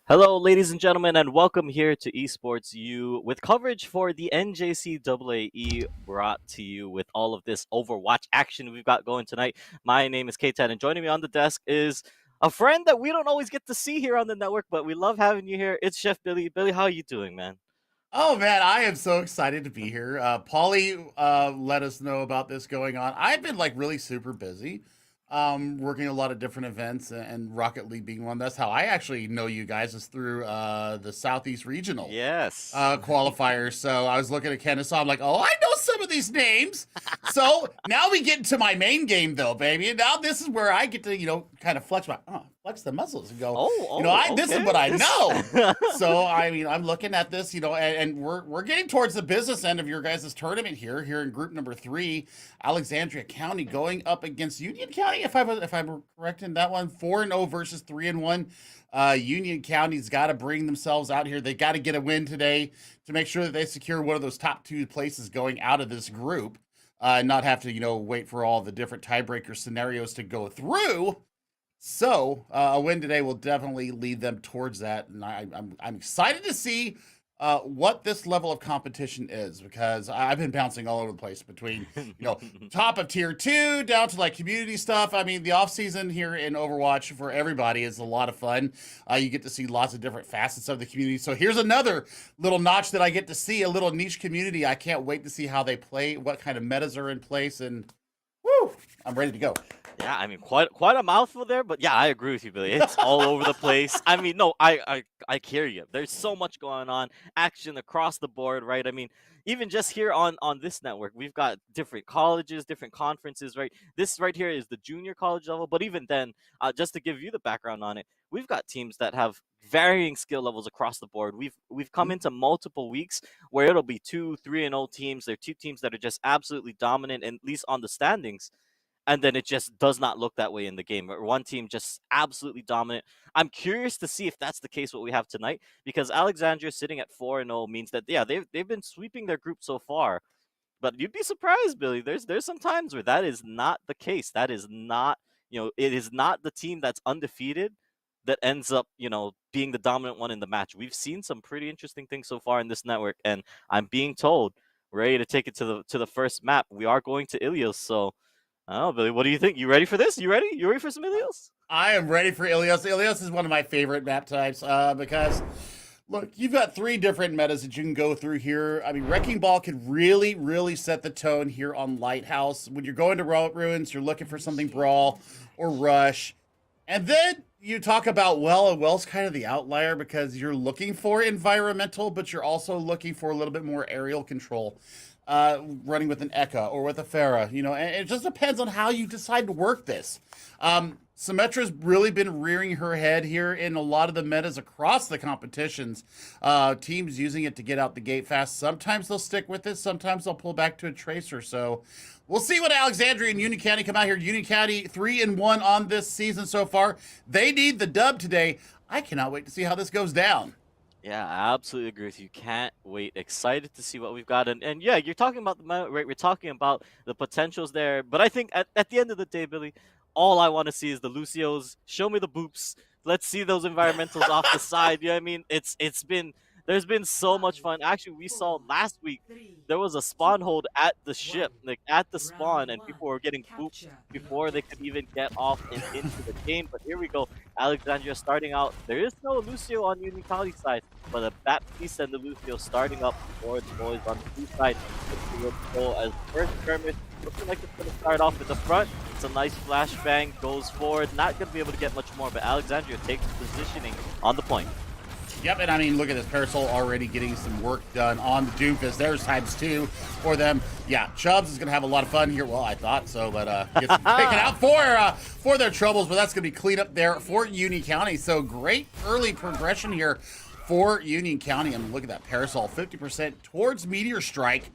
Hello, ladies and gentlemen, and welcome here to Esports U with coverage for the NJCAAE brought to you with all of this Overwatch action we've got going tonight. My name is K10, and joining me on the desk is a friend that we don't always get to see here on the network, but we love having you here. It's Chef Billy. Billy, how are you doing, man? Oh man, I am so excited to be here. Paulie let us know about this going on. I've been like really super busy, working a lot of different events and Rocket League being one. That's how I actually know you guys is through the Southeast Regional Yes. qualifiers. So I was looking at Kennesaw. I'm like, oh, I know some of these names. So now we get into my main game though, baby. And now this is where I get to kind of flex the muscles and go, this is Okay. what I know. So I mean, I'm looking at this, and we're getting towards the business end of your guys' tournament here in group number 3, Alexandria County going up against Union County. If I'm correct in that one, 4-0 versus 3-1. Union County's got to bring themselves out here. They got to get a win today to make sure that they secure one of those top 2 places going out of this group. Not have to wait for all the different tiebreaker scenarios to go through. So a win today will definitely lead them towards that, and I'm excited to see what this level of competition is, because I've been bouncing all over the place between top of tier 2 down to like community stuff. I mean, the off season here in Overwatch for everybody is a lot of fun. You get to see lots of different facets of the community. So here's another little notch that I get to see, a little niche community. I can't wait to see how they play, what kind of metas are in place, and woo, I'm ready to go. Yeah, I mean, quite a mouthful there, but yeah, I agree with you, Billy. It's all over the place. I mean, no, I hear you. There's so much going on, action across the board, right? I mean, even just here on this network, we've got different colleges, different conferences, right? This right here is the junior college level, but even then, just to give you the background on it, we've got teams that have varying skill levels across the board. We've come into multiple weeks where it'll be 2, 3-0 teams. They're 2 teams that are just absolutely dominant, at least on the standings, and then it just does not look that way in the game. One team just absolutely dominant. I'm curious to see if that's the case what we have tonight, because Alexandria sitting at 4-0 means that they've been sweeping their group so far. But you'd be surprised, Billy. There's some times where that is not the case. That is not, it is not the team that's undefeated that ends up, being the dominant one in the match. We've seen some pretty interesting things so far in this network, and I'm being told we're ready to take it to the first map. We are going to Ilios, so oh, Billy, what do you think? You ready for this? You ready? You ready for some Ilios? I am ready for Ilios. Ilios is one of my favorite map types because, look, you've got 3 different metas that you can go through here. I mean, Wrecking Ball could really, really set the tone here on Lighthouse. When you're going to Ruins, you're looking for something Brawl or Rush. And then you talk about Well, and Well's kind of the outlier because you're looking for environmental, but you're also looking for a little bit more aerial control. Running with an Eka or with a Farah, and it just depends on how you decide to work this. Symmetra's really been rearing her head here in a lot of the metas across the competitions. Teams using it to get out the gate fast. Sometimes they'll stick with it. Sometimes they'll pull back to a Tracer. So we'll see what Alexandria and Union County come out here. Union County 3-1 on this season so far. They need the dub today. I cannot wait to see how this goes down. Yeah, I absolutely agree with you. Can't wait. Excited to see what we've got. And yeah, you're talking about right? We're talking about the potentials there. But I think at the end of the day, Billy, all I want to see is the Lucios. Show me the boops. Let's see those environmentals off the side. You know what I mean? There's been so much fun. Actually, we saw last week there was a spawn hold at the ship, like at the spawn, and people were getting booped before they could even get off and into the game. But here we go. Alexandria starting out. There is no Lucio on Union County side, but the Baptiste and the Lucio starting up for the boys on the blue side. So as first skirmish, looking like it's going to start off at the front. It's a nice flashbang, goes forward. Not going to be able to get much more, but Alexandria takes positioning on the point. Yep, and I mean, look at this. Parasol already getting some work done on the Doomfist. There's times 2 for them. Yeah, Chubbs is going to have a lot of fun here. Well, I thought so, but gets taken out for their troubles, but that's going to be clean up there for Union County. So great early progression here for Union County. And look at that. Parasol, 50% towards Meteor Strike.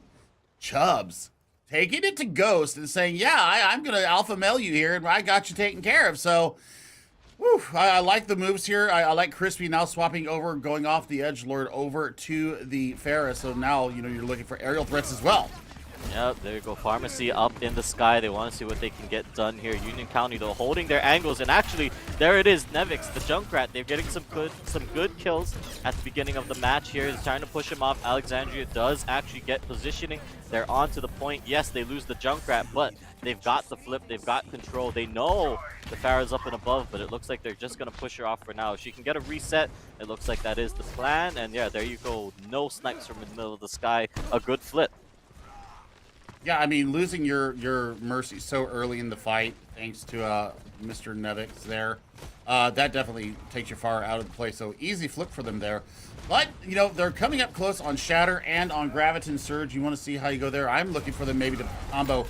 Chubbs taking it to Ghost and saying, yeah, I'm going to alpha mail you here, and I got you taken care of. So whew, I like the moves here. I like Crispy now swapping over, going off the Edgelord over to the Farah. So now, you're looking for aerial threats as well. Yep, there you go. Pharmacy up in the sky. They want to see what they can get done here. Union County, though, holding their angles. And actually, there it is. Nevix, the Junkrat. They're getting some good kills at the beginning of the match here. He's trying to push him off. Alexandria does actually get positioning. They're on to the point. Yes, they lose the Junkrat, but they've got the flip. They've got control. They know the Pharah's up and above, but it looks like they're just going to push her off for now. If she can get a reset, it looks like that is the plan. And yeah, there you go. No snipes from the middle of the sky. A good flip. Yeah, I mean, losing your Mercy so early in the fight, thanks to Mr. Nevix there, that definitely takes you far out of the play. So easy flip for them there. But, you know, they're coming up close on Shatter and on Graviton Surge. You want to see how you go there? I'm looking for them maybe to combo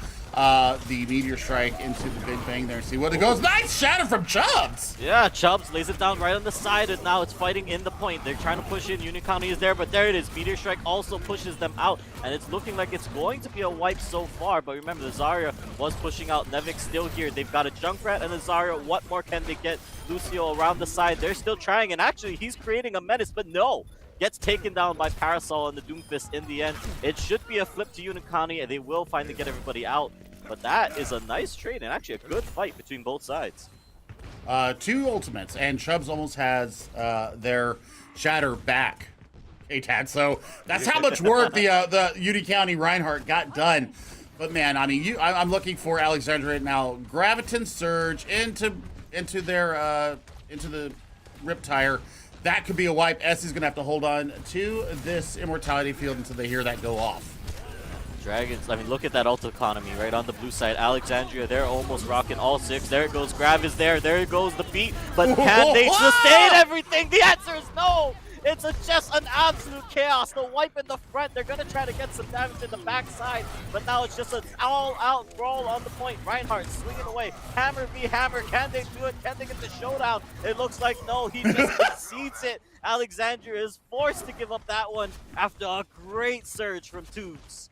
the Meteor Strike into the Big Bang there and see what it goes. Nice Shatter from Chubbs! Yeah, Chubbs lays it down right on the side, and now it's fighting in the point. They're trying to push in. Union County is there, but there it is. Meteor Strike also pushes them out, and it's looking like it's going to be a wipe so far. But remember, the Zarya was pushing out. Nevix still here. They've got a Junkrat and a Zarya. What more can they get? Lucio around the side. They're still trying, and actually, he's creating a menace, but no. Gets taken down by Parasol and the Doomfist in the end. It should be a flip to Union County, and they will finally get everybody out. But that is a nice trade and actually a good fight between both sides. 2 ultimates, and Chubbs almost has their Shatter back. Hey, Tad. So that's how much work the Union County Reinhardt got done. But man, I mean, I'm looking for Alexandria right now. Graviton Surge into the Riptire. That could be a wipe. Essie's gonna have to hold on to this Immortality Field until they hear that go off. Dragons, I mean, look at that ult economy right on the blue side. Alexandria, they're almost rocking all 6. There it goes. Grav is there. There goes the beat. But can they sustain everything? The answer is no. It's just an absolute chaos. The wipe in the front. They're going to try to get some damage in the backside. But now it's just an all-out brawl on the point. Reinhardt swinging away. Hammer v Hammer. Can they do it? Can they get the showdown? It looks like no. He just concedes it. Alexandria is forced to give up that one after a great surge from Tubes.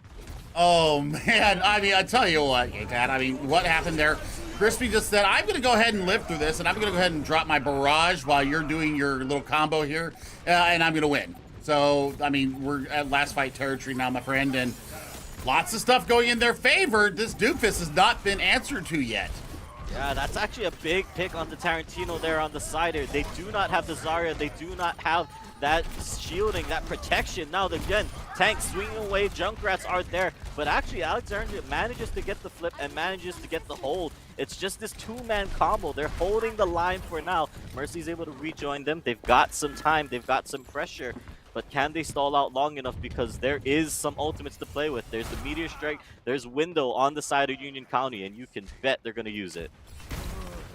Oh, man. I mean, I tell you what, Dad. I mean, what happened there? Crispy just said, I'm going to go ahead and live through this, and I'm going to go ahead and drop my barrage while you're doing your little combo here, and I'm going to win. So, I mean, we're at last fight territory now, my friend, and lots of stuff going in their favor. This Doofus has not been answered to yet. Yeah, that's actually a big pick on the Tarantino there on the side here. They do not have the Zarya. They do not have that shielding, that protection. Now, again, tanks swinging away, Junkrats are there, but actually Alexandria manages to get the flip and manages to get the hold. It's just this 2-man combo. They're holding the line for now. Mercy's able to rejoin them. They've got some time. They've got some pressure. But can they stall out long enough? Because there is some ultimates to play with. There's the Meteor Strike. There's Window on the side of Union County, and you can bet they're going to use it.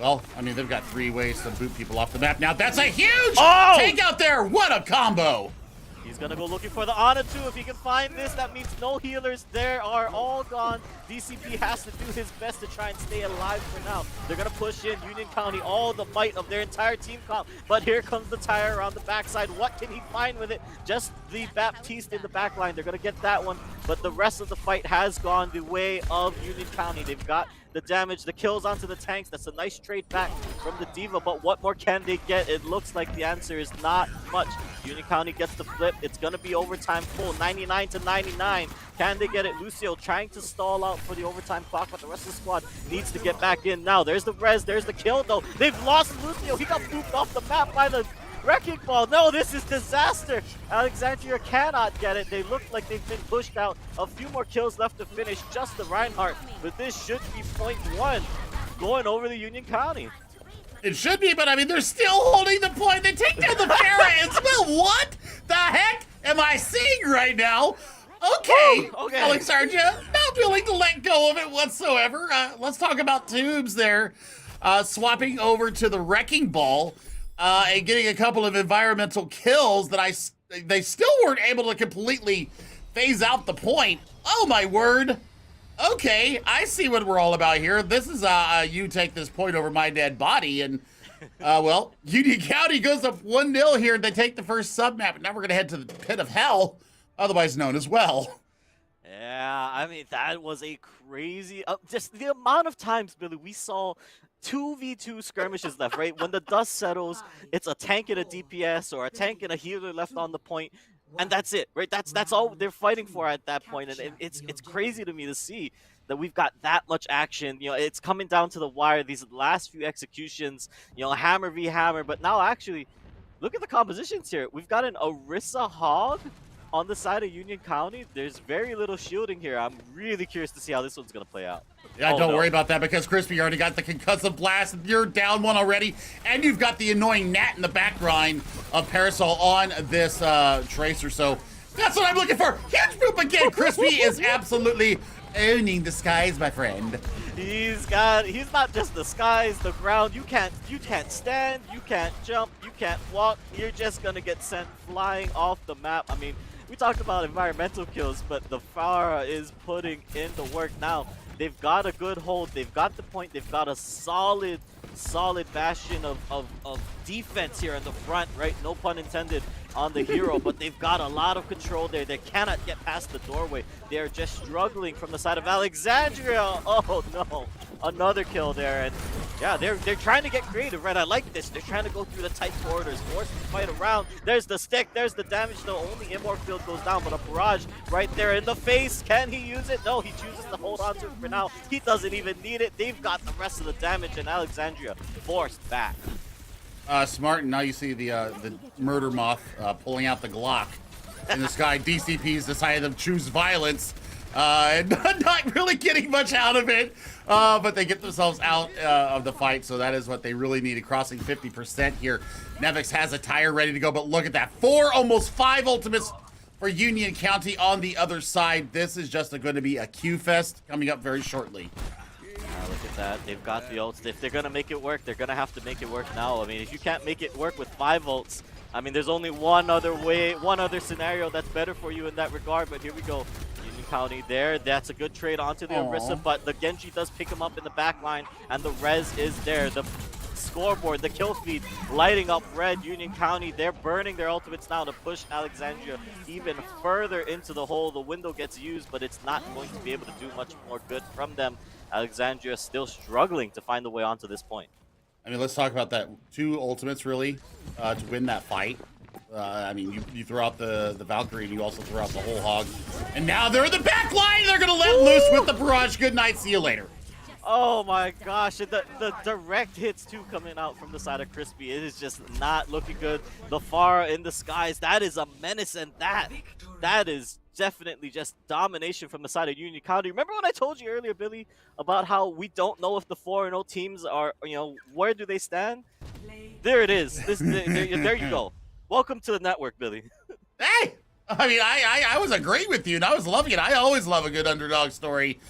Well, I mean, they've got 3 ways to boot people off the map. Now, that's a huge take out there. What a combo. He's going to go looking for the Ana too. If he can find this, that means no healers. They are all gone. DCP has to do his best to try and stay alive for now. They're going to push in Union County, all the might of their entire team comp. But here comes the tire around the backside. What can he find with it? Just the Baptiste in the back line. They're going to get that one. But the rest of the fight has gone the way of Union County. They've got the damage, the kills onto the tanks. That's a nice trade back from the Diva, but what more can they get? It looks like the answer is not much. Union County gets the flip. It's going to be overtime full, 99 to 99. Can they get it? Lucio trying to stall out for the overtime clock, but the rest of the squad needs to get back in now. There's the res, there's the kill though. They've lost Lucio. He got booped off the map by the Wrecking Ball. No, this is disaster. Alexandria cannot get it. They look like they've been pushed out. A few more kills left to finish. Just the Reinhardt. But this should be point 1 going over the Union County. It should be, but I mean, they're still holding the point. They take down the Pharah as well. What the heck am I seeing right now? Okay, okay. Alexandria, not willing to let go of it whatsoever. Let's talk about Tubes there. Swapping over to the Wrecking Ball. And getting a couple of environmental kills that they still weren't able to completely phase out the point. Oh my word. Okay, I see what we're all about here. This is you take this point over my dead body, and well, Union County goes up 1-0 here. They take the first sub-map, and now we're gonna head to the pit of hell, otherwise known as well. Yeah, I mean, that was a crazy, just the amount of times, Billy, we saw 2v2 skirmishes left, right? When the dust settles, it's a tank and a DPS or a tank and a healer left on the point. and that's it, right? That's all they're fighting for at that point, and it's crazy to me to see that we've got that much action. It's coming down to the wire. These last few executions, hammer v hammer, but now actually, look at the compositions here. We've got an Orisa Hog on the side of Union County. There's very little shielding here. I'm really curious to see how this one's gonna play out. Yeah, don't worry about that because Crispy already got the concussive blast. You're down one already, and you've got the annoying Nat in the background of Parasol on this Tracer. So that's what I'm looking for. Huge poop again. Crispy is absolutely owning the skies, my friend. He's not just the skies, the ground. You can't stand, you can't jump, you can't walk. You're just gonna get sent flying off the map. I mean, we talked about environmental kills, but the Pharah is putting in the work now. They've got a good hold. They've got the point. They've got a solid bastion of defense here in the front, right? No pun intended on the hero, but they've got a lot of control there. They cannot get past the doorway. They're just struggling from the side of Alexandria. Oh no, another kill there. And yeah, they're trying to get creative, right? I like this. They're trying to go through the tight corridors, force the fight around. There's the stick, there's the damage. The only Immorph field goes down, but a barrage right there in the face. Can he use it? No, he chooses to hold on to it for now. He doesn't even need it. They've got the rest of the damage, and Alexandria forced back. Smart, and now you see the murder moth pulling out the Glock in the sky. DCP's decided to choose violence, and not really getting much out of it, but they get themselves out of the fight, so that is what they really needed, crossing 50% here. Nevix has a tire ready to go, but look at that. 4, almost 5 ultimates for Union County on the other side. This is just going to be a Q-fest coming up very shortly. Look at that. They've got the ults. If they're going to make it work, they're going to have to make it work now. I mean, if you can't make it work with 5 ults, I mean, there's only one other scenario that's better for you in that regard, but here we go. Union County there. That's a good trade onto the Orisa, but the Genji does pick him up in the back line, and the res is there. The scoreboard, the kill feed lighting up red. Union County, they're burning their ultimates now to push Alexandria even further into the hole. The window gets used, but it's not going to be able to do much more good from them. Alexandria still struggling to find the way onto this point. I mean, let's talk about that. 2 ultimates, really, to win that fight. I mean, you throw out the Valkyrie, and you also throw out the whole hog. And now they're in the back line! They're going to let loose with the barrage. Good night. See you later. Oh my gosh, the direct hits too coming out from the side of Crispy. It is just not looking good. The Pharah in the skies, that is a menace, and that is definitely just domination from the side of Union County. Remember when I told you earlier, Billy, about how we don't know if the 4-0 teams are, where do they stand? There it is. There you go. Welcome to the network, Billy. Hey! I mean, I was agreeing with you, and I was loving it. I always love a good underdog story.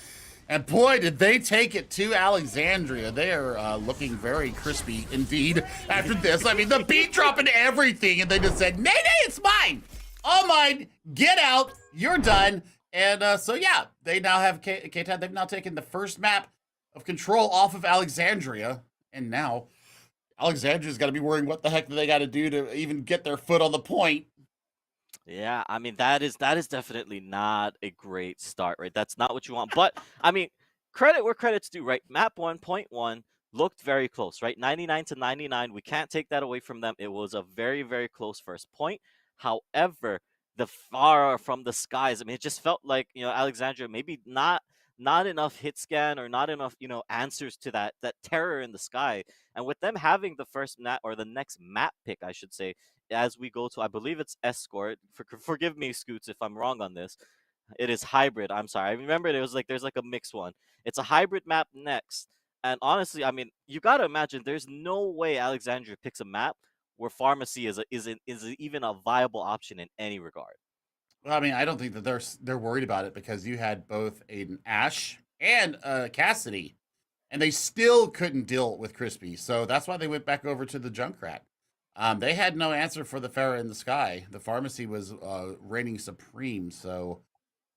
And boy, did they take it to Alexandria. They are looking very crispy indeed after this. I mean, the beat dropping everything, and they just said, nay, it's mine. All mine. Get out. You're done. And so, yeah, they now have K-Tad. They've now taken the first map of control off of Alexandria. And now Alexandria's got to be worrying what the heck do they got to do to even get their foot on the point. Yeah, I mean, that is definitely not a great start, right? That's not what you want. But, I mean, credit where credit's due, right? Map 1.1 looked very close, right? 99 to 99. We can't take that away from them. It was a very, very close first point. However, the Pharah from the skies, I mean, it just felt like, Alexandria maybe not enough hit scan or not enough, answers to that terror in the sky. And with them having the first map, or the next map pick, I should say, as we go to, I believe it's Escort. Forgive me, Scoots, if I'm wrong on this. It is hybrid. I'm sorry. I remember there's like a mixed one. It's a hybrid map next. And honestly, I mean, you got to imagine there's no way Alexandria picks a map where pharmacy is even a viable option in any regard. Well, I mean, I don't think that they're worried about it because you had both an Ashe and Cassidy, and they still couldn't deal with Crispy. So that's why they went back over to the Junkrat. They had no answer for the Pharah in the sky. The pharmacy was reigning supreme. So,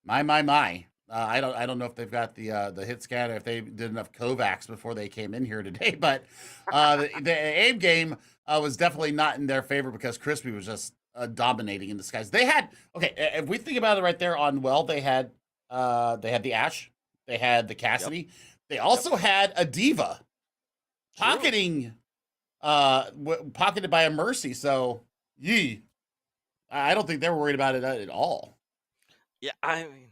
my. I don't know if they've got the hit scan, or if they did enough Kovacs before they came in here today. But the aim game was definitely not in their favor because Crispy was just dominating in the skies. They had, okay, if we think about it right there on well, they had the Ashe, they had the Cassidy, yep. They also had a Diva pocketing. Pocketed by a Mercy, so yee. I don't think they were worried about it at all. Yeah, I mean,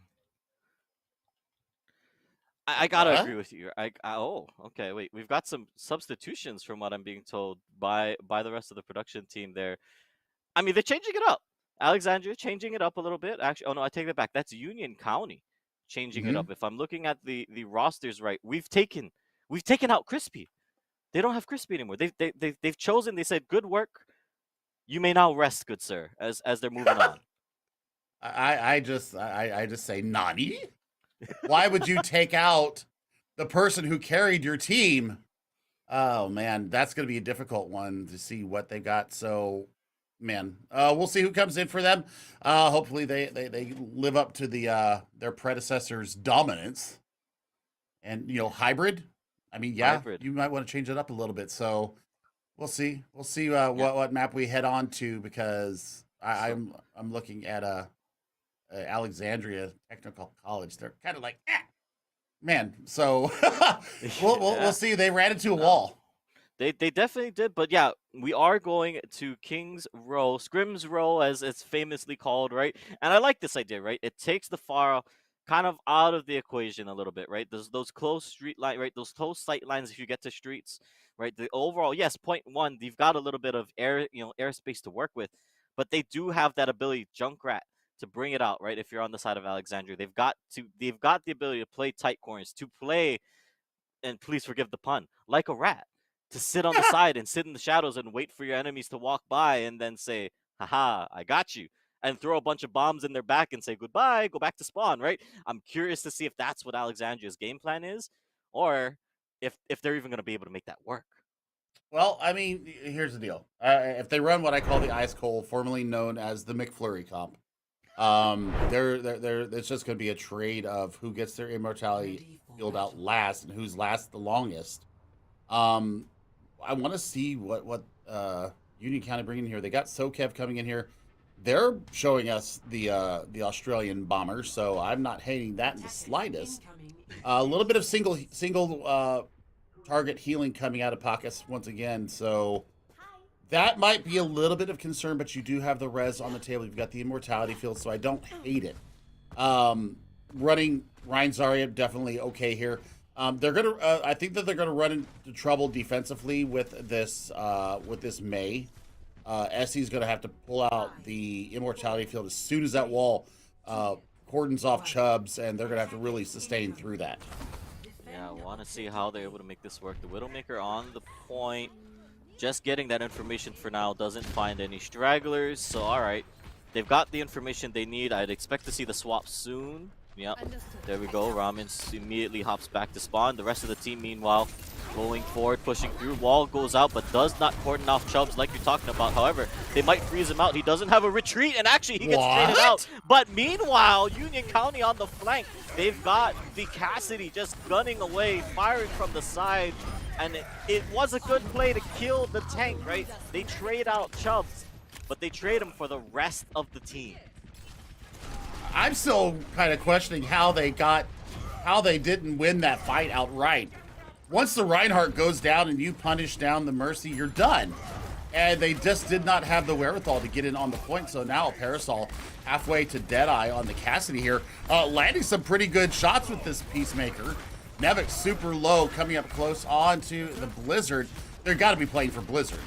I gotta agree with you. Oh, okay. Wait, we've got some substitutions from what I'm being told by the rest of the production team there. I mean, they're changing it up. Alexandria changing it up a little bit. Actually, oh no, I take that back. That's Union County changing it Mm-hmm. up. If I'm looking at the rosters right, we've taken out Crispy. They don't have Crispy anymore. They've chosen. They said, "Good work. You may now rest, good sir." As they're moving on. I just say Nani. Why would you take out the person who carried your team? Oh man, that's going to be a difficult one to see what they got. So, man, we'll see who comes in for them. Hopefully, they live up to their predecessor's dominance. And hybrid. I mean, yeah, Hybrid. you might want to change it up a little bit. So we'll see. We'll see Yeah. what map we head on to because I'm looking at Alexandria Technical College. They're kind of like, man. So we'll see. They ran into a wall. They definitely did, but yeah, we are going to King's Row, Scrim's Row, as it's famously called, right? And I like this idea, right? It takes the far kind of out of the equation a little bit, right? There's those close street line, right? Those close sight lines if you get to streets, right? The overall, yes, point one, you've got a little bit of airspace to work with, but they do have that ability, Junkrat, to bring it out, right? If you're on the side of Alexandria, they've got the ability to play tight corners, to play, and please forgive the pun, like a rat, to sit on the side and sit in the shadows and wait for your enemies to walk by and then say, haha, I got you, and throw a bunch of bombs in their back and say goodbye, go back to spawn, right? I'm curious to see if that's what Alexandria's game plan is, or if they're even going to be able to make that work. Well, I mean, here's the deal. If they run what I call the Ice Cold, formerly known as the McFlurry comp, it's just going to be a trade of who gets their immortality field out last and who's last the longest. I want to see what Union County bringing here. They got SoKev coming in here. They're showing us the Australian bombers, so I'm not hating that in the slightest. A little bit of single target healing coming out of pockets once again, so that might be a little bit of concern, but you do have the res on the table. You've got the immortality field, so I don't hate it. Running Ryan Zarya definitely okay here. They're gonna. I think that they're gonna run into trouble defensively with this May. Essie's gonna have to pull out the immortality field as soon as that wall cordons off Chubbs, and they're gonna have to really sustain through that. Yeah, I want to see how they're able to make this work. The Widowmaker on the point. Just getting that information for now, doesn't find any stragglers, so alright. They've got the information they need. I'd expect to see the swap soon. Yep, there we go. Ramen immediately hops back to spawn. The rest of the team, meanwhile, going forward, pushing through. Wall goes out, but does not cordon off Chubbs like you're talking about. However, they might freeze him out. He doesn't have a retreat, and actually he gets traded out. But meanwhile, Union County on the flank. They've got the Cassidy just gunning away, firing from the side. And it was a good play to kill the tank, right? They trade out Chubbs, but they trade him for the rest of the team. I'm still kind of questioning how they didn't win that fight outright. Once the Reinhardt goes down and you punish down the Mercy, you're done. And they just did not have the wherewithal to get in on the point. So now Parasol halfway to Deadeye on the Cassidy here, landing some pretty good shots with this Peacemaker. Nevik super low, coming up close onto the Blizzard. They've got to be playing for Blizzard.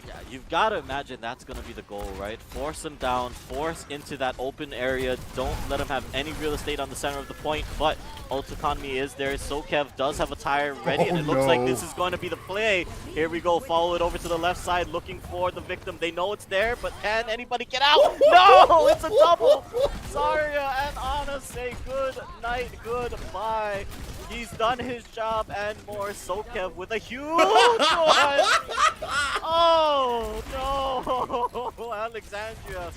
Yeah, you've got to imagine that's going to be the goal, right? Force them down, force into that open area. Don't let them have any real estate on the center of the point, but ult economy is there. SoKev does have a tire ready, and it looks like this is going to be the play. Here we go, follow it over to the left side, looking for the victim. They know it's there, but can anybody get out? No, it's a double. Zarya and Ana say good night, goodbye. He's done his job and more. SoKev with a huge one. Oh no! Alexandria,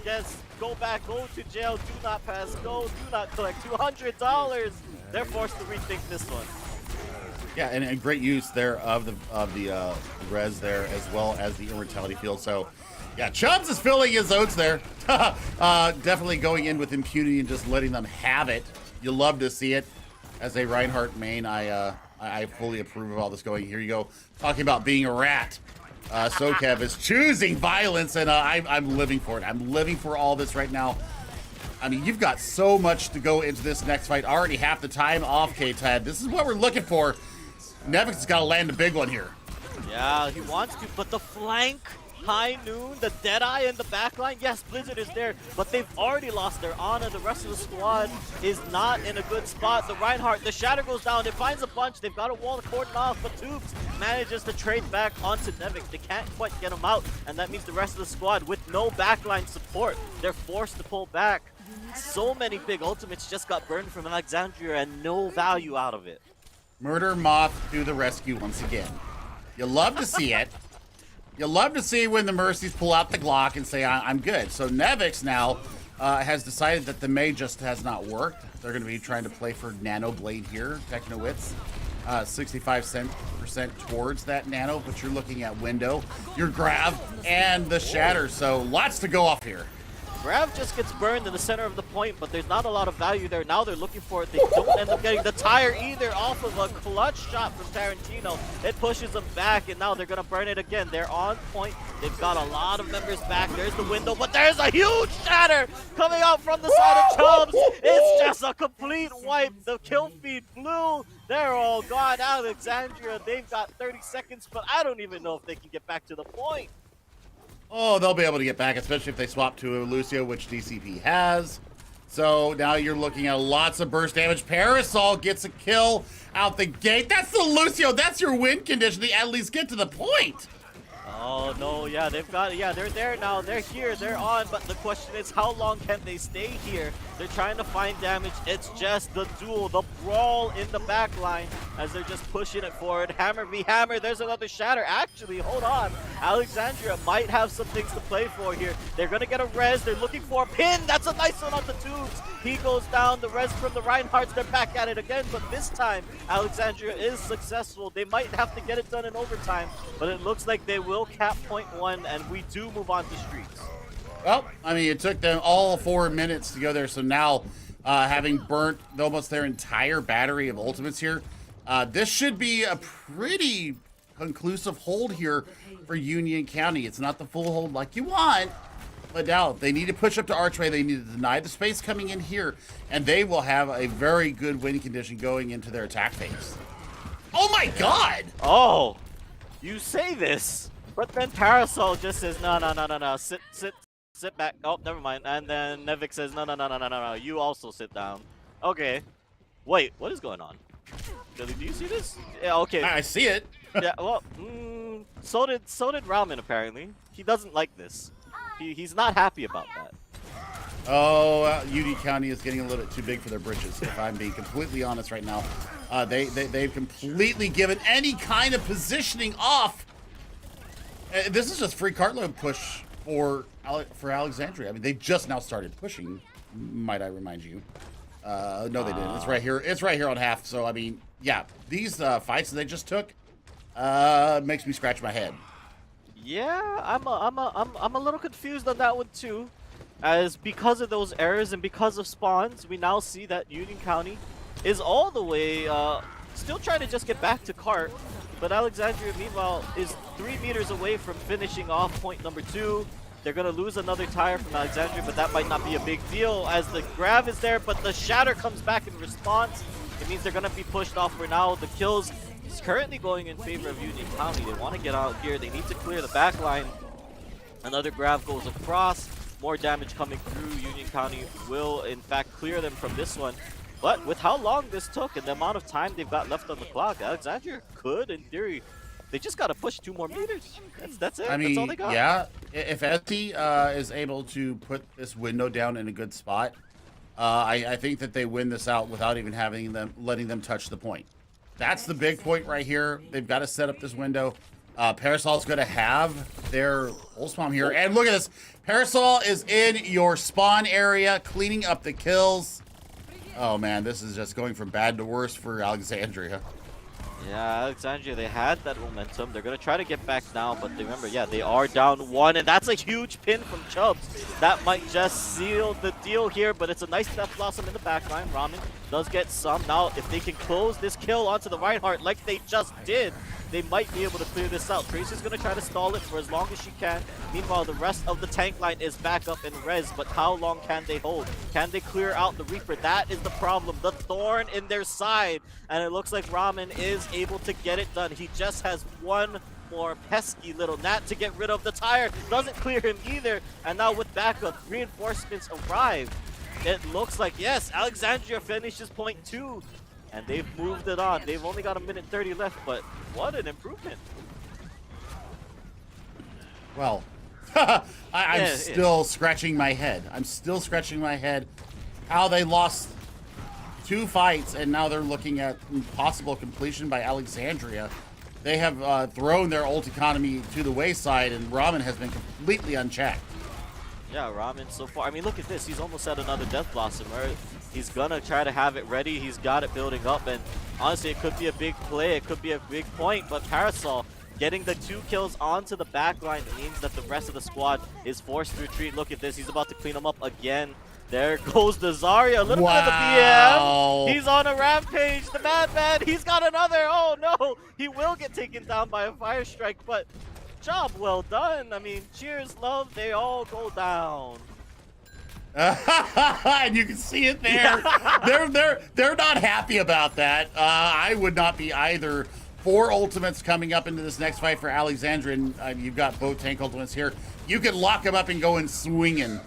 yes, go back, go to jail, do not pass go, do not collect $200. They're forced to rethink this one. Yeah, and great use there of the res there, as well as the immortality field. So yeah, Chubbs is filling his oats there. Definitely going in with impunity and just letting them have it. You love to see it. As a Reinhardt main, I fully approve of all this going. Here you go, talking about being a rat. Sokev is choosing violence, and I'm living for it. I'm living for all this right now. I mean, you've got so much to go into this next fight. Already half the time off, K-Tad. This is what we're looking for. Nevix has got to land a big one here. Yeah, he wants to, but the flank, High Noon, the Deadeye in the backline, yes, Blizzard is there, but they've already lost their honor. The rest of the squad is not in a good spot. The Reinhardt, the Shatter goes down, it finds a bunch, they've got a wall to cordon off, but Tubes manages to trade back onto Nevix. They can't quite get him out, and that means the rest of the squad, with no backline support, they're forced to pull back. So many big ultimates just got burned from Alexandria and no value out of it. Murder Moth to the rescue once again. You love to see it. You love to see when the Mercies pull out the Glock and say, I'm good. So Nevix now has decided that the May just has not worked. They're going to be trying to play for Nano Blade here. Technowits, 65% towards that Nano, but you're looking at Window, your Grav, and the Shatter. So lots to go off here. Grav just gets burned in the center of the point, but there's not a lot of value there. Now they're looking for it. They don't end up getting the tire either off of a clutch shot from Tarantino. It pushes them back, and now they're going to burn it again. They're on point. They've got a lot of members back. There's the Window, but there's a huge Shatter coming out from the side of Chubbs. It's just a complete wipe. The kill feed blew. They're all gone. Alexandria, they've got 30 seconds, but I don't even know if they can get back to the point. Oh, they'll be able to get back, especially if they swap to Lucio, which DCP has. So now you're looking at lots of burst damage. Parasol gets a kill out the gate. That's the Lucio. That's your win condition to at least get to the point. Oh, no, yeah, they've got, yeah, they're there now. They're here, they're on, but the question is, how long can they stay here? They're trying to find damage. It's just the duel, the brawl in the back line as they're just pushing it forward. Hammer v Hammer, there's another Shatter. Actually, hold on. Alexandria might have some things to play for here. They're going to get a res. They're looking for a pin. That's a nice one on the Tubes. He goes down. The res from the Reinhardts. They're back at it again, but this time, Alexandria is successful. They might have to get it done in overtime, but it looks like they will cap point one, and we do move on to streets. Well, I mean, it took them all 4 minutes to go there, so now having burnt almost their entire battery of ultimates here, this should be a pretty conclusive hold here for Union County. It's not the full hold like you want, but now they need to push up to Archway. They need to deny the space coming in here, and they will have a very good win condition going into their attack phase. Oh my God! Oh, you say this, but then Parasol just says, no, sit back. Oh, never mind. And then Nevix says, no, you also sit down. Okay. Wait, what is going on? Billy, do you see this? Yeah, okay. I see it. Yeah, well, so did Ramen apparently. He doesn't like this. He's not happy about that. Oh, UD County is getting a little bit too big for their britches, if I'm being completely honest right now. They've completely given any kind of positioning off. This is just free cartload push for Alexandria. I mean, they just now started pushing, might I remind you. No, they didn't. It's right here. It's right here on half. So, I mean, yeah, these fights that they just took makes me scratch my head. Yeah, I'm a little confused on that one too, as because of those errors and because of spawns, we now see that Union County is all the way still trying to just get back to cart, but Alexandria meanwhile is 3 meters away from finishing off point number 2. They're gonna lose another tire from Alexandria, but that might not be a big deal as the Grav is there, but the Shatter comes back in response. It means they're gonna be pushed off for now. The kills is currently going in favor of Union County. They want to get out here. They need to clear the back line. Another Grav goes across. More damage coming through. Union County will, in fact, clear them from this one. But with how long this took and the amount of time they've got left on the clock, Alexandria could, in theory, they just got to push 2 more meters. That's it. I mean, that's all they got. Yeah, if Esty is able to put this window down in a good spot, I think that they win this out without even letting them touch the point. That's the big point right here. They've got to set up this window. Parasol's going to have their whole spawn here. And look at this. Parasol is in your spawn area, cleaning up the kills. Oh, man, this is just going from bad to worse for Alexandria. Yeah, Alexandria, they had that momentum. They're going to try to get back now, but remember, yeah, they are down 1, and that's a huge pin from Chubbs. That might just seal the deal here, but it's a nice Death Blossom in the backline. Ramen does get some. Now, if they can close this kill onto the Reinhardt like they just did, they might be able to clear this out. Tracer's going to try to stall it for as long as she can. Meanwhile, the rest of the tank line is back up in res, but how long can they hold? Can they clear out the Reaper? That is the problem. The thorn in their side, and it looks like Ramen is able to get it done. He just has one more pesky little gnat to get rid of. The tire doesn't clear him either, and now with backup, reinforcements arrive. It looks like, yes, Alexandria finishes point 2, and they've moved it on. They've only got 1:30 left, but what an improvement. Well, I'm still scratching my head. I'm still scratching my head how they lost 2 fights, and now they're looking at possible completion by Alexandria. They have thrown their ult economy to the wayside, and Ramen has been completely unchecked. Yeah, Ramen so far. I mean, look at this. He's almost at another Death Blossom, right? He's gonna try to have it ready. He's got it building up, and honestly, it could be a big play. It could be a big point, but Parasol getting the 2 kills onto the backline means that the rest of the squad is forced to retreat. Look at this. He's about to clean them up again. There goes the Zarya, a little bit of the BM. He's on a rampage. The Madman, he's got another. Oh no, he will get taken down by a fire strike, but job well done. I mean, cheers, love, they all go down. And you can see it there. They're not happy about that. I would not be either. 4 ultimates coming up into this next fight for Alexandria, and you've got both tank ultimates here. You can lock them up and go in swinging.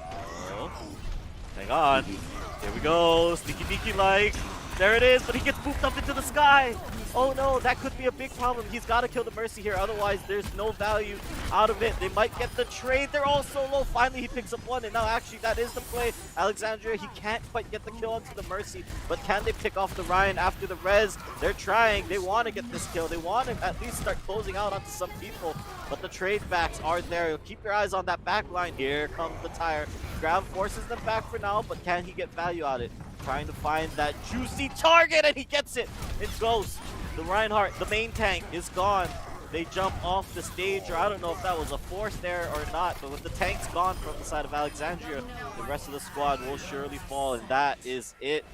Hang on. Here we go. Sneaky Beaky like. There it is, but he gets booped up into the sky. Oh no, that could be a big problem. He's got to kill the Mercy here, otherwise there's no value out of it. They might get the trade. They're all so low. Finally, he picks up 1, and now actually that is the play. Alexandria, he can't quite get the kill onto the Mercy, but can they pick off the Ryan after the res? They're trying. They want to get this kill. They want to at least start closing out onto some people, but the trade backs are there. Keep your eyes on that back line. Here comes the tire. Grab forces them back for now, but can he get value out of it? Trying to find that juicy target, and he gets it. It's Ghost. The Reinhardt, the main tank, is gone. They jump off the stage, or I don't know if that was a force there or not, but with the tanks gone from the side of Alexandria, the rest of the squad will surely fall, and that is it.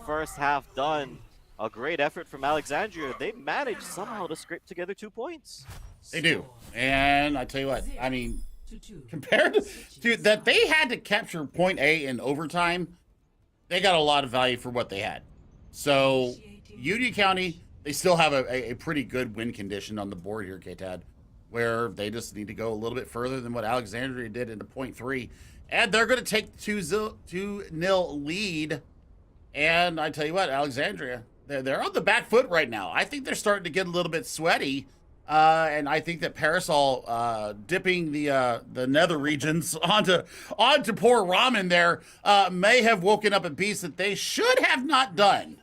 First half done. A great effort from Alexandria. They managed somehow to scrape together 2 points. They do. And I tell you what, I mean, compared to that, they had to capture point A in overtime. They got a lot of value for what they had. So, Union County, they still have a pretty good win condition on the board here, KTAD, where they just need to go a little bit further than what Alexandria did into point 3. And they're going to take 2-0 lead. And I tell you what, Alexandria, they're on the back foot right now. I think they're starting to get a little bit sweaty. And I think that Parasol dipping the nether regions onto poor Ramen there may have woken up a beast that they should have not done.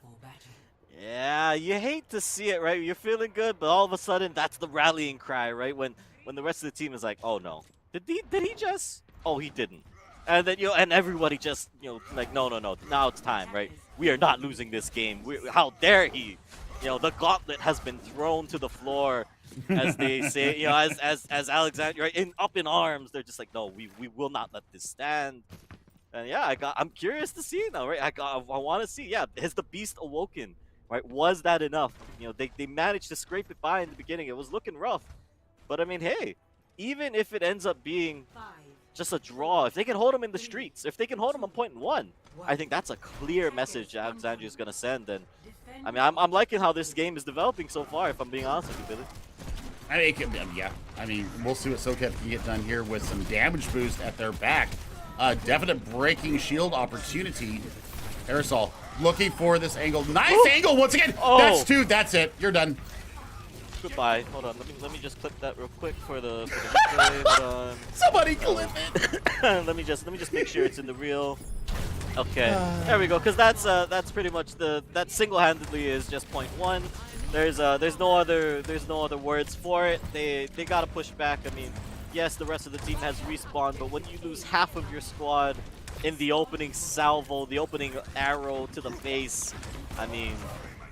Yeah, you hate to see it, right? You're feeling good, but all of a sudden, that's the rallying cry, right? When the rest of the team is like, "Oh no, did he just? Oh, he didn't." And then and everybody just like, "No, now it's time, right? We are not losing this game. How dare he?" The gauntlet has been thrown to the floor, as they say. As Alexandria, right, up in arms, they're just like, "No, we will not let this stand." And yeah, I'm curious to see now, right? I want to see. Yeah, has the beast awoken? Right, was that enough? They managed to scrape it by in the beginning. It was looking rough. But I mean, hey, even if it ends up being just a draw, if they can hold them in the streets, if they can hold them on point 1, I think that's a clear message Alexandria is going to send. And I mean, I'm liking how this game is developing so far, if I'm being honest with you, Billy. I mean, yeah. I mean, we'll see what SoCap can get done here with some damage boost at their back. Definite breaking shield opportunity. Parasol looking for this angle. Nice angle once again. Oh. That's 2. That's it. You're done. Goodbye. Hold on. Let me just clip that real quick for the replay. Hold on. Somebody clip it. let me just make sure it's in the reel. Okay. There we go. Because that's pretty much that single-handedly is just point 1. There's no other words for it. They got to push back. I mean, yes, the rest of the team has respawned, but when you lose half of your squad in the opening salvo, the opening arrow to the face, I mean,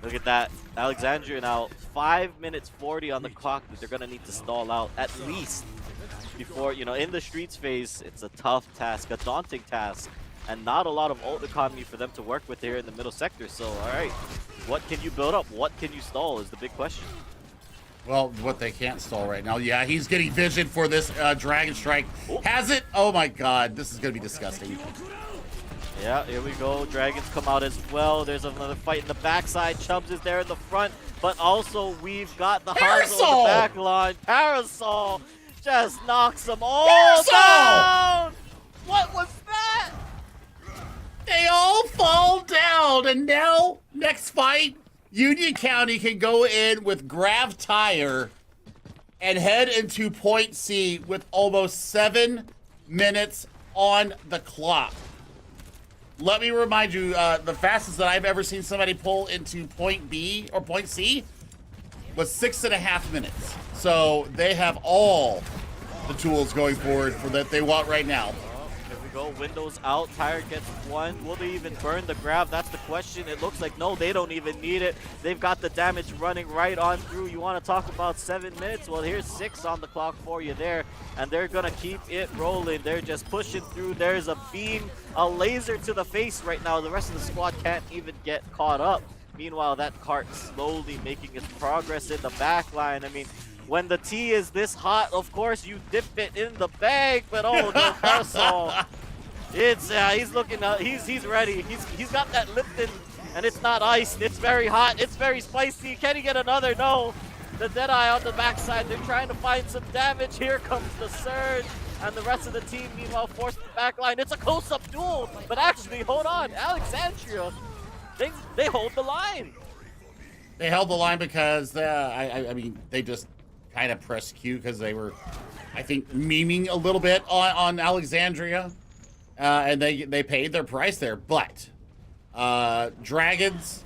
look at that. Alexandria now 5 minutes 40 on the clock that they're gonna need to stall out at least before, in the streets phase. It's a tough task, a daunting task, and not a lot of ult economy for them to work with here in the middle sector. So all right, what can you build up? What can you stall is the big question. Well, what they can't stall right now. Yeah, he's getting vision for this Dragon Strike. Oh. Has it? Oh my god, this is going to be disgusting. Yeah, here we go. Dragons come out as well. There's another fight in the backside. Chubbs is there in the front, but also we've got the Hanzo in the back line. Parasol just knocks them all down. What was that? They all fall down, and now, next fight, Union County can go in with Grav Tire and head into Point C with almost 7 minutes on the clock. Let me remind you, the fastest that I've ever seen somebody pull into Point B or Point C was 6.5 minutes. So they have all the tools going forward for that they want right now. Here we go, windows out, Tire gets one. Will they even burn the grab? That's the question. It looks like no, they don't even need it. They've got the damage running right on through. You want to talk about 7 minutes? Well, here's 6 on the clock for you there, and they're gonna keep it rolling. They're just pushing through. There's a beam, a laser to the face right now. The rest of the squad can't even get caught up. Meanwhile, that cart slowly making its progress in the back line. I mean, when the tea is this hot, of course you dip it in the bag, but oh no, Parasol. It's he's looking he's ready. He's got that Lipton, and it's not iced. It's very hot. It's very spicy. Can he get another? No. The Deadeye on the backside. They're trying to find some damage. Here comes the Surge, and the rest of the team meanwhile forced the back line. It's a close-up duel, but actually, hold on, Alexandria, they hold the line. They held the line because I mean they just kind of pressed Q because they were, I think, memeing a little bit on Alexandria, and they paid their price there. But Dragons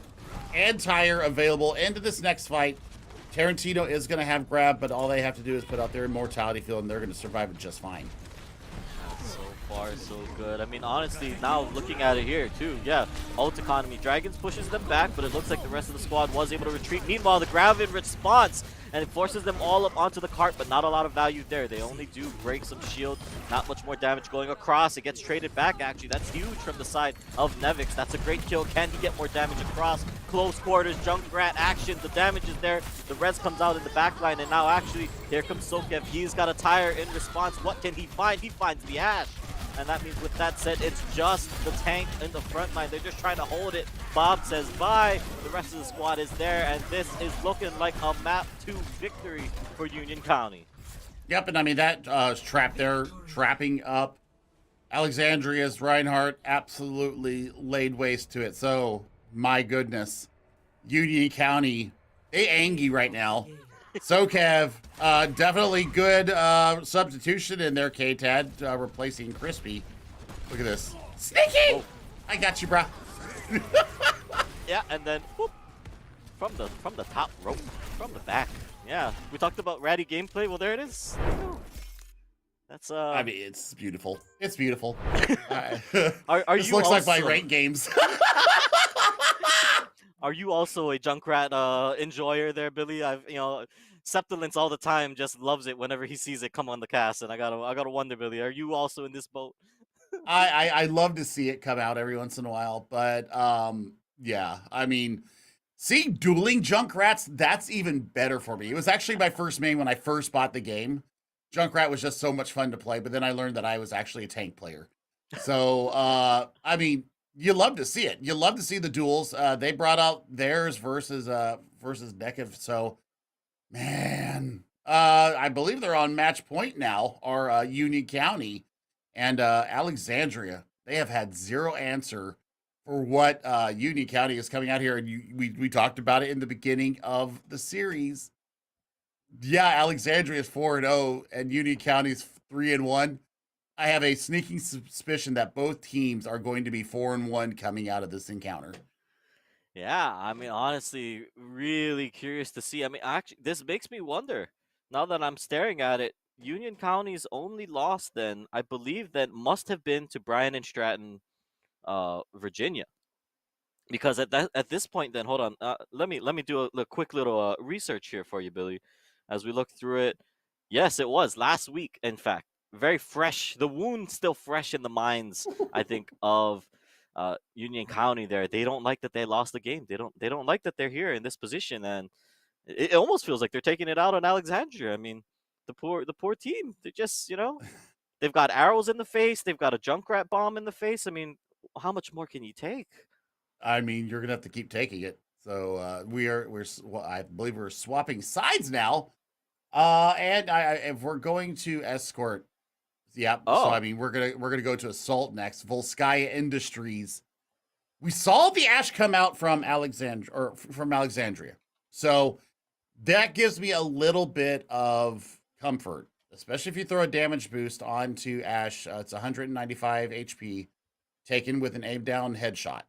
and Tire available into this next fight. Tarantino is going to have grab, but all they have to do is put out their immortality field, and they're going to survive it just fine. So far, so good. I mean, honestly, now looking at it here, too, yeah, ult economy. Dragons pushes them back, but it looks like the rest of the squad was able to retreat. Meanwhile, the grab in response, and it forces them all up onto the cart, but not a lot of value there. They only do break some shield, not much more damage going across. It gets traded back, actually. That's huge from the side of Nevix. That's a great kill. Can he get more damage across? Close quarters, Junkrat action. The damage is there. The res comes out in the back line, and now actually, here comes Sokev. He's got a Tire in response. What can he find? He finds the Ash. And that means, with that said, it's just the tank in the front line. They're just trying to hold it. Bob says bye. The rest of the squad is there, and this is looking like a map 2 victory for Union County. Yep, and I mean, that is trapped there, trapping up Alexandria's Reinhardt. Absolutely laid waste to it. So, my goodness. Union County, they angry right now. Sokev, definitely good substitution in there, K-Tad, replacing Crispy. Look at this. Sneaky! Oh. I got you, bro. Yeah, and then whoop, from the top rope, from the back. Yeah, we talked about ratty gameplay. Well, there it is. That's I mean, it's beautiful. It's beautiful. Are this you looks also... like my ranked games. Are you also a Junkrat enjoyer there, Billy? Septilence all the time just loves it whenever he sees it come on the cast, and I gotta wonder, Billy, are you also in this boat? I love to see it come out every once in a while, but yeah, I mean, seeing dueling Junkrats, that's even better for me. It was actually my first main when I first bought the game. Junkrat was just so much fun to play, but then I learned that I was actually a tank player. So I mean, you love to see it. You love to see the duels. They brought out theirs versus Nekev. So, man, I believe they're on match point now, or Union County and Alexandria. They have had zero answer for what Union County is coming out here. And we talked about it in the beginning of the series. Yeah, Alexandria is 4-0 and Union County is 3-1. I have a sneaking suspicion that both teams are going to be 4-1 coming out of this encounter. Yeah, I mean, honestly, really curious to see. I mean, actually, this makes me wonder. Now that I'm staring at it, Union County's only loss then, I believe, that must have been to Bryant and Stratton, Virginia. Because at this point, then hold on, let me do a quick little research here for you, Billy, as we look through it. Yes, it was last week. In fact, very fresh. The wound still fresh in the minds, I think, of Union County. There, they don't like that they lost the game. They don't like that they're here in this position, and It almost feels like they're taking it out on Alexandria. I mean, the poor team. They just, they've got arrows in the face. They've got a Junkrat bomb in the face. I mean, how much more can you take? I mean, you're gonna have to keep taking it. So I believe we're swapping sides now. And if we're going to escort, yeah. Oh. So I mean, we're gonna go to assault next. Volskaya Industries. We saw the ash come out from Alexandria, so that gives me a little bit of comfort, especially if you throw a damage boost onto Ash. It's 195 HP, taken with an aim down headshot.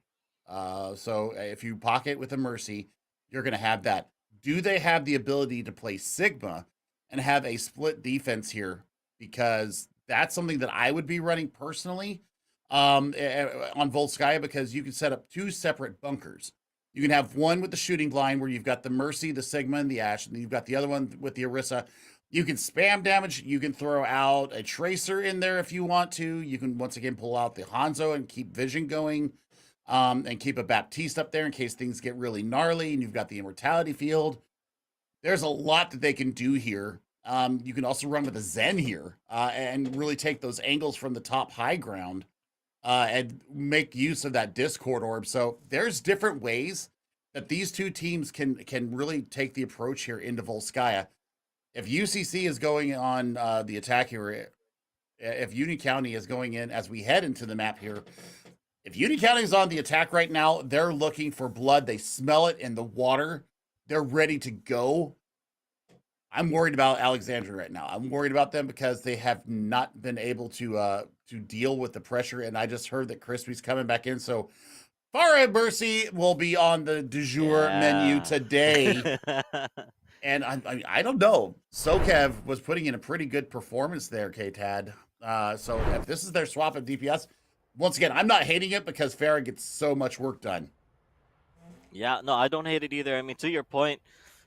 So if you pocket with a Mercy, you're going to have that. Do they have the ability to play Sigma and have a split defense here? Because that's something that I would be running personally on Volskaya, because you can set up 2 separate bunkers. You can have one with the shooting blind where you've got the Mercy, the Sigma, and the Ash, and then you've got the other one with the Orisa. You can spam damage. You can throw out a Tracer in there if you want to. You can, once again, pull out the Hanzo and keep Vision going, and keep a Baptiste up there in case things get really gnarly, and you've got the Immortality Field. There's a lot that they can do here. You can also run with a Zen here and really take those angles from the top high ground. And make use of that Discord orb. So there's different ways that these two teams can really take the approach here into Volskaya. If UCC is going on the attack here, if Union County is going in as we head into the map here, if Union County is on the attack right now, they're looking for blood. They smell it in the water. They're ready to go. I'm worried about Alexandria right now. I'm worried about them because they have not been able to deal with the pressure. And I just heard that Crispy's coming back in. So Farah Mercy will be on the du jour menu today. And I don't know. Sokev was putting in a pretty good performance there, K-Tad. So if this is their swap of DPS, once again, I'm not hating it because Farah gets so much work done. Yeah, no, I don't hate it either. I mean, to your point,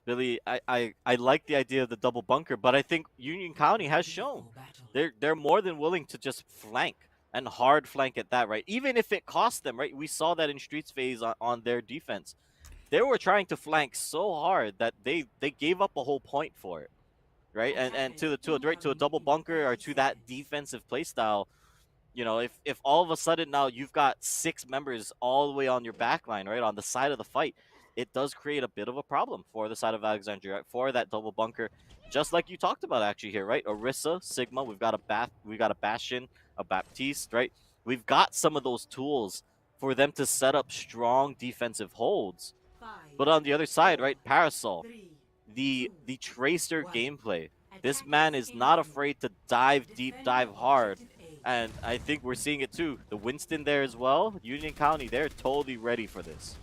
Billy, I like the idea of the double bunker, but I think Union County has shown they're more than willing to just flank and hard flank at that, right? Even if it costs them, right? We saw that in Streets phase on their defense. They were trying to flank so hard that they gave up a whole point for it, right? And to a double bunker or to that defensive playstyle, if all of a sudden now you've got 6 members all the way on your back line, right, on the side of the fight, it does create a bit of a problem for the side of Alexandria, right? For that double bunker, just like you talked about actually here, right? Orisa, Sigma, we've got a Bastion, a Baptiste, right? We've got some of those tools for them to set up strong defensive holds. But on the other side, right, Parasol, the Tracer gameplay. This man is not afraid to dive deep, dive hard. And I think we're seeing it too. The Winston there as well. Union County, they're totally ready for this.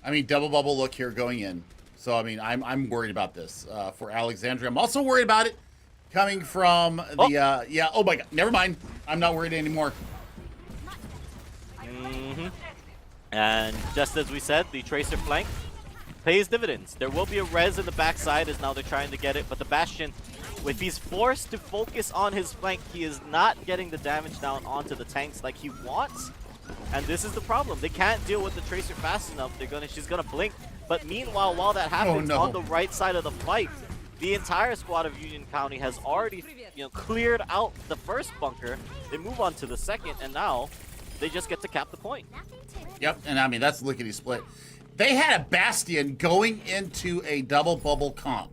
I mean, double bubble look here going in. So, I mean, I'm worried about this for Alexandria. I'm also worried about it coming from the, yeah, oh my God, never mind. I'm not worried anymore. And just as we said, the Tracer flank pays dividends. There will be a res in the backside as now they're trying to get it, but the Bastion, if he's forced to focus on his flank, he is not getting the damage down onto the tanks like he wants. And this is the problem. They can't deal with the Tracer fast enough. She's gonna blink. But meanwhile, while that happens, on the right side of the fight, the entire squad of Union County has already, cleared out the first bunker. They move on to the second, and now they just get to cap the point. Yep, and I mean that's lickety split. They had a Bastion going into a double bubble comp,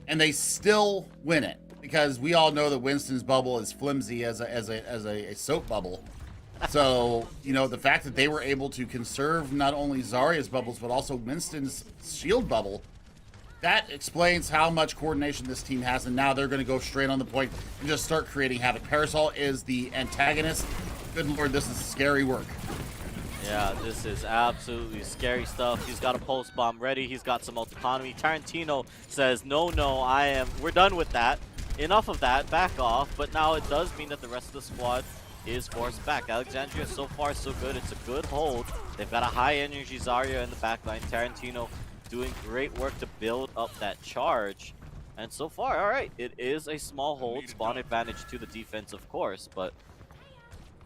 and they still win it because we all know that Winston's bubble is flimsy as a soap bubble. So, the fact that they were able to conserve not only Zarya's bubbles, but also Winston's shield bubble, that explains how much coordination this team has. And now they're going to go straight on the point and just start creating havoc. Parasol is the antagonist. Good Lord, this is scary work. Yeah, this is absolutely scary stuff. He's got a pulse bomb ready. He's got some autonomy. Tarantino says, no, we're done with that. Enough of that, back off. But now it does mean that the rest of the squad is forced back. Alexandria so far so good. It's a good hold. They've got a high energy Zarya in the backline. Tarantino doing great work to build up that charge. And so far, all right, it is a small hold. Spawn advantage to the defense, of course, but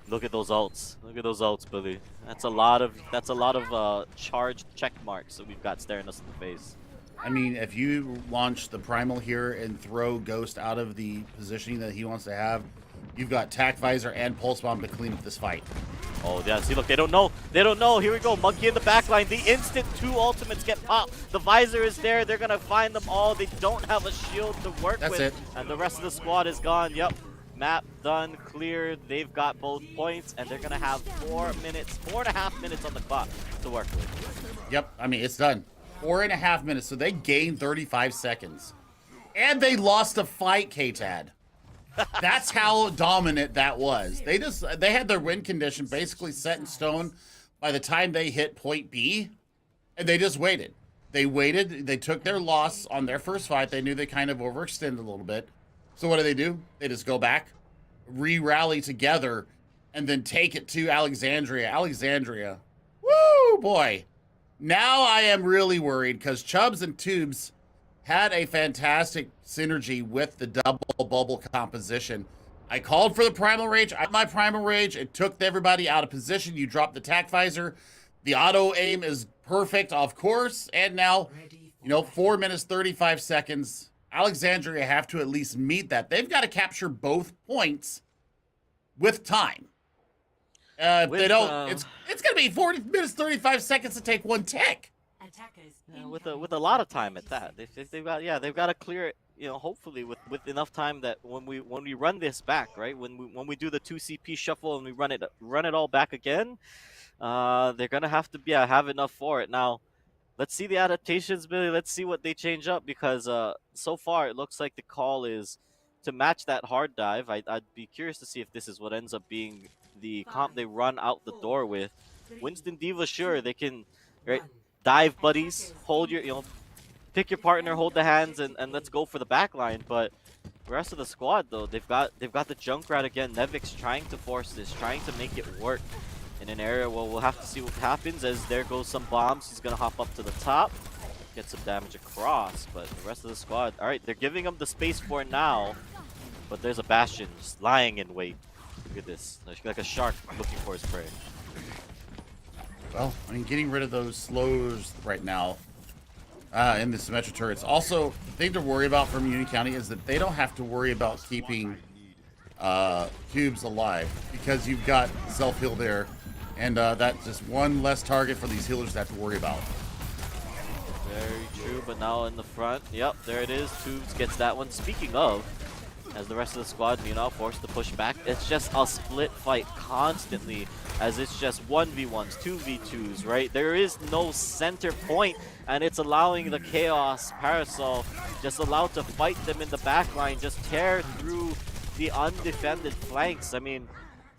look at those ults. Look at those ults, Billy. That's a lot of charged check marks that we've got staring us in the face. I mean, if you launch the Primal here and throw Ghost out of the positioning that he wants to have, you've got Tac Visor and Pulse Bomb to clean up this fight. Oh, yeah, see, look, they don't know. They don't know. Here we go. Monkey in the backline. The instant 2 ultimates get popped. The Visor is there. They're going to find them all. They don't have a shield to work with. That's it. And the rest of the squad is gone. Yep. Map done, cleared. They've got both points, and they're going to have 4.5 minutes on the clock to work with. Yep, I mean, it's done. 4.5 minutes, so they gained 35 seconds. And they lost a fight, K-Tad. That's how dominant that was. They had their win condition basically set in stone by the time they hit point B, and they just waited. They waited. They took their loss on their first fight. They knew they kind of overextended a little bit. So what do? They just go back, re-rally together, and then take it to Alexandria. Alexandria, woo, boy. Now I am really worried because Chubbs and Tubes had a fantastic synergy with the double bubble composition. I called for the Primal Rage. I got my Primal Rage. It took everybody out of position. You drop the Tac Visor. The auto aim is perfect, of course. And now, 4 minutes, 35 seconds. Alexandria have to at least meet that. They've got to capture both points with time. If they don't, it's going to be 40 minutes, 35 seconds to take one tech. Yeah, with a lot of time at that. They've got to clear it. Hopefully with enough time that when we run this back, right? When we do the 2 CP shuffle and we run it all back again, they're gonna have to have enough for it. Now, let's see the adaptations, Billy. Let's see what they change up because so far it looks like the call is to match that hard dive. I'd be curious to see if this is what ends up being the comp they run out the door with. Winston D.Va, sure, they can, right? Dive buddies, hold your, pick your partner, hold the hands, and let's go for the back line. But the rest of the squad, though, they've got the Junkrat again. Nevix trying to force this, trying to make it work in an area where we'll have to see what happens as there goes some bombs. He's going to hop up to the top, get some damage across. But the rest of the squad, all right, they're giving him the space for now. But there's a Bastion just lying in wait. Look at this, like a shark looking for his prey. Well, I mean, getting rid of those slows right now in the Symmetra turrets. Also, the thing to worry about from Union County is that they don't have to worry about keeping cubes alive because you've got self-heal there, and that's just one less target for these healers to have to worry about. Very true, but now in the front, yep, there it is. Tubes gets that one. Speaking of, as the rest of the squad, forced to push back, it's just a split fight constantly, as it's just 1v1s, 2v2s, right? There is no center point, and it's allowing the Chaos Parasol just allowed to fight them in the back line, just tear through the undefended flanks. I mean,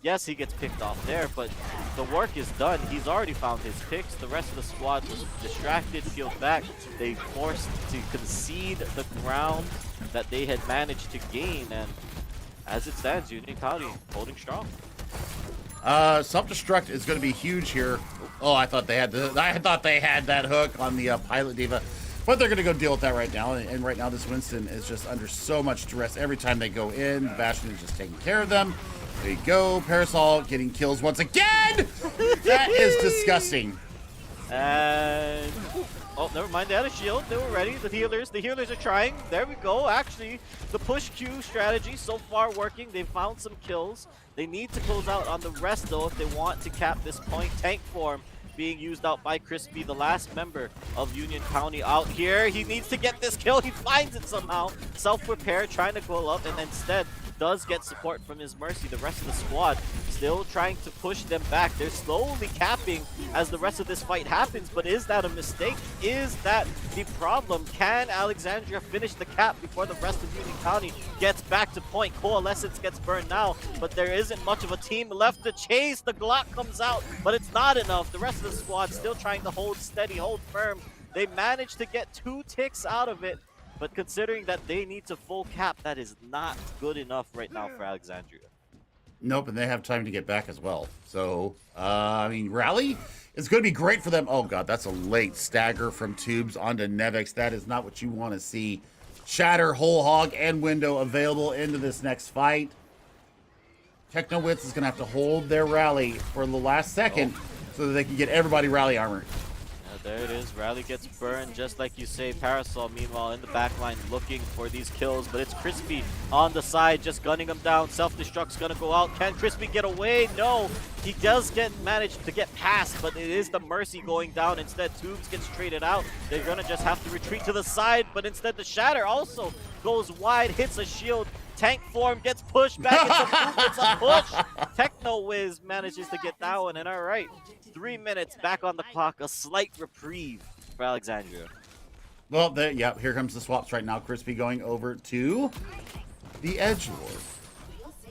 yes, he gets picked off there, but the work is done. He's already found his picks. The rest of the squad was distracted, peeled back. They forced to concede the ground that they had managed to gain, and as it stands, Union County holding strong. Self-destruct is going to be huge here. Oh, I thought they had that hook on the Pilot Diva, but they're going to go deal with that right now. And right now, this Winston is just under so much duress. Every time they go in, Bastion is just taking care of them. There you go, Parasol getting kills once again. That is disgusting. And oh, never mind. They had a shield. They were ready. The healers are trying. There we go. Actually, the push Q strategy so far working. They've found some kills. They need to close out on the rest though if they want to cap this point. Tank form being used out by Crispy, the last member of Union County out here. He needs to get this kill. He finds it somehow. Self-repair, trying to go up, and instead does get support from his Mercy. The rest of the squad still trying to push them back. They're slowly capping as the rest of this fight happens, but is that a mistake? Is that the problem? Can Alexandria finish the cap before the rest of Union County gets back to point? Coalescence gets burned now, but there isn't much of a team left to chase. The Glock comes out, but it's not enough. The rest of the squad still trying to hold steady, hold firm. They managed to get 2 ticks out of it, but considering that they need to full cap, that is not good enough right now for Alexandria. Nope, and they have time to get back as well. So, I mean, Rally is going to be great for them. Oh, God, that's a late stagger from Tubes onto Nevix. That is not what you want to see. Shatter, Whole Hog, and Window available into this next fight. Technowits is going to have to hold their Rally for the last second so that they can get everybody Rally armor. there it is. Rally gets burned, just like you say. Parasol, meanwhile, in the back line looking for these kills, but it's Crispy on the side, just gunning him down. Self-destruct's gonna go out. Can Crispy get away? No. He does manage to get past, but it is the Mercy going down. Instead, Tubes gets traded out. They're gonna just have to retreat to the side, but instead the Shatter also goes wide, hits a shield. Tank form gets pushed back into Poop. It's a push. Techno Wiz manages to get that one, and all right. 3 minutes back on the clock, a slight reprieve for Alexandria. Well, yeah, here comes the swaps right now. Crispy going over to the Edgelord.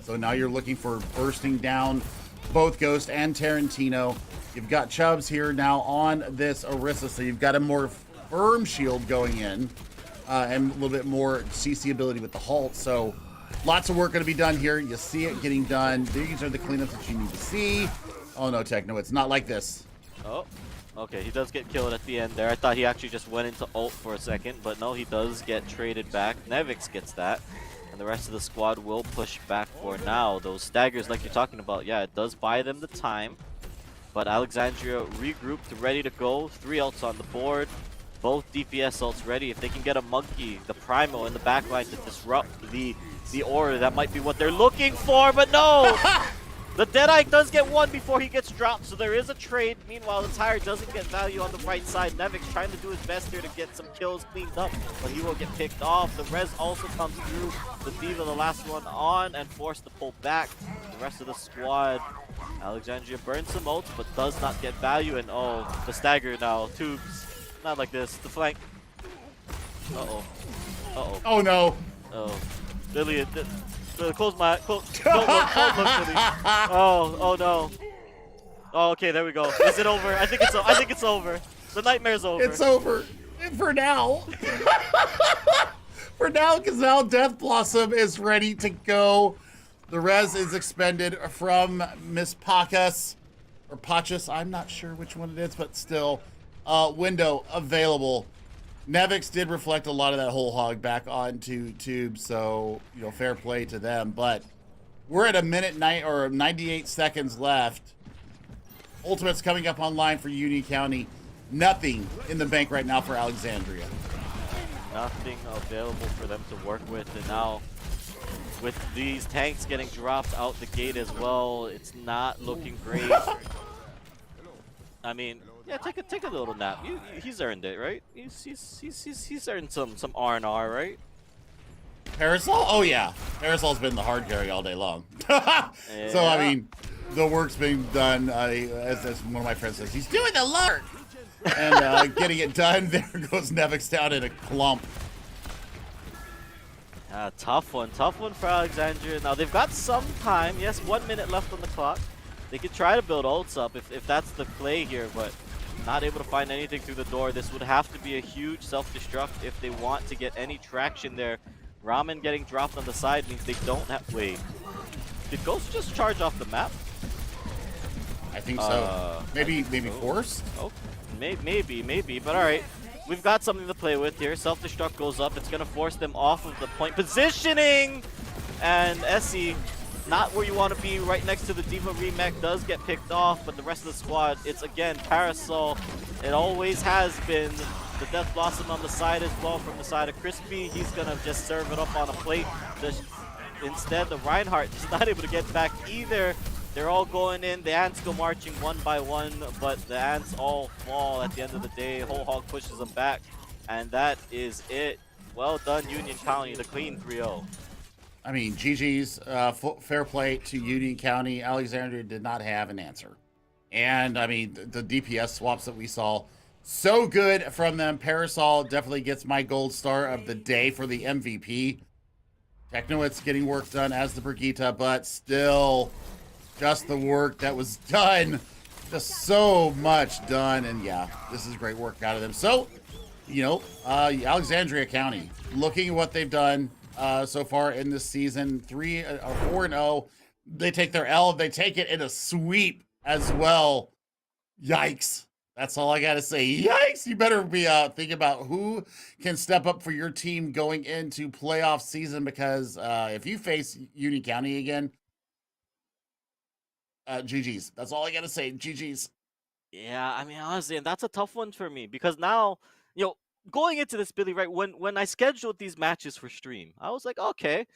So now you're looking for bursting down both Ghost and Tarantino. You've got Chubbs here now on this Orisa, so you've got a more firm shield going in and a little bit more CC ability with the halt. So lots of work going to be done here. You see it getting done. These are the cleanups that you need to see. Oh no, Techno, it's not like this. Oh, okay, he does get killed at the end there. I thought he actually just went into ult for a second, but no, he does get traded back. Nevix gets that, and the rest of the squad will push back for now. Those staggers, like you're talking about, yeah, it does buy them the time, but Alexandria regrouped, ready to go. 3 ults on the board, both DPS ults ready. If they can get a Monkey, the Primal in the backline to disrupt the aura, that might be what they're looking for, but no! The Deadeye does get one before he gets dropped, so there is a trade. Meanwhile, the Tire doesn't get value on the right side. Nevix trying to do his best here to get some kills cleaned up, but he will get picked off. The Res also comes through. The Diva, the last one on, and forced to pull back. The rest of the squad, Alexandria burns some ults, but does not get value. And oh, the stagger now. Tubes, not like this. The flank. Uh-oh. Uh-oh. Oh no. Oh. Lily, close my look, Lily. Oh no. Oh, okay, there we go. Is it over? I think it's over. The nightmare's over. It's over. For now. For now, because now Death Blossom is ready to go. The res is expended from Miss Pacus or Pachus. I'm not sure which one it is, but still, window available. Nevix did reflect a lot of that whole hog back onto Tube, so you know, fair play to them. But we're at a minute 98 seconds left. Ultimate's coming up online for Union County. Nothing in the bank right now for Alexandria. Nothing available for them to work with, and now with these tanks getting dropped out the gate as well, it's not looking great. I mean, yeah, take a little nap. He's earned it, right? He's earned some R&R, right? Parasol? Oh yeah, Parasol's been the hard carry all day long. Yeah. So I mean, the work's being done. As one of my friends says, he's doing the lark, and getting it done. There goes Nevix down in a clump. Tough one for Alexandria. Now they've got some time. Yes, 1 minute left on the clock. They could try to build ults up if that's the play here, but not able to find anything through the door. This would have to be a huge self-destruct if they want to get any traction there. Ramen getting dropped on the side means they don't have... Wait. Did Ghost just charge off the map? I think so. Maybe forced? Oh, maybe, but alright. We've got something to play with here. Self-destruct goes up. It's going to force them off of the point positioning! And Essie, not where you want to be, right next to the Diva remake, does get picked off, but the rest of the squad, it's again Parasol. It always has been. The Death Blossom on the side as well from the side of Crispy. He's going to just serve it up on a plate. Instead, the Reinhardt is not able to get back either. They're all going in. The ants go marching one by one, but the ants all fall at the end of the day. Whole Hog pushes them back, and that is it. Well done, Union County, the clean 3-0. I mean, GG's, fair play to Union County. Alexandria did not have an answer. And, I mean, the DPS swaps that we saw, so good from them. Parasol definitely gets my gold star of the day for the MVP. Technoit's getting work done as the Brigitte, but still, just the work that was done. Just so much done. And, yeah, this is great work out of them. So, you know, Alexandria County, looking at what they've done so far in this season, 4-0. They take their L. They take it in a sweep as well. Yikes. That's all I got to say. Yikes. You better be thinking about who can step up for your team going into playoff season, because if you face Union County again, GG's. That's all I got to say. GG's. Yeah, I mean, honestly, and that's a tough one for me because now, you know, going into this, Billy, right? When I scheduled these matches for stream, I was like, okay,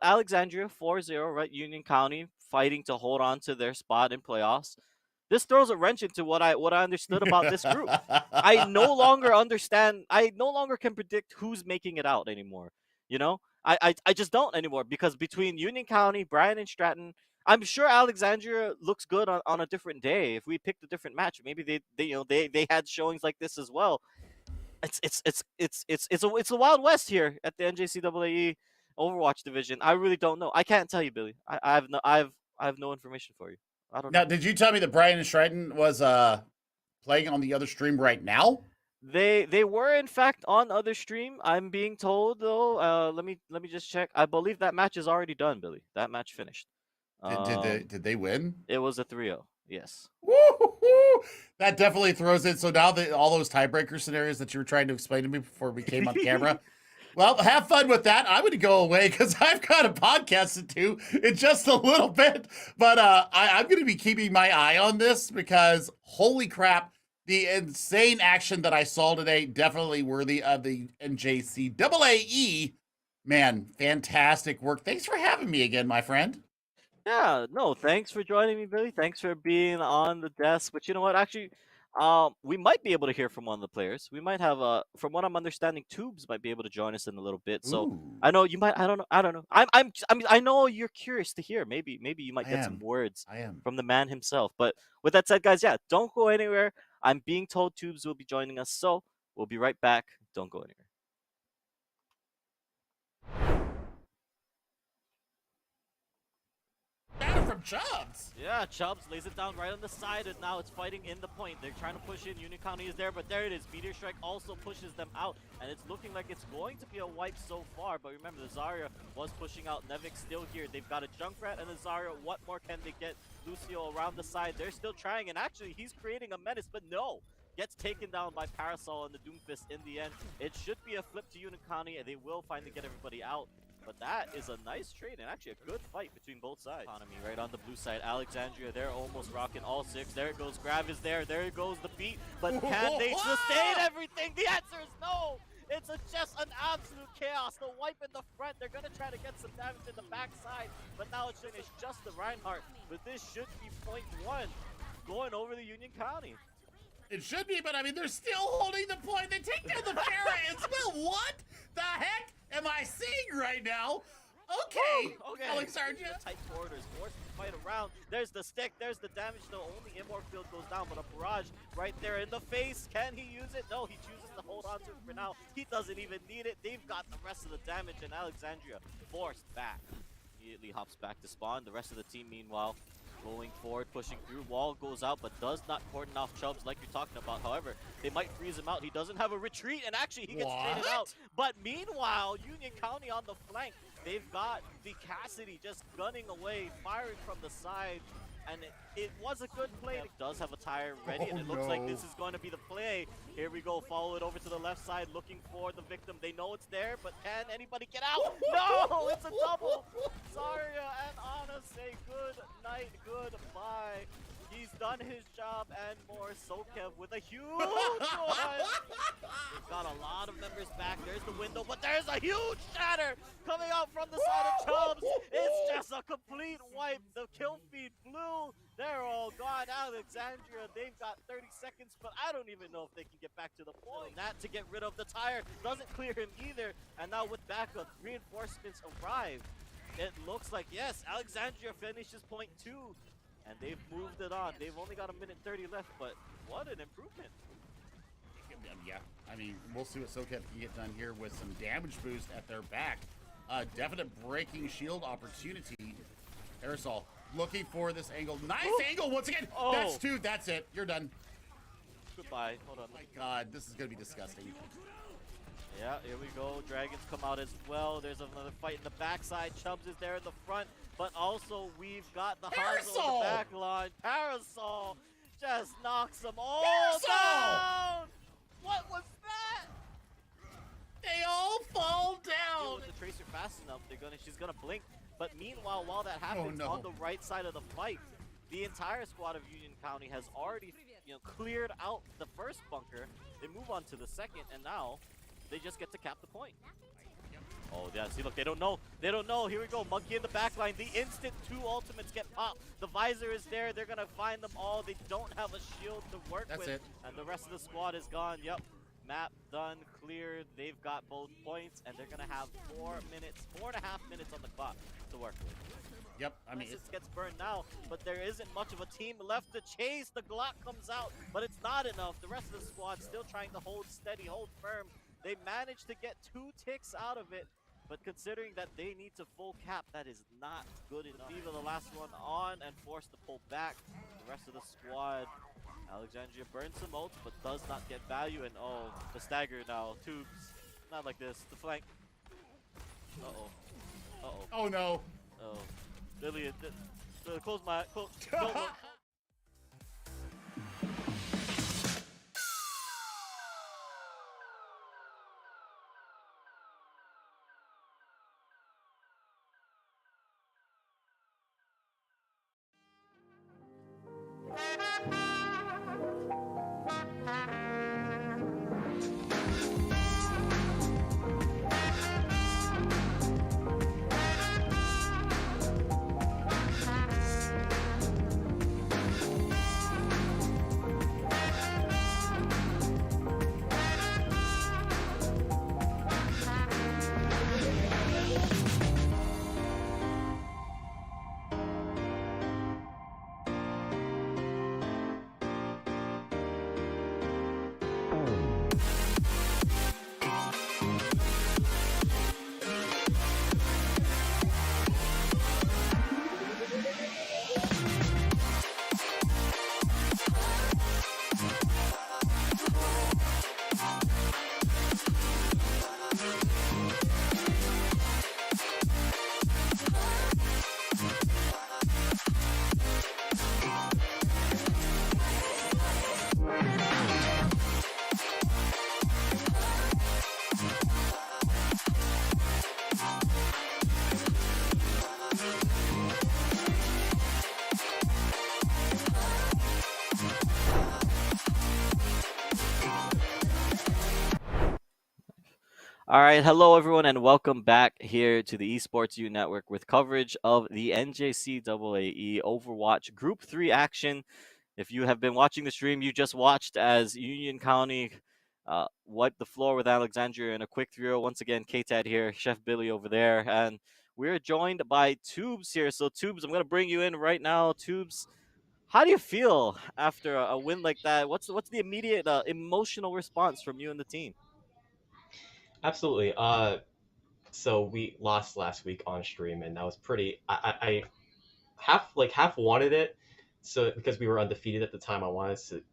Alexandria 4-0, right? Union County fighting to hold on to their spot in playoffs. This throws a wrench into what I understood about this group. I no longer understand. I no longer can predict who's making it out anymore. You know, I just don't anymore because between Union County, Bryant, and Stratton, I'm sure Alexandria looks good on a different day. If we picked a different match, maybe they had showings like this as well. It's a Wild West here at the NJCAAE Overwatch division. I really don't know. I can't tell you, Billy. I have no information for you. I don't Now, know. did you tell me that Brian and Stratton was playing on the other stream right now? They were in fact on other stream. I'm being told though. Let me just check. I believe that match is already done, Billy. That match finished. Did they win? It was a 3-0. Yes. Woo-hoo-hoo! That definitely throws it. So now that all those tiebreaker scenarios that you were trying to explain to me before we came on camera, well, have fun with that. I'm going to go away because I've got a podcast to do in just a little bit. But I'm going to be keeping my eye on this because holy crap, the insane action that I saw today, definitely worthy of the NJCAAE. Man, fantastic work. Thanks for having me again, my friend. Yeah, no, thanks for joining me, Billy. Thanks for being on the desk. But you know what? Actually, we might be able to hear from one of the players. We might have from what I'm understanding, Tubes might be able to join us in a little bit. So Ooh, I know you might. I don't know. I don't know. I mean, I know you're curious to hear. Maybe you might I get some am. words I am. from the man himself. But with that said, guys, yeah, don't go anywhere. I'm being told Tubes will be joining us, so we'll be right back. Don't go anywhere. Got it from Chubbs. Yeah, Chubbs lays it down right on the side, and now it's fighting in the point. They're trying to push in. Union County is there, but there it is. Meteor Strike also pushes them out, and it's looking like it's going to be a wipe so far. But remember, the Zarya was pushing out. Nevik still here. They've got a Junkrat and a Zarya. What more can they get? Lucio around the side. They're still trying, and actually, he's creating a menace, but no. Gets taken down by Parasol and the Doomfist in the end. It should be a flip to Union County, and they will finally get everybody out. But that is a nice trade and actually a good fight between both sides. Economy right on the blue side. Alexandria, they're almost rocking all six. There it goes. Grav is there. There it goes the beat. But can they sustain everything? The answer is no. It's just an absolute chaos. The wipe in the front. They're going to try to get some damage in the backside. But now it's finished just the Reinhardt. But this should be point one going over the Union County. It should be, but I mean, they're still holding the point. They take down the Pharah and Spill. What the heck am I seeing right now? Okay, okay. Alexandria. Tight corridors, forced to fight around. There's the stick, there's the damage. The only Immortal field goes down, but a barrage right there in the face. Can he use it? No, he chooses to hold on to it for now. He doesn't even need it. They've got the rest of the damage, and Alexandria forced back. Immediately hops back to spawn. The rest of the team, meanwhile, going forward, pushing through. Wall goes out, but does not cordon off Chubbs like you're talking about. However, they might freeze him out. He doesn't have a retreat, and actually he gets traded out. But meanwhile, Union County on the flank, they've got the Cassidy just gunning away, firing from the side. And it was a good play. It does have a tire ready, and it looks like this is going to be the play. Here we go, follow it over to the left side, looking for the victim. They know it's there, but can anybody get out? No, it's a double. Zarya and Ana say good night, goodbye. He's done his job and more. Sokev with a huge one. They've got a lot of members back. There's the window, but there's a huge shatter coming out from the side of Chubbs. It's just a complete wipe. The kill feed flew. They're all gone. Alexandria, they've got 30 seconds, but I don't even know if they can get back to the point. That to get rid of the tire doesn't clear him either. And now with backup, reinforcements arrive. It looks like, yes, Alexandria finishes point 2. And they've moved it on. They've only got a minute 30 left, but what an improvement. Yeah, I mean, we'll see what Sokev can get done here with some damage boost at their back. Definite breaking shield opportunity. Aerosol looking for this angle. Nice angle once again. Oh. That's 2. That's it. You're done. Goodbye. Hold on. Oh my God, this is going to be disgusting. Yeah, here we go. Dragons come out as well. There's another fight in the backside. Chubbs is there in the front, but also we've got the Hanzo in the back line. Parasol just knocks them all down. What was that? They all fall down. With the tracer fast enough, she's gonna blink. But meanwhile, while that happens, on the right side of the fight, the entire squad of Union County has already cleared out the first bunker. They move on to the second, and now they just get to cap the point. Oh, yeah, see, look, they don't know. They don't know. Here we go. Monkey in the backline. The instant 2 ultimates get popped. The visor is there. They're going to find them all. They don't have a shield to work with. That's it. And the rest of the squad is gone. Yep. Map done, cleared. They've got both points, and they're going to have 4.5 minutes on the clock to work with. Yep, I mean, it gets burned now, but there isn't much of a team left to chase. The Glock comes out, but it's not enough. The rest of the squad still trying to hold steady, hold firm. They managed to get 2 ticks out of it, but considering that they need to full cap, that is not good enough. Diva, the last one on and forced to pull back. The rest of the squad, Alexandria burns some ults, but does not get value. And oh, the stagger now. Tubes, not like this. The flank. Uh-oh. Uh-oh. oh no. Oh. Lily, close my... Close. All right, hello everyone, and welcome back here to the Esports U Network with coverage of the NJCAAE Overwatch Group 3 action. If you have been watching the stream, you just watched as Union County wiped the floor with Alexandria in a quick 3-0. Once again, K-Tad here, Chef Billy over there, and we're joined by Tubes here. So Tubes, I'm going to bring you in right now. Tubes, how do you feel after a win like that? What's the immediate emotional response from you and the team? Absolutely. So we lost last week on stream, and that was pretty. I half wanted it, so because we were undefeated at the time, I wanted to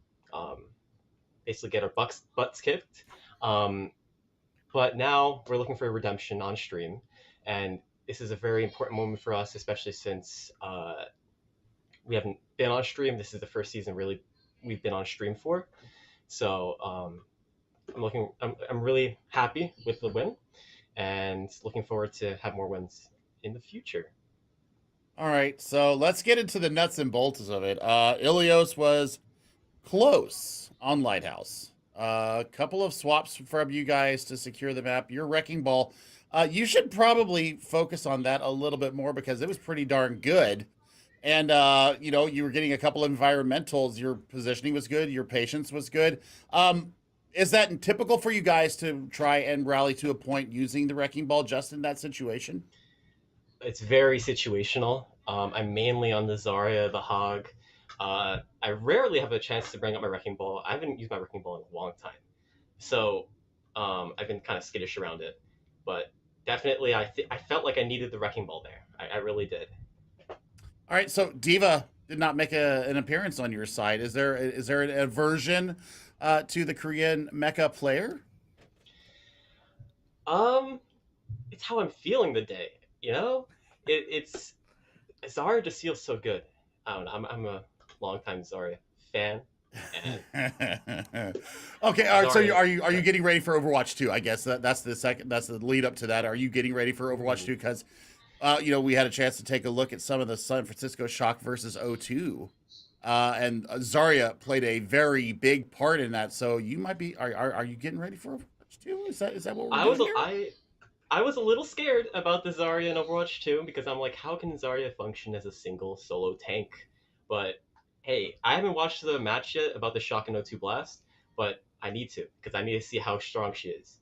basically get our butts kicked. But now we're looking for a redemption on stream, and this is a very important moment for us, especially since we haven't been on stream. This is the first season really we've been on stream for, so. I'm really happy with the win, and looking forward to have more wins in the future. All right, so let's get into the nuts and bolts of it. Ilios was close on Lighthouse. A couple of swaps from you guys to secure the map. Your Wrecking Ball, you should probably focus on that a little bit more because it was pretty darn good. And, you were getting a couple of environmentals. Your positioning was good. Your patience was good. Is that typical for you guys to try and rally to a point using the Wrecking Ball just in that situation? It's very situational. I'm mainly on the Zarya, the Hog. I rarely have a chance to bring up my Wrecking Ball. I haven't used my Wrecking Ball in a long time. So I've been kind of skittish around it. But definitely I felt like I needed the Wrecking Ball there. I really did. All right, so Diva did not make an appearance on your side. Is there an aversion to the Korean mecha player? It's how I'm feeling the day, it's Zarya just feels so good. I don't know, I'm a longtime Zarya fan. And okay, all right, so are you getting ready for Overwatch 2? I guess that's the lead up to that. Are you getting ready for Overwatch 2? Because we had a chance to take a look at some of the San Francisco Shock versus O2 and Zarya played a very big part in that. So you might be. Are you getting ready for Overwatch 2? Is that what we're I doing was here? I was a little scared about the Zarya in Overwatch 2 because I'm like, how can Zarya function as a single solo tank? But hey, I haven't watched the match yet about the Shock and O2 Blast, but I need to because I need to see how strong she is.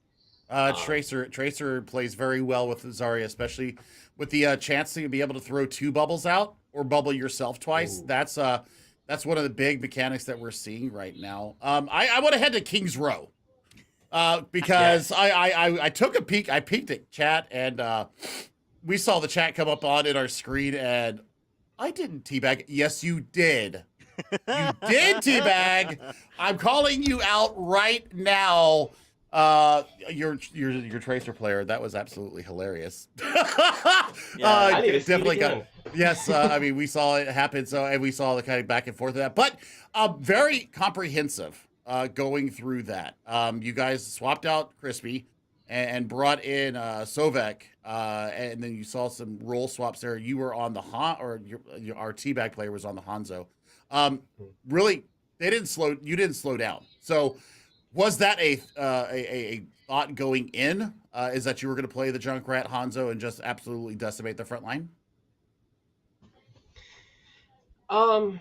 Um, Tracer plays very well with Zarya, especially with the chance to be able to throw 2 bubbles out or bubble yourself twice. ooh, That's one of the big mechanics that we're seeing right now. I want to head to King's Row. Because yes. I took a peek. I peeked at chat, and we saw the chat come up on in our screen, and I didn't teabag. Yes, you did. You did teabag. I'm calling you out right now. Your tracer player. That was absolutely hilarious. Yeah. I need to see it Definitely got. again. Yes, I mean we saw it happen. So and we saw the kind of back and forth of that, but very comprehensive. Going through that, you guys swapped out Crispy and brought in Sovek, and then you saw some role swaps there. You were on the our teabag player was on the Hanzo. Really, they didn't slow. You didn't slow down. So, was that a thought going in? Is that you were going to play the Junkrat Hanzo and just absolutely decimate the front line? Um,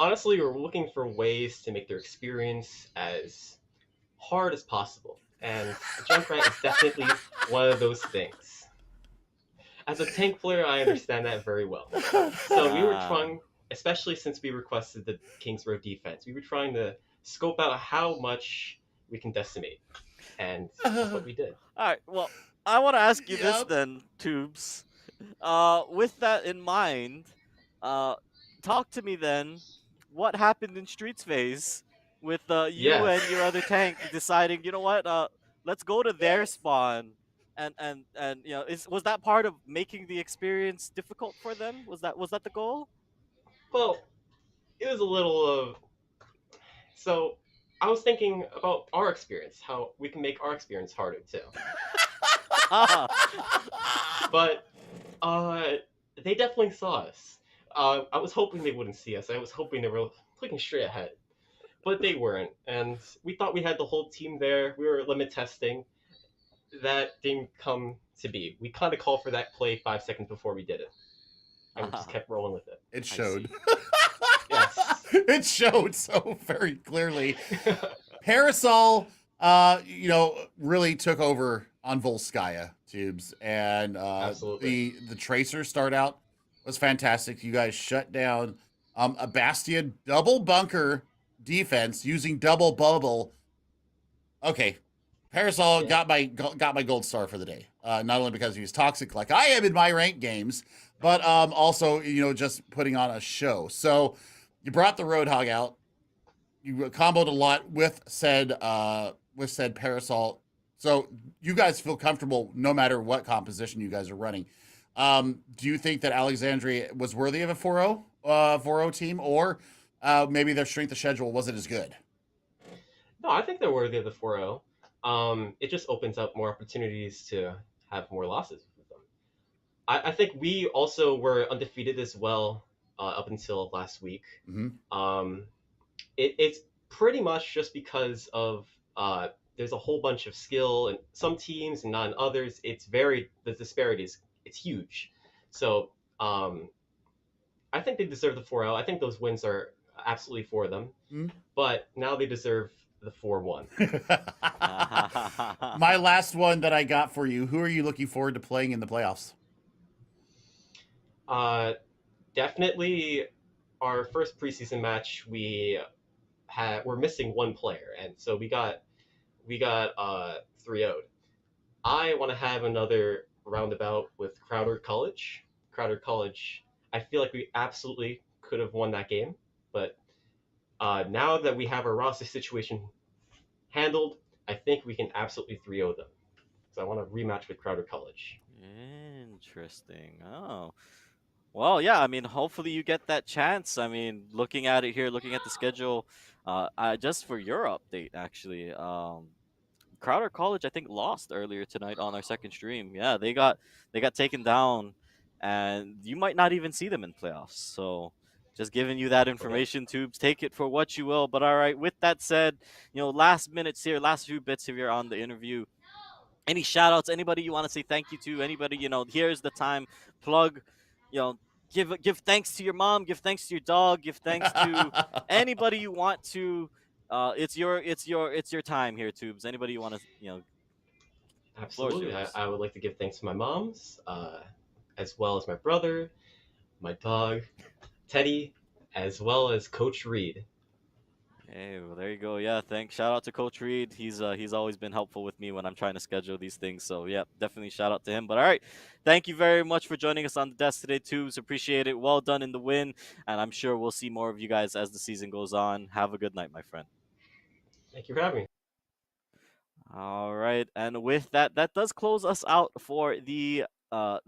Honestly, we're looking for ways to make their experience as hard as possible, and Junkrat is definitely one of those things. As a tank player, I understand that very well. So we were Ah. trying, especially since we requested the Kings Row defense, we were trying to scope out how much we can decimate, and that's what we did. All right. Well, I want to ask you this Yep. then, Tubes. With that in mind, uh, talk to me then. What happened in Streets phase with you Yes. and your other tank deciding, you know what? Let's go to their Yes. spawn, and you know, was that part of making the experience difficult for them? Was that the goal? Well, it was a little of so. I was thinking about our experience, how we can make our experience harder too. Ah. But uh, they definitely saw us. I was hoping they wouldn't see us. I was hoping they were looking straight ahead, but they weren't. And we thought we had the whole team there. We were limit testing. That didn't come to be. We kind of called for that play 5 seconds before we did it, and we just Ah, kept rolling with it. It I showed. see. Yes. It showed so very clearly. Parasol, really took over on Volskaya Tubes, and Absolutely. the Tracer start out was fantastic. You guys shut down a Bastion double bunker defense using double bubble. Okay, Parasol Yeah. got my gold star for the day. Not only because he was toxic like I am in my ranked games, but also just putting on a show. So you brought the Roadhog out. You comboed a lot with said Parasol. So you guys feel comfortable no matter what composition you guys are running. Do you think that Alexandria was worthy of a 4-0 team, or maybe their strength of schedule wasn't as good? No, I think they're worthy of the 4-0. It just opens up more opportunities to have more losses with them. I think we also were undefeated as well up until last week. Mm-hmm. Um, it's pretty much just because of there's a whole bunch of skill in some teams and not in others. The disparity is it's huge. So I think they deserve the 4-0. I think those wins are absolutely for them. Mm-hmm. But now they deserve the 4-1. My last one that I got for you. Who are you looking forward to playing in the playoffs? Uh, Definitely our first preseason match we're missing one player, and so we got 3-0'd. I want to have another roundabout with Crowder College. Crowder College, I feel like we absolutely could have won that game, but now that we have our roster situation handled, I think we can absolutely 3-0 them. So I want to rematch with Crowder College. Interesting. Oh. Well, yeah, I mean, hopefully you get that chance. I mean, looking at it here, looking at the schedule, just for your update, actually, Crowder College, I think, lost earlier tonight on our second stream. Yeah, they got taken down, and you might not even see them in playoffs. So, Just giving you that information, Tubes. Take it for what you will. But all right, with that said, last minutes here, last few bits here on the interview. Any shout outs, anybody you want to say thank you to, anybody, here's the time, plug, give thanks to your mom, give thanks to your dog, give thanks to anybody you want to. It's your time here, Tubes. Anybody you want to, floor is Absolutely. I, yours. I would like to give thanks to my moms, as well as my brother, my dog, Teddy, as well as Coach Reed. Hey, well, there you go. Yeah, thanks. Shout out to Coach Reed. He's always been helpful with me when I'm trying to schedule these things. So yeah, definitely shout out to him. But all right, thank you very much for joining us on the desk today, Tubes. Appreciate it. Well done in the win, and I'm sure we'll see more of you guys as the season goes on. Have a good night, my friend. Thank you for having me. All right, and with that, that does close us out for the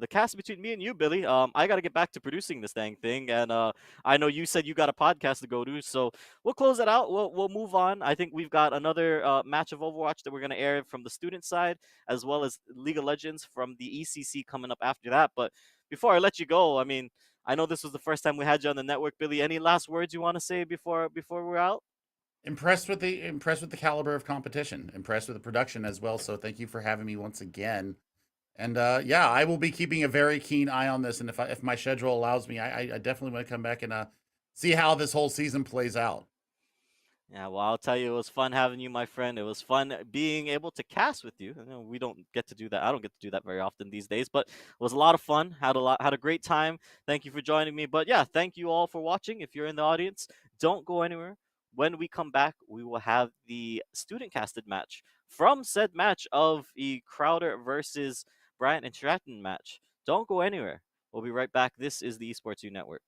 cast between me and you, Billy. I got to get back to producing this dang thing, and I know you said you got a podcast to go to, so we'll close it out. We'll move on. I think we've got another match of Overwatch that we're gonna air from the student side, as well as League of Legends from the ECC coming up after that. But before I let you go, I mean, I know this was the first time we had you on the network, Billy. Any last words you want to say before we're out? Impressed with the caliber of competition. Impressed with the production as well. So thank you for having me once again. And yeah, I will be keeping a very keen eye on this. And if my schedule allows me, I definitely want to come back and see how this whole season plays out. Yeah, well, I'll tell you, it was fun having you, my friend. It was fun being able to cast with you. We don't get to do that. I don't get to do that very often these days, but it was a lot of fun. Had a great time. Thank you for joining me. But yeah, thank you all for watching. If you're in the audience, don't go anywhere. When we come back, we will have the student casted match from said match of the Crowder versus Bryant and Stratton match. Don't go anywhere. We'll be right back. This is the Esports U Network.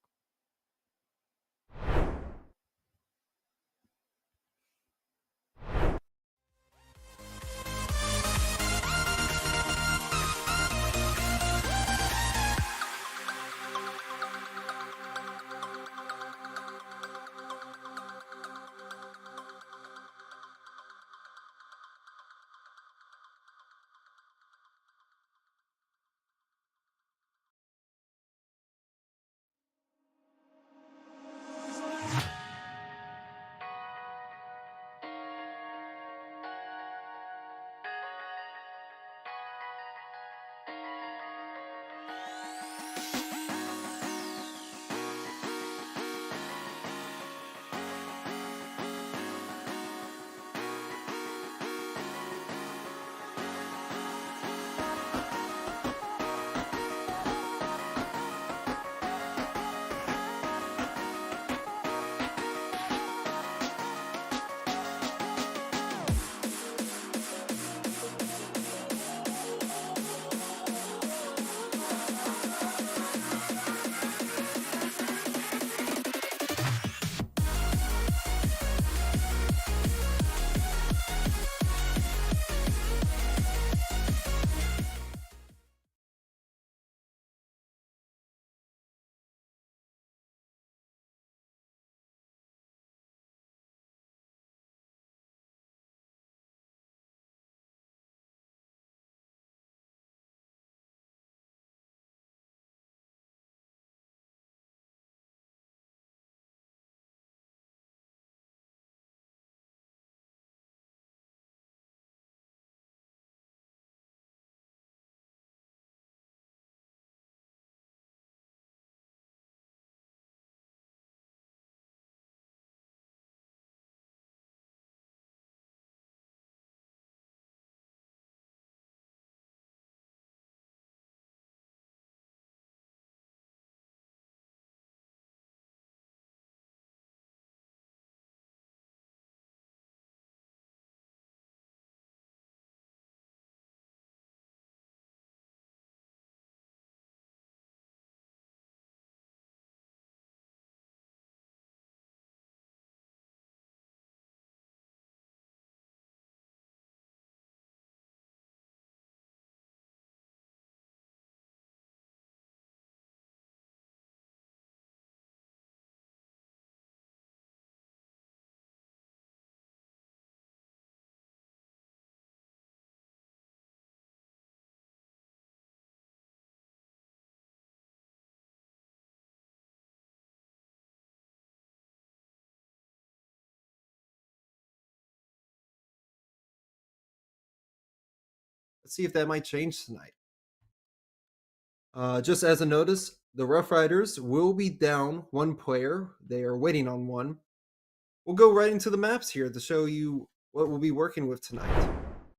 let's see if that might change tonight. Just as a notice, the Rough Riders will be down one player. They are waiting on one. We'll go right into the maps here to show you what we'll be working with tonight.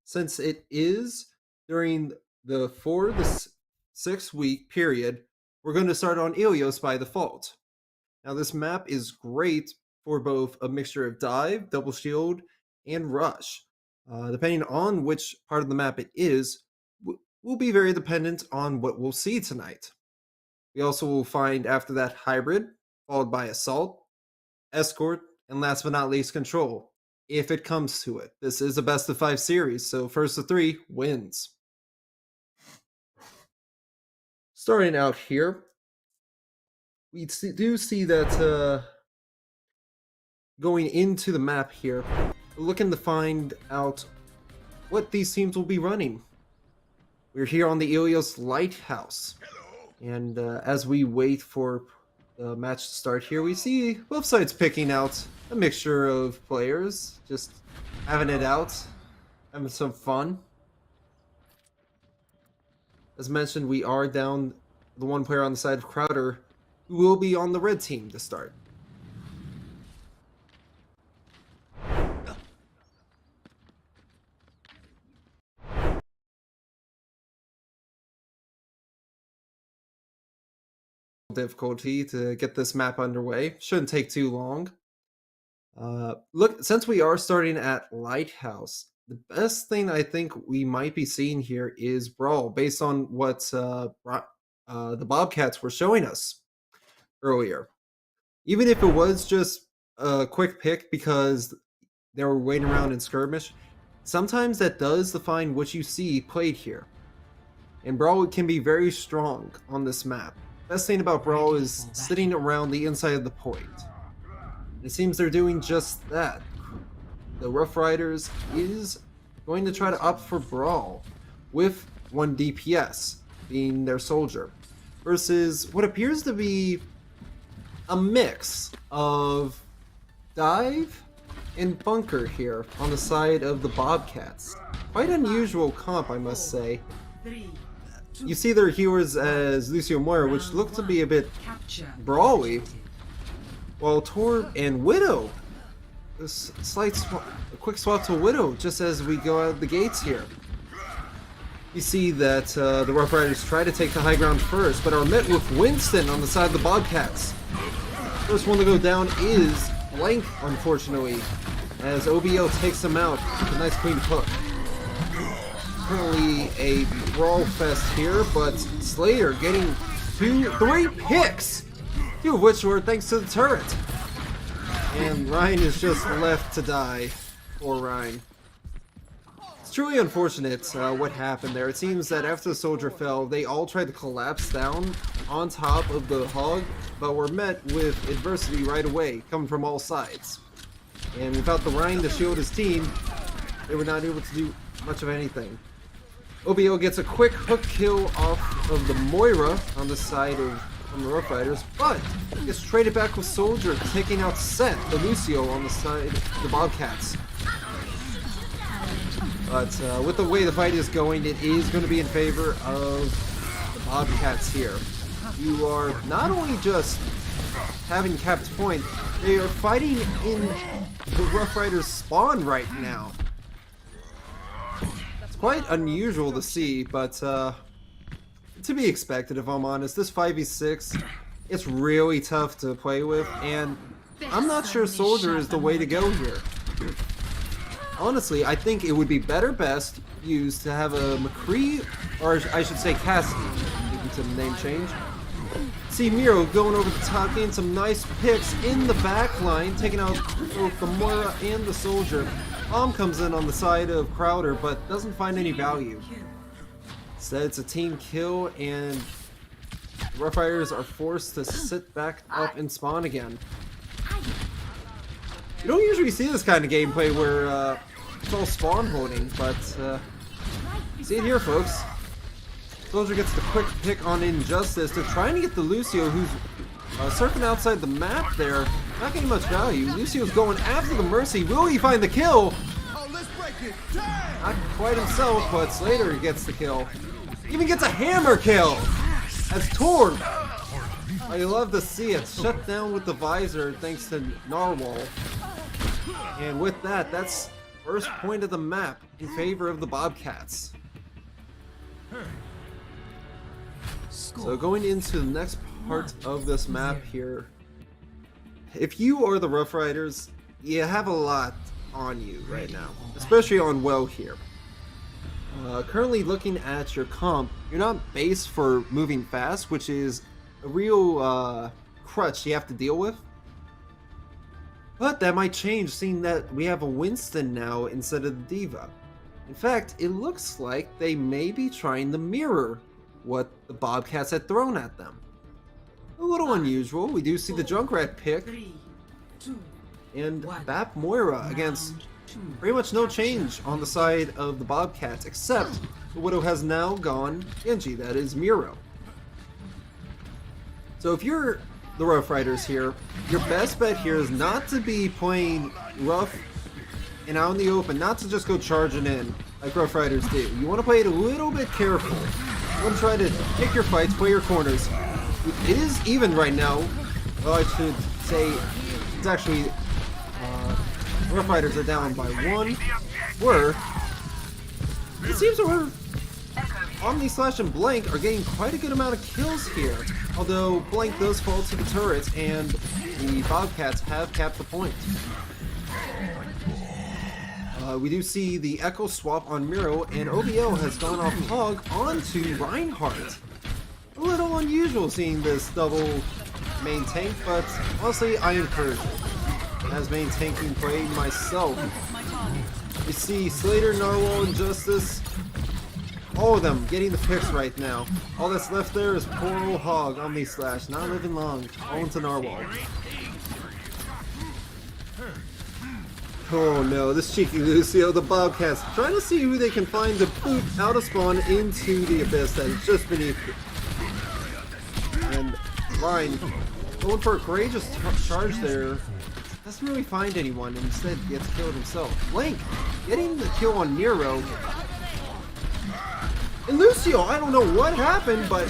Since it is during the 4 to 6 week period, we're going to start on Ilios by default. Now this map is great for both a mixture of dive, double shield, and rush. Depending on which part of the map it is, will be very dependent on what we'll see tonight. We also will find after that hybrid, followed by assault, escort, and last but not least control, if it comes to it. This is a best of 5 series, so first of 3 wins. Starting out here, we do see that going into the map here, we're looking to find out what these teams will be running. We're here on the Ilios Lighthouse, and as we wait for the match to start here, we see both sides picking out a mixture of players, just having it out, having some fun. As mentioned, we are down the one player on the side of Crowder, who will be on the red team to start. Difficulty to get this map underway. Shouldn't take too long. Look, since we are starting at Lighthouse, the best thing I think we might be seeing here is Brawl, based on what the Bobcats were showing us earlier. Even if it was just a quick pick because they were waiting around in skirmish, sometimes that does define what you see played here. And Brawl can be very strong on this map. Best thing about Brawl is sitting around the inside of the point. It seems they're doing just that. The Rough Riders is going to try to opt for Brawl, with one DPS being their soldier, versus what appears to be a mix of dive and bunker here on the side of the Bobcats. Quite unusual comp, I must say. You see their heroes as Lucio Moira, which look to be a bit brawly, while Tor and Widow, a quick swap to Widow just as we go out the gates here. You see that the Rough Riders try to take the high ground first, but are met with Winston on the side of the Bobcats. First one to go down is Blank, unfortunately, as OBO takes him out with a nice clean hook. Currently a brawl fest here, but Slayer getting 3 picks, 2 of which were thanks to the turret. And Ryan is just left to die. Poor Ryan. It's truly unfortunate what happened there. It seems that after the soldier fell, they all tried to collapse down on top of the hog, but were met with adversity right away, coming from all sides. And without the Ryan to shield his team, they were not able to do much of anything. OBO gets a quick hook kill off of the Moira on the side of the Rough Riders, but gets traded back with Soldier, taking out Seth, the Lucio, on the side of the Bobcats. But with the way the fight is going, it is going to be in favor of the Bobcats here. You are not only just having capped point, they are fighting in the Rough Riders spawn right now. Quite unusual to see, but to be expected if I'm honest. This 5v6, it's really tough to play with, and I'm not sure Soldier is the way to go here. Honestly, I think it would be best used to have a McCree, or I should say Cassidy, due to the name change. See Miro going over the top, getting some nice picks in the back line, taking out both the Moira and the Soldier. Bomb comes in on the side of Crowder, but doesn't find any value. Instead, it's a team kill, and the Rough Riders are forced to sit back up and spawn again. You don't usually see this kind of gameplay where it's all spawn holding, but see it here, folks. Soldier gets the quick pick on Injustice. They're trying to get the Lucio, who's surfing outside the map there. Not getting much value. Lucio's going after the Mercy. Will he find the kill? Not quite himself, but Slater gets the kill. Even gets a hammer kill as Torb. I love to see it. Shut down with the visor thanks to Narwhal. And with that, that's first point of the map in favor of the Bobcats. So going into the next part of this map here, if you are the Rough Riders, you have a lot on you right now, especially on WoW here. Currently looking at your comp, you're not based for moving fast, which is a real crutch you have to deal with. But that might change, seeing that we have a Winston now instead of the Diva. In fact, it looks like they may be trying to mirror what the Bobcats had thrown at them. A little unusual. We do see the Junkrat pick, and Bap Moira against pretty much no change on the side of the Bobcats, except the Widow has now gone Genji, that is Miro. So if you're the Rough Riders here, your best bet here is not to be playing rough and out in the open, not to just go charging in like Rough Riders do. You want to play it a little bit careful. You want to try to pick your fights, play your corners. It is even right now. Well, I should say it's actually Rough Riders are down by 1. It seems we're Omni Slash and Blank are getting quite a good amount of kills here. Although Blank does fall to the turrets and the Bobcats have capped the point. We do see the Echo swap on Miro, and OBL has gone off Hog onto Reinhardt. A little unusual seeing this double main tank, but honestly I encourage it. As main tanking play myself. You see Slater, Narwhal, and Justice, all of them getting the picks right now. All that's left there is poor old Hog, Omni Slash, not living long, all into Narwhal. Oh no, this cheeky Lucio, the Bobcats, trying to see who they can find to boot out of spawn into the abyss that is just beneath it. And Ryan going for a courageous charge there. Doesn't really find anyone and instead gets killed himself. Blank getting the kill on Nero. And Lucio, I don't know what happened, but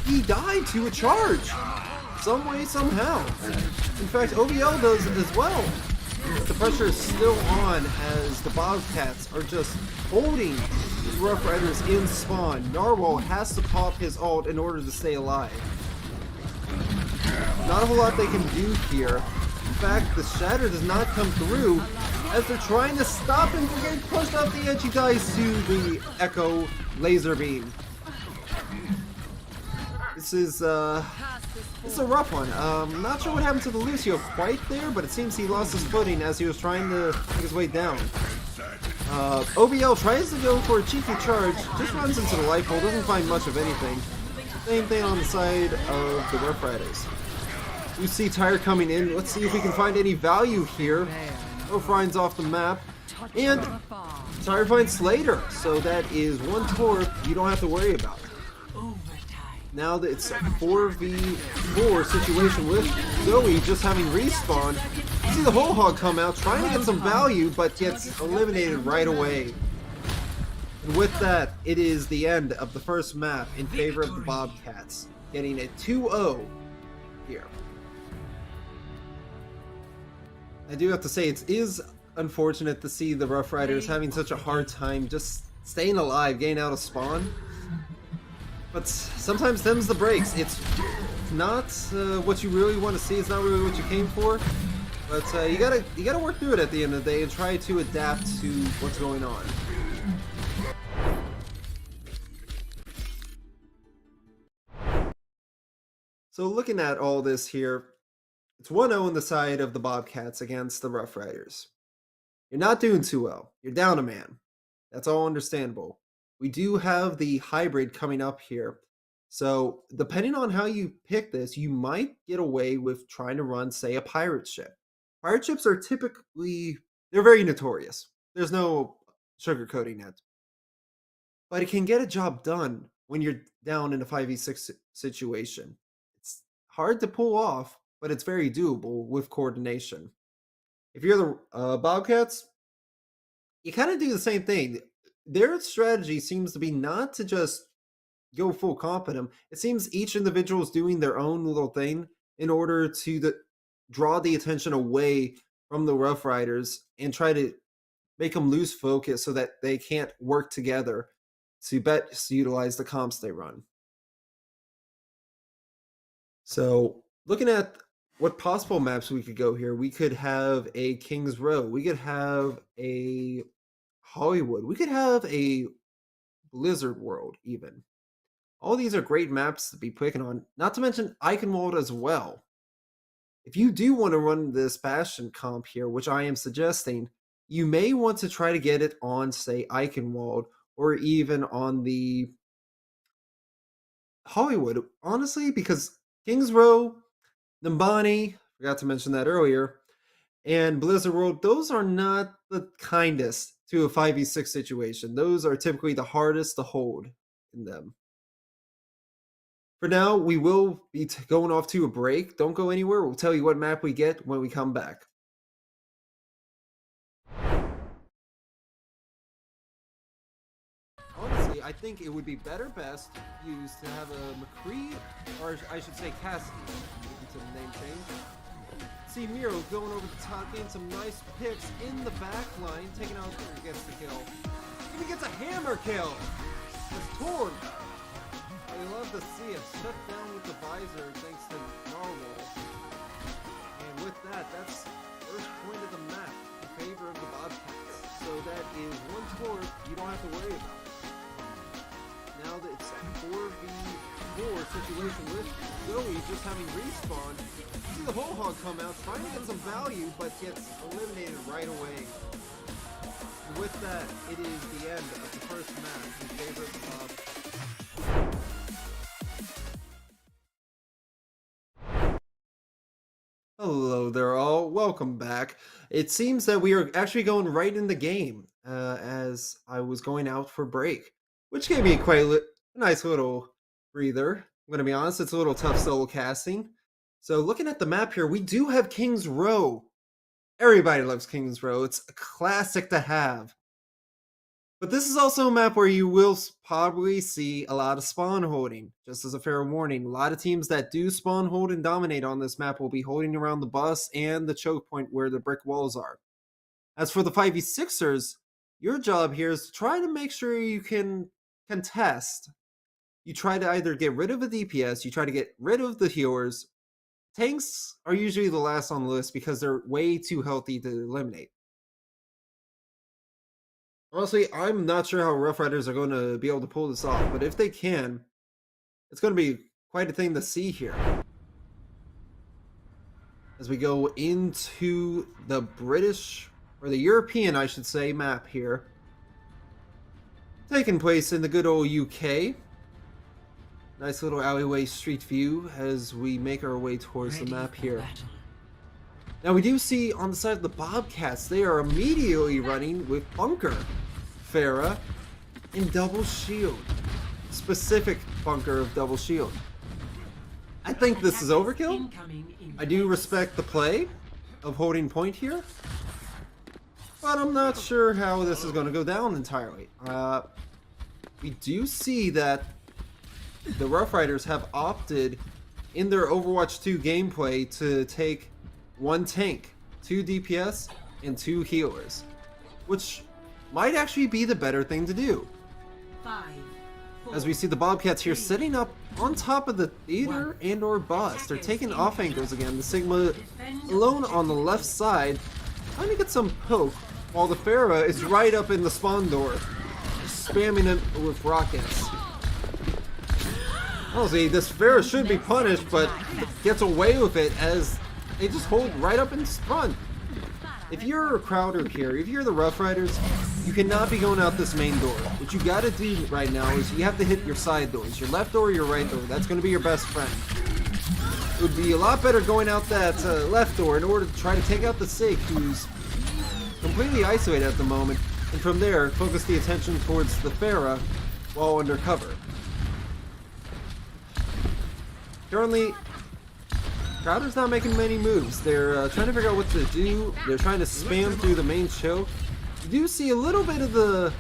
he died to a charge. Some way, somehow. In fact, OBL does as well. But the pressure is still on as the Bobcats are just holding the Rough Riders in spawn. Narwhal has to pop his ult in order to stay alive. Not a whole lot they can do here. In fact, the Shatter does not come through as they're trying to stop him from getting pushed off the edge. He dies to the Echo laser beam. This is it's a rough one. Not sure what happened to the Lucio quite there, but it seems he lost his footing as he was trying to make his way down. OBL tries to go for a cheeky charge, just runs into the light pole, doesn't find much of anything. Same thing on the side of the Rough Riders. You see Tyre coming in. Let's see if we can find any value here. O'Frien's off the map. And Tyre finds Slater. So that is one torp you don't have to worry about. Now that it's a 4v4 situation with Zoe just having respawn. You see the whole hog come out trying to get some value but gets eliminated right away. And with that, it is the end of the first map in favor of the Bobcats, getting a 2-0 here. I do have to say, it is unfortunate to see the Rough Riders having such a hard time just staying alive, getting out of spawn. But sometimes them's the breaks. It's not what you really want to see. It's not really what you came for. But you gotta work through it at the end of the day and try to adapt to what's going on. So looking at all this here, it's 1-0 on the side of the Bobcats against the Rough Riders. You're not doing too well. You're down a man. That's all understandable. We do have the hybrid coming up here. So depending on how you pick this, you might get away with trying to run, say, a pirate ship. Pirate ships are typically, they're very notorious. There's no sugarcoating it. But it can get a job done when you're down in a 5v6 situation. It's hard to pull off, but it's very doable with coordination. If you're the Bobcats, you kind of do the same thing. Their strategy seems to be not to just go full comp at him. It seems each individual is doing their own little thing in order to draw the attention away from the Rough Riders and try to make them lose focus so that they can't work together to best utilize the comps they run. So looking at what possible maps we could go here, we could have a King's Row, we could have a Hollywood, we could have a Blizzard World even. All these are great maps to be picking on, not to mention Eichenwald as well. If you do want to run this Bastion comp here, which I am suggesting, you may want to try to get it on, say, Eichenwald, or even on the Hollywood, honestly, because Kings Row, Nimbani, forgot to mention that earlier, and Blizzard World, those are not the kindest to a 5v6 situation. Those are typically the hardest to hold in them. For now, we will be going off to a break. Don't go anywhere. We'll tell you what map we get when we come back. Honestly, I think it would be best used to have a McCree, or I should say Cassidy, into the name change. See Miro going over the top, getting some nice picks in the back line, taking out who gets the kill. Even gets a hammer kill! That's torn! I love to see it shut down with the visor thanks to Narwhal. And with that, that's first point of the map in favor of the Bobcats. So that is one torp you don't have to worry about. Now that it's a 4v4 situation with Zoe just having respawn, see the whole hog come out, trying to get some value, but gets eliminated right away. And with that, it is the end of the first match in favor of the Bobcats. Hello there all, welcome back. It seems that we are actually going right in the game as I was going out for break, which gave me quite a nice little breather. I'm going to be honest, it's a little tough solo casting. So looking at the map here, we do have King's Row. Everybody loves King's Row. It's a classic to have. But this is also a map where you will probably see a lot of spawn holding. Just as a fair warning, a lot of teams that do spawn hold and dominate on this map will be holding around the bus and the choke point where the brick walls are. As for the 5v6ers, your job here is to try to make sure you can contest. You try to either get rid of a DPS, you try to get rid of the healers. Tanks are usually the last on the list because they're way too healthy to eliminate. Honestly, I'm not sure how Rough Riders are going to be able to pull this off, but if they can, it's going to be quite a thing to see here. As we go into the British, or the European, I should say, map here. Taking place in the good old UK. Nice little alleyway street view as we make our way towards the map here. Now we do see on the side of the Bobcats, they are immediately running with Bunker, Pharah, and Double Shield. Specific Bunker of Double Shield. I think this is overkill. I do respect the play of holding point here, but I'm not sure how this is going to go down entirely. We do see that the Rough Riders have opted in their Overwatch 2 gameplay to take one tank, 2 DPS, and 2 healers, which might actually be the better thing to do. As we see the Bobcats here sitting up on top of the theater and or bus. They're taking off angles again. The Sigma alone on the left side, trying to get some poke, while the Pharah is right up in the spawn door, spamming it with rockets. Honestly, this Pharah should be punished, but gets away with it as they just hold right up in front. If you're a Crowder here, if you're the Rough Riders, you cannot be going out this main door. What you gotta do right now is you have to hit your side doors. Your left door, your right door. That's gonna be your best friend. It would be a lot better going out that left door in order to try to take out the Sig, who's completely isolated at the moment, and from there, focus the attention towards the Pharah while under cover. Currently, Crowder's not making many moves. They're trying to figure out what to do. They're trying to spam through the main choke. You do see a little bit of the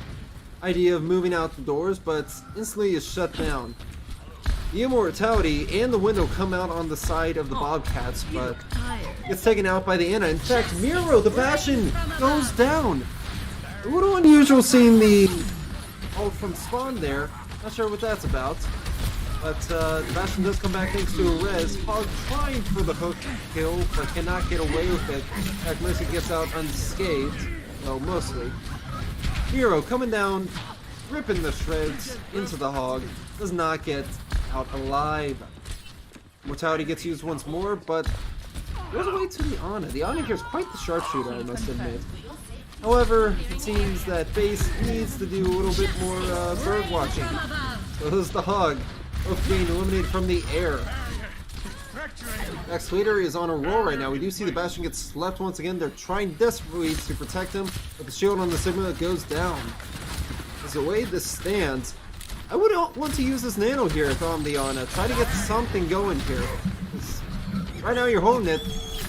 idea of moving out the doors, but instantly is shut down. The Immortality and the Window come out on the side of the Bobcats, but gets taken out by the Anna. In fact, Miro, the Bastion, goes down. A little unusual seeing the ult from spawn there. Not sure what that's about. But the Bastion does come back thanks to a res. Hog trying for the hook kill, but cannot get away with it. In fact, Mercy gets out unscathed. Well, mostly. Miro coming down, ripping the shreds into the Hog. Does not get out alive. Mortality gets used once more, but goes away to the Ana. The Ana here is quite the sharpshooter, I must admit. However, it seems that base needs to do a little bit more bird watching. So does the Hog, both being eliminated from the air. Max Slater is on a roll right now. We do see the Bastion get slept once again. They're trying desperately to protect him, but the shield on the Sigma goes down. As the way this stands, I would want to use this nano here if I'm the Ana. Try to get something going here. Right now you're holding it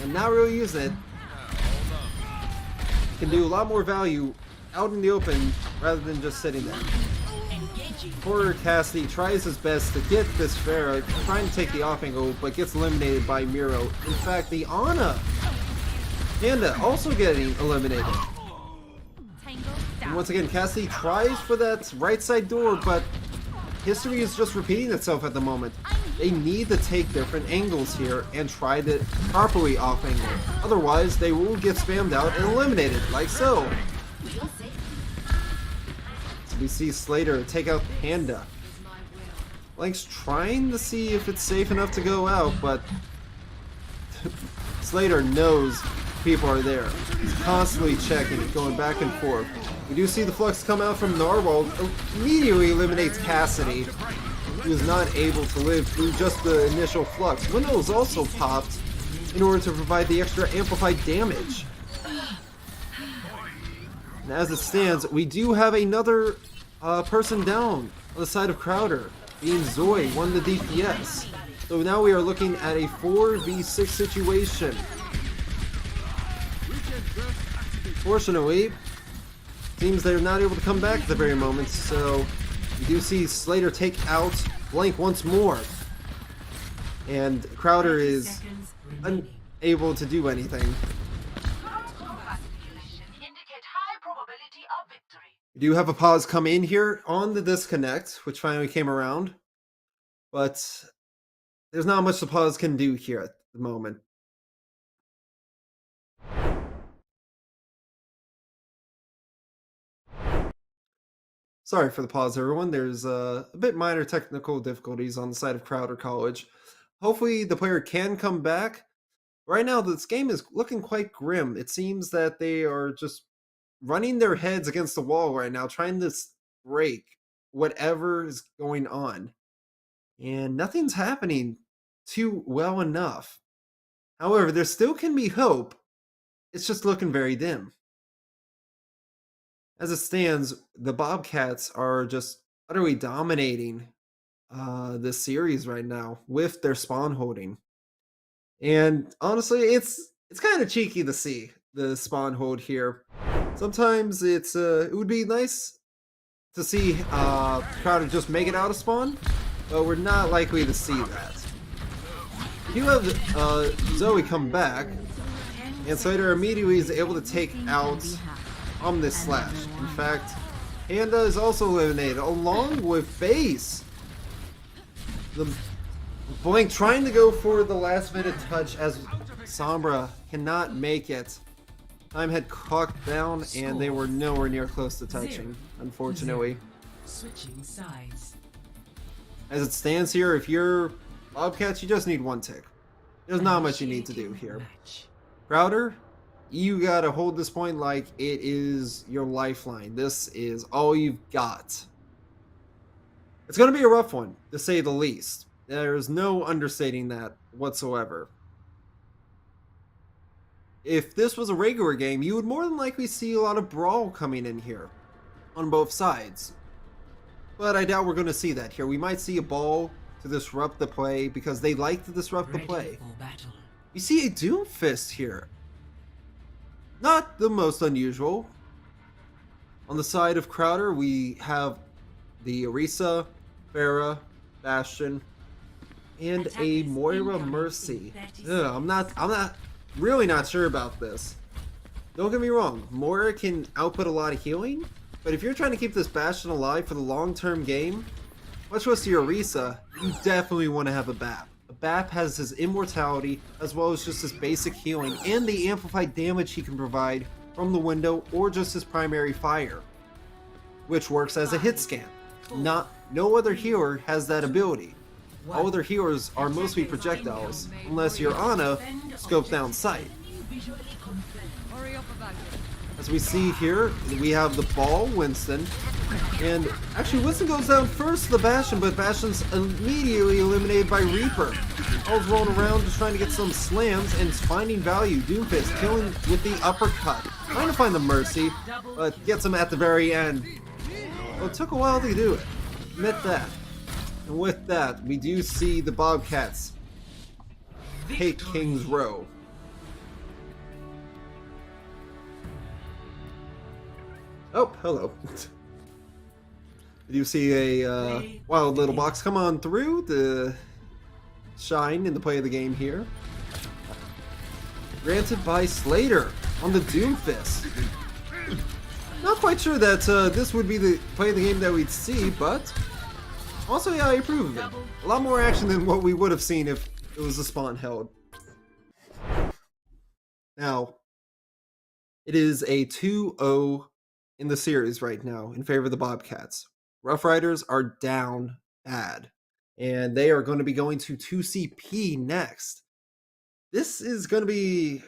and not really using it. You can do a lot more value out in the open rather than just sitting there. Poor Cassidy tries his best to get this Pharah, trying to take the off angle, but gets eliminated by Miro. In fact, the Ana Panda also getting eliminated. And once again, Cassidy tries for that right side door, but history is just repeating itself at the moment. They need to take different angles here and try to properly off angle. Otherwise, they will get spammed out and eliminated, like so. So we see Slater take out Panda. Blank's trying to see if it's safe enough to go out, but Slater knows people are there. He's constantly checking, going back and forth. We do see the Flux come out from Narwhal, immediately eliminates Cassidy, who is not able to live through just the initial Flux. Window is also popped in order to provide the extra amplified damage. And as it stands, we do have another person down on the side of Crowder, being Zoe, one of the DPS. So now we are looking at a 4v6 situation. Fortunately, seems they're not able to come back at the very moment, so we do see Slater take out Blank once more. And Crowder is unable to do anything. We do have a pause come in here on the disconnect, which finally came around. But there's not much the pause can do here at the moment. Sorry for the pause, everyone. There's a bit minor technical difficulties on the side of Crowder College. Hopefully the player can come back. Right now, this game is looking quite grim. It seems that they are just running their heads against the wall right now, trying to break whatever is going on. And nothing's happening too well enough. However, there still can be hope. It's just looking very dim. As it stands, the Bobcats are just utterly dominating this series right now with their spawn holding. And honestly, it's kind of cheeky to see the spawn hold here. Sometimes it would be nice to see Crowder just make it out of spawn, but we're not likely to see that. You have Zoe come back, and Slater immediately is able to take out Omnis Slash. In fact, Panda is also eliminated along with Base. The Blank trying to go for the last minute touch as Sombra cannot make it. Time had clocked down and they were nowhere near close to touching, unfortunately. Switching sides. As it stands here, if you're Bobcats, you just need one tick. There's not much you need to do here. Crowder, you gotta hold this point like it is your lifeline. This is all you've got. It's gonna be a rough one, to say the least. There's no understating that whatsoever. If this was a regular game, you would more than likely see a lot of brawl coming in here on both sides. But I doubt we're going to see that here. We might see a ball to disrupt the play because they like to disrupt the play. You see a Doomfist here. Not the most unusual. On the side of Crowder, we have the Orisa, Pharah, Bastion, and a Attackers Moira incoming Mercy. in 30 Ugh, I'm really not sure about this. Don't get me wrong, Moira can output a lot of healing, but if you're trying to keep this Bastion alive for the long-term game, much less your Orisa, you definitely want to have a BAP. A BAP has his immortality, as well as just his basic healing, and the amplified damage he can provide from the window or just his primary fire, which works as a hit scan. No other healer has that ability. All other healers are mostly projectiles, unless you're Ana, scope down sight. As we see here, we have the ball, Winston, and actually Winston goes down first to the Bastion, but Bastion's immediately eliminated by Reaper. Ball's rolling around just trying to get some slams and finding value. Doomfist killing with the uppercut, trying to find the Mercy, but gets him at the very end. Well, it took a while to do it, admit that. And with that, we do see the Bobcats take King's Row. Oh, hello. Did you see a wild little box come on through to shine in the play of the game here? Granted by Slater on the Doomfist. Not quite sure that this would be the play of the game that we'd see, but also, yeah, I approve of it. A lot more action than what we would have seen if it was a spawn held. Now, it is a 2-0 in the series right now in favor of the Bobcats. Rough Riders are down bad, and they are going to be going to 2CP next. This is going to be...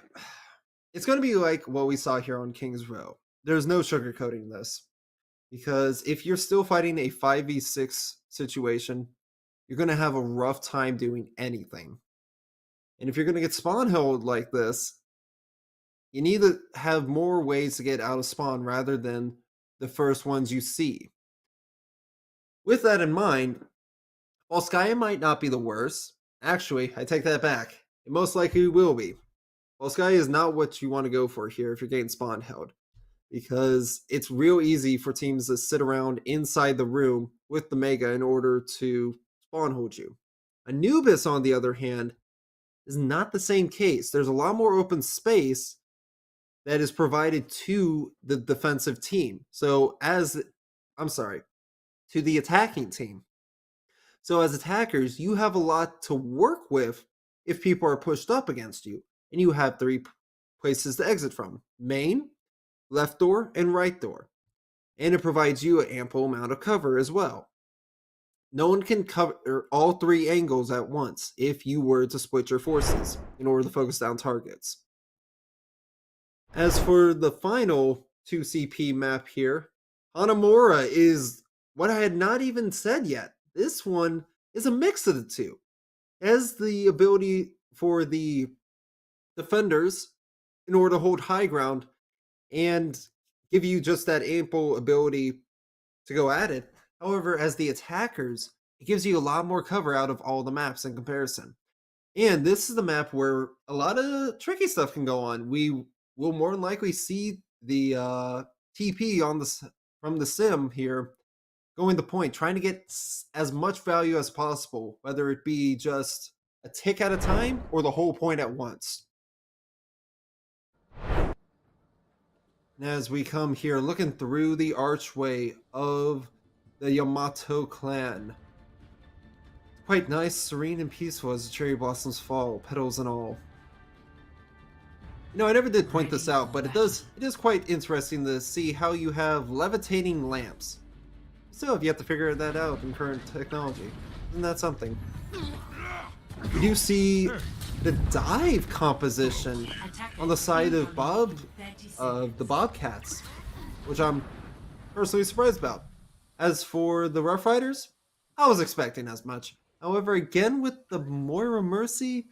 It's going to be like what we saw here on King's Row. There's no sugarcoating this. Because if you're still fighting a 5v6 situation, you're going to have a rough time doing anything. And if you're going to get spawn held like this, you need to have more ways to get out of spawn rather than the first ones you see. With that in mind, while Skya might not be the worst, actually, I take that back. It most likely will be. While Skya is not what you want to go for here if you're getting spawn held. Because it's real easy for teams to sit around inside the room with the Mega in order to spawn hold you. Anubis, on the other hand, is not the same case. There's a lot more open space that is provided to the defensive team. To the attacking team. So as attackers, you have a lot to work with if people are pushed up against you. And you have 3 places to exit from. Main, left door, and right door. And it provides you an ample amount of cover as well. No one can cover all 3 angles at once if you were to split your forces in order to focus down targets. As for the final 2CP map here, Hanamura is what I had not even said yet. This one is a mix of the two. It has the ability for the defenders in order to hold high ground and give you just that ample ability to go at it. However, as the attackers, it gives you a lot more cover out of all the maps in comparison. And this is the map where a lot of tricky stuff can go on. We will more than likely see the TP on from the sim here going to point, trying to get as much value as possible, whether it be just a tick at a time or the whole point at once. And as we come here, looking through the archway of the Yamato clan. Quite nice, serene, and peaceful as the cherry blossoms fall, petals and all. You know, I never did point this out, but it is quite interesting to see how you have levitating lamps. Still have yet to figure that out in current technology. Isn't that something? We do see the dive composition on the side of the Bobcats, which I'm personally surprised about. As for the Rough Riders, I was expecting as much. However, again with the Moira Mercy,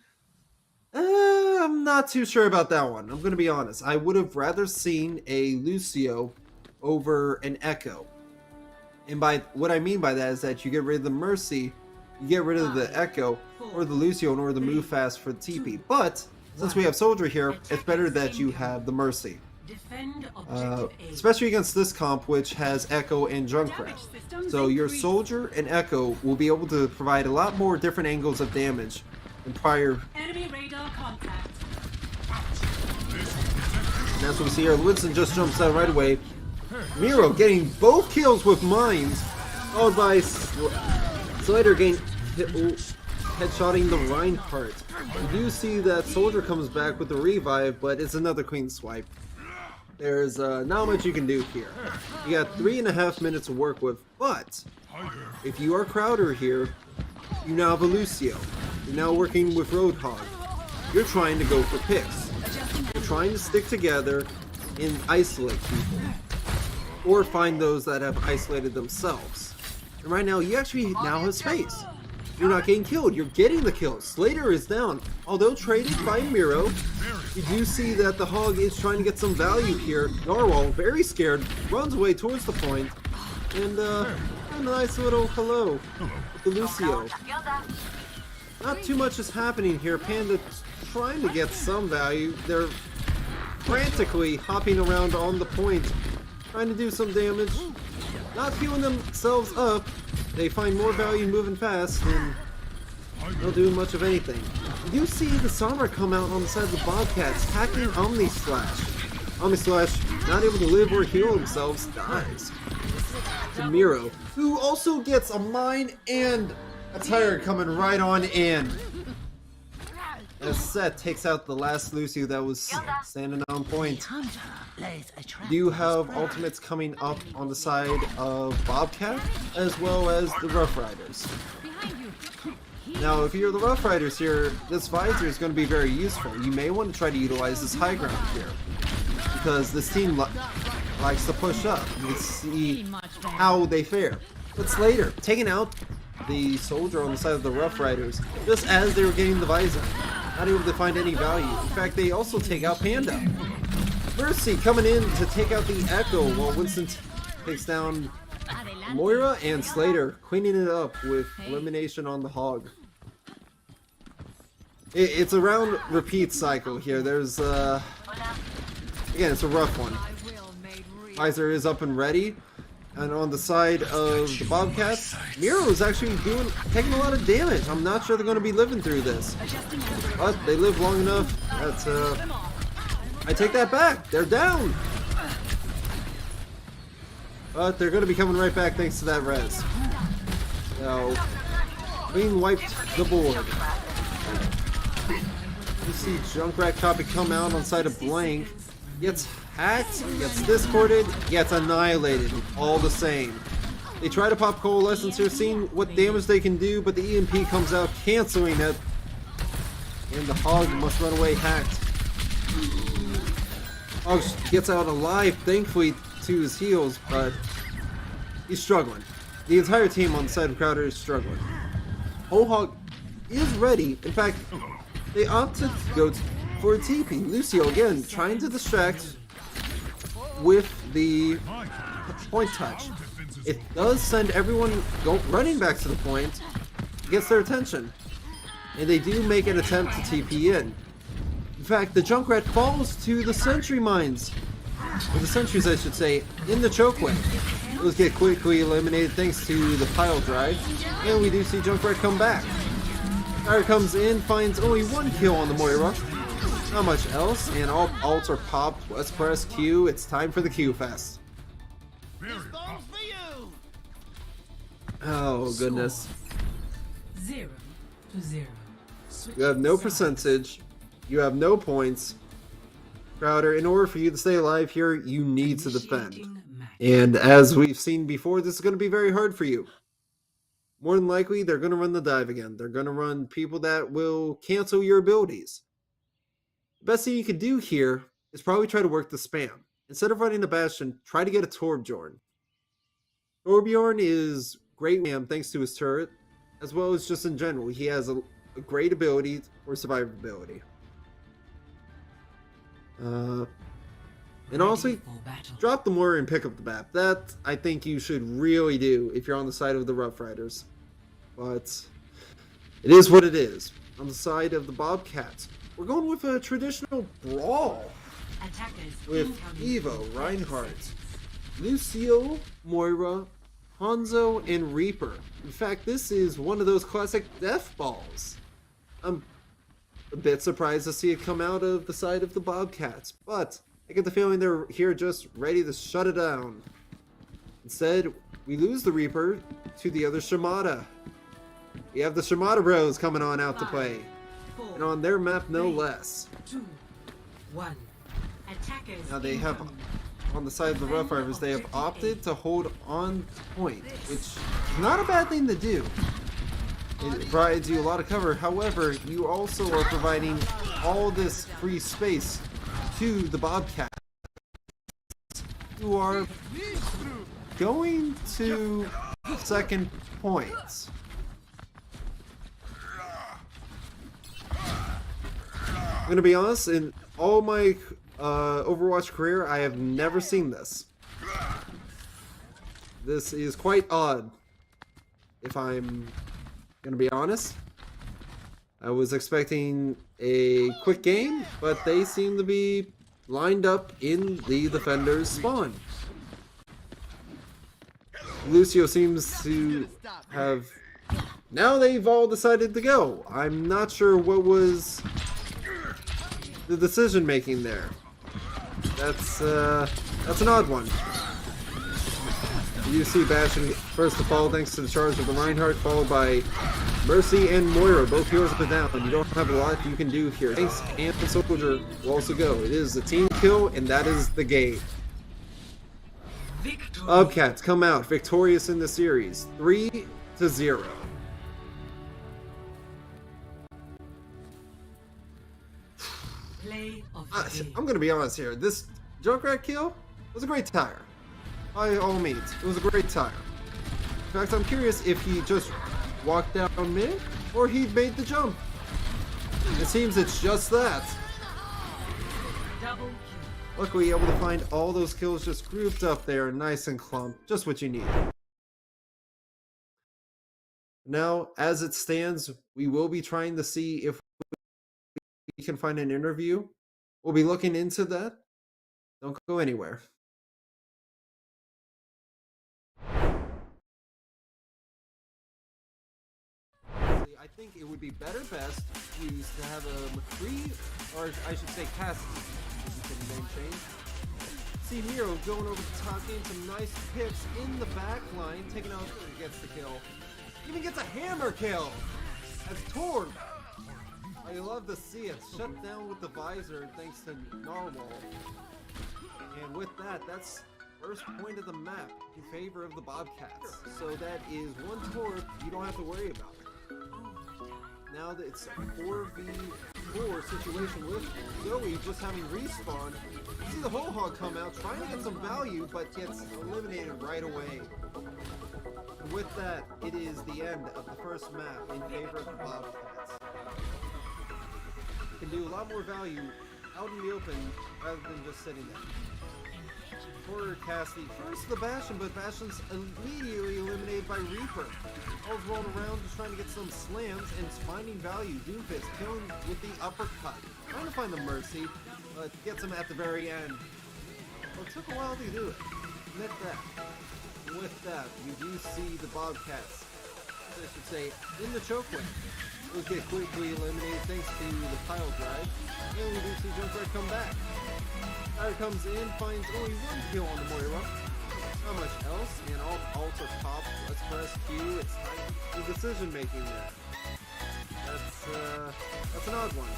I'm not too sure about that one. I'm going to be honest. I would have rather seen a Lucio over an Echo. And by what I mean by that is that you get rid of the Mercy, you get rid of the Echo, or the Lucio in order to move fast for the TP. But since we have Soldier here, it's better that you have the Mercy. Defend objective A. especially against this comp, which has Echo and Junkrat. So your Soldier and Echo will be able to provide a lot more different angles of damage than prior. Enemy radar contact. And that's what we see here. Winston just jumps out right away. Miro getting both kills with mines, followed by Slider getting headshotting the Reinhardt. You do see that Soldier comes back with the revive, but it's another clean swipe. There's not much you can do here. You got 3.5 minutes to work with, but if you are Crowder here, you now have a Lucio. You're now working with Roadhog. You're trying to go for picks. You're trying to stick together and isolate people, or find those that have isolated themselves. And right now, you actually now have space. You're not getting killed, you're getting the kills. Slater is down. Although traded by Miro, you do see that the Hog is trying to get some value here. Narwhal, very scared, runs away towards the point. And a nice little hello with the Lucio. Not too much is happening here. Panda trying to get some value. They're frantically hopping around on the point, trying to do some damage. Not healing themselves up. They find more value moving fast, and they'll do much of anything. You do see the Sombra come out on the side of the Bobcats, hacking Omni Slash. Omni Slash, not able to live or heal themselves, dies. To Miro, who also gets a mine and a tire coming right on in. As Seth takes out the last Lucio that was standing on point. You have ultimates coming up on the side of Bobcat, as well as the Rough Riders. Now, if you're the Rough Riders here, this visor is going to be very useful. You may want to try to utilize this high ground here, because this team likes to push up. Let's see how they fare. But Slater, taking out the Soldier on the side of the Rough Riders, just as they were getting the visor. Not able to find any value. In fact, they also take out Panda. Mercy coming in to take out the Echo, while Winston takes down Moira and Slater, cleaning it up with elimination on the Hog. It's a round repeat cycle here. There's, again, it's a rough one. Visor is up and ready. And on the side of the Bobcats, Miro is actually taking a lot of damage. I'm not sure they're going to be living through this. But they live long enough. That's, I take that back. They're down. But they're going to be coming right back thanks to that res. So, clean wiped the board. You see Junkrat copy come out on side of Blank. Gets hacked, gets discorded, gets annihilated, all the same. They try to pop Coalescence here, seeing what damage they can do, but the EMP comes out, canceling it. And the Hog must run away hacked. Hog gets out alive, thankfully, to his heels, but he's struggling. The entire team on the side of Crowder is struggling. Whole Hog is ready. In fact, they opted to go for a TP. Lucio again trying to distract with the point touch. It does send everyone running back to the point, gets their attention, and they do make an attempt to TP in. In fact, the Junkrat falls to the sentry mines, or the sentries I should say, in the chokeway. Those get quickly eliminated thanks to the pile drive, and we do see Junkrat come back. Fire comes in, finds only one kill on the Moira. Not much else, and all ults are popped. Let's press Q. It's time for the Q fest. Oh goodness. 0-0. You have no percentage. You have no points. Crowder, in order for you to stay alive here, you need to defend. And as we've seen before, this is going to be very hard for you. More than likely, they're going to run the dive again. They're going to run people that will cancel your abilities. The best thing you could do here is probably try to work the spam. Instead of running the Bastion, try to get a Torbjorn. Torbjorn is great thanks to his turret, as well as just in general. He has a great ability for survivability. And honestly, drop the mortar and pick up the map. That, I think you should really do if you're on the side of the Rough Riders. But it is what it is. On the side of the Bobcats, we're going with a traditional brawl. Attackers with incoming. Evo, Reinhardt, Lucio, Moira, Hanzo, and Reaper. In fact, this is one of those classic death balls. I'm a bit surprised to see it come out of the side of the Bobcats, but I get the feeling they're here just ready to shut it down. Instead, we lose the Reaper to the other Shimada. We have the Shimada Bros coming on out to play, and on their map no less. 2, 1. Attackers Now they have, incoming. on the side of the Rough Riders, they have opted to hold on point, which is not a bad thing to do. It provides you a lot of cover. However, you also are providing all this free space to the Bobcats, who are going to second points. I'm gonna be honest, in all my Overwatch career, I have never seen this. This is quite odd, if I'm gonna be honest. I was expecting a quick game, but they seem to be lined up in the defender's spawn. Lucio seems to have... Now they've all decided to go. I'm not sure what was the decision making there. That's an odd one. You see Bastion first to fall thanks to the charge of the Reinhardt, followed by Mercy and Moira, both heroes up and down. You don't have a lot you can do here. Tanks and the Soldier will also go. It is a team kill, and that is the game. Victory. Bobcats come out victorious in the series, 3-0. Play of the game. I'm gonna be honest here. This Junkrat kill was a great tire. By all means, it was a great tire. In fact, I'm curious if he just walked down mid or he made the jump. It seems it's just that. Double kill. Luckily, able to find all those kills just grouped up there, nice and clumped, just what you need. Now, as it stands, we will be trying to see if we can find an interview. We'll be looking into that. Don't go anywhere. I think it would be best please to have a McCree, or I should say Cassidy, as you can name change. See Miro going over the top, getting some nice picks in the back line, taking out, gets the kill. Even gets a hammer kill as Torb. I love to see it. Shut down with the visor thanks to Narwhal. And with that, that's first point of the map in favor of the Bobcats. So that is one Torb you don't have to worry about. Now that it's a 4v4 situation with Zoe just having respawn, you see the whole hog come out trying to get some value, but gets eliminated right away. And with that, it is the end of the first map in favor of the Bobcats. You can do a lot more value out in the open rather than just sitting there. For Cassidy, first the Bastion, but Bastion's immediately eliminated by Reaper. All's rolling around just trying to get some slams and finding value. Doomfist killing with the uppercut. Trying to find the Mercy, but gets him at the very end. Well, it took a while to do it. Admit that. And with that, you do see the Bobcats, I should say, in the chokeway. Those get quickly eliminated thanks to the pile drive. And we do see Junkrat come back. Tyre comes in, finds only one kill on the Moira. Not much else, and all ults are popped. Let's press Q. It's time for decision making there. That's an odd one.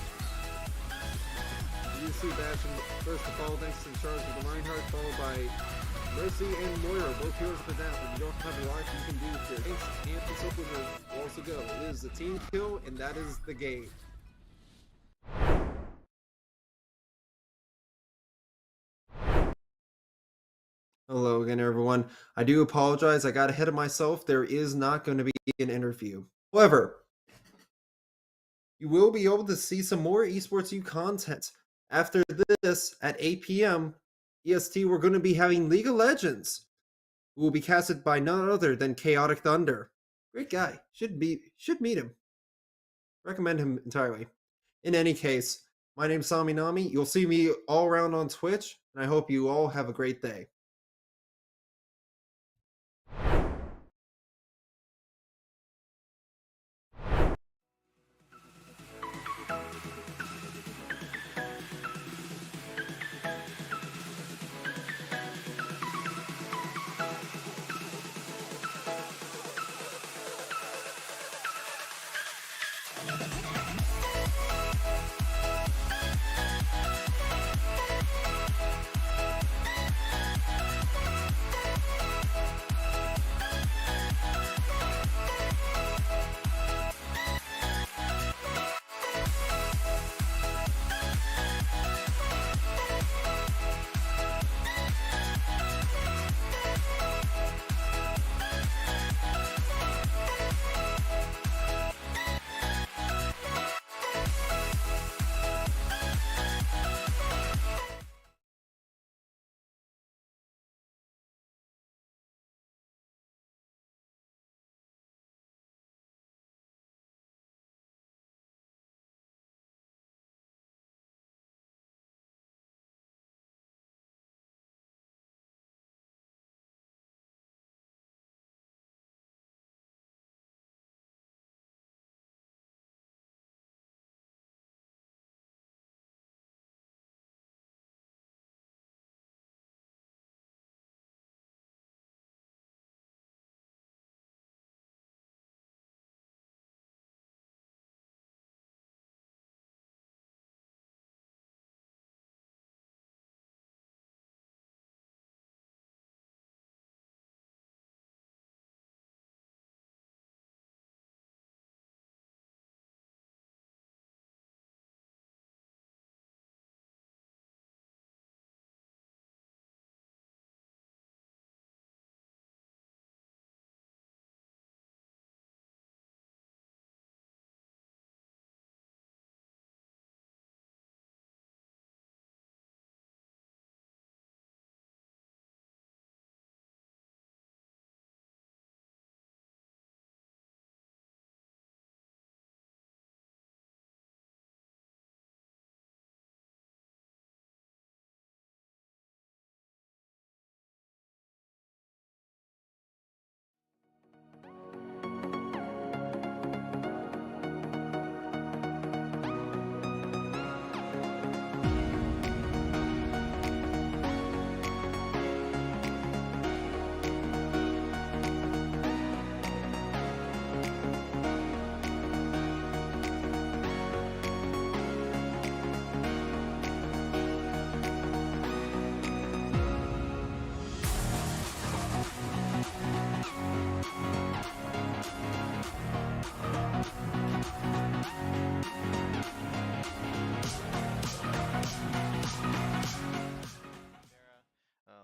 You see Bastion first to fall thanks to the charge of the Reinhardt, followed by Mercy and Moira, both heroes for down. You don't have a lot you can do here. Tanks and the Silver will also go. It is a team kill, and that is the game. Hello again, everyone. I do apologize. I got ahead of myself. There is not going to be an interview. However, you will be able to see some more Esports U content. After this, at 8 p.m. EST, we're going to be having League of Legends, who will be casted by none other than Chaotic Thunder. Great guy. Should meet him. Recommend him entirely. In any case, My name's Sami Nami. You'll see me all around on Twitch, and I hope you all have a great day.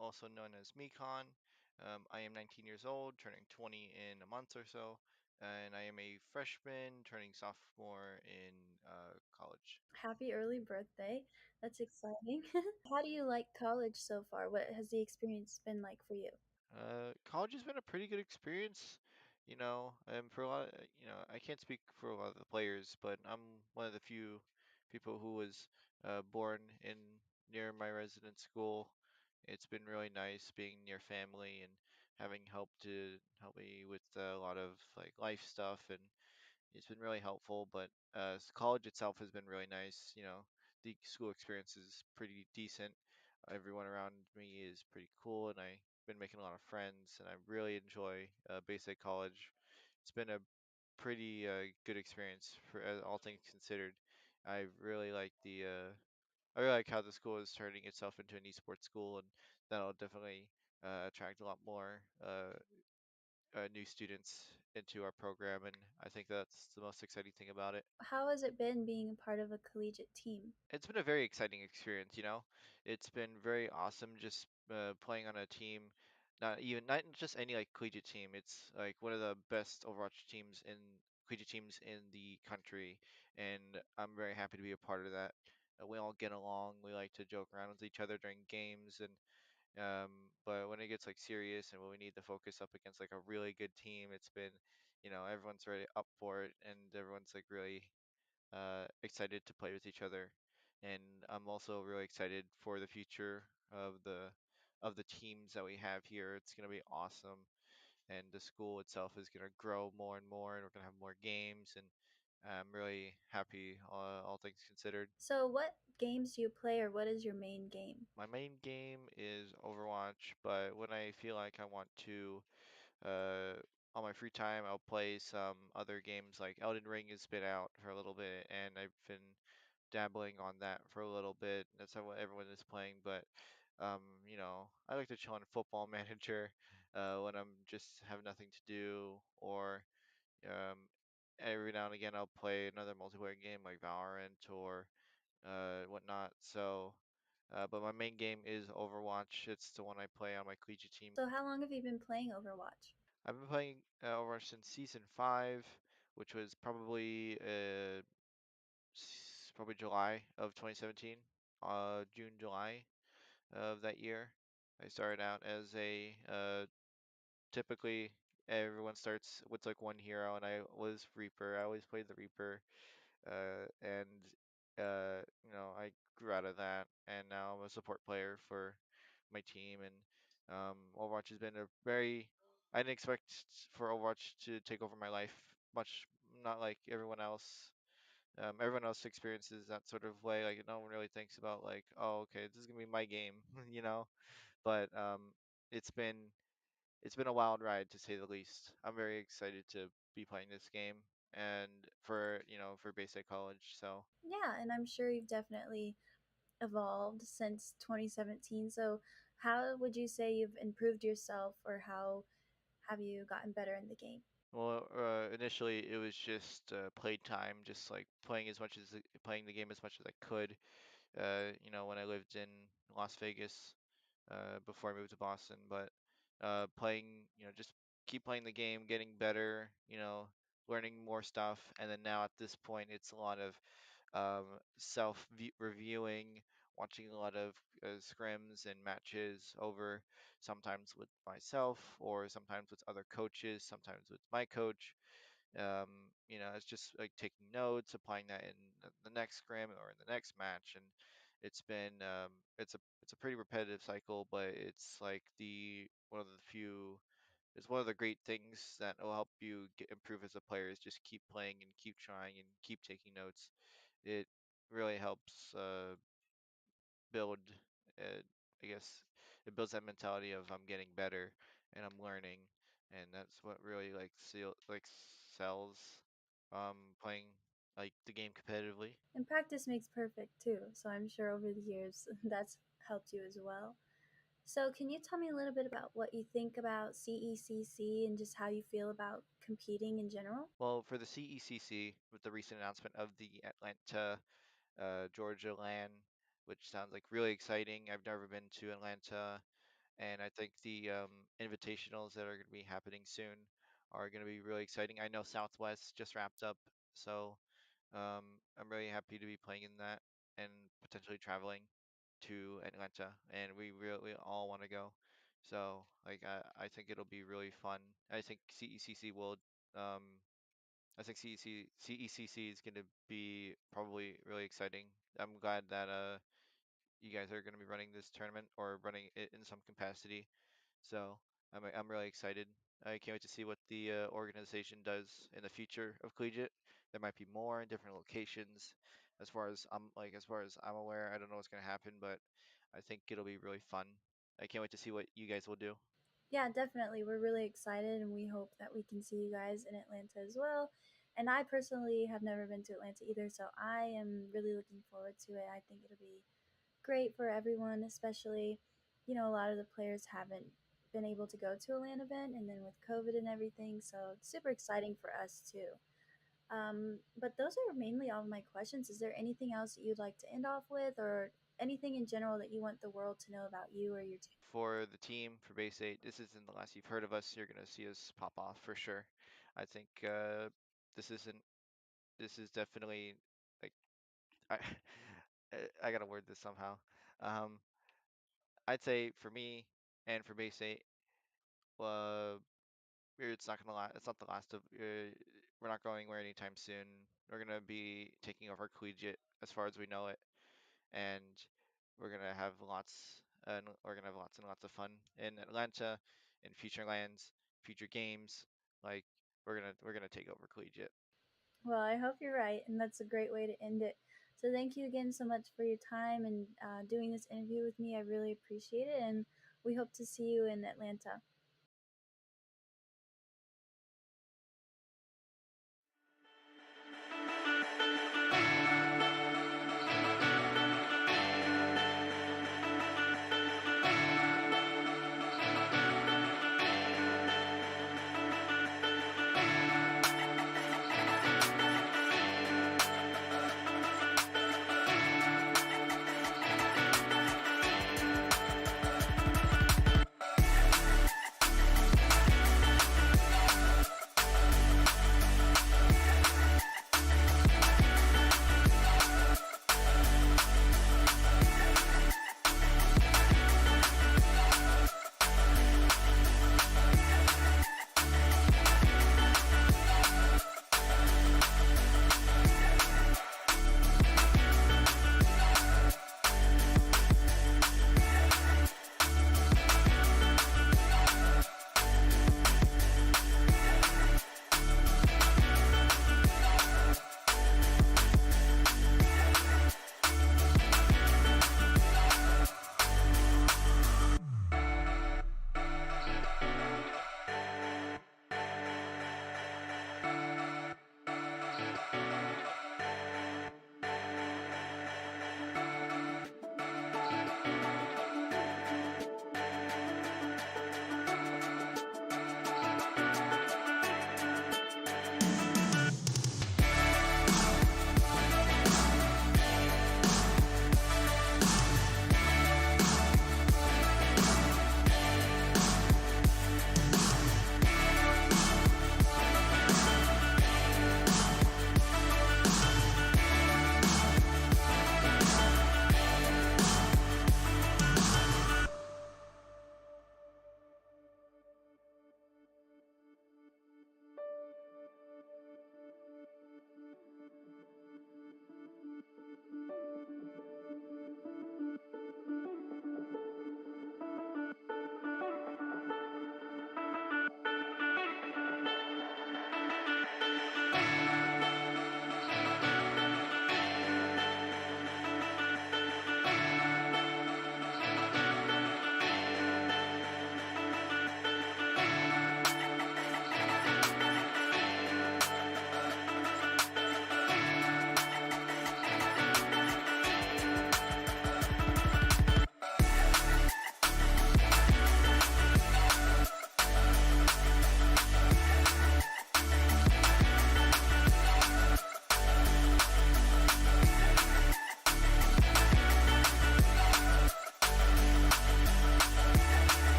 Also known as Mekon. I am 19 years old, turning 20 in a month or so, and I am a freshman turning sophomore in college. Happy early birthday. That's exciting. How do you like college so far? What has the experience been like for you? College has been a pretty good experience, for a lot, I can't speak for a lot of the players, but I'm one of the few people who was born in near my resident school. It's been really nice being near family and having help to help me with a lot of like life stuff, and it's been really helpful. But college itself has been really nice. The school experience is pretty decent. Everyone around me is pretty cool, and I've been making a lot of friends, and I really enjoy basic college. It's been a pretty good experience for all things considered. I really like I really like how the school is turning itself into an esports school, and that'll definitely attract a lot more new students into our program, and I think that's the most exciting thing about it. How has it been being a part of a collegiate team? It's been a very exciting experience. It's been very awesome just playing on a team, not just any like collegiate team. It's like one of the best Overwatch teams in collegiate teams in the country, and I'm very happy to be a part of that. We all get along. We like to joke around with each other during games, and but when it gets like serious and when we need to focus up against like a really good team, it's been, everyone's really up for it, and everyone's like really excited to play with each other. and I'm also really excited for the future of the teams that we have here. It's gonna be awesome, and the school itself is gonna grow more and more, and we're gonna have more games, and I'm really happy, all things considered. So, what games do you play, or what is your main game? My main game is Overwatch, but when I feel like I want to, uh, on my free time, I'll play some other games like Elden Ring has been out for a little bit, and I've been dabbling on that for a little bit. That's what everyone is playing, but I like to chill on Football Manager when I'm just have nothing to do, or um, every now and again I'll play another multiplayer game like Valorant or whatnot. So, but my main game is Overwatch. It's the one I play on my collegiate team. So, how long have you been playing Overwatch? I've been playing Overwatch since season 5, which was probably July of 2017, June, July of that year. I started out as a typically everyone starts with like one hero, and I was Reaper. I always played the Reaper, and I grew out of that, and now I'm a support player for my team. And Overwatch has been a very I didn't expect for Overwatch to take over my life much, not like everyone else. Everyone else experiences that sort of way. Like no one really thinks about like, oh, okay, this is gonna be my game, you know. But it's been it's been a wild ride to say the least. I'm very excited to be playing this game and for basic college. So Yeah, and I'm sure you've definitely evolved since 2017. So, how would you say you've improved yourself, or how have you gotten better in the game? well, initially it was just playtime, just like playing the game as much as I could. When I lived in Las Vegas before I moved to Boston, but playing, just keep playing the game, getting better, learning more stuff, and then now at this point, it's a lot of self reviewing, watching a lot of scrims and matches over, sometimes with myself or sometimes with other coaches, sometimes with my coach. It's just like taking notes, applying that in the next scrim or in the next match, and it's a pretty repetitive cycle, but it's like the one of the few it's one of the great things that will help you improve as a player is just keep playing and keep trying and keep taking notes. It really helps build, uh, I guess, it builds that mentality of I'm getting better and I'm learning, and that's what really sells playing like the game competitively. And practice makes perfect too. So, I'm sure over the years that's helped you as well. So, can you tell me a little bit about what you think about CECC and just how you feel about competing in general? Well, for the CECC, with the recent announcement of the Atlanta, Georgia LAN, which sounds like really exciting. I've never been to Atlanta, and I think the invitationals that are going to be happening soon are going to be really exciting. I know Southwest just wrapped up, so I'm really happy to be playing in that and potentially traveling to Atlanta, and we really all want to go. So like I think it'll be really fun. I think CECC will um I think CECC is going to be probably really exciting. I'm glad that you guys are going to be running this tournament or running it in some capacity. So I'm really excited. I can't wait to see what the organization does in the future of collegiate. There might be more in different locations. As far as I'm aware, I don't know what's going to happen, but I think it'll be really fun. I can't wait to see what you guys will do. Yeah, definitely. We're really excited and we hope that we can see you guys in Atlanta as well. And I personally have never been to Atlanta either, so I am really looking forward to it. I think it'll be great for everyone, especially, a lot of the players haven't been able to go to a LAN event and then with COVID and everything, so it's super exciting for us too. But those are mainly all of my questions. Is there anything else that you'd like to end off with, or anything in general that you want the world to know about you or your team? For the team, for base 8, this isn't the last you've heard of us. You're going to see us pop off for sure. I think this isn't, this is definitely like, I, I gotta word this somehow. Um, I'd say for me and for base 8, uh, it's not gonna last. It's not the last of. We're not going anywhere anytime soon. We're gonna be taking over collegiate as far as we know it. and we're gonna have lots and lots of fun in Atlanta, in future lands, future games. Like we're gonna take over collegiate. Well, I hope you're right, and that's a great way to end it. So, thank you again so much for your time and doing this interview with me. I really appreciate it, and we hope to see you in Atlanta.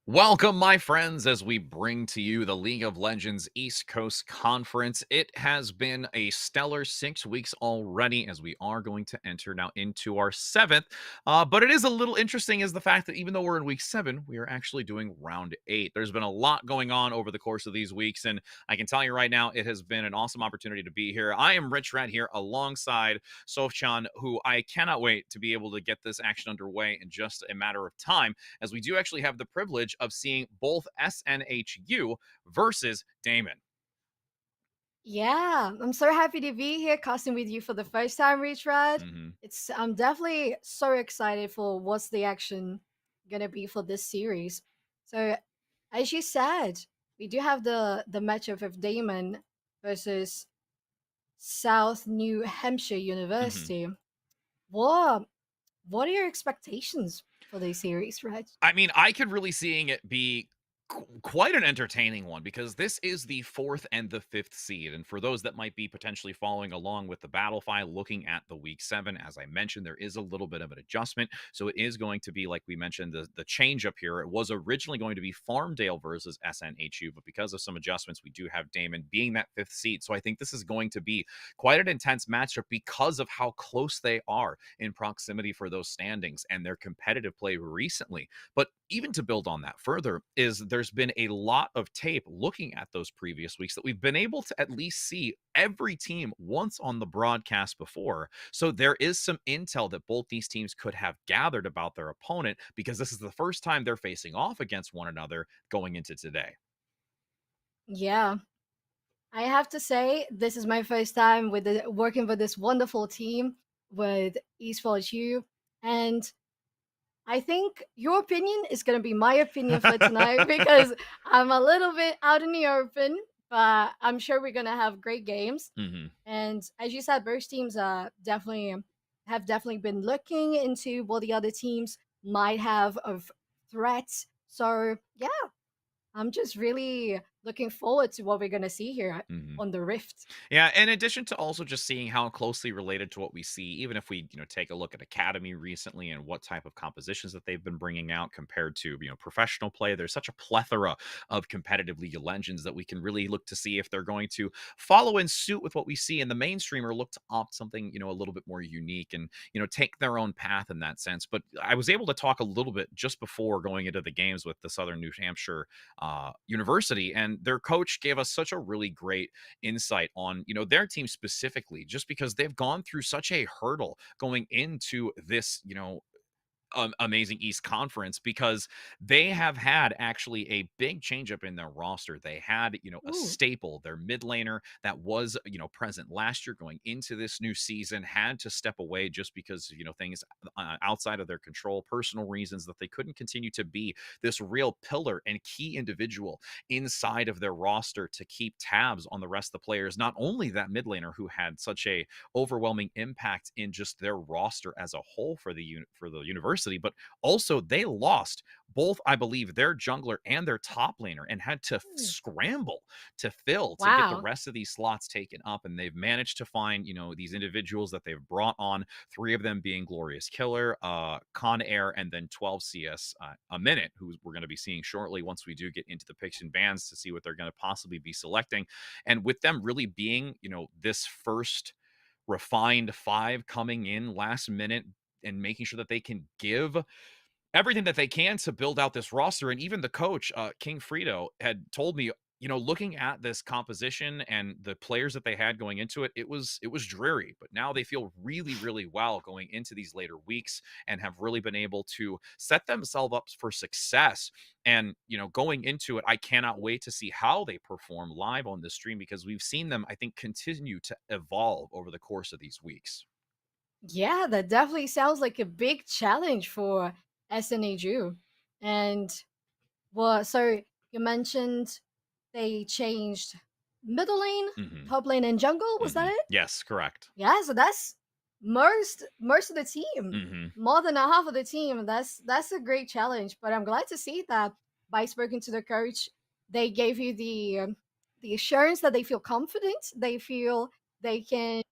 Welcome, my friends, as we bring to you the League of Legends East Coast Conference. It has been a stellar 6 weeks already, as we are going to enter now into our 7th. But it is a little interesting is the fact that even though we're in week 7, we are actually doing round 8. There's been a lot going on over the course of these weeks, and I can tell you right now, it has been an awesome opportunity to be here. I am Rich Red here alongside Sofchan, who I cannot wait to be able to get this action underway in just a matter of time, as we do actually have the privilege of seeing both SNHU versus Daemen. Yeah, I'm so happy to be here casting with you for the first time, Retread. Mhm. I'm definitely so excited for what's the action gonna be for this series. So, as you said, we do have the matchup of Daemon versus South New Hampshire University. What what are your expectations for this series, Reg? I mean, I could really seeing it be quite an entertaining one because this is the 4th and the 5th seed. And for those that might be potentially following along with the battle file, looking at the week 7, as I mentioned, there is a little bit of an adjustment. So it is going to be, like we mentioned, the change up here. It was originally going to be Farmdale versus SNHU, but because of some adjustments, we do have Daemon being that 5th seed. So I think this is going to be quite an intense matchup because of how close they are in proximity for those standings and their competitive play recently. But even to build on that further is there's been a lot of tape looking at those previous weeks that we've been able to at least see every team once on the broadcast before. So there is some intel that both these teams could have gathered about their opponent because this is the first time they're facing off against one another going into today. Yeah, I have to say this is my first time with working with this wonderful team with Esports U, and I think your opinion is going to be my opinion for tonight because I'm a little bit out in the open, but I'm sure we're going to have great games. Mhm. And as you said, both teams definitely been looking into what the other teams might have of threats. So yeah, I'm just really looking forward to what we're going to see here Mhm. on the Rift. Yeah, in addition to also just seeing how closely related to what we see, even if we, take a look at Academy recently and what type of compositions that they've been bringing out compared to, professional play, there's such a plethora of competitive League of Legends that we can really look to see if they're going to follow in suit with what we see in the mainstream or look to opt something, a little bit more unique and, take their own path in that sense. But I was able to talk a little bit just before going into the games with the Southern New Hampshire University, and their coach gave us such a really great insight on their team specifically, just because they've gone through such a hurdle going into this amazing East Conference because they have had actually a big change up in their roster. They had, a Ooh, staple, their mid laner that was, present last year going into this new season had to step away just because, things outside of their control, personal reasons that they couldn't continue to be this real pillar and key individual inside of their roster to keep tabs on the rest of the players. Not only that mid laner who had such a overwhelming impact in just their roster as a whole for the university, but also they lost both, I believe, their jungler and their top laner and had to ooh. scramble to fill to get the Wow. rest of these slots taken up. And they've managed to find, these individuals that they've brought on, 3 of them being Glorious Killer, Con Air, and then 12 CS a minute, who we're going to be seeing shortly once we do get into the picks and bans to see what they're going to possibly be selecting. And with them really being, this first refined 5 coming in last minute and making sure that they can give everything that they can to build out this roster. And even the coach, King Frito, had told me, looking at this composition and the players that they had going into it, it was dreary. But now they feel really, really well going into these later weeks and have really been able to set themselves up for success. And going into it, I cannot wait to see how they perform live on the stream because we've seen them, I think, continue to evolve over the course of these weeks. Yeah, that definitely sounds like a big challenge for SNAU. And well, so you mentioned they changed middle lane, Hmm. top lane, and jungle. Was that it? Yes, correct. Yeah, so that's most of the team, Hmm. more than a half of the team. That's a great challenge. But I'm glad to see that by speaking to the coach, they gave you the assurance that they feel confident. They feel they can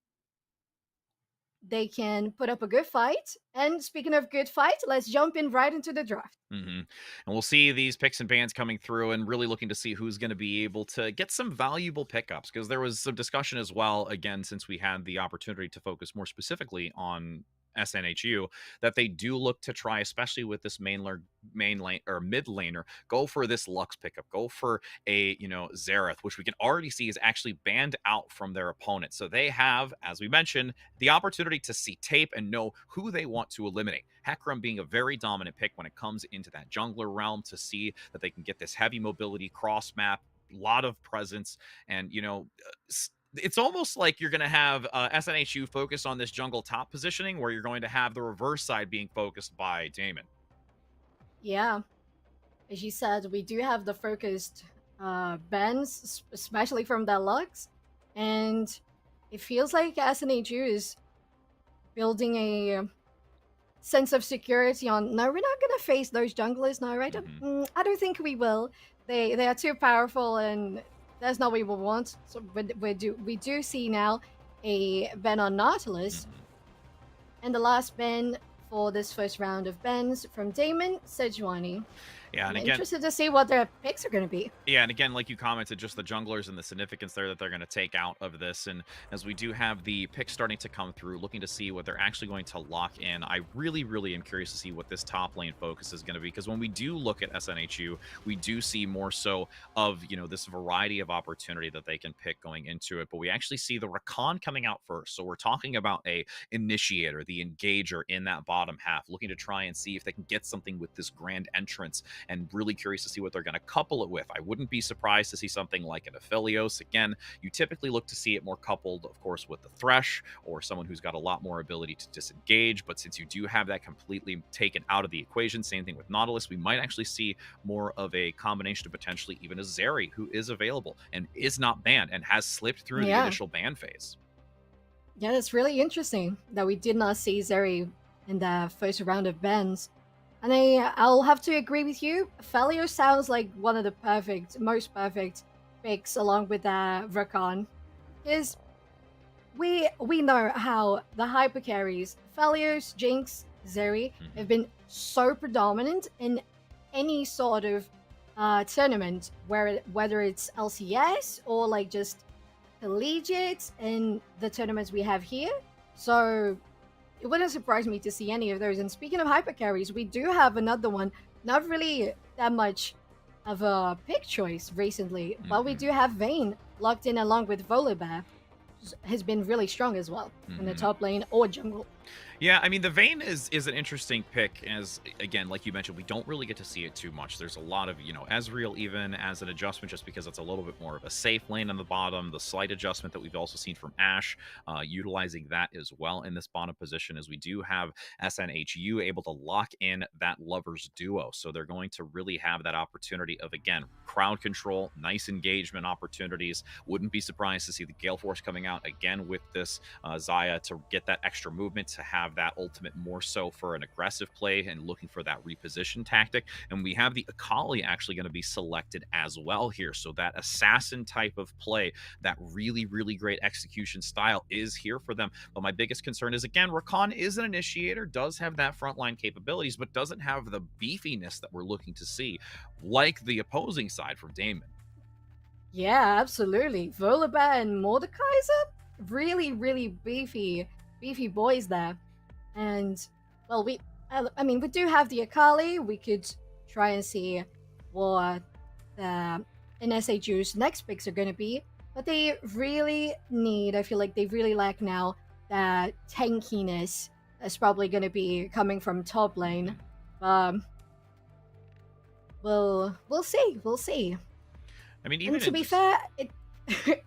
they can put up a good fight. And speaking of good fight, let's jump in right into the draft. And we'll see these picks and bans coming through and really looking to see who's going to be able to get some valuable pickups because there was some discussion as well, again, since we had the opportunity to focus more specifically on SNHU, that they do look to try, especially with this main lane or mid laner, go for this Lux pickup, go for a Xerath, which we can already see is actually banned out from their opponent. So they have, as we mentioned, the opportunity to see tape and know who they want to eliminate. Hecarim being a very dominant pick when it comes into that jungler realm, to see that they can get this heavy mobility cross map, lot of presence, and it's almost like you're going to have SNHU focus on this jungle top positioning, where you're going to have the reverse side being focused by Daemen. Yeah, as you said, we do have the focused bans, especially from that Lux, and it feels like SNHU is building a sense of security on, no, we're not gonna face those junglers now, right? I don't think we will. They are too powerful, and that's not what we want. So we do see now a ban on Nautilus, and the last ban for this first round of bans from Daemen, Sejuani. Yeah, and I'm again, interested to see what their picks are going to be. Yeah, and again, like you commented, just the junglers and the significance there that they're going to take out of this. And as we do have the picks starting to come through, looking to see what they're actually going to lock in, I really, really am curious to see what this top lane focus is going to be. Because when we do look at SNHU, we do see more so of, this variety of opportunity that they can pick going into it. But we actually see the Rakan coming out first. So we're talking about a initiator, the engager in that bottom half, looking to try and see if they can get something with this grand entrance, and really curious to see what they're going to couple it with. I wouldn't be surprised to see something like an Aphelios. Again, you typically look to see it more coupled, of course, with the Thresh or someone who's got a lot more ability to disengage. But since you do have that completely taken out of the equation, same thing with Nautilus, we might actually see more of a combination of potentially even a Zeri, who is available and is not banned and has slipped through the initial ban phase. Yeah, that's really interesting that we did not see Zeri in the first round of bans. And I'll have to agree with you. Aphelios sounds like one of the most perfect picks, along with Rakan. Because we know how the hyper carries, Aphelios, Jinx, Zeri, have been so predominant in any sort of tournament, whether it's LCS or like just collegiate in the tournaments we have here. So it wouldn't surprise me to see any of those. And speaking of hyper carries, we do have another one. Not really that much of a pick choice recently, but we do have Vayne locked in along with Volibear. Has been really strong as well in the top lane or jungle. Yeah, I mean, the Vayne is an interesting pick, as, again, like you mentioned, we don't really get to see it too much. There's a lot of, Ezreal even as an adjustment, just because it's a little bit more of a safe lane on the bottom. The slight adjustment that we've also seen from Ashe, utilizing that as well in this bottom position, as we do have SNHU able to lock in that lovers duo. So they're going to really have that opportunity of, again, crowd control, nice engagement opportunities. Wouldn't be surprised to see the Gale Force coming out again with this Xayah to get that extra movement, to have that ultimate more so for an aggressive play and looking for that reposition tactic. And we have the Akali actually going to be selected as well here. So that assassin type of play, that really, really great execution style is here for them. But my biggest concern is, again, Rakan is an initiator, does have that frontline capabilities, but doesn't have the beefiness that we're looking to see, like the opposing side from Daemen. Yeah, absolutely. Volibear and Mordekaiser, really, really beefy boys there. And, well, we do have the Akali. We could try and see what the NSHU's next picks are going to be. But they really I feel like they really lack now that tankiness that's probably going to be coming from top lane. We'll see. I mean, even and to be fair,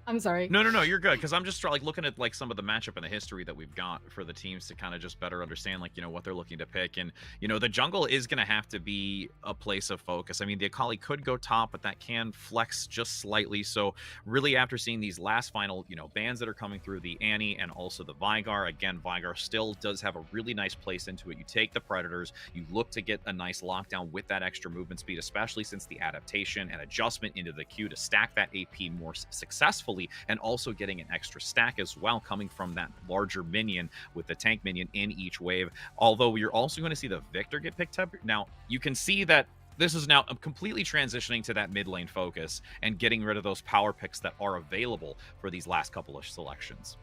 I'm sorry. No, you're good, because I'm just looking at some of the matchup and the history that we've got for the teams to kind of just better understand what they're looking to pick. And the jungle is going to have to be a place of focus. I mean, the Akali could go top, but that can flex just slightly. So really, after seeing these last final bans that are coming through, the Annie and also the Veigar, again, Veigar still does have a really nice place into it. You take the Predators, you look to get a nice lockdown with that extra movement speed, especially since the adaptation and adjustment into the queue to stack that AP more successfully, and also getting an extra stack as well, coming from that larger minion with the tank minion in each wave. Although you're also going to see the Victor get picked up. Now, you can see that this is now completely transitioning to that mid lane focus and getting rid of those power picks that are available for these last couple of selections.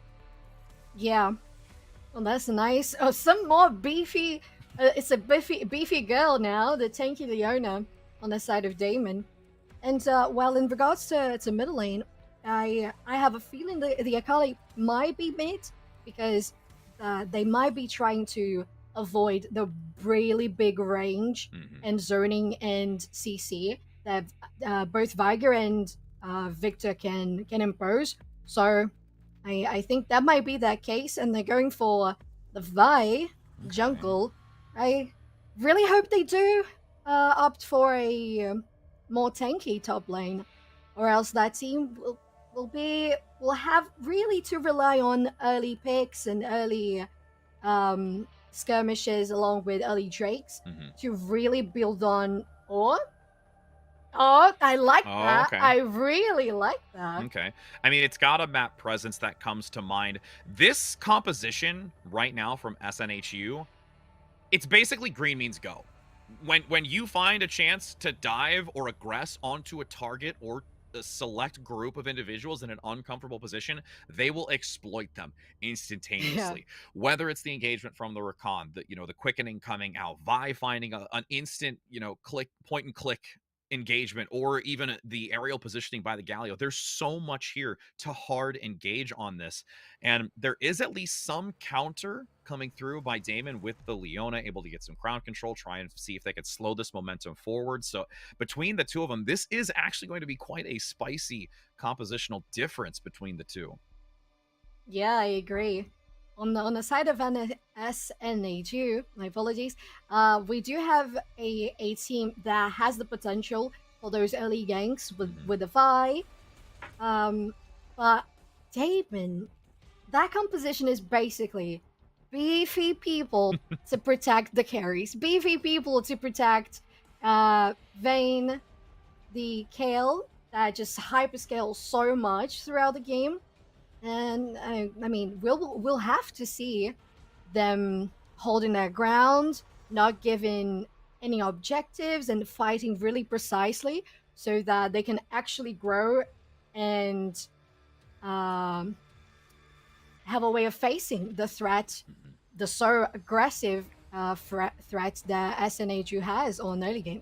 Yeah. Well, that's nice. Oh, some more beefy. It's a beefy girl now, the tanky Leona on the side of Daemon. And well, in regards to middle lane, I have a feeling that the Akali might be mid because they might be trying to avoid the really big range and zoning and CC that both Viger and Victor can impose. So I think that might be that case, and they're going for the Vi jungle. I really hope they do opt for a more tanky top lane, or else that team will have really to rely on early picks and early skirmishes along with early drakes to really build on. Oh, I like Oh, that. okay. I really like that. Okay. I mean, it's got a map presence that comes to mind. This composition right now from SNHU, it's basically green means go. When you find a chance to dive or aggress onto a target or a select group of individuals in an uncomfortable position, they will exploit them instantaneously. Whether it's the engagement from the Rakan, the quickening coming out, Vi finding an instant, click, point and click engagement, or even the aerial positioning by the Galio. There's so much here to hard engage on this. And there is at least some counter coming through by Daemon with the Leona, able to get some crowd control, try and see if they could slow this momentum forward. So between the two of them, this is actually going to be quite a spicy compositional difference between the two. Yeah, I agree. On the side of SNHU, my apologies, we do have a team that has the potential for those early ganks with the Vi. But Daemon, that composition is basically beefy people to protect the carries, beefy people to protect Vayne, the Kale that just hyperscale so much throughout the game. And I mean, we'll have to see them holding their ground, not giving any objectives, and fighting really precisely so that they can actually grow and um, have a way of facing the threat, the so aggressive threat that SNHU has on early game.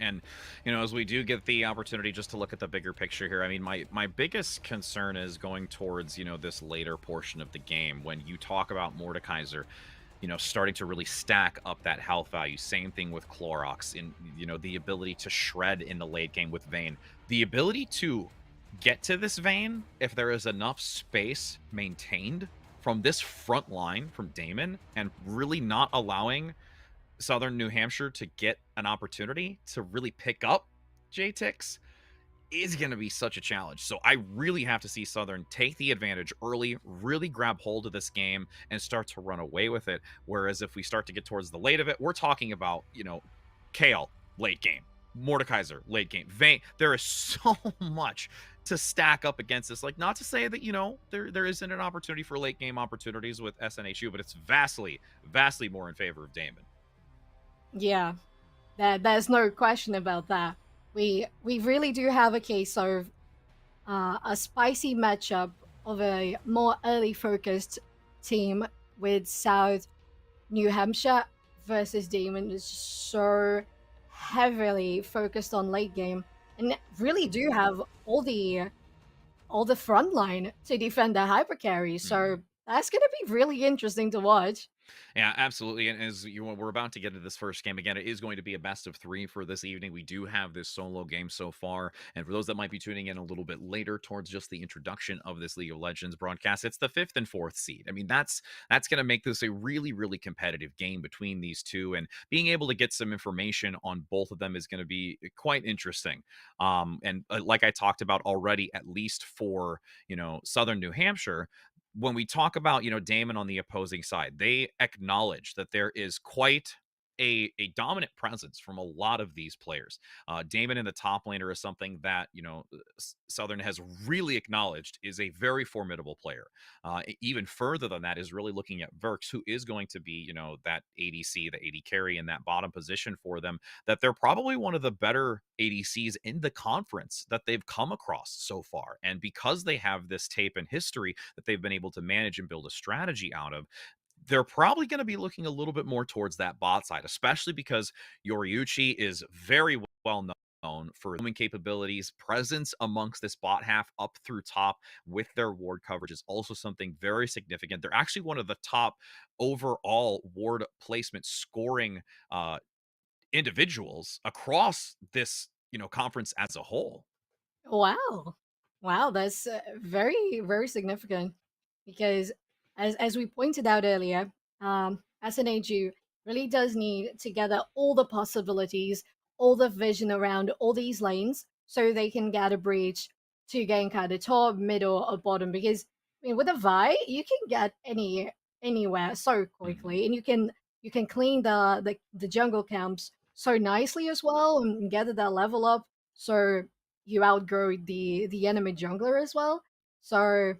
And as we do get the opportunity just to look at the bigger picture here, I mean, my biggest concern is going towards this later portion of the game when you talk about Mordekaiser, starting to really stack up that health value. Same thing with Clorox, in the ability to shred in the late game with Vayne, the ability to get to this Vayne if there is enough space maintained from this front line from Daemon, and really not allowing Southern New Hampshire to get an opportunity to really pick up JTix is going to be such a challenge. So I really have to see Southern take the advantage early, really grab hold of this game and start to run away with it. Whereas if we start to get towards the late of it, we're talking about, Kale late game, Mordekaiser late game, Vayne. There is so much to stack up against this. Like, not to say that, there isn't an opportunity for late game opportunities with SNHU, but it's vastly more in favor of Daemon. Yeah, there's no question about that. We really do have a case of a spicy matchup of a more early focused team with South New Hampshire versus Daemon is so heavily focused on late game and really do have all the front line to defend their hyper carry. So that's gonna be really interesting to watch. Yeah, absolutely. And as we're about to get into this first game again, it is going to be a best of 3 for this evening. We do have this solo game so far. And for those that might be tuning in a little bit later towards just the introduction of this League of Legends broadcast, it's the 5th and 4th seed. I mean, that's going to make this a really, really competitive game between these two. And being able to get some information on both of them is going to be quite interesting. And like I talked about already, at least for, Southern New Hampshire, when we talk about, Daemon on the opposing side, they acknowledge that there is quite a dominant presence from a lot of these players. Daemon in the top laner is something that, Southern has really acknowledged is a very formidable player. Even further than that is really looking at Verx, who is going to be, that ADC, the AD carry in that bottom position for them, that they're probably one of the better ADCs in the conference that they've come across so far. And because they have this tape and history that they've been able to manage and build a strategy out of, they're probably going to be looking a little bit more towards that bot side, especially because Yoriuchi is very well known for roaming capabilities. Presence amongst this bot half up through top with their ward coverage is also something very significant. They're actually one of the top overall ward placement scoring individuals across this conference as a whole. Wow. Wow, that's very, very significant because as we pointed out earlier, SNAG really does need to gather all the possibilities, all the vision around all these lanes so they can get a breach to gank either top, middle, or bottom. Because I mean, with a Vi, you can get anywhere so quickly, and you can clean the jungle camps so nicely as well and gather that level up. So you outgrow the enemy jungler as well. So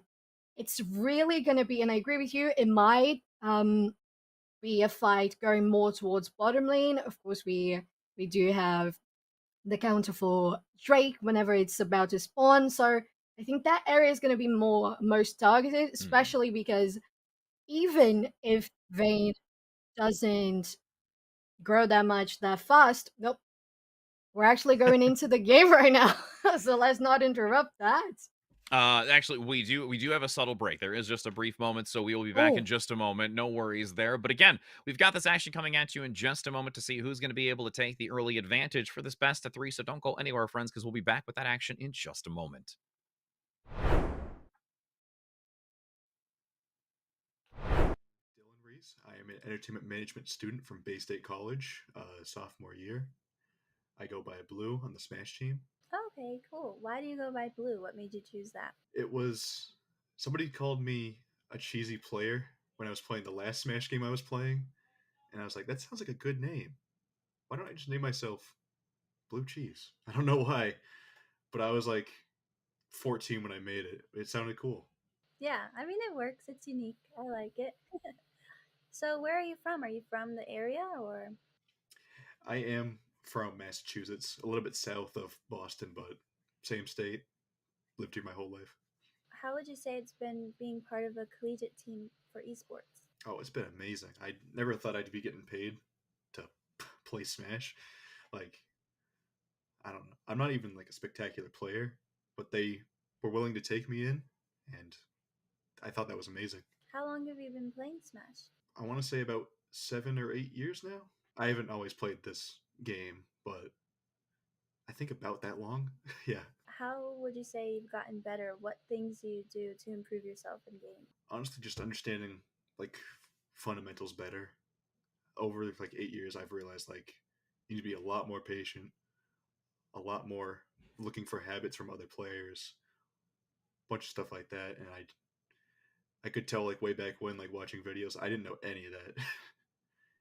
it's really going to be, and I agree with you, it might be a fight going more towards bottom lane. Of course, we do have the counter for Drake whenever it's about to spawn. So I think that area is going to be most targeted, especially because even if Vayne doesn't grow that much that fast, nope, we're actually going into the game right now. So let's not interrupt that. Actually, we do have a subtle break. There is just a brief moment, so we will be back in just a moment. No worries there. But again, we've got this action coming at you in just a moment to see who's going to be able to take the early advantage for this best of 3. So don't go anywhere, friends, because we'll be back with that action in just a moment. Dylan Reese. I am an entertainment management student from Bay State College, sophomore year. I go by Blue on the Smash team. Okay, cool. Why do you go by Blue? What made you choose that? It was somebody called me a cheesy player when I was playing the last Smash game I was playing, and I was like, that sounds like a good name. Why don't I just name myself Blue Cheese? I don't know why, but I was like 14 when I made it. It sounded cool. Yeah, I mean, it works. It's unique. I like it. So, where are you from? Are you from the area or? I am from Massachusetts, a little bit south of Boston, but same state. Lived here my whole life. How would you say it's been being part of a collegiate team for esports? Oh, it's been amazing. I never thought I'd be getting paid to play Smash. Like, I don't know. I'm not even like a spectacular player, but they were willing to take me in, and I thought that was amazing. How long have you been playing Smash? I want to say about 7 or 8 years now. I haven't always played this game, but I think about that long. Yeah. How would you say you've gotten better? What things do you do to improve yourself in game? Honestly, just understanding like fundamentals better. Over like 8 years, I've realized like you need to be a lot more patient, a lot more looking for habits from other players, bunch of stuff like that. And I could tell like way back when, like watching videos, I didn't know any of that.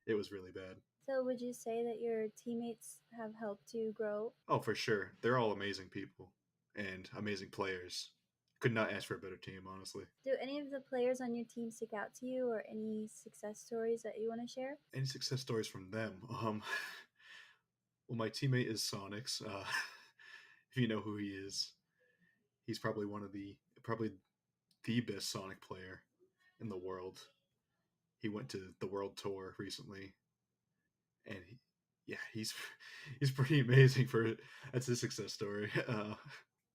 It was really bad. So, would you say that your teammates have helped you grow? Oh, for sure. They're all amazing people and amazing players. Could not ask for a better team, honestly. Do any of the players on your team stick out to you, or any success stories that you want to share? Any success stories from them? Well, my teammate is Sonics. If you know who he is, he's probably probably the best Sonic player in the world. He went to the world tour recently, and yeah, he's pretty amazing for that's his success story.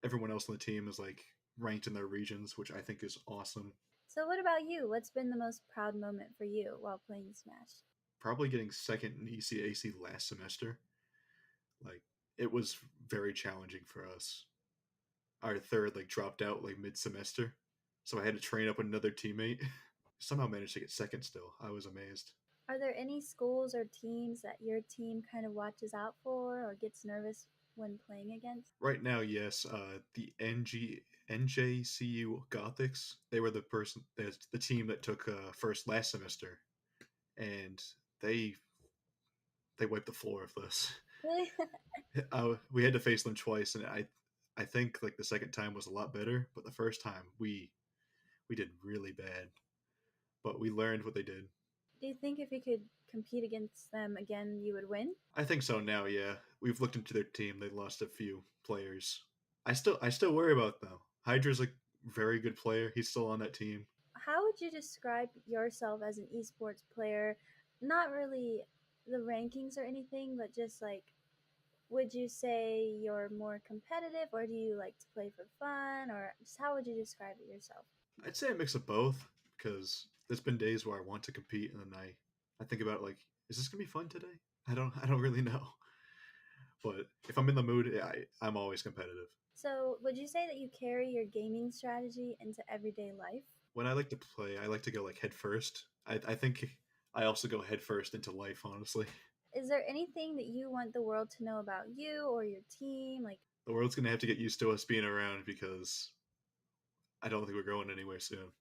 Everyone else on the team is like ranked in their regions, which I think is awesome. So, what about you? What's been the most proud moment for you while playing Smash? Probably getting second in ECAC last semester. Like, it was very challenging for us. Our third like dropped out like mid semester, so I had to train up another teammate. Somehow managed to get second still. I was amazed. Are there any schools or teams that your team kind of watches out for or gets nervous when playing against? Right now, yes. The NJCU Gothics. They were the team that took first last semester, and they wiped the floor with us. Really? We had to face them twice, and I think like the second time was a lot better, but the first time we did really bad. But we learned what they did. Do you think if you could compete against them again, you would win? I think so now, yeah. We've looked into their team. They lost a few players. I still worry about them. Hydra's a very good player. He's still on that team. how would you describe yourself as an esports player? Not really the rankings or anything, but just like, would you say you're more competitive, or do you like to play for fun, or just how would you describe it yourself? I'd say a mix of both because there's been days where I want to compete and then I think about like, is this gonna be fun today? I don't really know. But if I'm in the mood, I'm always competitive. So, would you say that you carry your gaming strategy into everyday life? When I like to play, I like to go like head first. I think I also go head first into life, honestly. Is there anything that you want the world to know about you or your team? Like, The world's gonna have to get used to us being around because I don't think we're going anywhere soon.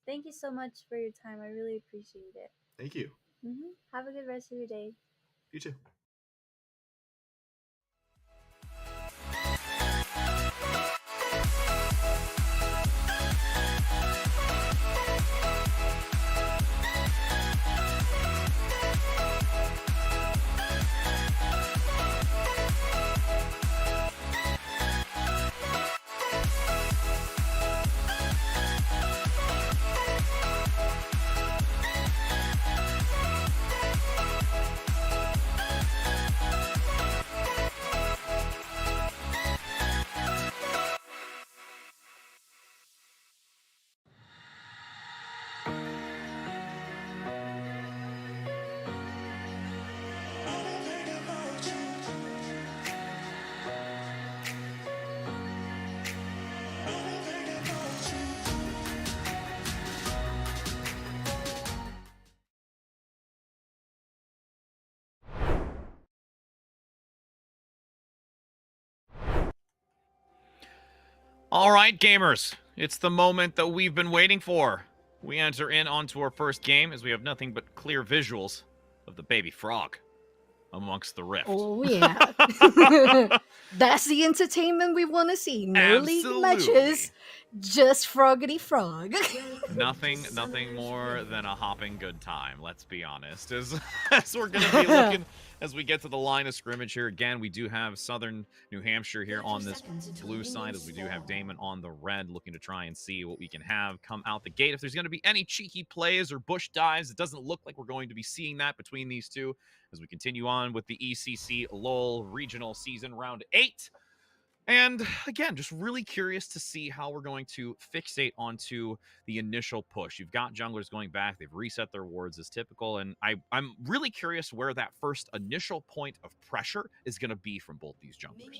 thank you so much for your time. I really appreciate it. Thank you. Have a good rest of your day. You too. All right, gamers, it's the moment that we've been waiting for. We enter in onto our first game as we have nothing but clear visuals of the baby frog amongst the rift. Oh yeah. That's the entertainment we want to see. No league Absolutely. matches, just froggity frog. Nothing more than a hopping good time, let's be honest. As we're going to be looking, as we get to the line of scrimmage here, again, we do have Southern New Hampshire here on this blue side, as we do have Daemen on the red, looking to try and see what we can have come out the gate. If there's going to be any cheeky plays or bush dives, it doesn't look like we're going to be seeing that between these two as we continue on with the ECC LoL Regional Season Round 8. And again, just really curious to see how we're going to fixate onto the initial push. You've got junglers going back. They've reset their wards as typical. And I'm really curious where that first initial point of pressure is going to be from both these junglers.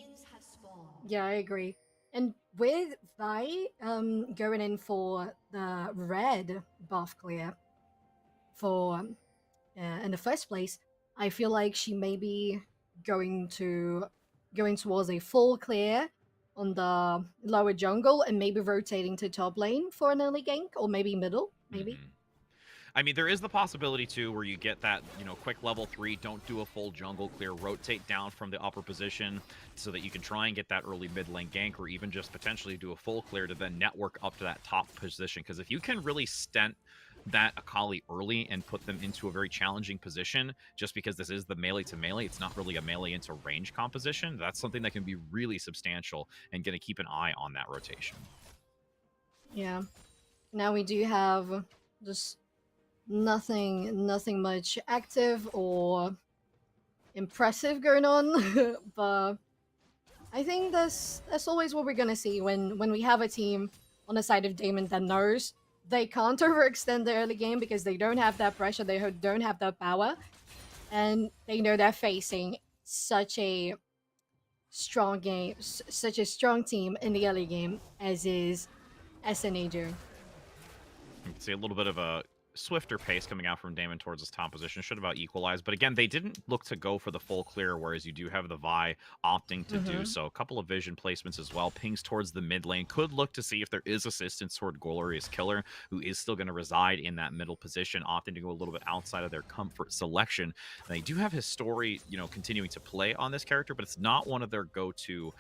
Yeah, I agree. And with Vi going in for the red buff clear for in the first place, I feel like she may be going towards a full clear on the lower jungle and maybe rotating to top lane for an early gank, or maybe middle, maybe. Mm-hmm. I mean, there is the possibility, too, where you get that, quick level 3, don't do a full jungle clear, rotate down from the upper position so that you can try and get that early mid lane gank, or even just potentially do a full clear to then network up to that top position. Because if you can really stent that Akali early and put them into a very challenging position, just because this is the melee to melee, it's not really a melee into range composition, that's something that can be really substantial and going to keep an eye on that rotation. Yeah. Now we do have just nothing much active or impressive going on, but I think that's always what we're gonna see when we have a team on the side of Daemen that knows they can't overextend the early game because they don't have that pressure, they don't have that power, and they know they're facing such a strong game, such a strong team in the early game as is SNA do. You can see a little bit of a swifter pace coming out from Daemen towards his top position. Should about equalize. But again, they didn't look to go for the full clear, whereas you do have the Vi opting to do so. A couple of vision placements as well. Pings towards the mid lane. Could look to see if there is assistance toward Glorious Killer, who is still going to reside in that middle position, opting to go a little bit outside of their comfort selection. And they do have his story, continuing to play on this character, but it's not one of their go-to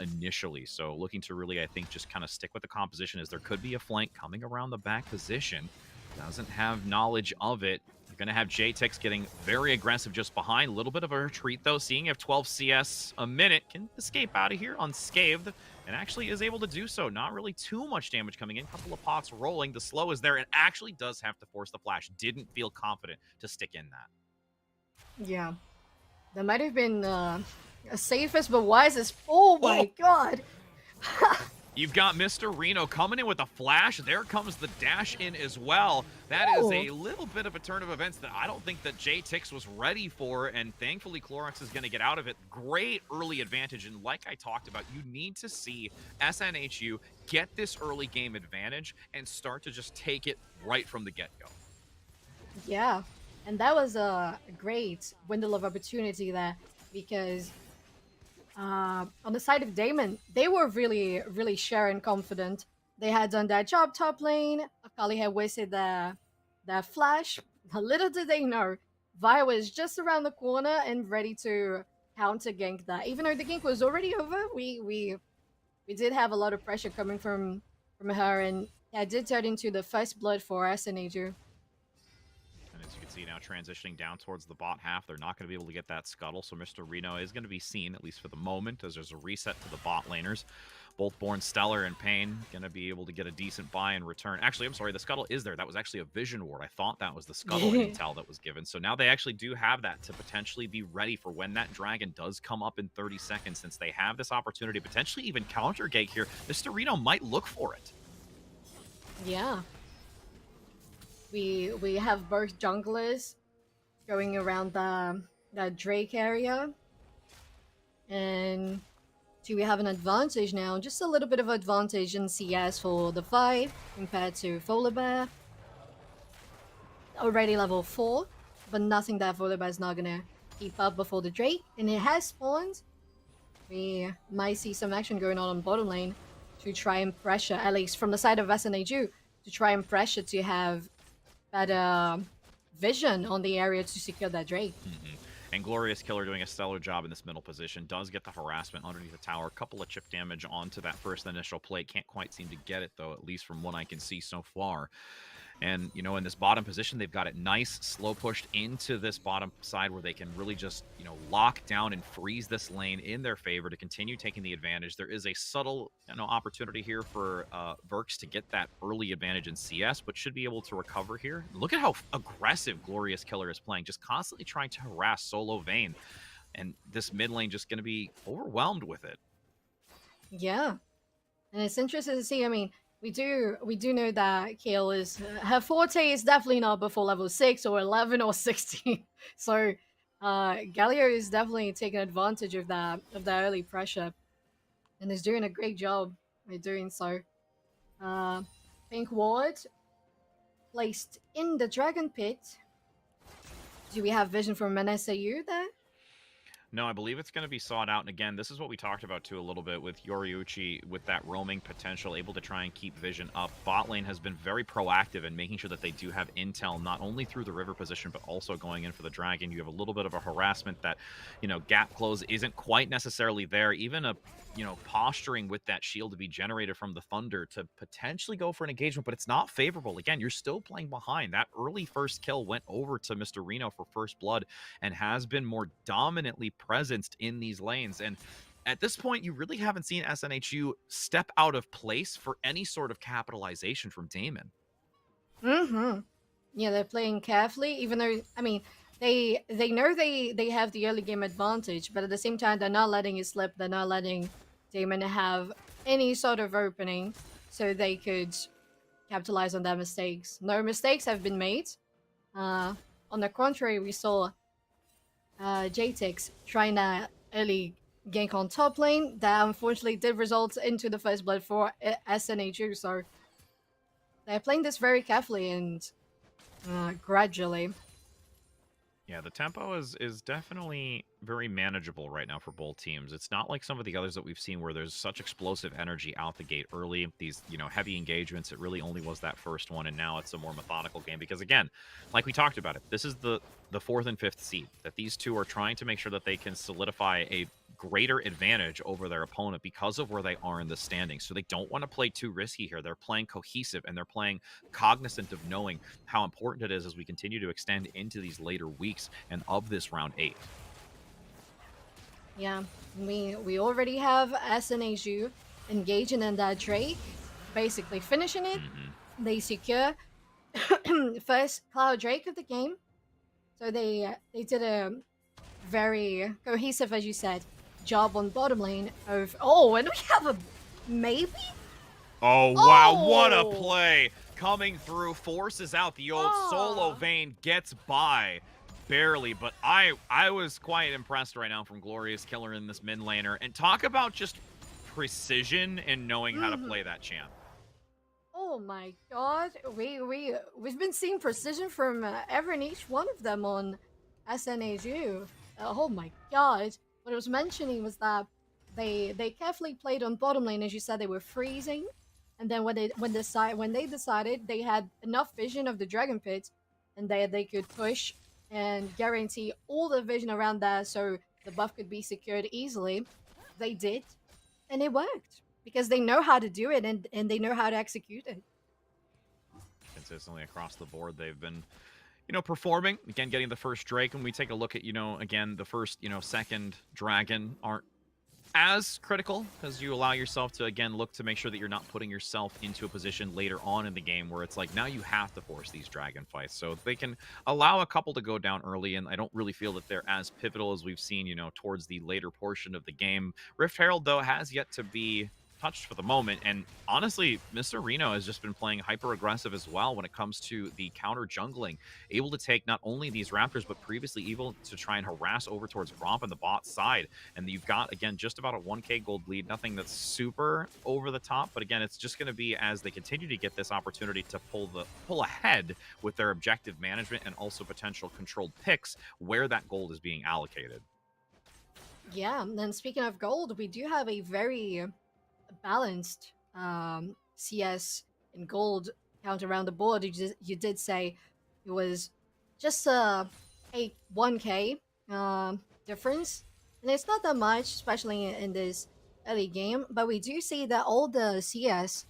initially. So looking to really, I think, just kind of stick with the composition, as there could be a flank coming around the back position. Doesn't have knowledge of it. You're going to have JTEX getting very aggressive just behind. A little bit of a retreat, though. Seeing if 12 CS a minute can escape out of here unscathed. and actually is able to do so. Not really too much damage coming in. Couple of pots rolling. The slow is there and actually does have to force the flash. Didn't feel confident to stick in that. Yeah. That might have been safest but wisest. Oh my god! You've got Mr. Reno coming in with a flash. There comes the dash in as well. That is a little bit of a turn of events that I don't think that JTix was ready for, and thankfully Clorox is going to get out of it. Great early advantage, and like I talked about, you need to see SNHU get this early game advantage and start to just take it right from the get-go. Yeah, and that was a great window of opportunity there, because on the side of Daemen, they were really sure and confident. They had done their job top lane. Akali had wasted their flash. Little did they know, Vi was just around the corner and ready to counter gank that. Even though the gank was already over, we did have a lot of pressure coming from her, and that did turn into the first blood for SNHU. And as you can see now, transitioning down towards the bot half, they're not going to be able to get that scuttle, so Mr. Reno is going to be seen, at least for the moment, as there's a reset to the bot laners. Both Born Stellar and Pain going to be able to get a decent buy in return. Actually, I'm sorry, the scuttle is there. That was actually a vision ward. I thought that was the scuttle intel that was given. So now they actually do have that to potentially be ready for when that dragon does come up in 30 seconds, since they have this opportunity to potentially even counter gate here. Mr. Reno might look for it. Yeah. We have both junglers going around the Drake area. And do we have an advantage now? Just a little bit of advantage in CS for the fight compared to Volibear. Already level 4, but nothing that Volibear is not gonna keep up before the Drake. And it has spawned. We might see some action going on bottom lane to try and pressure, at least from the side of SNHU, to try and pressure to have better vision on the area to secure that Drake. And Glorious Killer doing a stellar job in this middle position. Does get the harassment underneath the tower. A couple of chip damage onto that first initial play. Can't quite seem to get it, though, at least from what I can see so far. And, you know, in this bottom position, they've got it nice, slow pushed into this bottom side where they can really just, you know, lock down and freeze this lane in their favor to continue taking the advantage. There is a subtle, you know, opportunity here for Verks to get that early advantage in CS, but should be able to recover here. Look at how aggressive Glorious Killer is playing, just constantly trying to harass Solo Vayne. And this mid lane just going to be overwhelmed with it. Yeah. And it's interesting to see, I mean, we do know that Kale is her forte is definitely not before level 6 or 11 or 16. So Galio is definitely taking advantage of that early pressure, and is doing a great job by doing so. Pink ward placed in the dragon pit. Do we have vision from NSAU there? No, I believe it's going to be sought out. And again, this is what we talked about too a little bit with Yoriuchi, with that roaming potential, able to try and keep vision up. Bot lane has been very proactive in making sure that they do have intel, not only through the river position, but also going in for the dragon. You have a little bit of a harassment that, you know, gap close isn't quite necessarily there. Even a, you know, posturing with that shield to be generated from the Thunder to potentially go for an engagement, but it's not favorable. Again, you're still playing behind. That early first kill went over to Mr. Reno for first blood and has been more dominantly presenced in these lanes. And at this point, you really haven't seen SNHU step out of place for any sort of capitalization from Daemen. Yeah, they're playing carefully, even though, I mean, they know they have the early game advantage, but at the same time, they're not letting it slip. They're not letting Daemen have any sort of opening so they could capitalize on their mistakes. No mistakes have been made. On the contrary, we saw JTix trying to early gank on top lane. That unfortunately did result into the first blood for SNHU, so they're playing this very carefully and gradually. Yeah, the tempo is definitely very manageable right now for both teams. It's not like some of the others that we've seen where there's such explosive energy out the gate early. These, you know, heavy engagements, it really only was that first one, and now it's a more methodical game. Because again, like we talked about it, this is the 4th and 5th seed, that these two are trying to make sure that they can solidify a greater advantage over their opponent because of where they are in the standings. So they don't want to play too risky here. They're playing cohesive, and they're playing cognizant of knowing how important it is as we continue to extend into these later weeks and of this round 8. Yeah, we already have SNHU engaging in that Drake, basically finishing it. They secure first Cloud Drake of the game. So they did a very cohesive, as you said, job on bottom lane of and we have a maybe? Oh, wow, what a Oh! play. Coming through, forces out the old solo Ah. vein, gets by. Barely, but I was quite impressed right now from Glorious Killer in this mid laner. And talk about just precision and knowing how to play that champ. Oh my god, we've been seeing precision from every and each one of them on SNAU. Oh my god. What I was mentioning was that they carefully played on bottom lane. As you said, they were freezing, and then when they decided they had enough vision of the Dragon Pit, and they could push and guarantee all the vision around there, so the buff could be secured easily. They did, and it worked because they know how to do it and they know how to execute it. Consistently across the board, they've been, performing. Again, getting the first Drake. When we take a look at, again, the first, second Dragon aren't as critical because you allow yourself to, again, look to make sure that you're not putting yourself into a position later on in the game where it's like, now you have to force these Dragon fights. So they can allow a couple to go down early, and I don't really feel that they're as pivotal as we've seen, towards the later portion of the game. Rift Herald, though, has yet to be touched for the moment, and honestly, Mr. Reno has just been playing hyper aggressive as well when it comes to the counter jungling, able to take not only these Raptors but previously able to try and harass over towards Gromp on the bot side. And you've got, again, just about a 1k gold lead, nothing that's super over the top, but again, it's just going to be as they continue to get this opportunity to pull ahead with their objective management and also potential controlled picks where that gold is being allocated. Yeah, and then speaking of gold, we do have a very balanced CS and gold count around the board. You did say it was just a 1k difference, and it's not that much, especially in this early game, but we do see that all the CS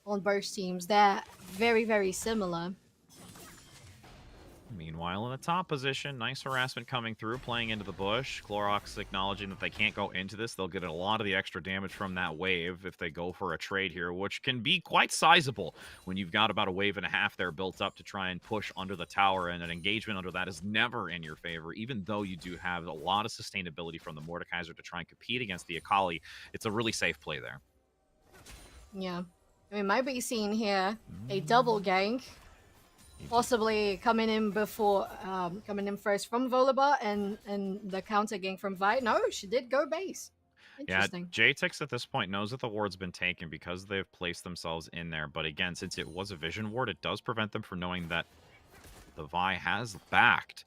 on both teams, they're very, very similar. Meanwhile, in the top position, nice harassment coming through, playing into the bush. Clorox acknowledging that they can't go into this. They'll get a lot of the extra damage from that wave if they go for a trade here, which can be quite sizable when you've got about a wave and a half there built up to try and push under the tower, and an engagement under that is never in your favor, even though you do have a lot of sustainability from the Mordekaiser to try and compete against the Akali. It's a really safe play there. Yeah. We might be seeing here a double gank. Possibly coming in first from Volibear and the counter gank from Vi. No, she did go base. Interesting. Yeah, JTix at this point knows that the ward's been taken because they've placed themselves in there. But again, since it was a vision ward, it does prevent them from knowing that the Vi has backed.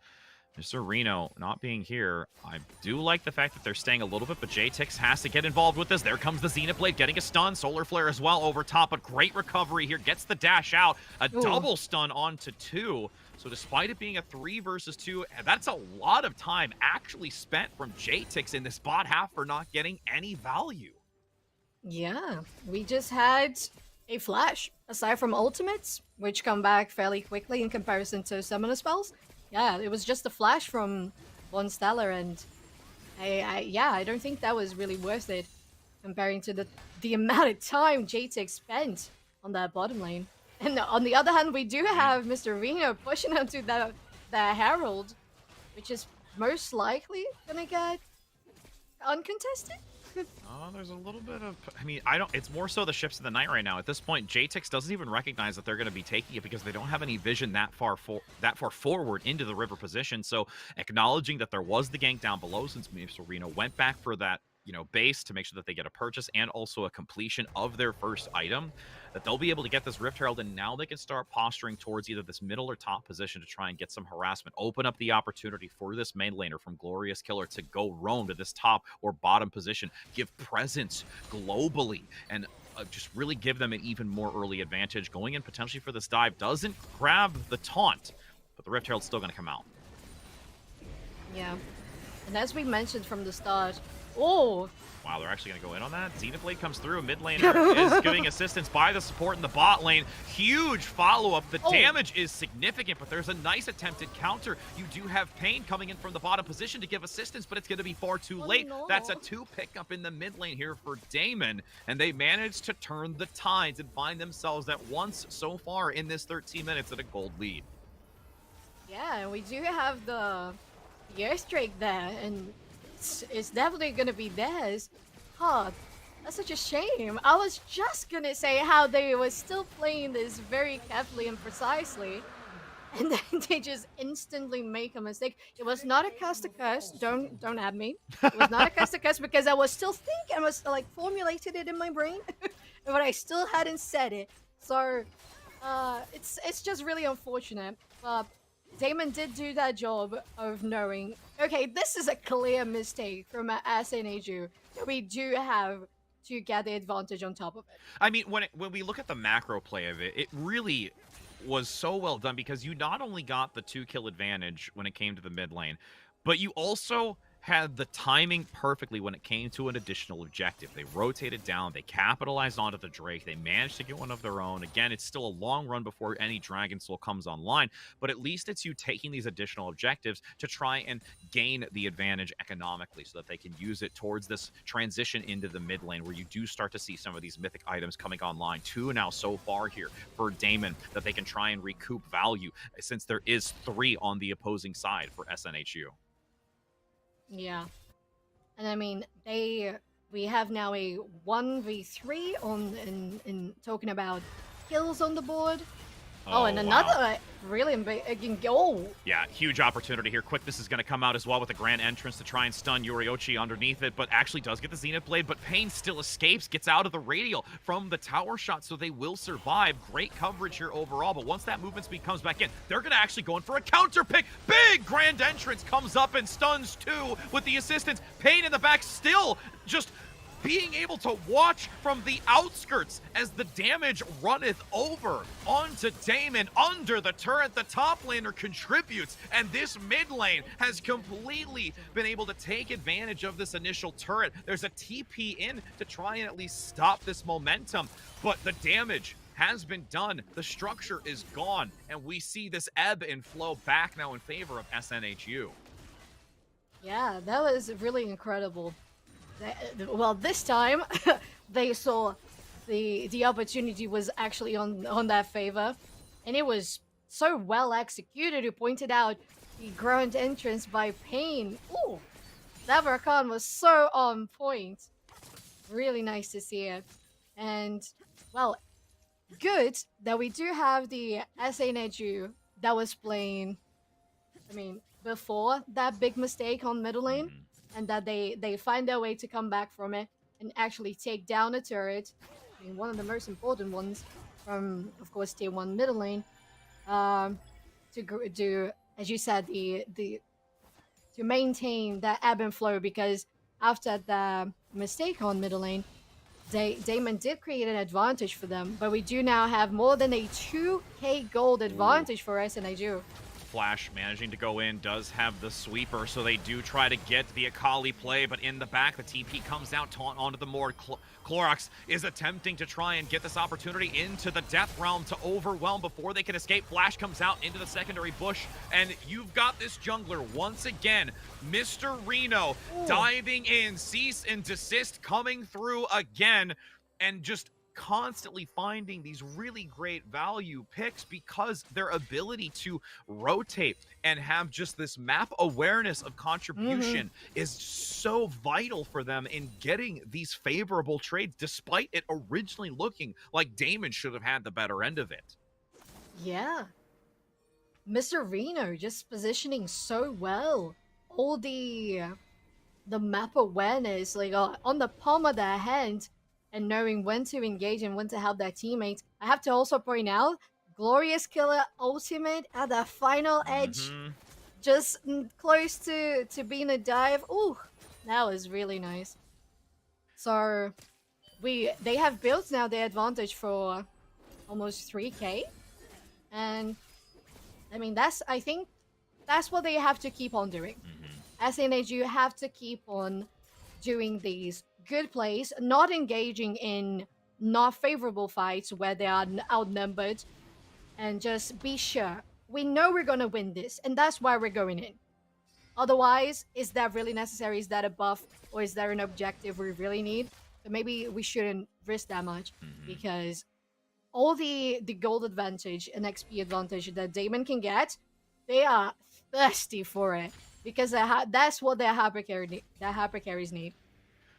Mr. Reno not being here, I do like the fact that they're staying a little bit, but JTix has to get involved with this. There comes the Zenith Blade, getting a stun. Solar Flare as well over top, but great recovery here. Gets the dash out. A double stun onto 2. So despite it being a 3 versus 2, that's a lot of time actually spent from JTix in this bot half for not getting any value. Yeah, we just had a flash, aside from ultimates, which come back fairly quickly in comparison to summoner spells. Yeah, it was just a flash from Von Stellar, and I don't think that was really worth it comparing to the amount of time JTix spent on that bottom lane. And on the other hand, we do have Mr. Reno pushing onto the Herald, which is most likely gonna get uncontested. There's a little bit of, it's more so the ships of the night right now. At this point, JTix doesn't even recognize that they're going to be taking it because they don't have any vision that far forward into the river position. So acknowledging that there was the gank down below, since Mr. Reno went back for that, base to make sure that they get a purchase and also a completion of their first item, that they'll be able to get this Rift Herald, and now they can start posturing towards either this middle or top position to try and get some harassment, open up the opportunity for this main laner from Glorious Killer to go roam to this top or bottom position, give presence globally, and just really give them an even more early advantage. Going in potentially for this dive doesn't grab the taunt, but the Rift Herald's still going to come out. Yeah. And as we mentioned from the start, Oh, Wow, they're actually going to go in on that. Xenoblade comes through. Mid laner is giving assistance by the support in the bot lane. Huge follow-up. The damage is significant, but there's a nice attempted counter. You do have Pain coming in from the bottom position to give assistance, but it's going to be far too late. no. That's a 2 pickup in the mid lane here for Daemon, and they managed to turn the tides and find themselves at once so far in this 13 minutes at a gold lead. yeah, and we do have the airstrike there, and it's definitely gonna be theirs. Huh, that's such a shame. I was just gonna say how they were still playing this very carefully and precisely, and then they just instantly make a mistake. It was not a curse. Don't at me. It was not a curse because I was still thinking. I was like formulated it in my brain, but I still hadn't said it. So, it's just really unfortunate. But Daemon did do that job of knowing, okay, this is a clear mistake from SNHU that we do have to get the advantage on top of it. I mean, when we look at the macro play of it, it really was so well done because you not only got the 2-kill advantage when it came to the mid lane, but you also had the timing perfectly when it came to an additional objective. They rotated down, they capitalized onto the Drake, they managed to get one of their own. Again, it's still a long run before any Dragon Soul comes online, but at least it's you taking these additional objectives to try and gain the advantage economically so that they can use it towards this transition into the mid lane where you do start to see some of these mythic items coming online. 2 now so far here for Daemon that they can try and recoup value since there is 3 on the opposing side for SNHU. Yeah. And I mean, we have now a 1v3 in talking about kills on the board. Oh, and another wow. really big goal. Yeah, huge opportunity here. Quickness is going to come out as well with a grand entrance to try and stun Yoriochi underneath it, but actually does get the Zenith Blade, but Pain still escapes, gets out of the radial from the tower shot, so they will survive. Great coverage here overall, but once that movement speed comes back in, they're going to actually go in for a counter pick. Big grand entrance comes up and stuns 2 with the assistance. Pain in the back still just being able to watch from the outskirts as the damage runneth over onto Daemon under the turret. The top laner contributes, and this mid lane has completely been able to take advantage of this initial turret. There's a TP in to try and at least stop this momentum, but the damage has been done. The structure is gone, and we see this ebb and flow back now in favor of SNHU. Yeah, that was really incredible. Well, this time they saw the opportunity was actually on their favor, and it was so well executed. You pointed out the grand entrance by Pain. Ooh, that Rakan was so on point. Really nice to see it. And well, good that we do have the SNHU that was playing, I mean, before that big mistake on middle lane. And that they find their way to come back from it and actually take down a turret. I mean, one of the most important ones from, of course, tier 1 middle lane. To do, as you said, to maintain that ebb and flow, because after the mistake on middle lane, Daemon did create an advantage for them, but we do now have more than a 2k gold advantage for SNHU. Flash managing to go in, does have the sweeper, so they do try to get the Akali play, but in the back, the TP comes out, taunt onto the Mord. Clorox is attempting to try and get this opportunity into the Death Realm to overwhelm before they can escape. Flash comes out into the secondary bush, and you've got this jungler once again, Mr. Reno, diving in, cease and desist coming through again, and just constantly finding these really great value picks because their ability to rotate and have just this map awareness of contribution is so vital for them in getting these favorable trades, despite it originally looking like Daemon should have had the better end of it. Yeah. Mr. Reno just positioning so well. All the map awareness, like on the palm of their hand, and knowing when to engage and when to help their teammates. I have to also point out, Glorious Killer ultimate at the final edge, just close to being a dive. Ooh, that was really nice. So they have built now the advantage for almost 3k, and I mean I think that's what they have to keep on doing. SNH, you have to keep on doing these good plays, not engaging in not favorable fights where they are outnumbered, and just be sure we know we're gonna win this, and that's why we're going in. Otherwise, is that really necessary? Is that a buff, or is there an objective we really need? So maybe we shouldn't risk that much, because all the gold advantage and XP advantage that Daemon can get, they are thirsty for it, because that's what their hyper carries need.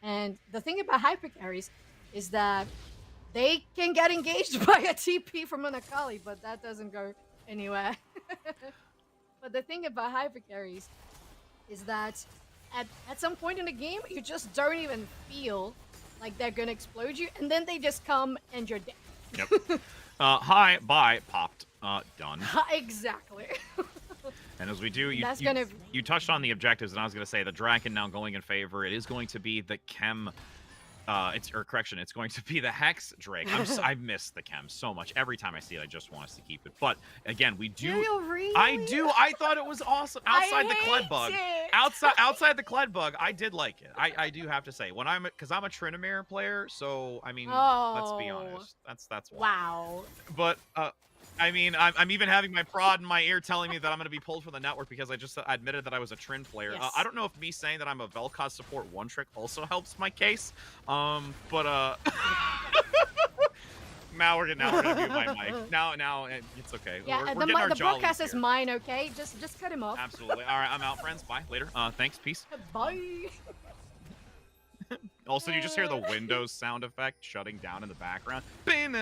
And the thing about hyper carries is that they can get engaged by a TP from an Akali, but that doesn't go anywhere. But the thing about hyper carries is that at some point in the game, you just don't even feel like they're gonna explode you, and then they just come and you're dead. Yep. Hi, bye, popped, done. Exactly. And as we do, That's you touched on the objectives, and I was going to say the Draken now going in favor. It is going to be the Chem, it's going to be the Hex Drake. I miss the Chem so much. Every time I see it, I just want us to keep it. But again, we do. Do you really? I do. I thought it was awesome. Outside the Kled bug, outside the Kled bug, I did like it. I do have to say, because I'm a Tryndamere player, so I mean, let's be honest. That's why. Wow. But I mean, I'm even having my prod in my ear telling me that I'm going to be pulled from the network because I just admitted that I was a Trynd player. Yes. I don't know if me saying that I'm a Vel'Koz support one trick also helps my case. But now we're gonna mute my mic. Now it's okay. Yeah, we're the getting our broadcast jollies is here. mine. Okay, just cut him off. Absolutely. All right, I'm out, friends. Bye. Later. Thanks. Peace. Bye. Also, you just hear the Windows sound effect shutting down in the background. That's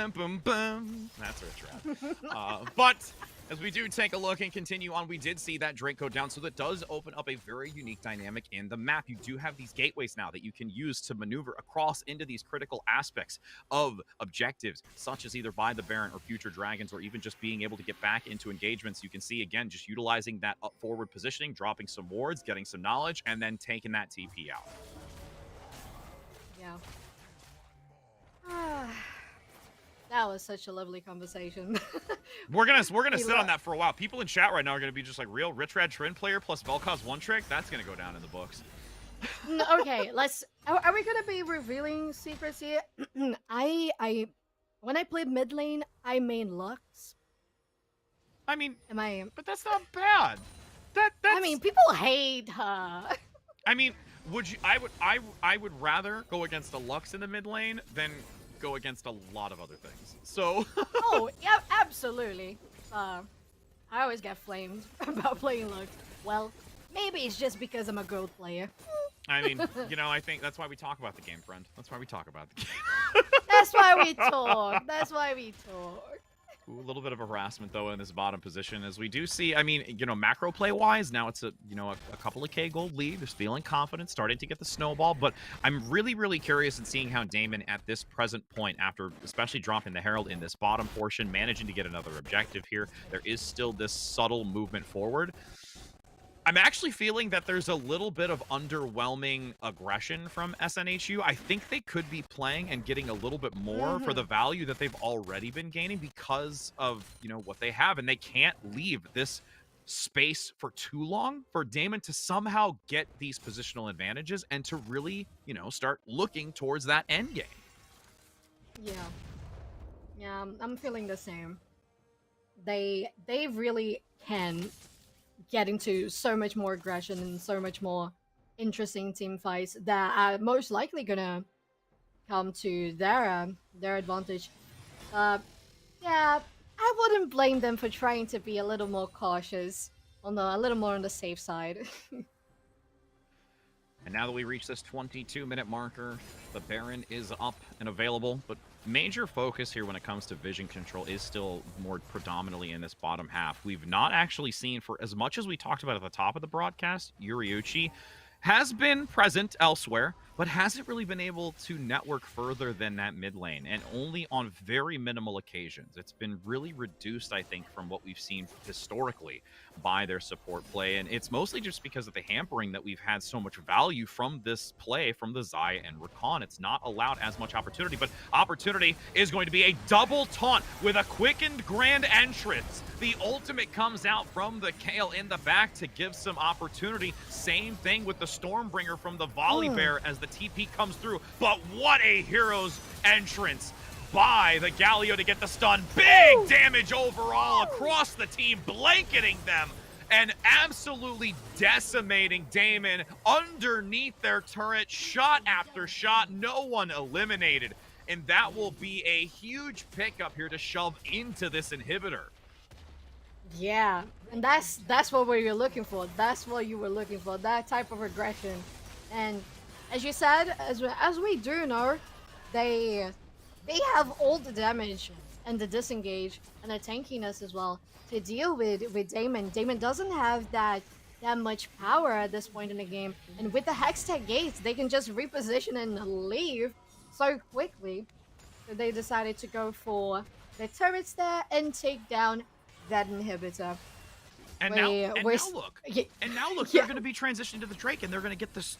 our trap. But as we do take a look and continue on, we did see that Drake go down, so that does open up a very unique dynamic in the map. You do have these gateways now that you can use to maneuver across into these critical aspects of objectives, such as either by the Baron or future dragons, or even just being able to get back into engagements. You can see, again, just utilizing that up forward positioning, dropping some wards, getting some knowledge, and then taking that TP out. Yeah. That was such a lovely conversation. We're gonna sit on that for a while. People in chat right now are gonna be just like, real Rich Rad Trynd player plus Vel'Koz one trick. That's gonna go down in the books. Okay, are we gonna be revealing secrets here? When I played mid lane, I main Lux. I mean, but that's not bad. That's... I mean, people hate her. I mean, I would rather go against a Lux in the mid lane than go against a lot of other things. So Oh, yeah, absolutely. I always get flamed about playing Lux. Well, maybe it's just because I'm a gold player. I mean, I think that's why we talk about the game, friend. That's why we talk about the game. That's why we talk. That's why we talk. Ooh, a little bit of harassment though in this bottom position, as we do see. I mean, macro play wise, now it's a couple of K gold lead. There's feeling confident, starting to get the snowball. But I'm really curious in seeing how Daemon at this present point, after especially dropping the Herald in this bottom portion, managing to get another objective here. There is still this subtle movement forward. I'm actually feeling that there's a little bit of underwhelming aggression from SNHU. I think they could be playing and getting a little bit more for the value that they've already been gaining because of, what they have. And they can't leave this space for too long for Daemon to somehow get these positional advantages and to really, start looking towards that end game. Yeah, I'm feeling the same. They really can get into so much more aggression and so much more interesting team fights that are most likely gonna come to their advantage. Yeah, I wouldn't blame them for trying to be a little more cautious, a little more on the safe side. And now that we reach this 22-minute marker, the Baron is up and available, but major focus here when it comes to vision control is still more predominantly in this bottom half. We've not actually seen, for as much as we talked about at the top of the broadcast, Yuriuchi has been present elsewhere, but hasn't really been able to network further than that mid lane, and only on very minimal occasions. It's been really reduced, I think, from what we've seen historically by their support play, and it's mostly just because of the hampering that we've had so much value from this play from the Xayah and Rakan. It's not allowed as much opportunity, but opportunity is going to be a double taunt with a quickened grand entrance. The ultimate comes out from the Kale in the back to give some opportunity. Same thing with the Stormbringer from the Volley Mm. Bear as the TP comes through. But what a hero's entrance by the Galio to get the stun. Big damage overall across the team, blanketing them and absolutely decimating Daemon underneath their turret, shot after shot, no one eliminated. And that will be a huge pickup here to shove into this inhibitor. Yeah, and that's what we were looking for. That's what you were looking for. That type of aggression. And as you said, as we do know, they have all the damage and the disengage and the tankiness as well to deal with Daemon. Daemon doesn't have that much power at this point in the game, and with the Hextech gates, they can just reposition and leave so quickly. So they decided to go for the turrets there and take down that inhibitor. And We- now we're look. yeah. And now look, Yeah. they're going to be transitioning to the Drake, and they're going to get this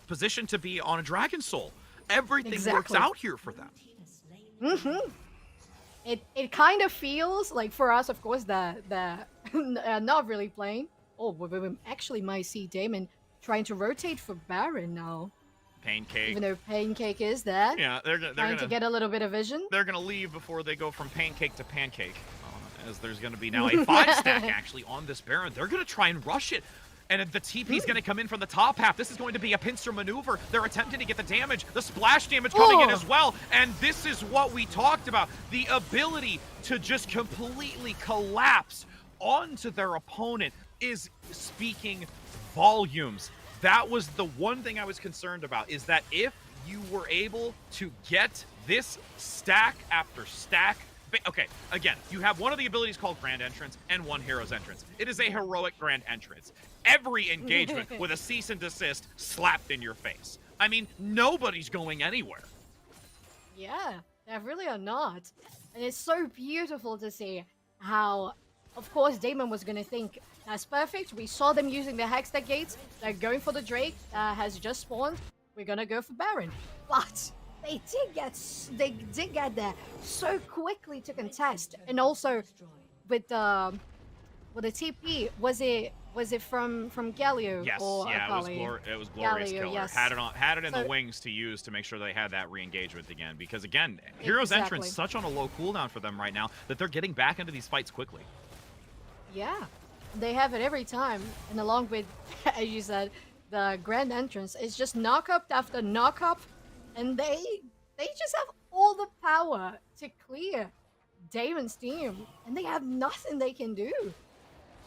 position to be on a Dragon Soul. Everything works Exactly. out here for them. Mm-hmm. It kind of feels like, for us, of course, that not really playing. Oh, we actually might see Daemon trying to rotate for Baron now, Pancake. even though Pancake is there, Yeah, they're trying to gonna get a little bit of vision. they're gonna leave before they go from pancake to pancake. As there's gonna be now a 5-stack actually on this Baron. They're gonna try and rush it. And the TP's gonna come in from the top half. This is going to be a pincer maneuver. They're attempting to get the damage, the splash damage coming in Oh. as well. And this is what we talked about. The ability to just completely collapse onto their opponent is speaking volumes. That was the one thing I was concerned about, is that if you were able to get this stack after stack. Okay, again, you have one of the abilities called Grand Entrance and one Hero's Entrance. It is a heroic Grand Entrance. Every engagement with a cease and desist slapped in your face. I mean, nobody's going anywhere. Yeah, they really are not. And it's so beautiful to see how, of course, Daemon was going to think, that's perfect. We saw them using the Hextech gates. They're going for the Drake that has just spawned. We're going to go for Baron. But they did get there so quickly to contest. And also with the TP, was it from Galio Yes, or yeah, Akali? it was Glorious Galio, Killer. yes. Had it in the So- wings to use to make sure they had that re-engagement again. Because again, Hero's Exactly. Entrance such on a low cooldown for them right now that they're getting back into these fights quickly. Yeah, they have it every time, and along with, as you said, the Grand Entrance, it's just knock-up after knock-up, and they just have all the power to clear Daemon's team, and they have nothing they can do.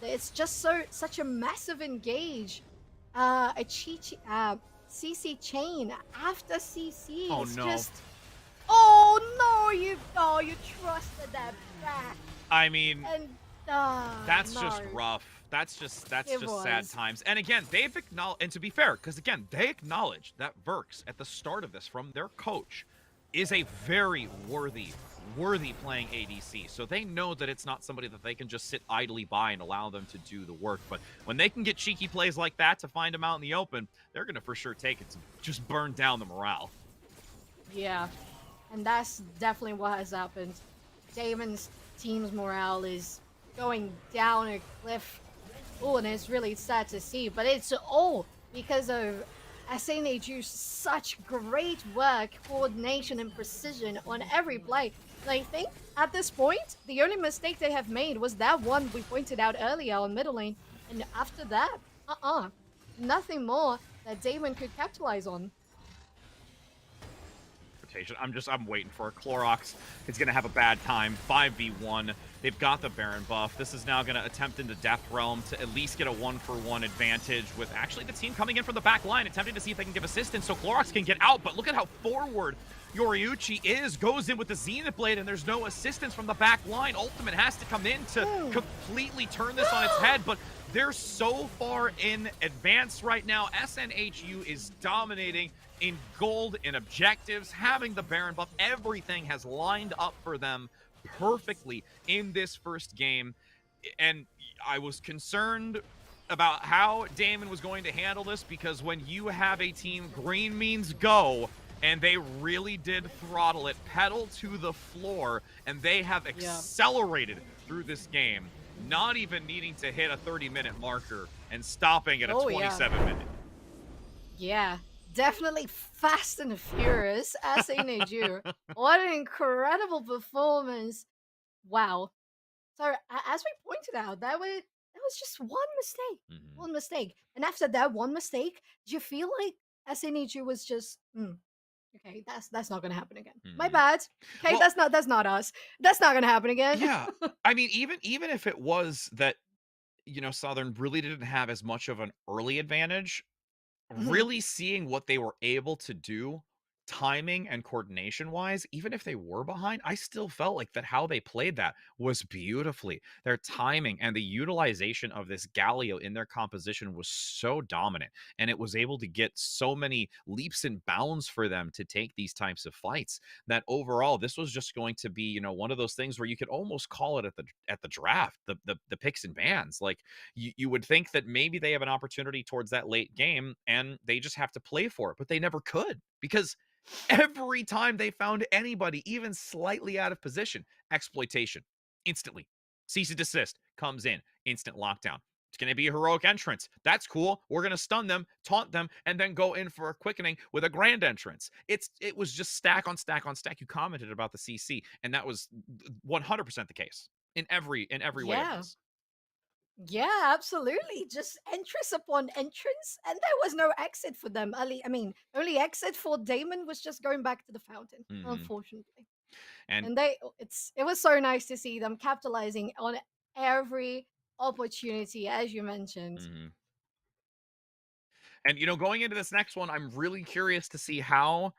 It's just such a massive engage, CC chain after CC. Oh, It's no. just, you trusted that back, I mean, and that's no. just rough. That's just sad was. times. And again, they've acknowledged, and to be fair, because again, they acknowledged that Verks at the start of this from their coach is a very worthy playing ADC. So they know that it's not somebody that they can just sit idly by and allow them to do the work. But when they can get cheeky plays like that to find them out in the open, they're going to for sure take it to just burn down the morale. Yeah, and that's definitely what has happened. Daemon's team's morale is going down a cliff. Oh, and it's really sad to see, but it's all because of SNHU's such great work, coordination, and precision on every play. And I think at this point, the only mistake they have made was that one we pointed out earlier on middle lane. And after that, nothing more that Daemon could capitalize on. I'm waiting for it. Clorox is going to have a bad time. 5v1. They've got the Baron buff. This is now going to attempt into Death Realm to at least get a 1-for-1 advantage with actually the team coming in from the back line, attempting to see if they can give assistance so Clorox can get out. But look at how forward Yoriuchi is. Goes in with the Zenith Blade, and there's no assistance from the back line. Ultimate has to come in to completely turn this on its head, but they're so far in advance right now. SNHU is dominating in gold, in objectives, having the Baron buff. Everything has lined up for them perfectly in this first game. And I was concerned about how Daemon was going to handle this, because when you have a team, green means go, and they really did throttle it, pedal to the floor, and they have accelerated through this game, not even needing to hit a 30-minute marker and stopping at a 27-minute. Yeah, definitely fast and furious as a Niger. What an incredible performance. Wow. So as we pointed out, that was just one mistake. Mhm. One mistake. And after that one mistake, do you feel like SNHU was just okay, that's not gonna happen again. My Mhm. bad. Okay, Well, that's not us. That's not gonna happen again. yeah. I mean, even if it was that, Southern really didn't have as much of an early advantage, Mhm. really seeing what they were able to do timing and coordination wise, even if they were behind, I still felt like that how they played that was beautifully. Their timing and the utilization of this Galio in their composition was so dominant, and it was able to get so many leaps and bounds for them to take these types of fights that overall this was just going to be, one of those things where you could almost call it at the draft, the picks and bans. Like you would think that maybe they have an opportunity towards that late game and they just have to play for it, but they never could because every time they found anybody even slightly out of position, exploitation instantly. Cease and desist comes in, instant lockdown. It's going to be a heroic entrance. That's cool. We're going to stun them, taunt them, and then go in for a quickening with a grand entrance. It was just stack on stack on stack. You commented about the CC, and that was 100% the case in every way it Yeah. was. Yeah, absolutely. Just entrance upon entrance, and there was no exit for them. Only exit for Daemon was just going back to the fountain, unfortunately. And It was so nice to see them capitalizing on every opportunity, as you mentioned. mhm. And going into this next one, I'm really curious to see how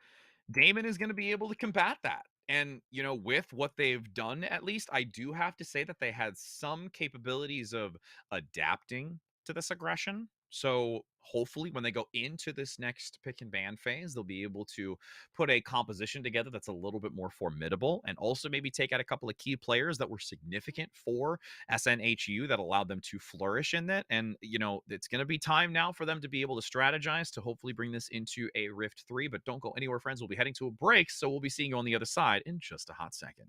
Daemon is going to be able to combat that. And, with what they've done, at least, I do have to say that they had some capabilities of adapting to this aggression. So hopefully, when they go into this next pick and ban phase, they'll be able to put a composition together that's a little bit more formidable and also maybe take out a couple of key players that were significant for SNHU that allowed them to flourish in that. And, it's going to be time now for them to be able to strategize to hopefully bring this into a Rift 3. But don't go anywhere, friends. We'll be heading to a break, so we'll be seeing you on the other side in just a hot second.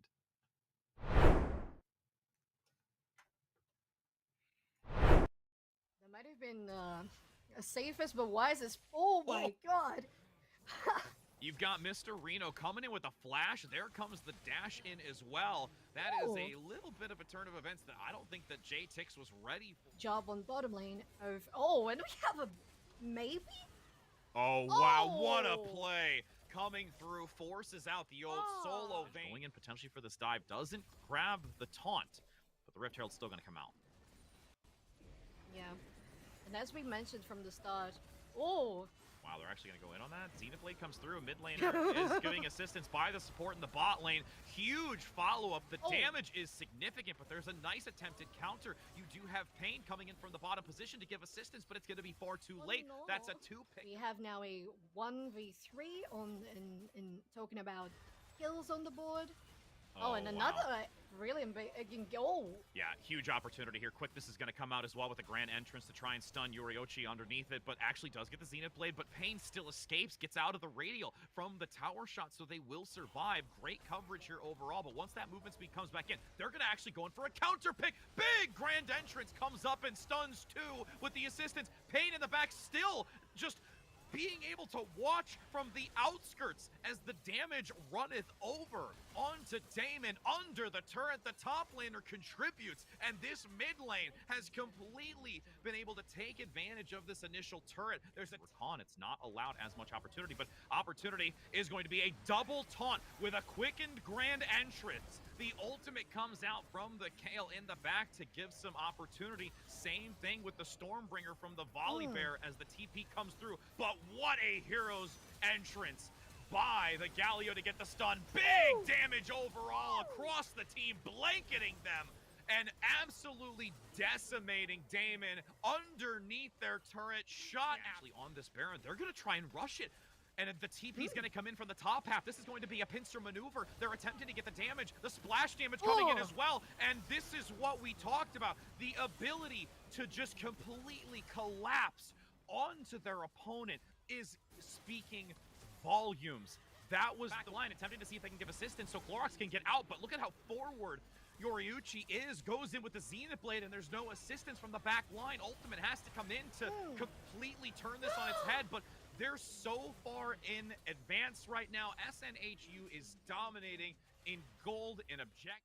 That might have been safest but wisest. Oh my god! You've got Mr. Reno coming in with a flash. There comes the dash in as well. That is a little bit of a turn of events that I don't think that J-Tix was ready for. Job on bottom lane of and we have a maybe? Oh, wow, what a play. Coming through, forces out the old solo vein. Going in potentially for this dive, doesn't grab the taunt, but the Rift Herald's still going to come out. Yeah. And as we mentioned from the start, wow, they're actually going to go in on that. Zenithblade comes through. Mid laner is giving assistance by the support in the bot lane. Huge follow-up. The damage is significant, but there's a nice attempted counter. You do have Pain coming in from the bottom position to give assistance, but it's going to be far too late. No. That's a 2-pick. We have now a 1v3 in talking about kills on the board. And another really big goal. Yeah, huge opportunity here. Quickness is going to come out as well with a grand entrance to try and stun Yoriochi underneath it, but actually does get the Zenith Blade, but Pain still escapes, gets out of the radial from the tower shot, so they will survive. Great coverage here overall, but once that movement speed comes back in, they're going to actually go in for a counter pick. Big grand entrance comes up and stuns two with the assistance. Pain in the back still just being able to watch from the outskirts as the damage runneth over onto Daemon under the turret. The top laner contributes, and this mid lane has completely been able to take advantage of this initial turret. There's a con, it's not allowed as much opportunity, but opportunity is going to be a double taunt with a quickened grand entrance. The ultimate comes out from the Kale in the back to give some opportunity. Same thing with the Stormbringer from the Volley Bear as the TP comes through, but what a hero's entrance by the Galio to get the stun. Big damage overall across the team, blanketing them and absolutely decimating Daemon underneath their turret. Shot actually on this Baron. They're going to try and rush it. And the TP is going to come in from the top half. This is going to be a pincer maneuver. They're attempting to get the damage, the splash damage coming in as well. And this is what we talked about, the ability to just completely collapse onto their opponent is speaking volumes. That was the line, attempting to see if they can give assistance so Clorox can get out, but look at how forward Yoriyuchi goes in with the Zenith Blade, and there's no assistance from the back line. Ultimate has to come in to completely turn this on its head, but They're so far in advance right now. SNHU is dominating in gold and objective.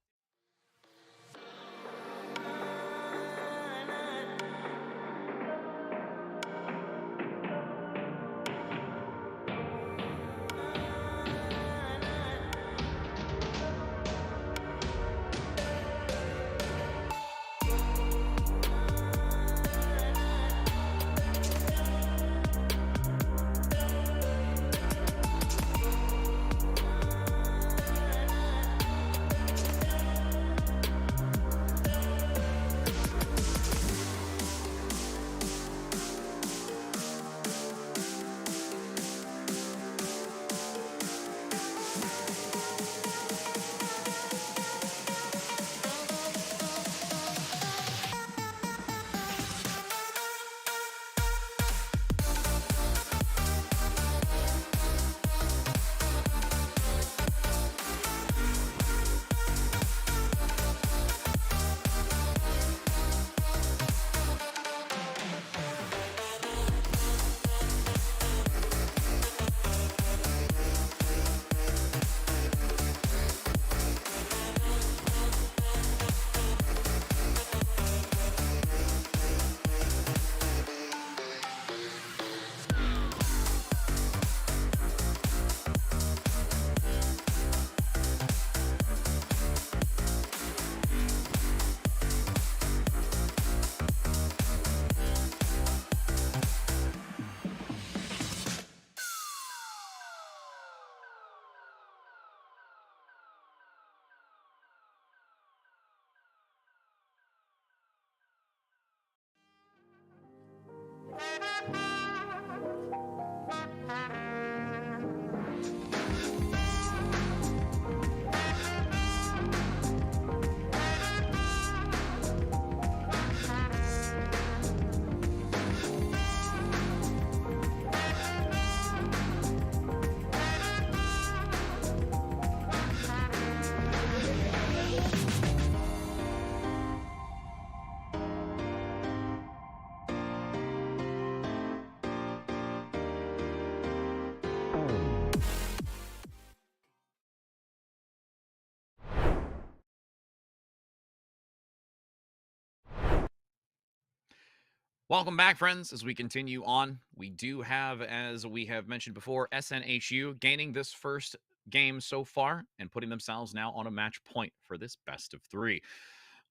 Welcome back, friends. As we continue on, we do have, as we have mentioned before, SNHU gaining this first game so far and putting themselves now on a match point for this best of 3.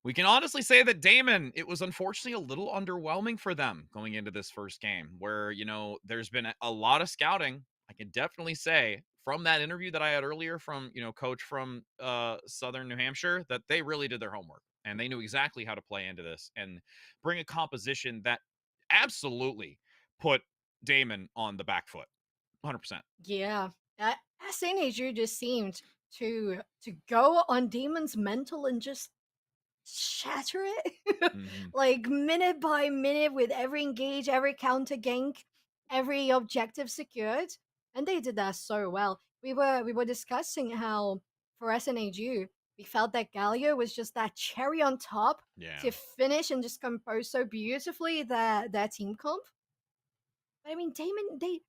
We can honestly say that Daemen, it was unfortunately a little underwhelming for them going into this first game, where, there's been a lot of scouting. I can definitely say from that interview that I had earlier from, coach from Southern New Hampshire, that they really did their homework and they knew exactly how to play into this and bring a composition that absolutely put Daemen on the back foot. 100%. Yeah, SNHU just seemed to go on Daemen's mental and just shatter it Mhm. like minute by minute with every engage, every counter gank, every objective secured, and they did that so well. We were discussing how for SNHU we felt that Galio was just that cherry on top Yeah. to finish and just compose so beautifully that team comp. But I mean, Daemen, they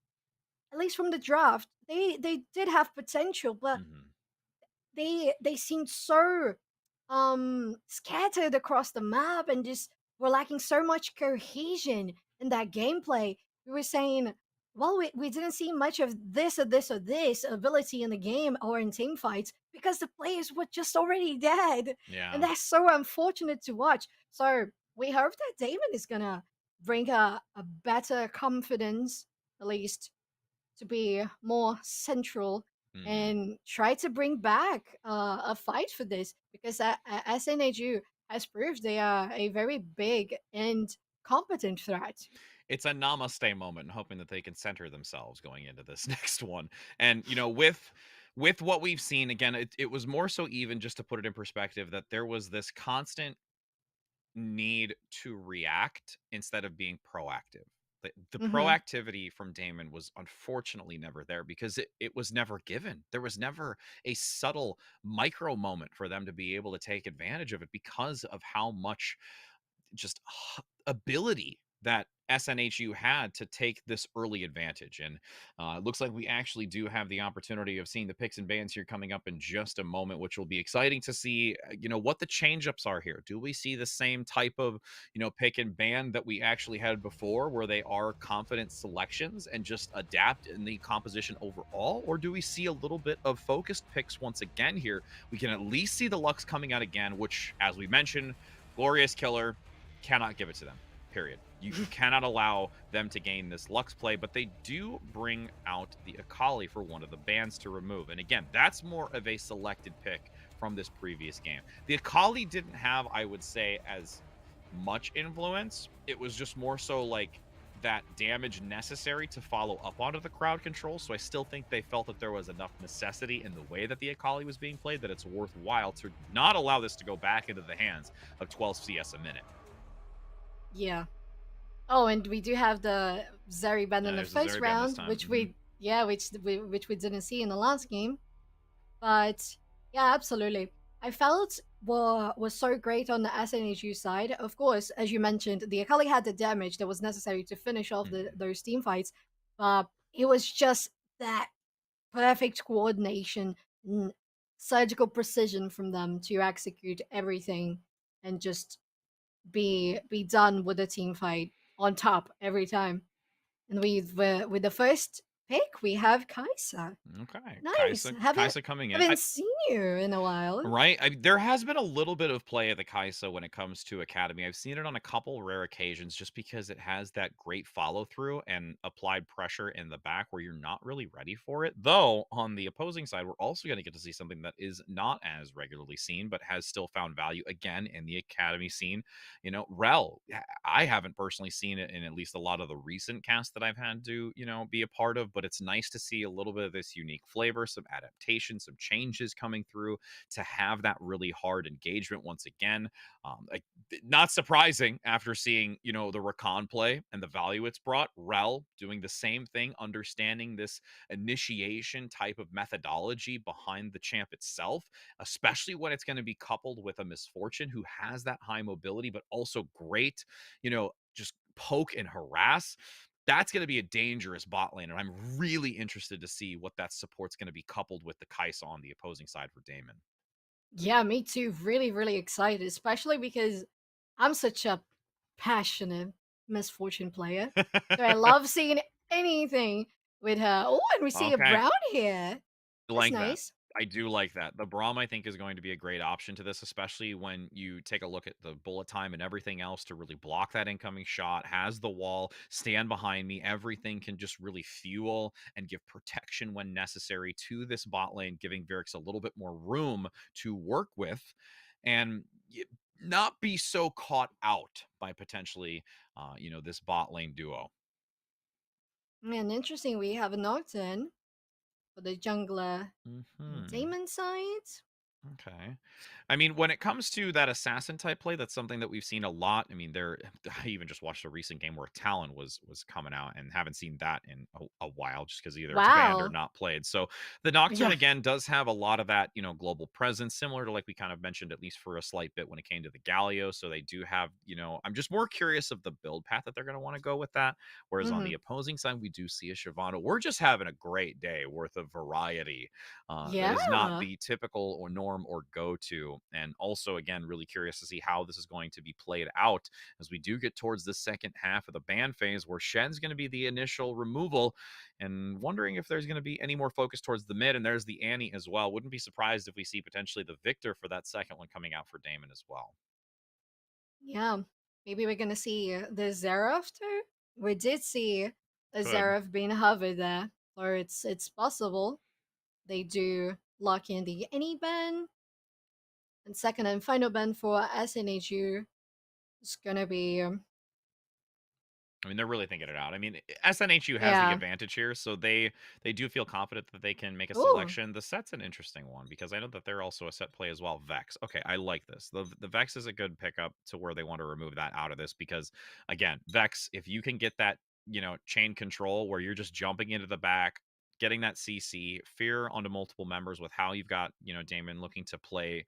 at least from the draft, they did have potential, but Mhm. they seemed so scattered across the map and just were lacking so much cohesion in that gameplay. We were saying, well, we didn't see much of this or this or this ability in the game or in team fights because the players were just already dead. Yeah. And that's so unfortunate to watch. So we hope that Daemon is gonna bring a better confidence, at least to be more central Mhm. and try to bring back a fight for this because SNHU has proved they are a very big and competent threat. It's a namaste moment, hoping that they can center themselves going into this next one. And with what we've seen, again, it was more so even just to put it in perspective that there was this constant need to react instead of being proactive. The Mhm. proactivity from Daemen was unfortunately never there because it was never given. There was never a subtle micro moment for them to be able to take advantage of it because of how much just ability that SNHU had to take this early advantage. And it looks like we actually do have the opportunity of seeing the picks and bans here coming up in just a moment, which will be exciting to see, what the change-ups are here. Do we see the same type of, pick and ban that we actually had before, where they are confident selections and just adapt in the composition overall? Or do we see a little bit of focused picks once again here? We can at least see the Lux coming out again, which, as we mentioned, Glorious Killer cannot give it to them. Period. You cannot allow them to gain this Lux play, but they do bring out the Akali for one of the bans to remove. And again, that's more of a selected pick from this previous game. The Akali didn't have, I would say, as much influence. It was just more so like that damage necessary to follow up onto the crowd control. So I still think they felt that there was enough necessity in the way that the Akali was being played that it's worthwhile to not allow this to go back into the hands of 12 CS a minute. Yeah. Oh, and we do have the Zeri ban in the there's the first Zeri ban this round, time. which we which we didn't see in the last game. But yeah, absolutely. I felt what was so great on the SNHU side. Of course, as you mentioned, the Akali had the damage that was necessary to finish off those team fights. It was just that perfect coordination and surgical precision from them to execute everything and just be done with the team fight on top every time. And with the first pick, we have Kaisa. Okay. Nice. Kaisa coming in. Haven't seen you in a while. Right. There has been a little bit of play at the Kaisa when it comes to Academy. I've seen it on a couple rare occasions just because it has that great follow through and applied pressure in the back where you're not really ready for it. Though on the opposing side, we're also going to get to see something that is not as regularly seen, but has still found value again in the Academy scene. Rel, I haven't personally seen it in at least a lot of the recent casts that I've had to, be a part of, but it's nice to see a little bit of this unique flavor, some adaptations, some changes coming through to have that really hard engagement once again. Not surprising after seeing, the Rakan play and the value it's brought. Rel doing the same thing, understanding this initiation type of methodology behind the champ itself, especially when it's going to be coupled with a Misfortune who has that high mobility, but also great, just poke and harass. That's going to be a dangerous bot lane, and I'm really interested to see what that support's going to be coupled with the Kaisa on the opposing side for Daemen. Yeah, me too. Really, really excited, especially because I'm such a passionate Misfortune player. So I love seeing anything with her. Oh, and we see a Okay. Brown here. That's Like nice. that. I do like that. The Braum, I think, is going to be a great option to this, especially when you take a look at the bullet time and everything else to really block that incoming shot, has the wall, stand behind me. Everything can just really fuel and give protection when necessary to this bot lane, giving Virix a little bit more room to work with and not be so caught out by potentially, this bot lane duo. And interesting, we have a Nocturne for the jungler Daemon side. Okay. I mean, when it comes to that assassin type play, that's something that we've seen a lot. I mean, I even just watched a recent game where Talon was coming out and haven't seen that in a while just because either it's banned or Wow. not played. So the Nocturne Yeah. again does have a lot of that, global presence, similar to like we kind of mentioned at least for a slight bit when it came to the Galio. So they do have, I'm just more curious of the build path that they're going to want to go with that. Whereas on the opposing side, we do see a Shyvana. We're just having a great day worth of variety. That is not Yeah. the typical or norm or go-to. And also, again, really curious to see how this is going to be played out as we do get towards the second half of the ban phase where Shen's going to be the initial removal, and wondering if there's going to be any more focus towards the mid. And there's the Annie as well. Wouldn't be surprised if we see potentially the Victor for that second one coming out for Daemon as well. Yeah. Maybe we're gonna see the Zeref too. We did see a Could. Zeref being hovered there, or it's possible they do lock in the any ban. And second and final ban for SNHU is gonna be I mean, they're really thinking it out. I mean, SNHU has the advantage here, so they do feel confident that they can make a selection. The set's an interesting one because I know that they're also a set play as well. Vex. Okay, I like this. The Vex is a good pickup to where they want to remove that out of this because, again, Vex, if you can get that, chain control where you're just jumping into the back, getting that CC, fear onto multiple members with how you've got, Daemon looking to play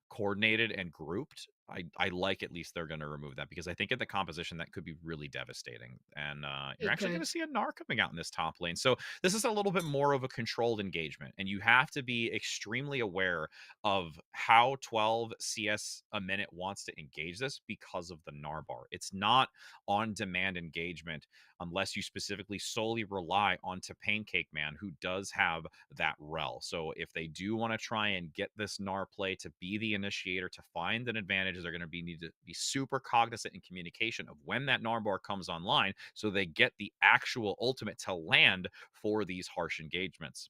coordinated and grouped, I like at least they're going to remove that, because I think in the composition that could be really devastating. And you're It actually going could. to see a Gnar coming out in this top lane. So this is a little bit more of a controlled engagement, and you have to be extremely aware of how 12 CS a minute wants to engage this because of the Gnar bar. It's not on demand engagement unless you specifically solely rely on to Pancake Man, who does have that rel. So if they do want to try and get this Gnar play to be the initiator to find an advantage, they're going to need to be super cognizant in communication of when that Gnar bar comes online, so they get the actual ultimate to land for these harsh engagements.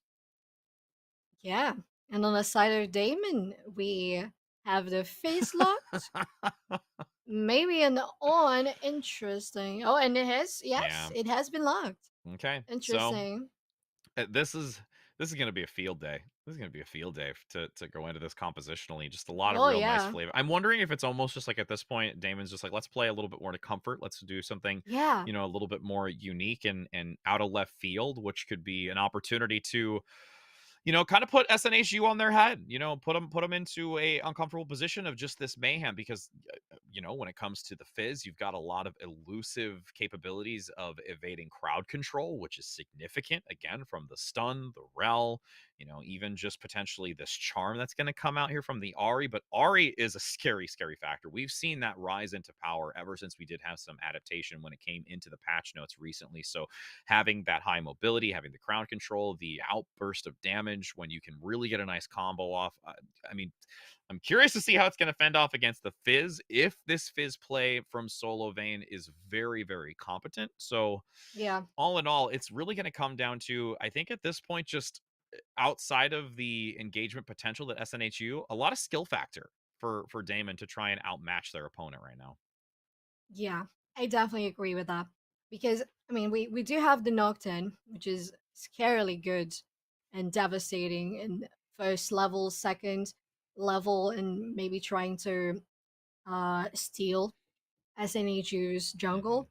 Yeah. And on the side of Daemon, we have the face locked. Maybe an on. Interesting. Oh, and it has, Yeah. yes, it has been locked. Okay. So Interesting. this is going to be a field day. This is going to be a field day to go into this compositionally. Just a lot of Oh, real nice yeah. flavor. I'm wondering if it's almost just like at this point, Damon's just like, let's play a little bit more to comfort. Let's do something, Yeah. a little bit more unique and out of left field, which could be an opportunity to, kind of put SNHU on their head, put them into a uncomfortable position of just this mayhem, because, when it comes to the Fizz, you've got a lot of elusive capabilities of evading crowd control, which is significant, again, from the stun, the rel, even just potentially this charm that's going to come out here from the Ahri. But Ahri is a scary, scary factor. We've seen that rise into power ever since we did have some adaptation when it came into the patch notes recently. So having that high mobility, having the crowd control, the outburst of damage when you can really get a nice combo off. I mean, I'm curious to see how it's going to fend off against the Fizz, if this Fizz play from Solo Vane is very, very competent. So Yeah. all in all, it's really going to come down to, I think at this point, just outside of the engagement potential that SNHU, a lot of skill factor for Daemon to try and outmatch their opponent right now. Yeah. I definitely agree with that. Because, I mean, we do have the Nocturne, which is scarily good and devastating in first level, second level, and maybe trying to steal SNHU's jungle.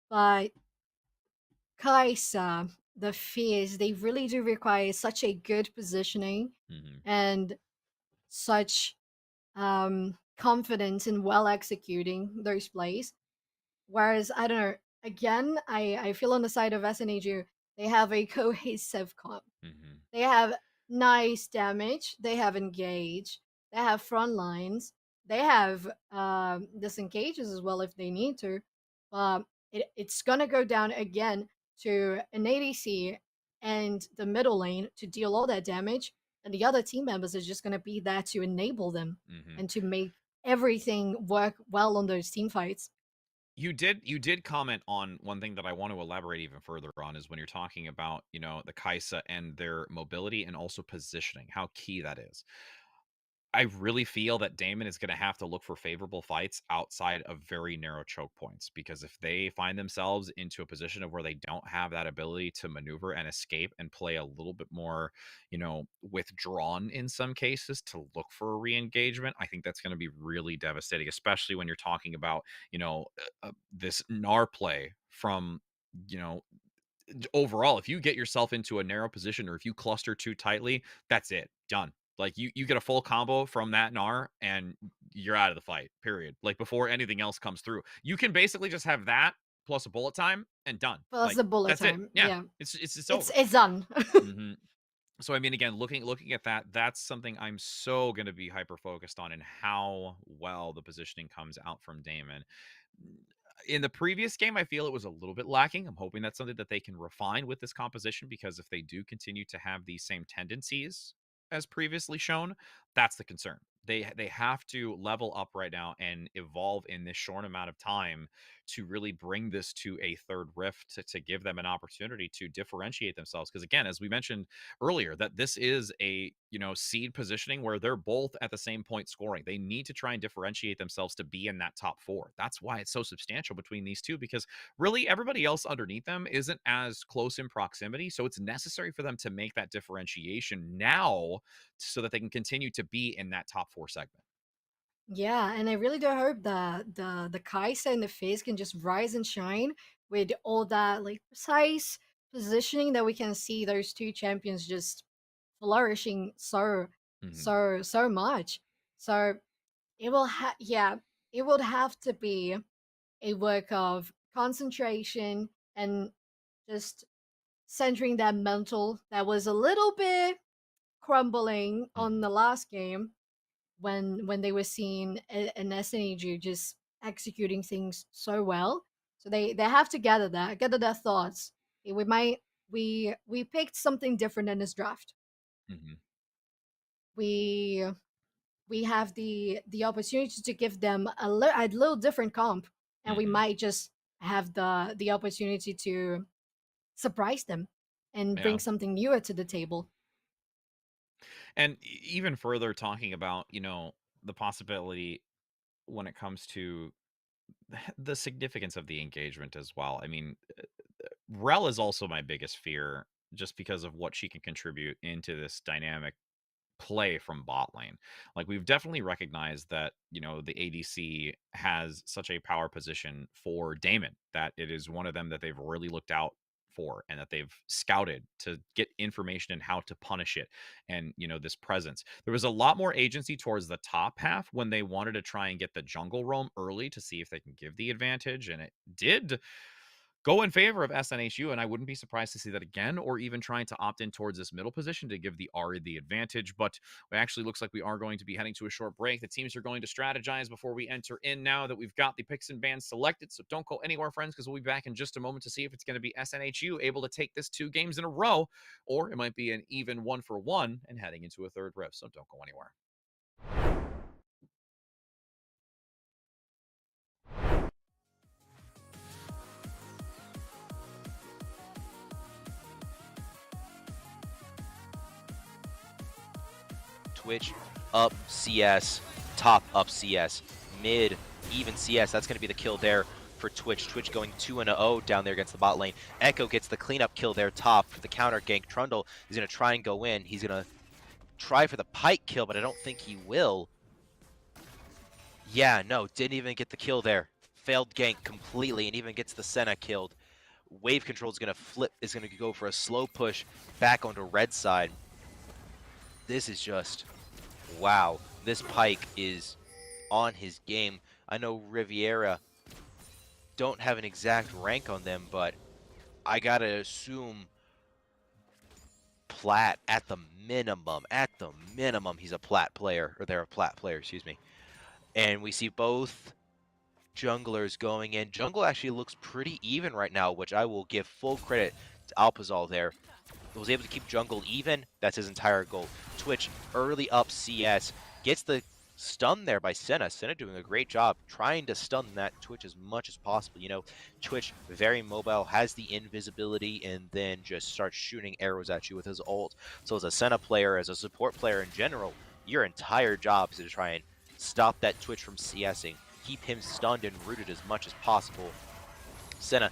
But Kaisa, the Fizz, they really do require such a good positioning and such confidence in well executing those plays. Whereas, I don't know, again, I feel on the side of SNHU, they have a cohesive comp. They have nice damage, they have engage, they have front lines, they have disengages as well if they need to. It's gonna go down again to an ADC and the middle lane to deal all that damage, and the other team members are just gonna be there to enable them and to make everything work well on those team fights. You did comment on one thing that I want to elaborate even further on, is when you're talking about, the Kaisa and their mobility and also positioning, how key that is. I really feel that Daemon is going to have to look for favorable fights outside of very narrow choke points, because if they find themselves into a position of where they don't have that ability to maneuver and escape and play a little bit more, withdrawn in some cases to look for a re-engagement, I think that's going to be really devastating, especially when you're talking about, this Gnar play from, overall, if you get yourself into a narrow position or if you cluster too tightly, that's it. Done. Like you get a full combo from that Gnar and you're out of the fight, period. Like before anything else comes through. You can basically just have that plus a bullet time and done. Plus Like the bullet that's it. time. Yeah. Yeah. It's over. It's done. So I mean, again, looking at that, that's something I'm so going to be hyper focused on, and how well the positioning comes out from Daemon. In the previous game, I feel it was a little bit lacking. I'm hoping that's something that they can refine with this composition, because if they do continue to have these same tendencies as previously shown, that's the concern. They have to level up right now and evolve in this short amount of time to really bring this to a third rift, to give them an opportunity to differentiate themselves. Because again, as we mentioned earlier, that this is a seed positioning where they're both at the same point scoring. They need to try and differentiate themselves to be in that top four. That's why it's so substantial between these two, because really everybody else underneath them isn't as close in proximity. So it's necessary for them to make that differentiation now so that they can continue to be in that top four segment. Yeah, and I really do hope that the Kaisa and the Fizz can just rise and shine with all that like precise positioning that we can see those two champions just flourishing so much. So It will yeah, it would have to be a work of concentration and just centering that mental that was a little bit crumbling on the last game when they were seeing an SNEG just executing things so well. So they have to gather their thoughts. We might we picked something different in this draft. Mhm. We we have the opportunity to give them a little different comp, and we Mhm. might just have the opportunity to surprise them and Yeah. bring something newer to the table. And even further talking about, the possibility when it comes to the significance of the engagement as well. I mean, Rel is also my biggest fear just because of what she can contribute into this dynamic play from bot lane. Like we've definitely recognized that, the ADC has such a power position for Daemon that it is one of them that they've really looked out for and that they've scouted to get information and how to punish it and this presence. There was a lot more agency towards the top half when they wanted to try and get the jungle roam early to see if they can give the advantage, and it did go in favor of SNHU, and I wouldn't be surprised to see that again, or even trying to opt in towards this middle position to give the Ari the advantage. But it actually looks like we are going to be heading to a short break. The teams are going to strategize before we enter in now that we've got the picks and bans selected. So don't go anywhere, friends, because we'll be back in just a moment to see if it's going to be SNHU able to take this 2 games in a row, or it might be an even 1-for-1 and heading into a third rift. So don't go anywhere. Twitch up CS, top up CS, mid even CS. That's going to be the kill there for Twitch. Twitch going 2-0 down there against the bot lane. Echo gets the cleanup kill there top for the counter gank. Trundle is going to try and go in. He's going to try for the pike kill, but I don't think he will. Yeah, no, didn't even get the kill there. Failed gank completely and even gets the Senna killed. Wave control is going to flip, is going to go for a slow push back onto red side. This is just, wow. This Pike is on his game. I know Riviera don't have an exact rank on them, but I gotta assume Plat at the minimum. At the minimum, he's a Plat player, or they're a Plat player, excuse me. And we see both junglers going in. Jungle actually looks pretty even right now, which I will give full credit to Alpazal there. Was able to keep jungle even. That's his entire goal. Twitch early up CS. Gets the stun there by Senna. Senna doing a great job trying to stun that Twitch as much as possible. Twitch very mobile, has the invisibility, and then just starts shooting arrows at you with his ult. So as a Senna player, as a support player in general, your entire job is to try and stop that Twitch from CSing. Keep him stunned and rooted as much as possible. Senna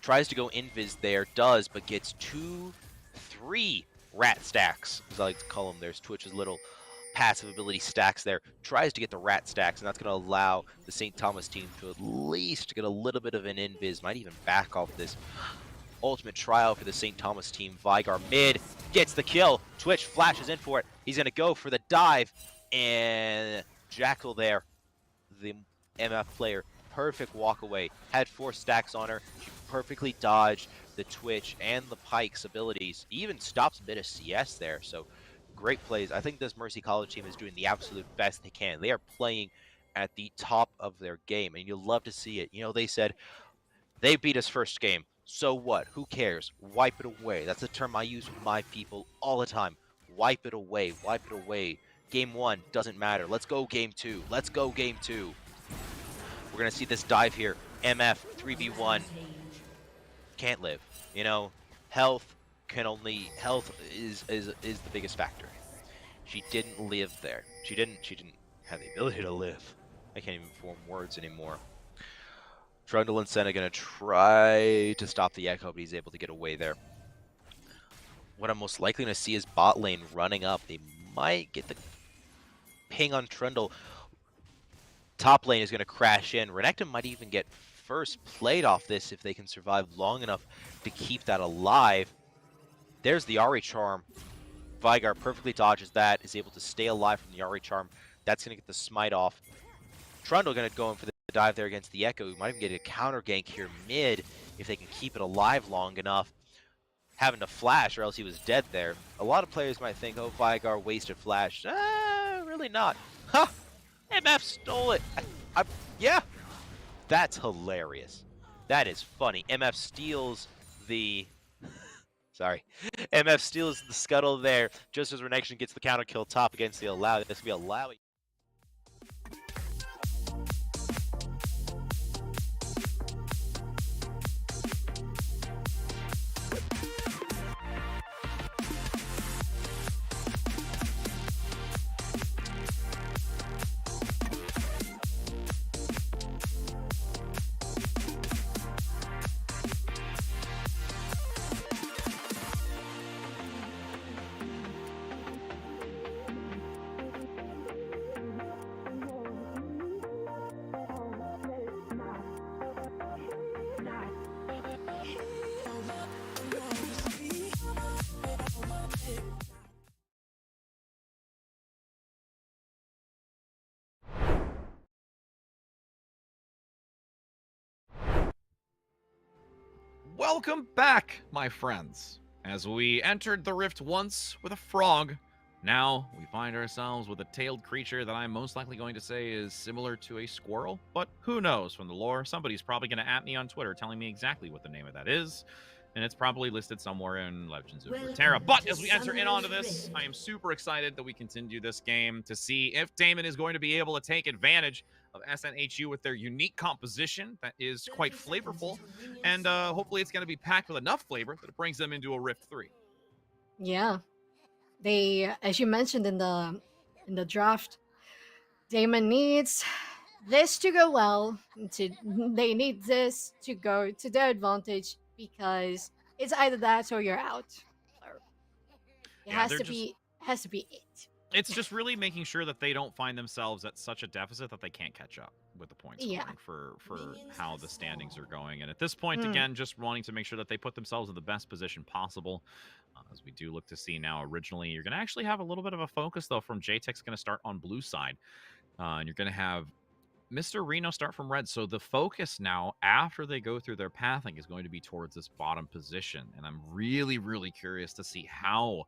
tries to go invis there, does, but gets 3 rat stacks, as I like to call them. There's Twitch's little passive ability stacks there. Tries to get the rat stacks, and that's going to allow the St. Thomas team to at least get a little bit of an invis. Might even back off this ultimate trial for the St. Thomas team. Vigar mid gets the kill. Twitch flashes in for it. He's going to go for the dive, and Jackal there, the MF player, perfect walk away. Had 4 stacks on her. She perfectly dodged the Twitch and the Pike's abilities. Even stops a bit of CS there. So great plays. I think this Mercy College team is doing the absolute best they can. They are playing at the top of their game, and you'll love to see it. They said they beat us first game. So what? Who cares? Wipe it away. That's a term I use with my people all the time. Wipe it away. Wipe it away. Game 1 doesn't matter. Let's go game 2. Let's go game 2. We're going to see this dive here. MF 3v1. Can't live. Health is the biggest factor. She didn't live there. She didn't have the ability to live. I can't even form words anymore. Trundle and Senna going to try to stop the Echo, but he's able to get away there. What I'm most likely going to see is bot lane running up. They might get the ping on Trundle. Top lane is going to crash in. Renekton might even get first played off this if they can survive long enough to keep that alive. There's the Ahri Charm. Vigar perfectly dodges that, is able to stay alive from the Ahri Charm. That's going to get the smite off. Trundle going to go in for the dive there against the Echo. We might even get a counter gank here mid if they can keep it alive long enough. Having to flash or else he was dead there. A lot of players might think, oh, Vigar wasted flash. Really not. Ha! MF stole it. Yeah. That's hilarious. That is funny. MF steals the... Sorry. MF steals the scuttle there just as Renekton gets the counter kill top against the Allow. This will be Allow. Welcome back, my friends. As we entered the rift once with a frog, now we find ourselves with a tailed creature that I'm most likely going to say is similar to a squirrel, but who knows from the lore? Somebody's probably going to at me on Twitter telling me exactly what the name of that is, and it's probably listed somewhere in Legends of Runeterra. But as we enter in onto this, I am super excited that we continue this game to see if Daemen is going to be able to take advantage of SNHU with their unique composition that is quite flavorful, and hopefully it's going to be packed with enough flavor that it brings them into a Rift 3. Yeah, they, as you mentioned in the draft, Daemon needs this to go well. They need this to go to their advantage because it's either that or you're out. So it Yeah, has to be it. It's just really making sure that they don't find themselves at such a deficit that they can't catch up with the points scoring for how the standings are going. And at this point, again, just wanting to make sure that they put themselves in the best position possible. As we do look to see now, originally, you're going to actually have a little bit of a focus, though, from JTech's going to start on blue side. And you're going to have Mr. Reno start from red. So the focus now, after they go through their pathing, is going to be towards this bottom position. And I'm really, really curious to see how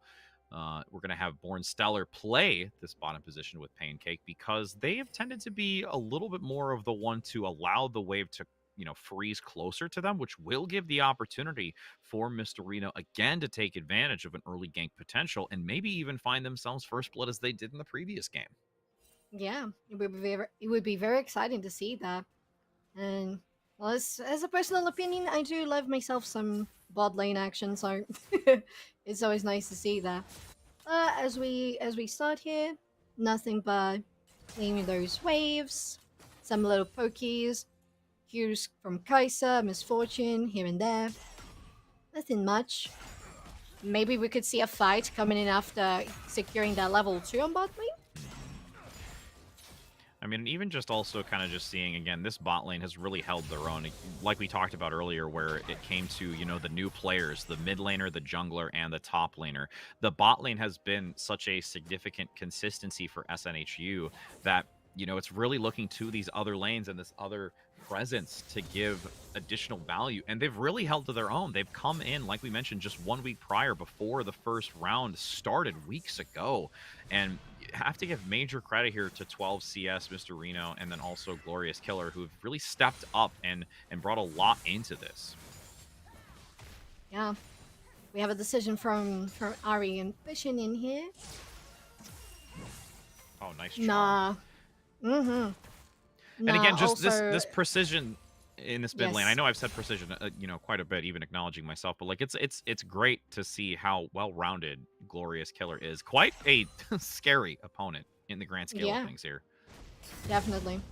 we're going to have Born Stellar play this bottom position with Pancake, because they have tended to be a little bit more of the one to allow the wave to, freeze closer to them, which will give the opportunity for Mr. Reno again to take advantage of an early gank potential and maybe even find themselves first blood as they did in the previous game. Yeah, it would be very exciting to see that. And well, as a personal opinion, I do love myself some bot lane action, so it's always nice to see that. As we start here, nothing but claiming those waves, some little pokies, cues from Kai'Sa, Misfortune here and there. Nothing much. Maybe we could see a fight coming in after securing that level 2 on bot lane. I mean, even just also kind of just seeing, again, this bot lane has really held their own. Like we talked about earlier, where it came to, the new players, the mid laner, the jungler, and the top laner. The bot lane has been such a significant consistency for SNHU that, it's really looking to these other lanes and this other presence to give additional value. And they've really held to their own. They've come in, like we mentioned, just 1 week prior, before the first round started weeks ago. And have to give major credit here to 12 CS, Mr. Reno, and then also Glorious Killer, who have really stepped up and brought a lot into this. Yeah, we have a decision from Ari and Fishin in here. Oh, nice job. Nah. And again, just also, this precision in this mid lane. I know I've said precision, quite a bit, even acknowledging myself, but like it's great to see how well-rounded Glorious Killer is. Quite a scary opponent in the grand scale of things here. Definitely.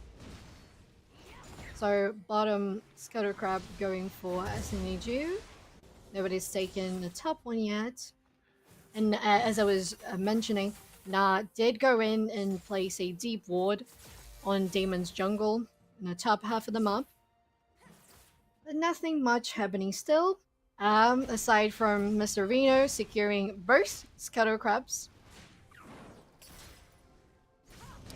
So bottom Scuttle Crab going for SNEG. Nobody's taken the top one yet. And as I was mentioning, Na did go in and place a deep ward on Daemon's jungle in the top half of the map. But nothing much happening still, aside from Mr. Reno securing both Scuttle Crabs.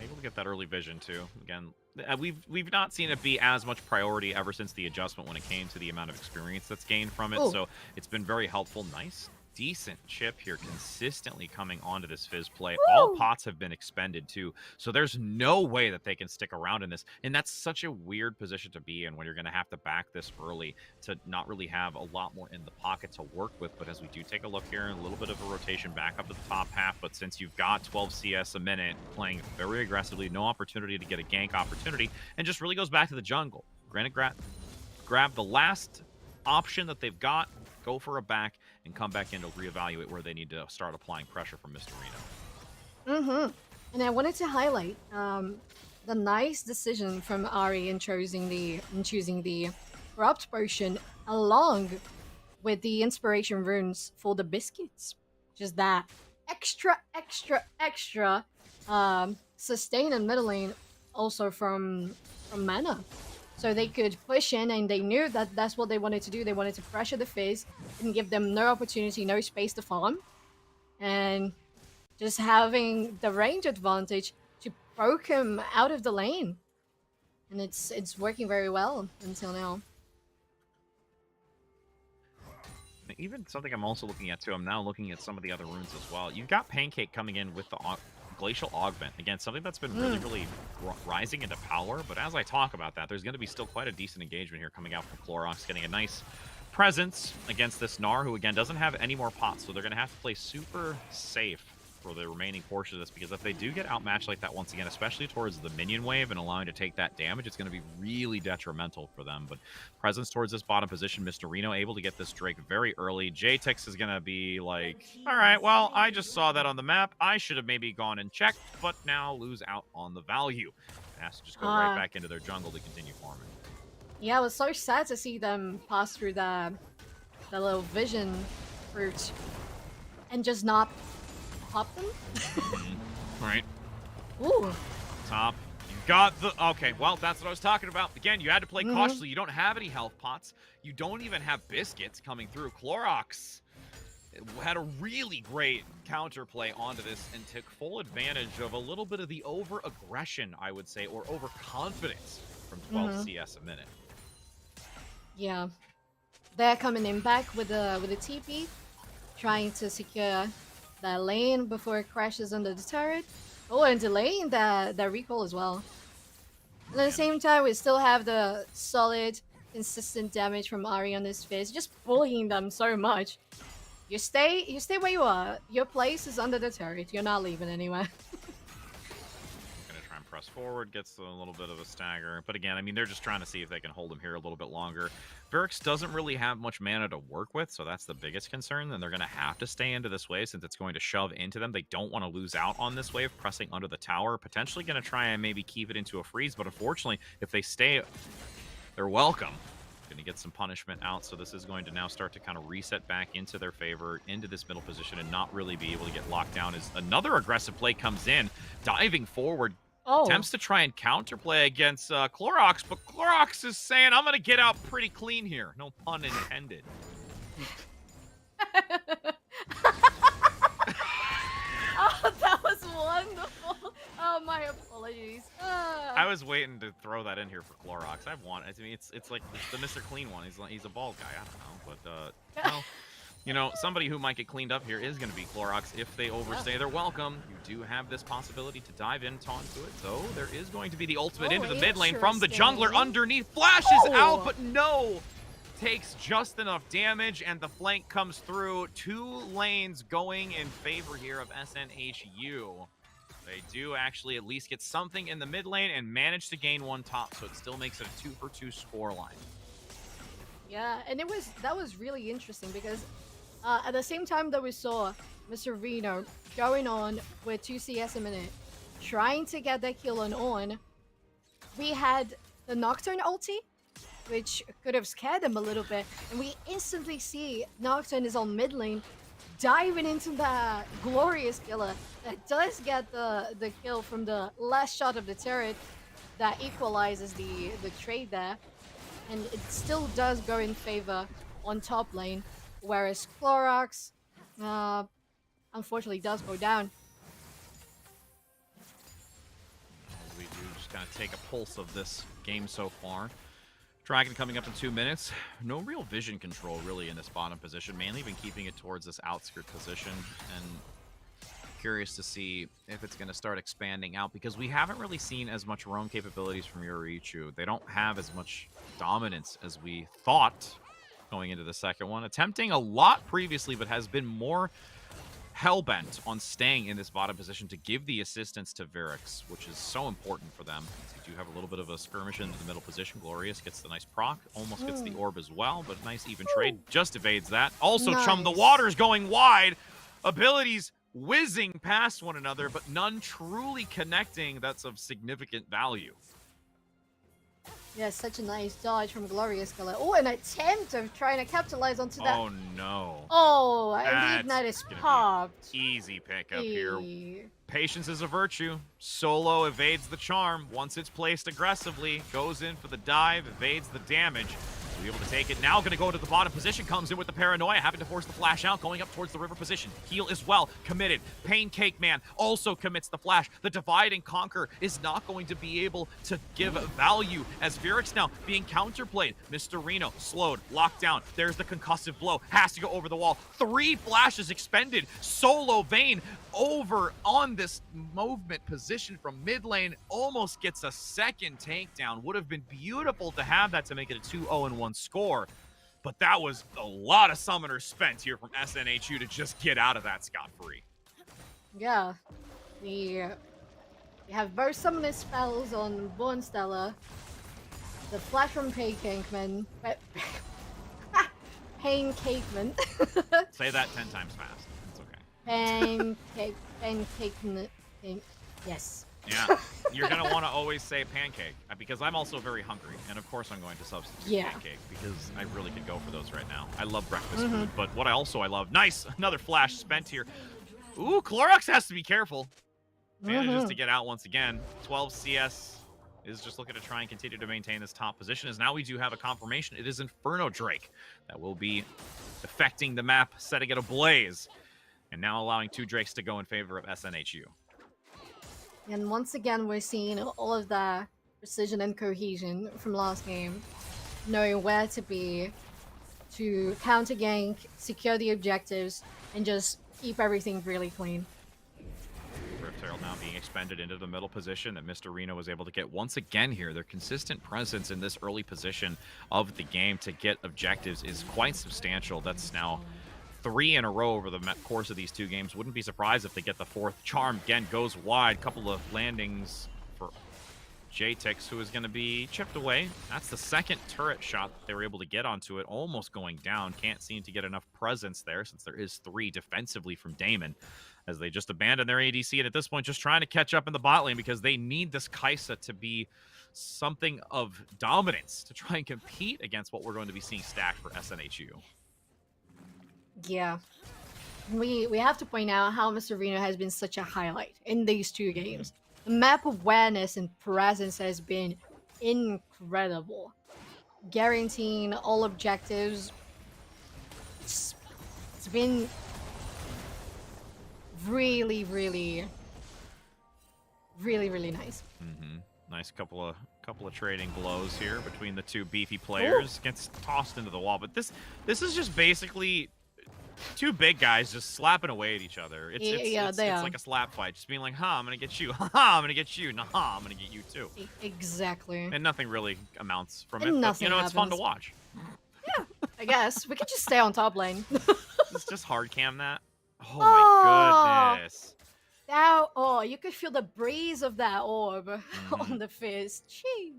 able to get that early vision too. Again, we've not seen it be as much priority ever since the adjustment when it came to the amount of experience that's gained from it. Oh. So it's been very helpful. Nice, decent chip here, consistently coming onto this Fizz play. All Woo! pots have been expended too, so there's no way that they can stick around in this. And that's such a weird position to be in when you're going to have to back this early to not really have a lot more in the pocket to work with. But as we do take a look here, a little bit of a rotation back up to the top half. But since you've got 12 CS a minute, playing very aggressively, no opportunity to get a gank opportunity, and just really goes back to the jungle. Granted, grab the last option that they've got, go for a back, and come back in to reevaluate where they need to start applying pressure from Mr. Reno. And I wanted to highlight the nice decision from Ari in choosing the corrupt potion along with the inspiration runes for the biscuits. Just that extra sustain and middle lane, also from mana. So they could push in, and they knew that that's what they wanted to do. They wanted to pressure the Fizz and give them no opportunity, no space to farm. And just having the range advantage to poke him out of the lane. And it's working very well until now. Even something I'm also looking at too, I'm now looking at some of the other runes as well. You've got Pancake coming in with the Glacial Augment. Again, something that's been really rising into power, but as I talk about that, there's going to be still quite a decent engagement here coming out from Clorox, getting a nice presence against this Gnar, who again doesn't have any more pots, so they're going to have to play super safe for the remaining portion of this, because if they do get outmatched like that once again, especially towards the minion wave and allowing to take that damage, it's going to be really detrimental for them. But presence towards this bottom position, Mr. Reno able to get this Drake very early. JTix is going to be like, all right, well, I just saw that on the map. I should have maybe gone and checked, but now lose out on the value. It has to just go right back into their jungle to continue farming. Yeah, it was so sad to see them pass through the little vision fruit and just not pop them. Right. Ooh. Top. You got the... Okay, well, that's what I was talking about. Again, you had to play cautiously. You don't have any health pots. You don't even have biscuits coming through. Clorox had a really great counterplay onto this and took full advantage of a little bit of the over-aggression, I would say, or overconfidence from 12 CS a minute. Yeah. They're coming in back with a TP, trying to secure the lane before it crashes under the turret. Oh, and delaying the recall as well. And at the same time, we still have the solid, consistent damage from Ari on this Fizz, just bullying them so much. You stay where you are. Your place is under the turret. You're not leaving anywhere. Gonna try and press forward, gets a little bit of a stagger. But again, I mean, they're just trying to see if they can hold him here a little bit longer. Verix doesn't really have much mana to work with, so that's the biggest concern. Then they're going to have to stay into this wave since it's going to shove into them. They don't want to lose out on this wave, pressing under the tower. Potentially going to try and maybe keep it into a freeze, but unfortunately, if they stay, they're welcome. Going to get some punishment out, so this is going to now start to kind of reset back into their favor, into this middle position, and not really be able to get locked down as another aggressive play comes in, diving forward. Attempts to try and counterplay against Clorox, but Clorox is saying, I'm going to get out pretty clean here. No pun intended. Oh, that was wonderful. Oh, my apologies. I was waiting to throw that in here for Clorox. I mean, it's like the Mr. Clean one. He's a bald guy. I don't know, but well, you know, somebody who might get cleaned up here is going to be Clorox. If they overstay their welcome, you do have this possibility to dive in, taunt to it. So there is going to be the ultimate into the mid lane from the jungler underneath. Flashes out, but no! Takes just enough damage, and the flank comes through. 2 lanes going in favor here of SNHU. They do actually at least get something in the mid lane and manage to gain 1 top, so it still makes it a 2-for-2 scoreline. Yeah, and that was really interesting because at the same time that we saw Mr. Reno going on with 2 CS a minute, trying to get that kill on, we had the Nocturne ulti, which could have scared him a little bit, and we instantly see Nocturne is on mid lane, diving into that glorious killer that does get the kill from the last shot of the turret that equalizes the trade there, and it still does go in favor on top lane, whereas Clorox unfortunately does go down. kind of take a pulse of this game so far. Dragon coming up in 2 minutes. No real vision control really in this bottom position. Mainly been keeping it towards this outskirt position. And curious to see if it's going to start expanding out because we haven't really seen as much roam capabilities from Yoruichu. They don't have as much dominance as we thought going into the second one. Attempting a lot previously, but has been more hell-bent on staying in this bottom position to give the assistance to Virix, which is so important for them. We do have a little bit of a skirmish into the middle position. Glorious gets the nice proc, almost gets the orb as well, but nice even trade, just evades that. Also, Chum, the water's going wide. Abilities whizzing past one another, but none truly connecting that's of significant value. Yeah, such a nice dodge from Glorious Color. Oh, an attempt of trying to capitalize onto that. Oh, no. Oh, and the That's ignite is gonna be popped. Easy pickup here. Eh. Patience is a virtue. Solo evades the charm. Once it's placed aggressively, goes in for the dive, evades the damage. Be able to take it. Now going to go to the bottom position. Comes in with the paranoia, having to force the flash out, going up towards the river position. Heal as well. Committed. Pancake Man also commits the flash. The divide and conquer is not going to be able to give value as Virix now being counterplayed. Mr. Reno slowed, locked down. There's the concussive blow. Has to go over the wall. 3 flashes expended. Solo Vayne over on this movement position from mid lane. Almost gets a second takedown. Would have been beautiful to have that to make it a 2-0-1 score. But that was a lot of summoners spent here from SNHU to just get out of that scot-free. Yeah. We have both summoner spells on Born Stella. The flash from Paincakeman. Paincakeman. Say that 10 times fast. It's okay. Pancake. Yes. Yeah, you're going to want to always say pancake because I'm also very hungry. And of course I'm going to substitute pancake because I really could go for those right now. I love breakfast food, but what I love. Nice! Another flash spent here. Ooh, Clorox has to be careful. Manages to get out once again. 12 CS is just looking to try and continue to maintain this top position as now we do have a confirmation. It is Inferno Drake that will be affecting the map, setting it ablaze. And now allowing 2 Drakes to go in favor of SNHU. And once again, we're seeing all of the precision and cohesion from last game. Knowing where to be, to counter gank, secure the objectives, and just keep everything really clean. Rift Herald now being expended into the middle position that Mr. Reno was able to get once again here. Their consistent presence in this early position of the game to get objectives is quite substantial. That's now 3 in a row over the course of these 2 games. Wouldn't be surprised if they get the 4th. Charm again goes wide. Couple of landings for JTix, who is going to be chipped away. That's the 2nd turret shot that they were able to get onto it. Almost going down. Can't seem to get enough presence there since there is 3 defensively from Daemen as they just abandon their ADC. And at this point, just trying to catch up in the bot lane because they need this Kaisa to be something of dominance to try and compete against what we're going to be seeing stacked for SNHU. Yeah. We have to point out how Mr. Reno has been such a highlight in these 2 games. The map awareness and presence has been incredible. Guaranteeing all objectives. It's been really, really, really, really nice. Nice couple of trading blows here between the 2 beefy players. Gets tossed into the wall, but this is just basically 2 big guys just slapping away at each other. It's like a slap fight, just being like, "Ha, I'm gonna get you. Ha, I'm gonna get you. Nah, I'm gonna get you too." Exactly. And nothing really amounts from And it. nothing But, it's fun to happens. watch. Yeah, I guess we could just stay on top lane. It's just hard cam that. Oh Oh. my goodness. You could feel the breeze of that orb on the fist. Jeez.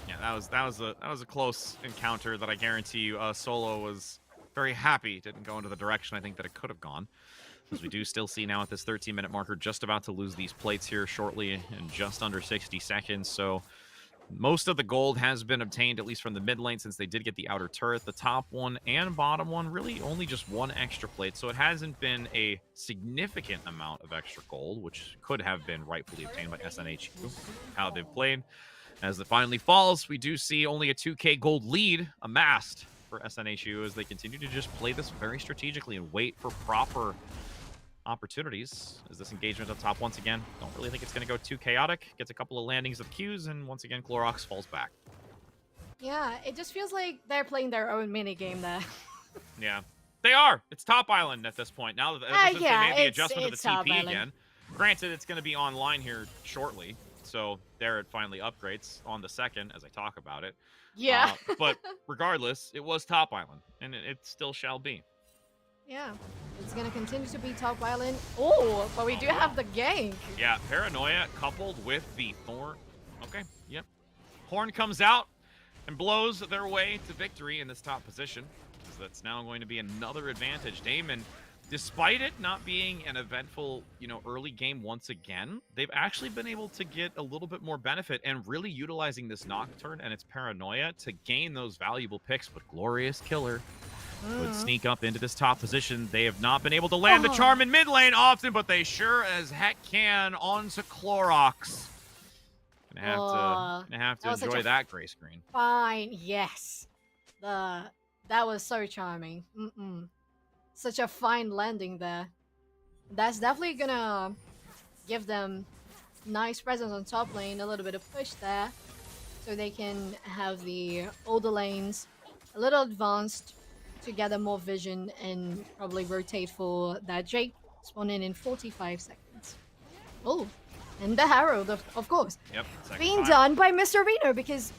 Yeah, that was a close encounter that I guarantee you Solo was very happy didn't go into the direction I think that it could have gone. As we do still see now at this 13-minute marker, just about to lose these plates here shortly in just under 60 seconds. So most of the gold has been obtained, at least from the mid lane, since they did get the outer turret. The top one and bottom one, really only just 1 extra plate. So it hasn't been a significant amount of extra gold, which could have been rightfully obtained by SNHU, how they've played. As it finally falls, we do see only a 2k gold lead amassed for SNHU as they continue to just play this very strategically and wait for proper opportunities. Is this engagement up top once again? Don't really think it's going to go too chaotic. Gets a couple of landings of Qs, and once again, Clorox falls back. Yeah, it just feels like they're playing their own mini game there. Yeah, they are. It's Top Island at this point. Now that since yeah, they made the it's adjustment to the Top TP Island. again. Granted, it's going to be online here shortly, so there it finally upgrades on the second as I talk about it. Yeah. But regardless, it was Top Island, and it still shall be. Yeah, it's gonna continue to be Top Island. Oh, but we do have the gank. Yeah, Paranoia coupled with the Thorn. Okay, yep. Horn comes out and blows their way to victory in this top position. So that's now going to be another advantage. Daemen, despite it not being an eventful, early game once again, they've actually been able to get a little bit more benefit and really utilizing this Nocturne and its Paranoia to gain those valuable picks. But Glorious Killer would sneak up into this top position. They have not been able to land the charm in mid lane often, but they sure as heck can onto Clorox. Gonna have to enjoy that gray screen. Fine, yes. That was so charming. Such a fine landing there. That's definitely gonna give them nice presence on top lane, a little bit of push there, so they can have the older lanes a little advanced to gather more vision and probably rotate for that Drake spawning in 45 seconds. Oh, and the Herald, of course. Yep. Being done by Mr. Reno because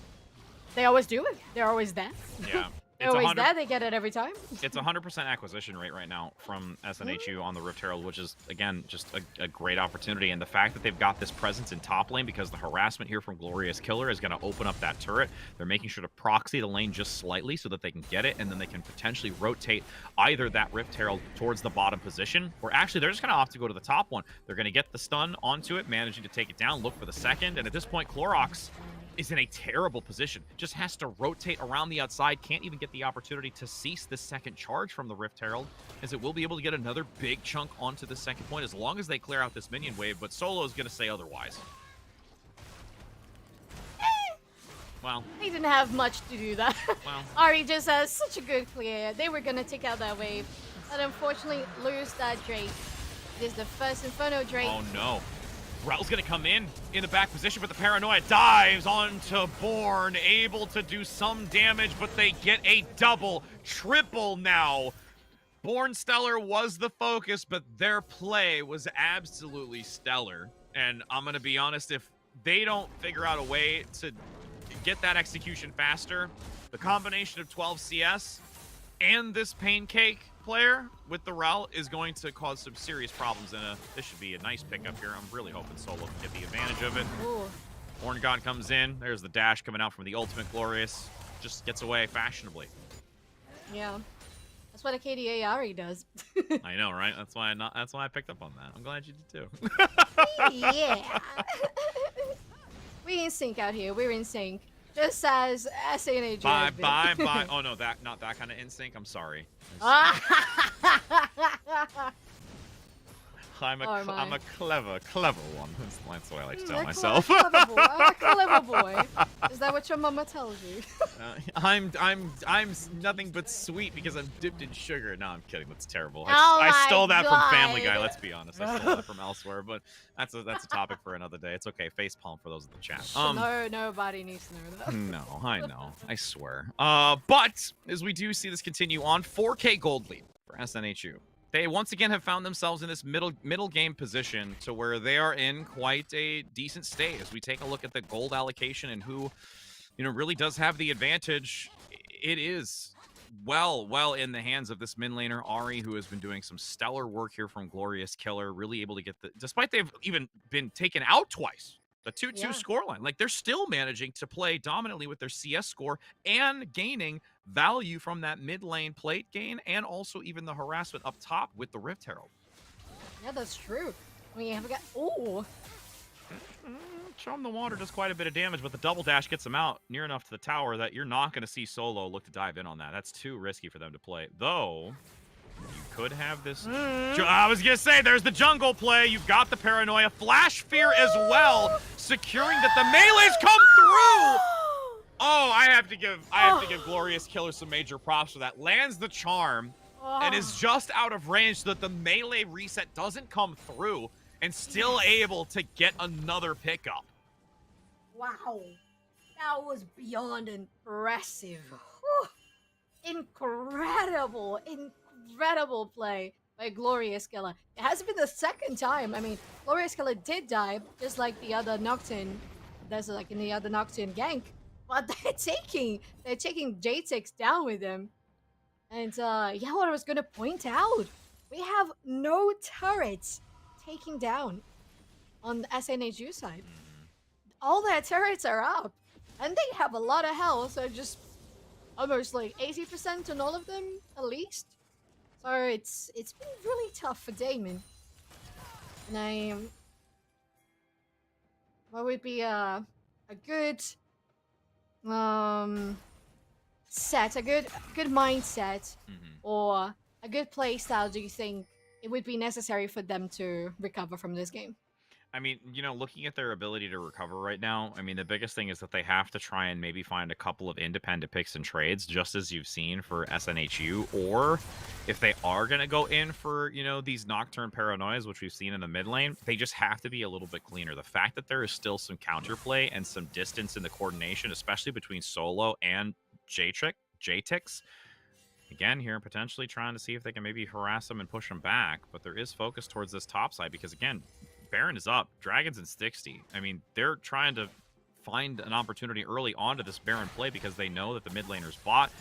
they always do it. They're always there. Yeah. They're always there. They get it every time. It's 100% acquisition rate right now from SNHU on the Rift Herald, which is, again, just a great opportunity. And the fact that they've got this presence in top lane because the harassment here from Glorious Killer is going to open up that turret. They're making sure to proxy the lane just slightly so that they can get it, and then they can potentially rotate either that Rift Herald towards the bottom position, or actually they're just going to opt to go to the top one. They're going to get the stun onto it, managing to take it down, look for the second, and at this point, Clorox is in a terrible position. Just has to rotate around the outside. Can't even get the opportunity to cease this second charge from the Rift Herald, as it will be able to get another big chunk onto the second point as long as they clear out this minion wave, but Solo is going to say otherwise. Well, They didn't have much to do that. Well. Ari just has such a good clear. They were gonna take out that wave, but unfortunately lose that Drake. It is the first Inferno Drake. Oh no. Rel's gonna come in the back position, but the Paranoia dives onto Born, able to do some damage, but they get a double, triple now. Born Stellar was the focus, but their play was absolutely stellar. And I'm gonna be honest, if they don't figure out a way to get that execution faster, the combination of 12 CS and this Pancake player with the Rel is going to cause some serious problems, and this should be a nice pickup here. I'm really hoping Solo can get the advantage of it. Ooh. Horn God comes in. There's the dash coming out from the ultimate Glorious. Just gets away fashionably. Yeah. That's what a KDA Ari does. I know, right? That's why I picked up on that. I'm glad you did too. Yeah. We in sync out here. We're in sync. Just as SNH. Bye. Oh no, not that kind of instinct. I'm sorry. I'm a clever one. That's the way I like to tell myself. Clever boy. I'm a clever boy. Is that what your mama tells you? I'm nothing but sweet because I'm dipped in sugar. No, I'm kidding. That's terrible. Oh I stole that God. from Family Guy. Let's be honest. I stole that from elsewhere, but that's a topic for another day. It's okay. Facepalm for those in the chat. No, nobody needs to know that. No, I know. I swear. But as we do see this continue on, 4K gold lead for SNHU. They once again have found themselves in this middle game position to where they are in quite a decent state. As we take a look at the gold allocation and who, really does have the advantage, it is well in the hands of this mid laner, Ari, who has been doing some stellar work here from Glorious Killer, really able to get despite they've even been taken out twice. The 2-2 scoreline. Like, they're still managing to play dominantly with their CS score and gaining value from that mid lane plate gain and also even the harassment up top with the Rift Herald. Yeah, that's true. I mean, you have got. Oh. Charm the Water does quite a bit of damage, but the double dash gets them out near enough to the tower that you're not going to see Solo look to dive in on that. That's too risky for them to play. Though, you could have this. I was going to say, there's the jungle play. You've got the Paranoia. Flash Fear as well, securing that the melees come through. Oh, I have to give Glorious Killer some major props for that. Lands the charm and is just out of range so that the melee reset doesn't come through and still able to get another pickup. Wow. That was beyond impressive. Whew. Incredible play by Glorious Killer. It hasn't been the second time. I mean, Glorious Killer did die, just like the other Nocturne. That's like in the other Nocturne gank. But they're taking JTix down with them. And yeah, what I was gonna point out, we have no turrets taking down on the SNHU side. All their turrets are up, and they have a lot of health, so just almost like 80% on all of them, at least. So it's been really tough for Daemen. And what would be a good set, a good mindset, or a good play style do you think it would be necessary for them to recover from this game? I mean, you know, looking at their ability to recover right now, I mean, the biggest thing is that they have to try and maybe find a couple of independent picks and trades, just as you've seen for SNHU, or if they are going to go in for, you know, these Nocturne Paranoias, which we've seen in the mid lane, they just have to be a little bit cleaner. The fact that there is still some counterplay and some distance in the coordination, especially between Solo and JTix, again, here potentially trying to see if they can maybe harass them and push them back, but there is focus towards this top side because, again, Baron is up. Dragon's in 60. I mean, they're trying to find an opportunity early onto this Baron play because they know that the mid laner's bot.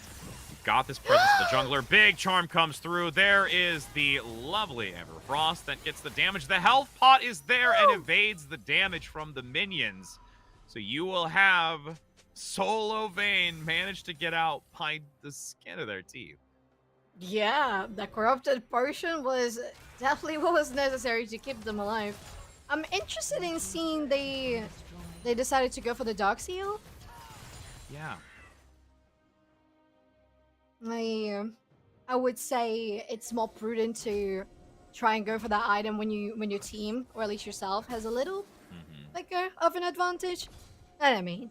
Got this presence of the jungler. Big charm comes through. There is the lovely Everfrost that gets the damage. The health pot is there and evades the damage from the minions. So you will have Solo Vayne manage to get out by the skin of their teeth. Yeah, the corrupted potion was definitely what was necessary to keep them alive. I'm interested in seeing they decided to go for the Dark Seal. Yeah. I would say it's more prudent to try and go for that item when your team, or at least yourself, has a little like of an advantage. And I mean,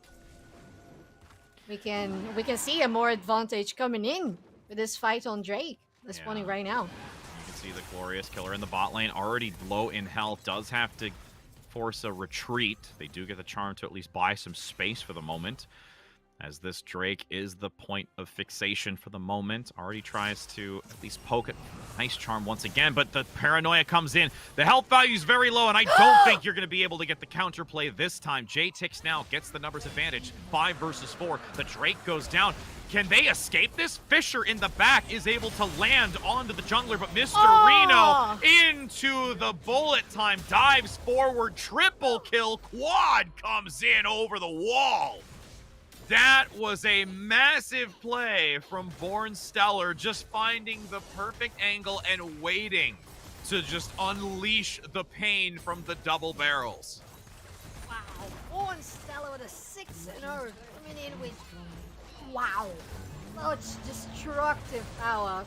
we can see a more advantage coming in with this fight on Drake. That's spawning right now. You can see the Glorious Killer in the bot lane, already low in health, does have to force a retreat. They do get the charm to at least buy some space for the moment, as this Drake is the point of fixation for the moment. Already tries to at least poke it. Nice charm once again, but the paranoia comes in. The health value is very low, and I don't think you're going to be able to get the counterplay this time. JTix now gets the numbers advantage. 5 versus 4. The Drake goes down. Can they escape this? Fisher in the back is able to land onto the jungler, but Mr. Reno into the bullet time. Dives forward. Triple kill. Quad comes in over the wall. That was a massive play from Born Stellar, just finding the perfect angle and waiting to just unleash the pain from the double barrels. Wow, Born Stellar with a 6-0 coming in with, wow, such destructive power.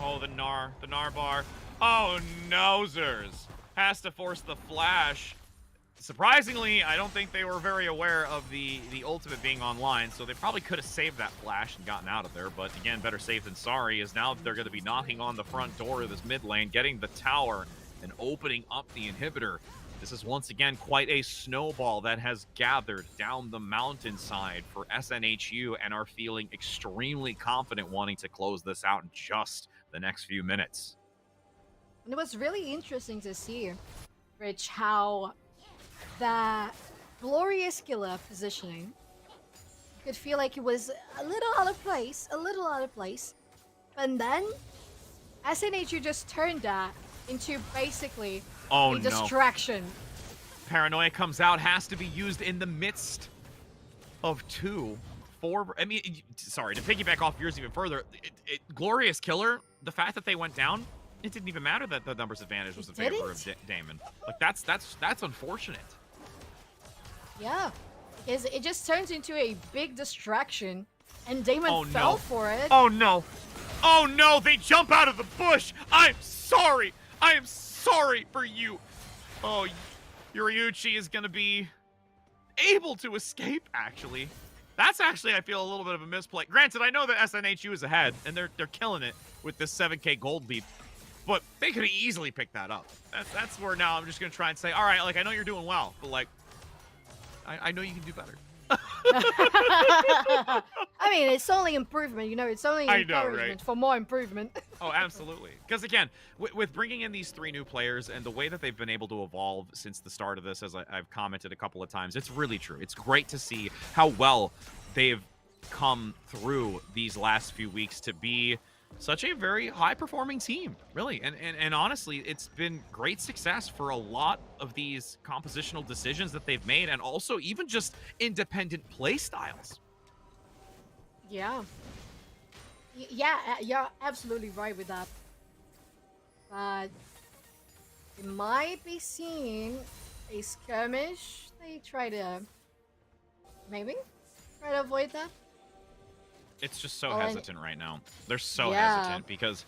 Oh, the Gnar bar. Oh, nozers. Has to force the flash. Surprisingly, I don't think they were very aware of the ultimate being online, so they probably could have saved that flash and gotten out of there, but again, better safe than sorry, as now they're going to be knocking on the front door of this mid lane, getting the tower and opening up the inhibitor. This is once again quite a snowball that has gathered down the mountainside for SNHU and are feeling extremely confident wanting to close this out in just the next few minutes. And it was really interesting to see, Rich, how that Glorious Killer positioning, you could feel like it was a little out of place, and then SNHU just turned that into basically a distraction. Paranoia comes out, has to be used in the midst of 4. I mean, sorry, to piggyback off yours even further, Glorious Killer, the fact that they went down, it didn't even matter that the numbers advantage was in favor of Daemen. Like, that's unfortunate. Yeah, because it just turns into a big distraction, and Daemon fell for it. Oh no! Oh no! They jump out of the bush! I'm sorry! I am sorry for you! Oh, Yuriuchi is gonna be able to escape, actually. That's actually, I feel, a little bit of a misplay. Granted, I know that SNHU is ahead, and they're killing it with this 7K gold lead, but they could have easily picked that up. That's where now I'm just going to try and say, all right, like, I know you're doing well, but, like, I know you can do better. I mean, it's only improvement, you know. It's only I know, encouragement right? for more improvement. Oh, absolutely. Because again, with bringing in these 3 new players and the way that they've been able to evolve since the start of this, as I've commented a couple of times, it's really true. It's great to see how well they've come through these last few weeks to be such a very high-performing team, really. And honestly, it's been great success for a lot of these compositional decisions that they've made, and also even just independent play styles. Yeah. Yeah, you're absolutely right with that. But we might be seeing a skirmish. They try to avoid that. It's just so Oh, and- hesitant right now. They're so Yeah. hesitant because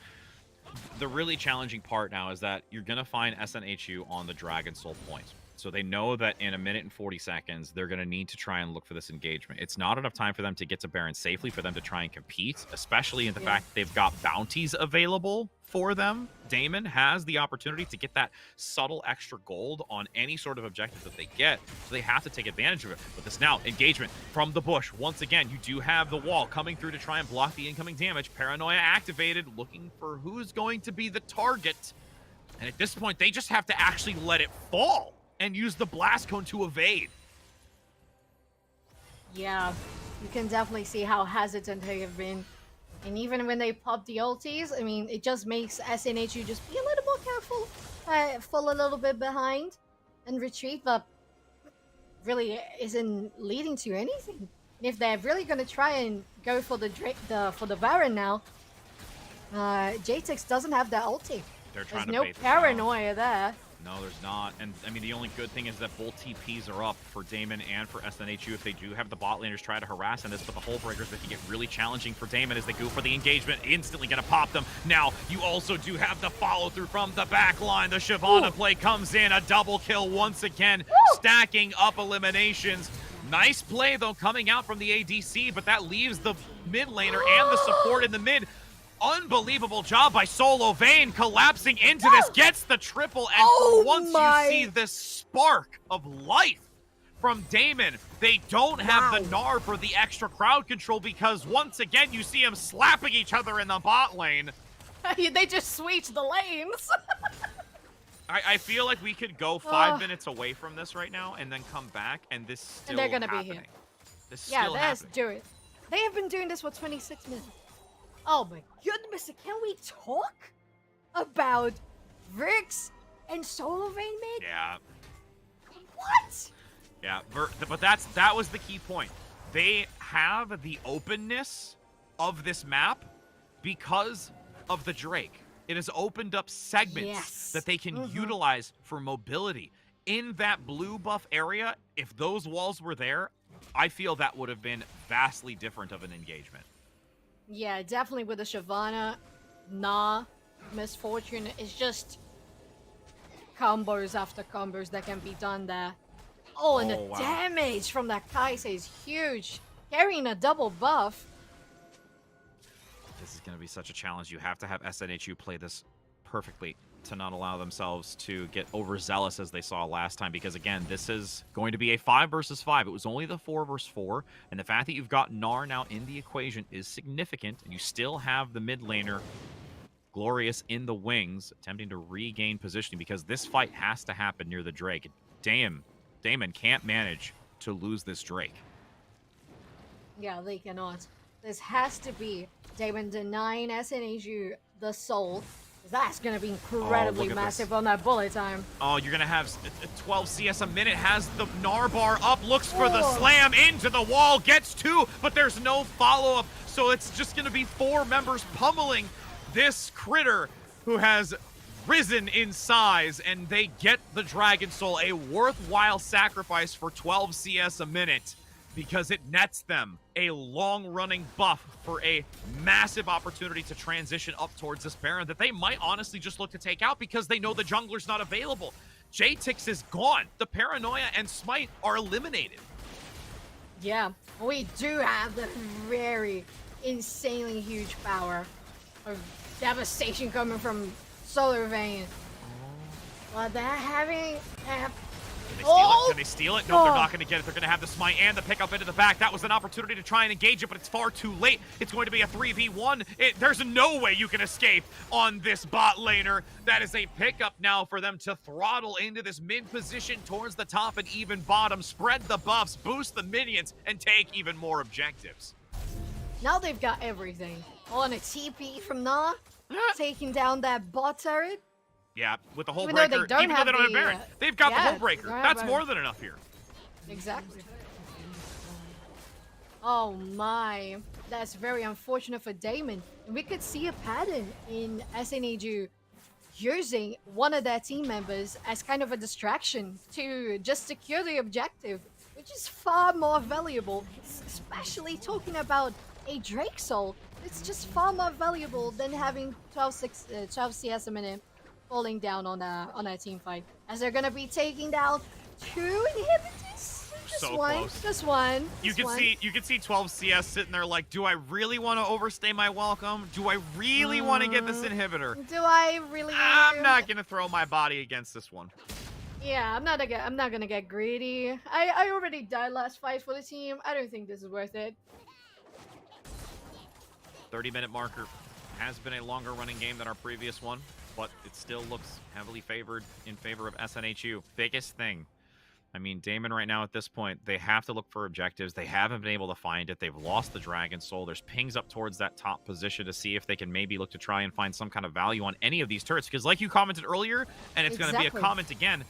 the really challenging part now is that you're going to find SNHU on the Dragon Soul point. So they know that in 1 minute and 40 seconds, they're going to need to try and look for this engagement. It's not enough time for them to get to Baron safely for them to try and compete, especially in the fact that they've got bounties available for them. Daemon has the opportunity to get that subtle extra gold on any sort of objective that they get, so they have to take advantage of it. But this now, engagement from the bush. Once again, you do have the wall coming through to try and block the incoming damage. Paranoia activated, looking for who's going to be the target. And at this point, they just have to actually let it fall and use the blast cone to evade. Yeah, you can definitely see how hesitant they have been. And even when they pop the ultis, I mean, it just makes SNHU just be a little more careful, fall a little bit behind, and retreat, but really isn't leading to anything. And if they're really going to try and go for the Baron now, JTX doesn't have that ulti. They're trying There's to no bait this out. paranoia there. No, there's not. And, I mean, the only good thing is that both TPs are up for Daemon and for SNHU if they do have the bot laners try to harass in this, but the hull breakers that can get really challenging for Daemon as they go for the engagement, instantly going to pop them. Now, you also do have the follow-through from the back line. The Shyvana play comes in, a double kill once again, stacking up eliminations. Nice play, though, coming out from the ADC, but that leaves the mid laner and the support in the mid. Unbelievable job by Solo Vayne collapsing into this, gets the triple, and for once you see this spark of life from Daemon. They don't have the Gnar for the extra crowd control because once again you see them slapping each other in the bot lane. They just switched the lanes. I feel like we could go 5 minutes away from this right now and then come back and this still And they're gonna happening. be here. This is Yeah, still let's happening. do it. They have been doing this for 26 minutes. Oh my goodness, can we talk about Rix and Solo Vayne mid? Yeah. What? Yeah, but that was the key point. They have the openness of this map because of the Drake. It has opened up segments that they can utilize for mobility. In that blue buff area, if those walls were there, I feel that would have been vastly different of an engagement. Yeah, definitely with the Shyvana, Nah, Misfortune, it's just combos after combos that can be done there. Oh, and the damage from that Kaise is huge. Carrying a double buff. This is going to be such a challenge. You have to have SNHU play this perfectly to not allow themselves to get overzealous as they saw last time, because again, this is going to be a 5 versus 5. It was only the 4 versus 4, and the fact that you've got Gnar now in the equation is significant, and you still have the mid laner Glorious in the wings attempting to regain positioning, because this fight has to happen near the Drake. Daemon can't manage to lose this Drake. Yeah, they cannot. This has to be Daemon denying SNHU the soul. That's going to be incredibly massive on that bullet time. Oh, you're going to have 12 CS a minute, has the Gnar bar up, looks for the slam into the wall, gets 2, but there's no follow-up, so it's just going to be 4 members pummeling this critter who has risen in size, and they get the Dragon Soul, a worthwhile sacrifice for 12 CS a minute, because it nets them a long-running buff for a massive opportunity to transition up towards this Baron that they might honestly just look to take out because they know the jungler's not available. JTix is gone. The Paranoia and Smite are eliminated. Yeah, we do have the very insanely huge power of devastation coming from Solar Vein. Well, they're having. Can they steal it? Can they steal it? No, they're not going to get it. They're going to have the smite and the pickup into the back. That was an opportunity to try and engage it, but it's far too late. It's going to be a 3v1. There's no way you can escape on this bot laner. That is a pickup now for them to throttle into this mid position towards the top and even bottom, spread the buffs, boost the minions, and take even more objectives. Now they've got everything. On a TP from Na, taking down that bot turret. Yeah, with the whole Even though breaker, they don't even though have they don't have the, Baron. They've got the yeah, whole breaker. they don't have That's Baron. more than enough here. Exactly. Oh my, that's very unfortunate for Daemen. We could see a pattern in SNEG using one of their team members as kind of a distraction to just secure the objective, which is far more valuable, especially talking about a Drake Soul. It's just far more valuable than having 12 CS a minute falling down on a team fight, as they're gonna be taking down 2 inhibitors. Just So one, close. just one. You just can see 12 CS sitting there like, do I really want to overstay my welcome? Do I really want to get this inhibitor? Do I really? I'm not gonna throw my body against this one. Yeah, I'm not gonna get greedy. I already died last fight for the team. I don't think this is worth it. 30-minute marker has been a longer running game than our previous one, but it still looks heavily favored in favor of SNHU. Biggest thing, I mean, Daemen right now at this point, they have to look for objectives. They haven't been able to find it. They've lost the Dragon Soul. There's pings up towards that top position to see if they can maybe look to try and find some kind of value on any of these turrets, because like you commented earlier, and it's going to be a comment again,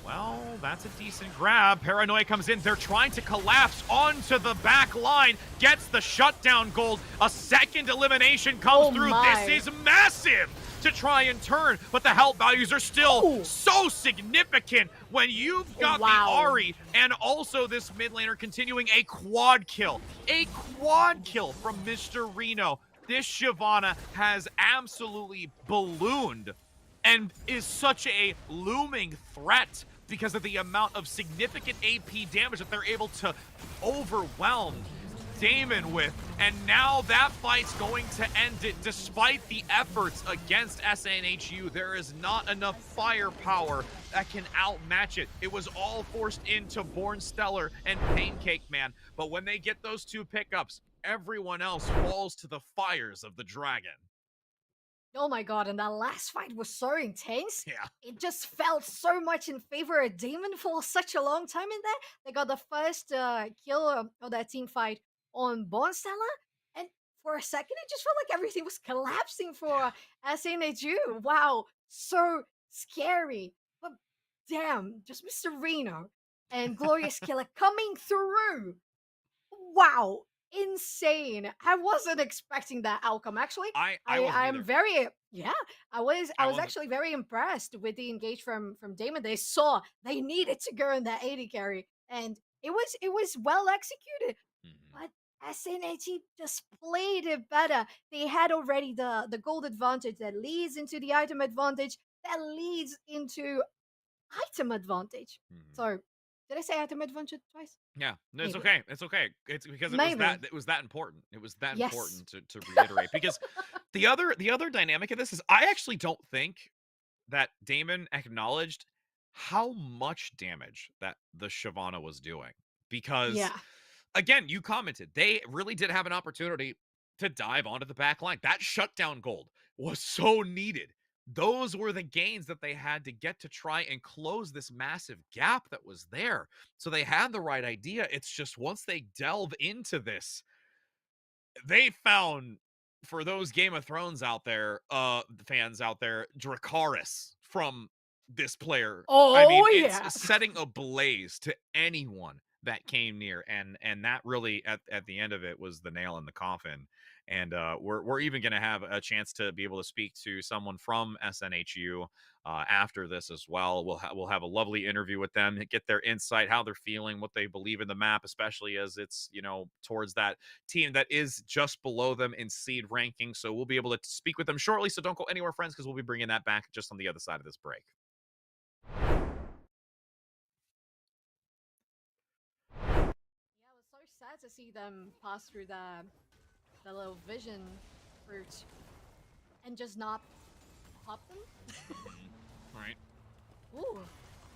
well, that's a decent grab. Paranoia comes in. They're trying to collapse onto the back line. Gets the shutdown gold. A second elimination comes through. My. This is massive to try and turn, but the health values are still so significant when you've got the Ahri and also this mid laner continuing a quad kill. A quad kill from Mr. Reno. This Shyvana has absolutely ballooned and is such a looming threat because of the amount of significant AP damage that they're able to overwhelm Daemen with. And now that fight's going to end it despite the efforts against SNHU. There is not enough firepower that can outmatch it. It was all forced into Born Stellar and Pancake Man. But when they get those two pickups, everyone else falls to the fires of the dragon. Oh my god, and that last fight was so intense. Yeah. It just felt so much in favor of Daemen for such a long time in there. They got the first kill of that team fight on Bonstella, and for a second it just felt like everything was collapsing for SNHU. Wow, so scary. But damn, just Mr. Reno and Glorious Killer coming through. Wow. Insane. I wasn't expecting that outcome actually. I'm very I was actually very impressed with the engage from Daemen. They saw they needed to go in that 80 carry, and it was well executed. But SNHE just played it better. They had already the gold advantage that leads into the item advantage that leads into item advantage. So did I say item advantage twice? Yeah, no, it's Maybe. okay. It's okay. It's because it was that important. It was that Yes. important to reiterate. Because the other dynamic of this is I actually don't think that Daemen acknowledged how much damage that the Shyvana was doing. Because again, you commented, they really did have an opportunity to dive onto the back line. That shutdown gold was so needed. Those were the gains that they had to get to try and close this massive gap that was there. So they had the right idea. It's just once they delve into this, they found, for those Game of Thrones out there, fans out there, Dracarys from this player. I mean, it's setting a blaze to anyone that came near, and that really at the end of it was the nail in the coffin. And we're even going to have a chance to be able to speak to someone from SNHU after this as well. We'll have a lovely interview with them, get their insight, how they're feeling, what they believe in the map, especially as it's, you know, towards that team that is just below them in seed ranking. So we'll be able to speak with them shortly. So don't go anywhere, friends, because we'll be bringing that back just on the other side of this break. to see them pass through the little vision fruit and just not pop them. All right. Ooh.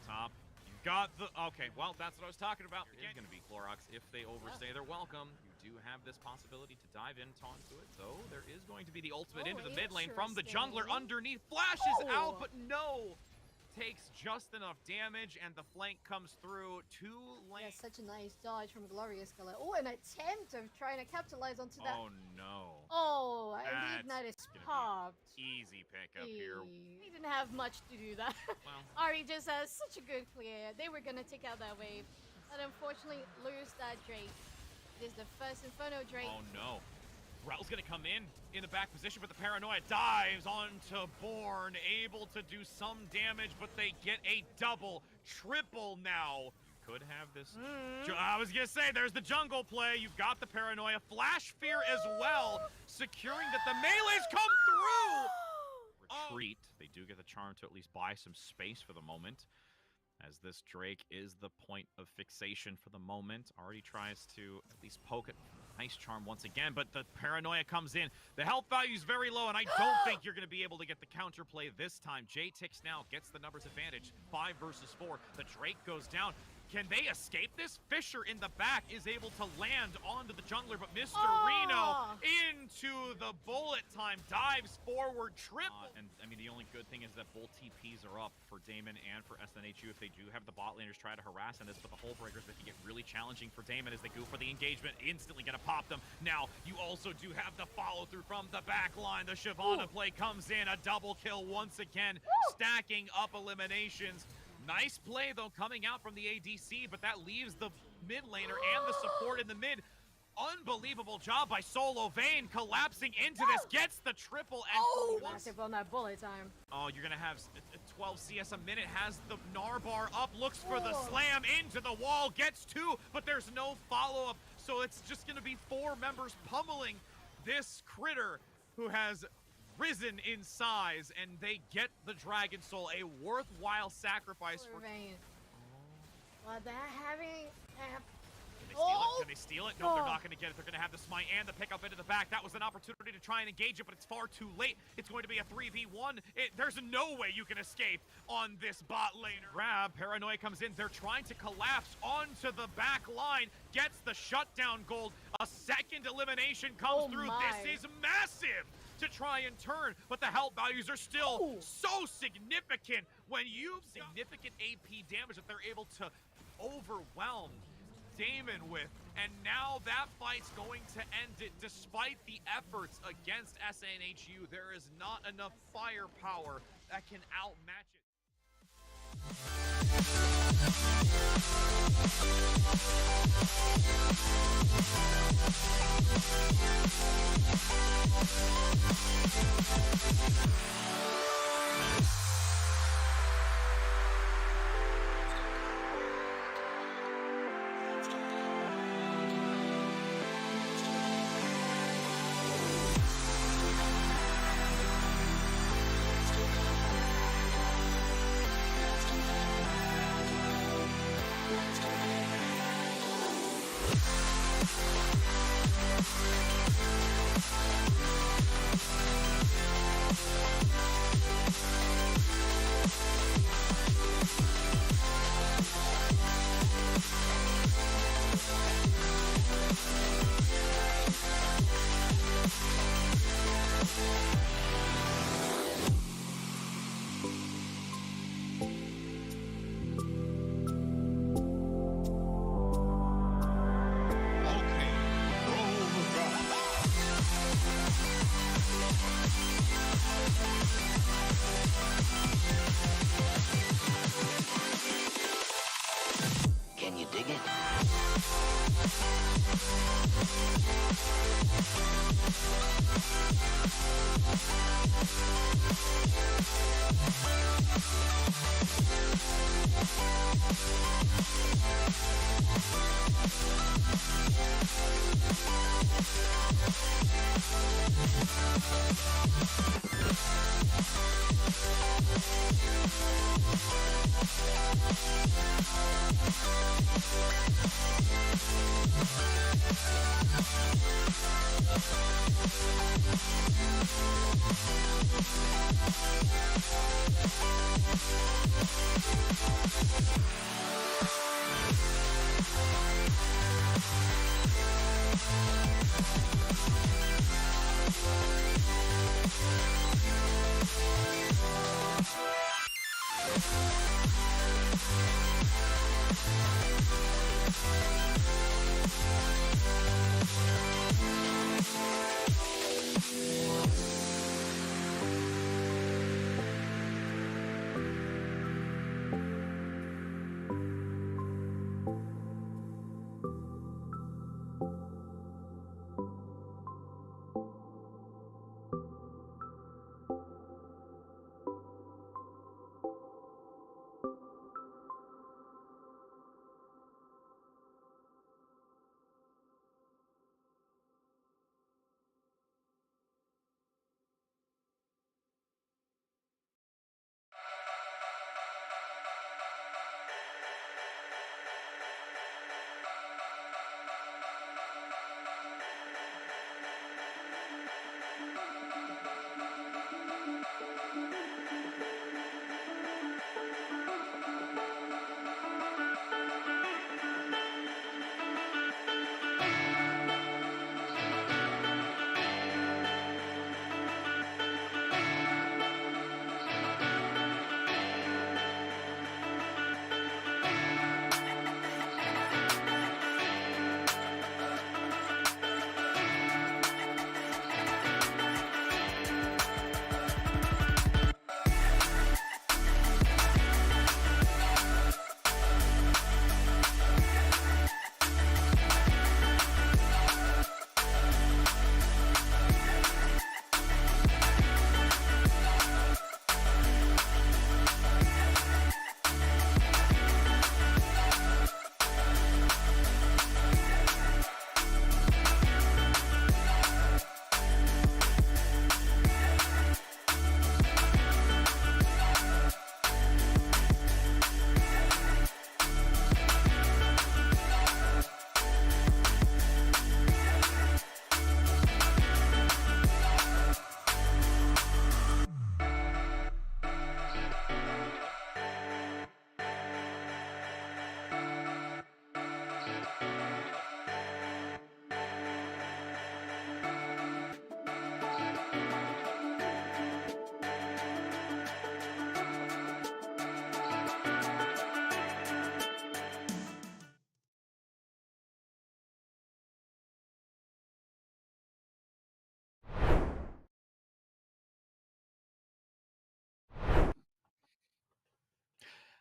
Top. You got the... Okay, well, that's what I was talking about. It's going to be Clorox. If they overstay their welcome, you do have this possibility to dive into it. So there is going to be the ultimate into the mid lane from the jungler interesting. underneath. Flashes out, but no! Takes just enough damage, and the flank comes through. 2 Yeah, lanes. such a nice dodge from Glorious Color. Oh, an attempt of trying to capitalize onto that. Oh, no. Oh, and the That's ignite is gonna be popped. Easy pickup here. He didn't have much to do that. Well. Ari just has such a good clear. They were gonna take out that wave, but unfortunately lose that Drake. It is the first Inferno Drake. Oh, no. Rel's gonna come in the back position, but the Paranoia dives onto Born, able to do some damage, but they get a double, triple now. You could have this. I was gonna say, there's the jungle play. You've got the Paranoia, Flash Fear as well, securing that the melees come through. Retreat. They do get the charm to at least buy some space for the moment, as this Drake is the point of fixation for the moment. Already tries to at least poke it. Nice charm once again, but the Paranoia comes in. The health value is very low, and I don't think you're going to be able to get the counterplay this time. J-Tix now gets the numbers advantage. 5 versus 4. The Drake goes down. Can they escape this? Fisher in the back is able to land onto the jungler, but Mr. Reno into the bullet time, dives forward, triple. And I mean, the only good thing is that both TPs are up for Daemen and for SNHU if they do have the bot laners try to harass in this, but the hull breakers that can get really challenging for Daemen as they go for the engagement, instantly gonna pop them. Now, you also do have the follow through from the back line. The Shyvana play comes in, a double kill once again, stacking up eliminations. Nice play, though, coming out from the ADC, but that leaves the mid laner and the support in the mid. Unbelievable job by Solo Vayne, collapsing into this, gets the triple, and Massive on that bullet time. oh, you're gonna have 12 CS a minute, has the Narbar up, looks for the slam into the wall, gets 2, but there's no follow-up, so it's just gonna be 4 members pummeling this critter who has risen in size, and they get the Dragon Soul, a worthwhile sacrifice for Vayne. Well, they're having... Can they steal it? No, they're not going to get it. They're going to have the smite and the pickup into the back. That was an opportunity to try and engage it, but it's far too late. It's going to be a 3v1. There's no way you can escape on this bot laner. Grab, Paranoia comes in. They're trying to collapse onto the back line. Gets the shutdown gold. A second elimination comes through. This is massive to try and turn, but the health values are still so significant when you've significant AP damage that they're able to overwhelm Daemon with, and now that fight's going to end it. Despite the efforts against SNHU, there is not enough firepower that can outmatch it. Yeah.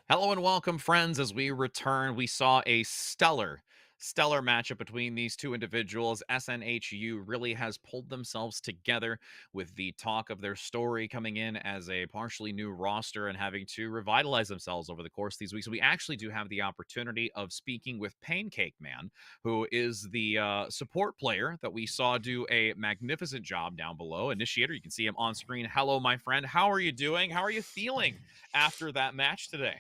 Hello and welcome, friends. As we return, we saw a stellar matchup between these two individuals. SNHU really has pulled themselves together with the talk of their story coming in as a partially new roster and having to revitalize themselves over the course of these weeks. We actually do have the opportunity of speaking with Pancake Man, who is the support player that we saw do a magnificent job down below. Initiator, you can see him on screen. Hello, my friend. How are you doing? How are you feeling after that match today?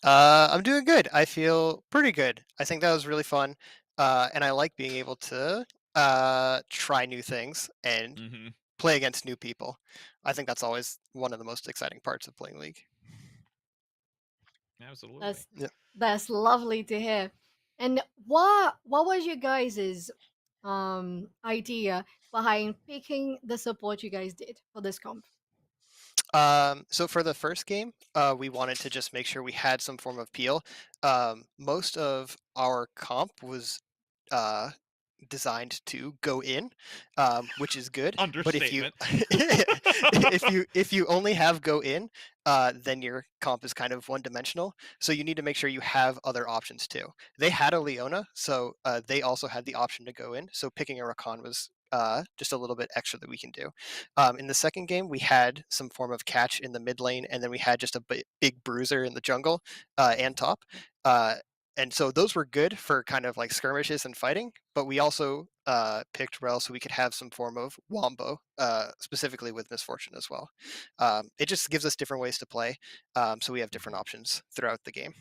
I'm doing good. I feel pretty good. I think that was really fun, and I like being able to try new things and Mm-hmm. play against new people. I think that's always one of the most exciting parts of playing League. Absolutely. That's that's lovely to hear. And what was your guys' idea behind picking the support you guys did for this comp? So for the first game, we wanted to just make sure we had some form of peel. Most of our comp was designed to go in, which is good. But if you Understatement. if you only have go in, then your comp is kind of one dimensional. So you need to make sure you have other options too. They had a Leona, so they also had the option to go in. So picking a Rakan was just a little bit extra that we can do. In the second game, we had some form of catch in the mid lane, and then we had just a big bruiser in the jungle and top. And so those were good for kind of like skirmishes and fighting, but we also picked Rel so we could have some form of wombo, specifically with Misfortune as well. It just gives us different ways to play, so we have different options throughout the game.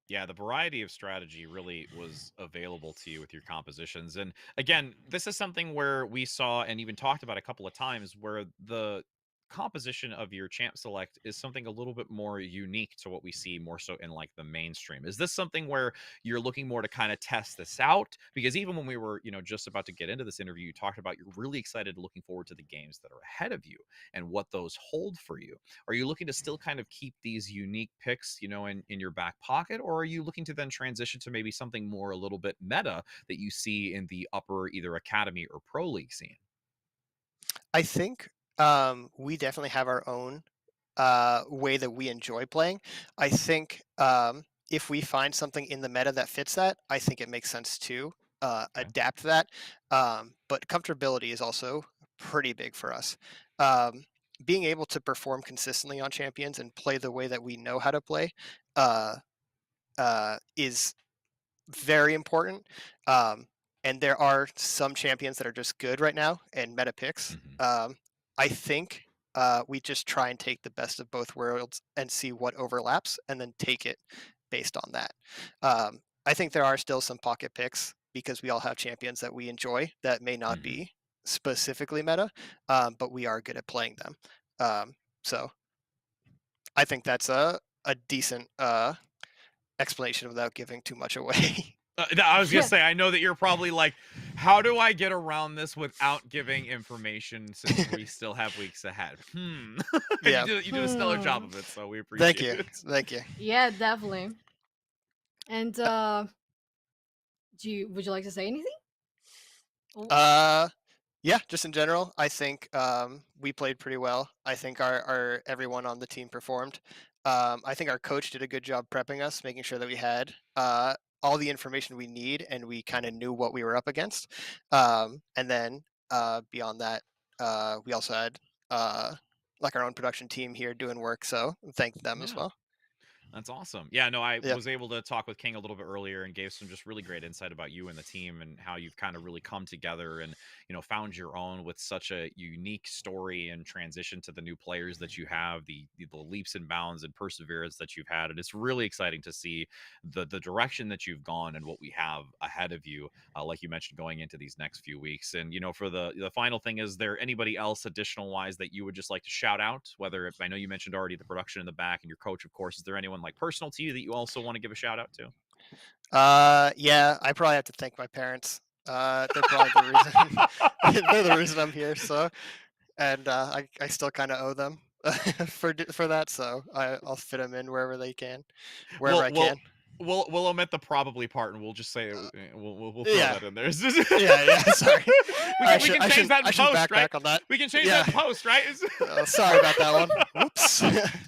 Yeah, the variety of strategy really was available to you with your compositions. And again, this is something where we saw and even talked about a couple of times where the composition of your champ select is something a little bit more unique to what we see more so in like the mainstream. Is this something where you're looking more to kind of test this out? Because even when we were, just about to get into this interview, you talked about you're really excited looking forward to the games that are ahead of you and what those hold for you. Are you looking to still kind of keep these unique picks, in your back pocket, or are you looking to then transition to maybe something more a little bit meta that you see in the upper either academy or pro league scene? I think we definitely have our own way that we enjoy playing. I think if we find something in the meta that fits that, I think it makes sense to adapt to that. But comfortability is also pretty big for us. Being able to perform consistently on champions and play the way that we know how to play is very important. And there are some champions that are just good right now and meta picks. I think we just try and take the best of both worlds and see what overlaps and then take it based on that. I think there are still some pocket picks because we all have champions that we enjoy that may not be specifically meta, but we are good at playing them. So I think that's a decent explanation without giving too much away. I was gonna say, I know that you're probably like, how do I get around this without giving information since we still have weeks ahead? Yeah. You did a stellar job of it, so we appreciate it. Thank you. Yeah, definitely. And would you like to say anything? Yeah, just in general, I think we played pretty well. I think our everyone on the team performed. I think our coach did a good job prepping us, making sure that we had all the information we need and we kind of knew what we were up against. And then beyond that, we also had like our own production team here doing work, so thank them as well. That's awesome. Yeah, no, I was able to talk with King a little bit earlier and gave some just really great insight about you and the team and how you've kind of really come together and, you know, found your own with such a unique story and transition to the new players that you have, the leaps and bounds and perseverance that you've had. And it's really exciting to see the direction that you've gone and what we have ahead of you, like you mentioned, going into these next few weeks. And, you know, for the final thing, is there anybody else additional wise that you would just like to shout out? Whether I know you mentioned already the production in the back and your coach, of course, is there anyone like personal to you that you also want to give a shout out to? Yeah, I probably have to thank my parents. They're probably the reason they're the reason I'm here. So, and I still kind of owe them for that. So I'll fit them in wherever I can. We'll omit the probably part and we'll just say we'll throw that in there. yeah. Sorry, we can change that in post, right? On that. We can change that in post, right? Sorry about that one. Whoops.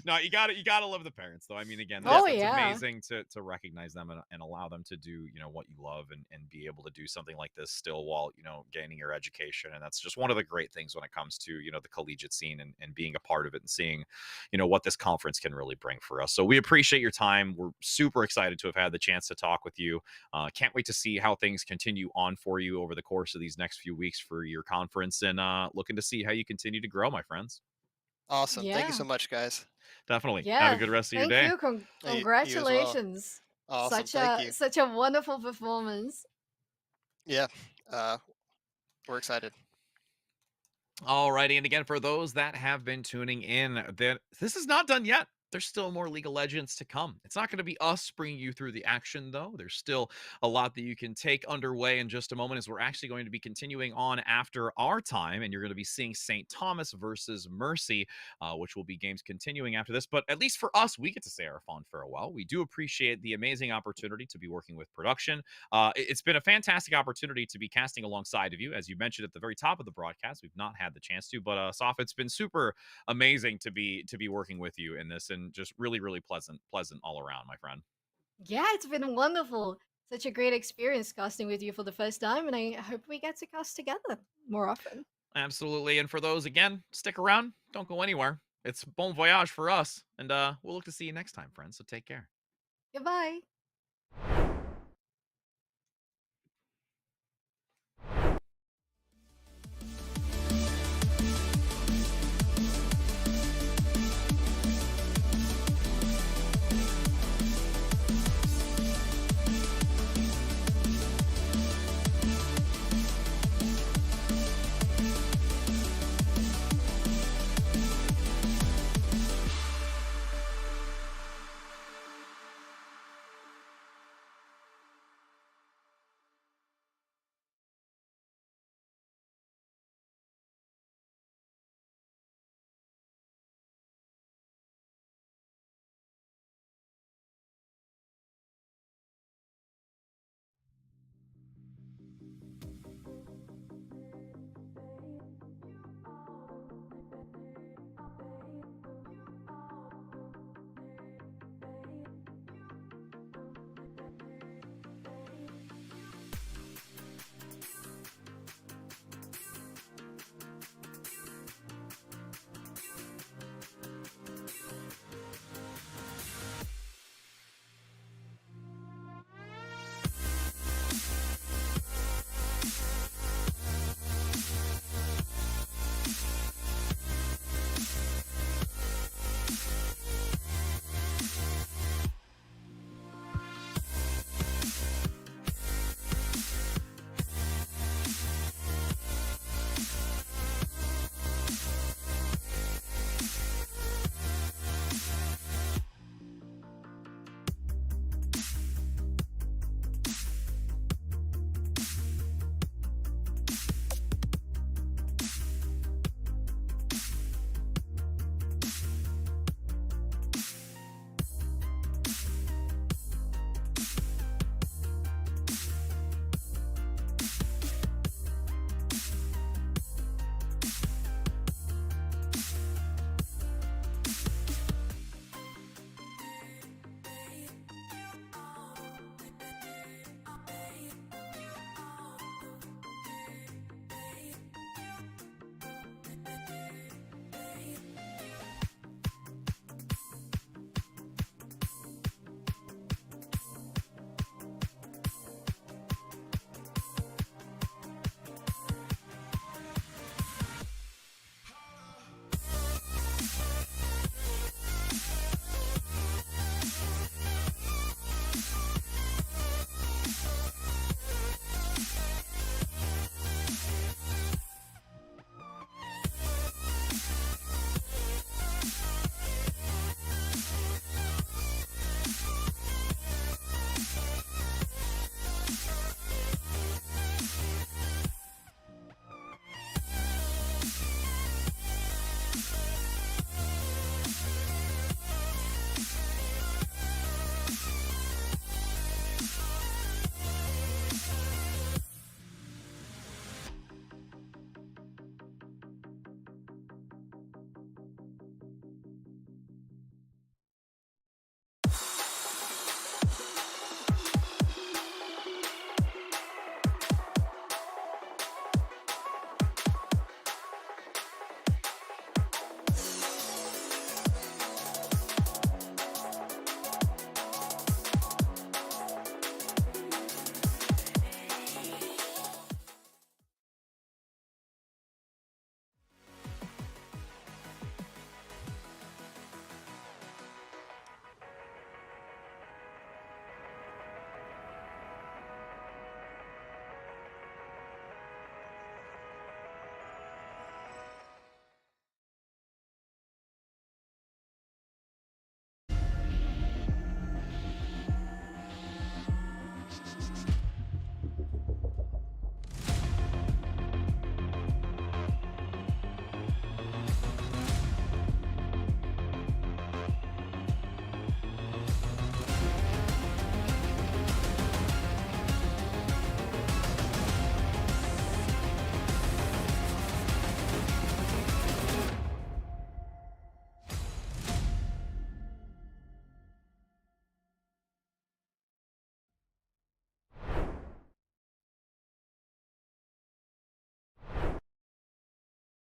No, you gotta love the parents, though. I mean, again, it's amazing to recognize them and allow them to do, you know, what you love and be able to do something like this still while, you know, gaining your education. And that's just one of the great things when it comes to, you know, the collegiate scene and being a part of it and seeing, you know, what this conference can really bring for us. So we appreciate your time. We're super excited to have had the chance to talk with you. Can't wait to see how things continue on for you over the course of these next few weeks for your conference, and looking to see how you continue to grow, my friends. Awesome. Thank you so much, guys. Definitely. Yeah. Have a good rest of your day. Thank you. Congratulations. You as well. Awesome. Such a wonderful performance. Yeah. We're excited. Alrighty, and again, for those that have been tuning in, this is not done yet. There's still more League of Legends to come. It's not going to be us bringing you through the action, though. There's still a lot that you can take underway in just a moment, as we're actually going to be continuing on after our time, and you're going to be seeing St. Thomas versus Mercy, which will be games continuing after this. But at least for us, we get to say our fond farewell. We do appreciate the amazing opportunity to be working with production. It's been a fantastic opportunity to be casting alongside of you. As you mentioned at the very top of the broadcast, we've not had the chance to, but Soph, it's been super amazing to be working with you in this, and just really, really pleasant all around, my friend. Yeah, it's been wonderful. Such a great experience casting with you for the first time, and I hope we get to cast together more often. Absolutely. And for those, again, stick around. Don't go anywhere. It's bon voyage for us, and we'll look to see you next time, friends. So take care. Goodbye.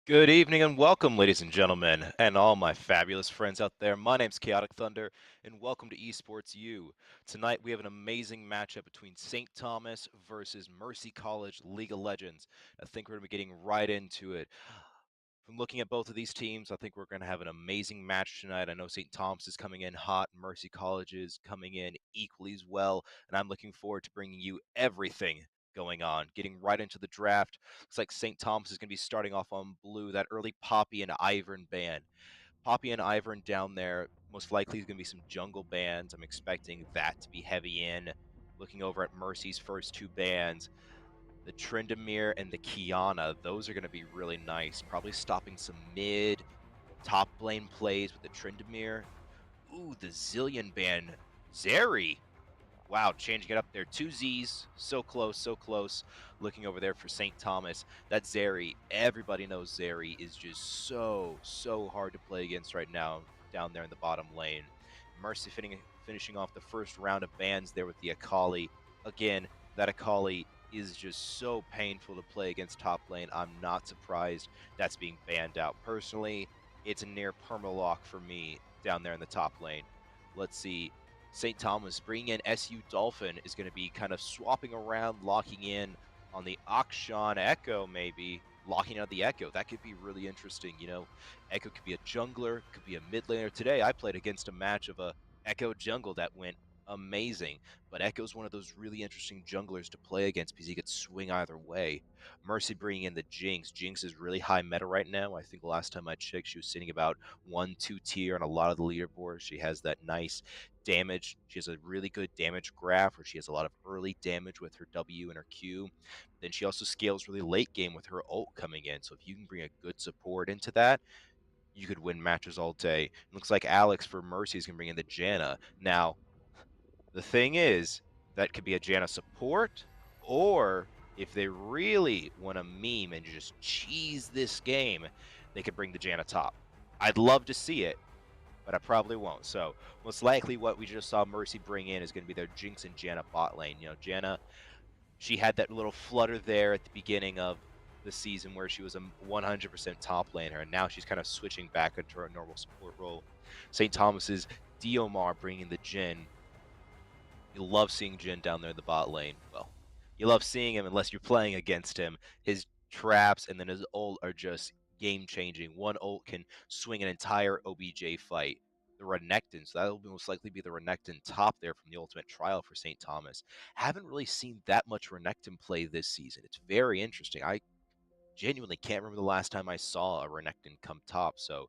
Good evening and welcome, ladies and gentlemen, and all my fabulous friends out there. My name's Chaotic Thunder, and welcome to Esports U. Tonight we have an amazing matchup between St. Thomas versus Mercy College League of Legends. I think we're going to be getting right into it. From looking at both of these teams, I think we're going to have an amazing match tonight. I know St. Thomas is coming in hot, Mercy College is coming in equally as well, and I'm looking forward to bringing you everything going on. Getting right into the draft, looks like St. Thomas is going to be starting off on blue, that early Poppy and Ivern ban. Poppy and Ivern down there, most likely is going to be some jungle bans. I'm expecting that to be heavy in. Looking over at Mercy's first two bans, the Tryndamere and the Kiana, those are going to be really nice. Probably stopping some mid, top lane plays with the Tryndamere. Ooh, the Zillion ban, Zeri. Wow, changing it up there. Two Z's, so close, so close. Looking over there for St. Thomas. That Zeri, everybody knows Zeri is just so hard to play against right now down there in the bottom lane. Mercy finishing off the first round of bans there with the Akali. Again, that Akali is just so painful to play against top lane. I'm not surprised that's being banned out. Personally, it's a near permalock for me down there in the top lane. Let's see. St. Thomas bringing in ESU Dolphin is going to be kind of swapping around, locking in on the Akshan Echo, maybe locking out the Echo. That could be really interesting. You know, Echo could be a jungler, could be a mid laner. Today I played against a match of a Echo jungle that went amazing, but Echo's one of those really interesting junglers to play against because he could swing either way. Mercy bringing in the Jinx. Jinx is really high meta right now. I think the last time I checked, she was sitting about 1-2 tier on a lot of the leaderboards. She has that nice damage. She has a really good damage graph where she has a lot of early damage with her W and her Q. Then she also scales really late game with her ult coming in. So if you can bring a good support into that, you could win matches all day. It looks like Alex for Mercy is going to bring in the Janna. Now, the thing is, that could be a Janna support, or if they really want to meme and just cheese this game, they could bring the Janna top. I'd love to see it, but I probably won't. So most likely what we just saw Mercy bring in is going to be their Jinx and Janna bot lane. You know, Janna, she had that little flutter there at the beginning of the season where she was a 100% top laner, and now she's kind of switching back into her normal support role. St. Thomas's Diomar bringing the Jhin. You love seeing Jhin down there in the bot lane. Well, you love seeing him unless you're playing against him. His traps and then his ult are just game-changing. One ult can swing an entire OBJ fight. The Renekton, so that'll most likely be the Renekton top there from the Ultimate Trial for St. Thomas. Haven't really seen that much Renekton play this season. It's very interesting. I genuinely can't remember the last time I saw a Renekton come top, so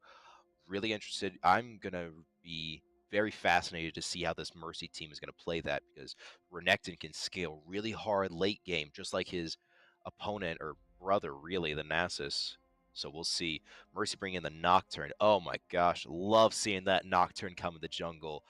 really interested. I'm going to be very fascinated to see how this Mercy team is going to play that, because Renekton can scale really hard late game, just like his opponent or brother, really, the Nasus. So we'll see. Mercy bringing in the Nocturne. Oh my gosh, love seeing that Nocturne come in the jungle.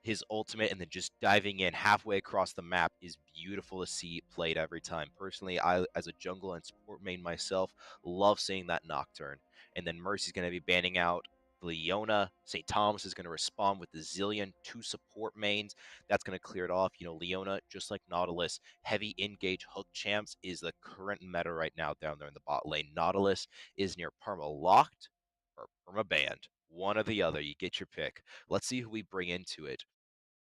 His ultimate and then just diving in halfway across the map is beautiful to see played every time. Personally, I, as a jungle and support main myself, love seeing that Nocturne. And then Mercy's going to be banning out Leona. St. Thomas is going to respond with the Zillion, two support mains. That's going to clear it off. You know, Leona, just like Nautilus, heavy engage hook champs is the current meta right now down there in the bot lane. Nautilus is near perma locked or perma banned. One or the other. You get your pick. Let's see who we bring into it.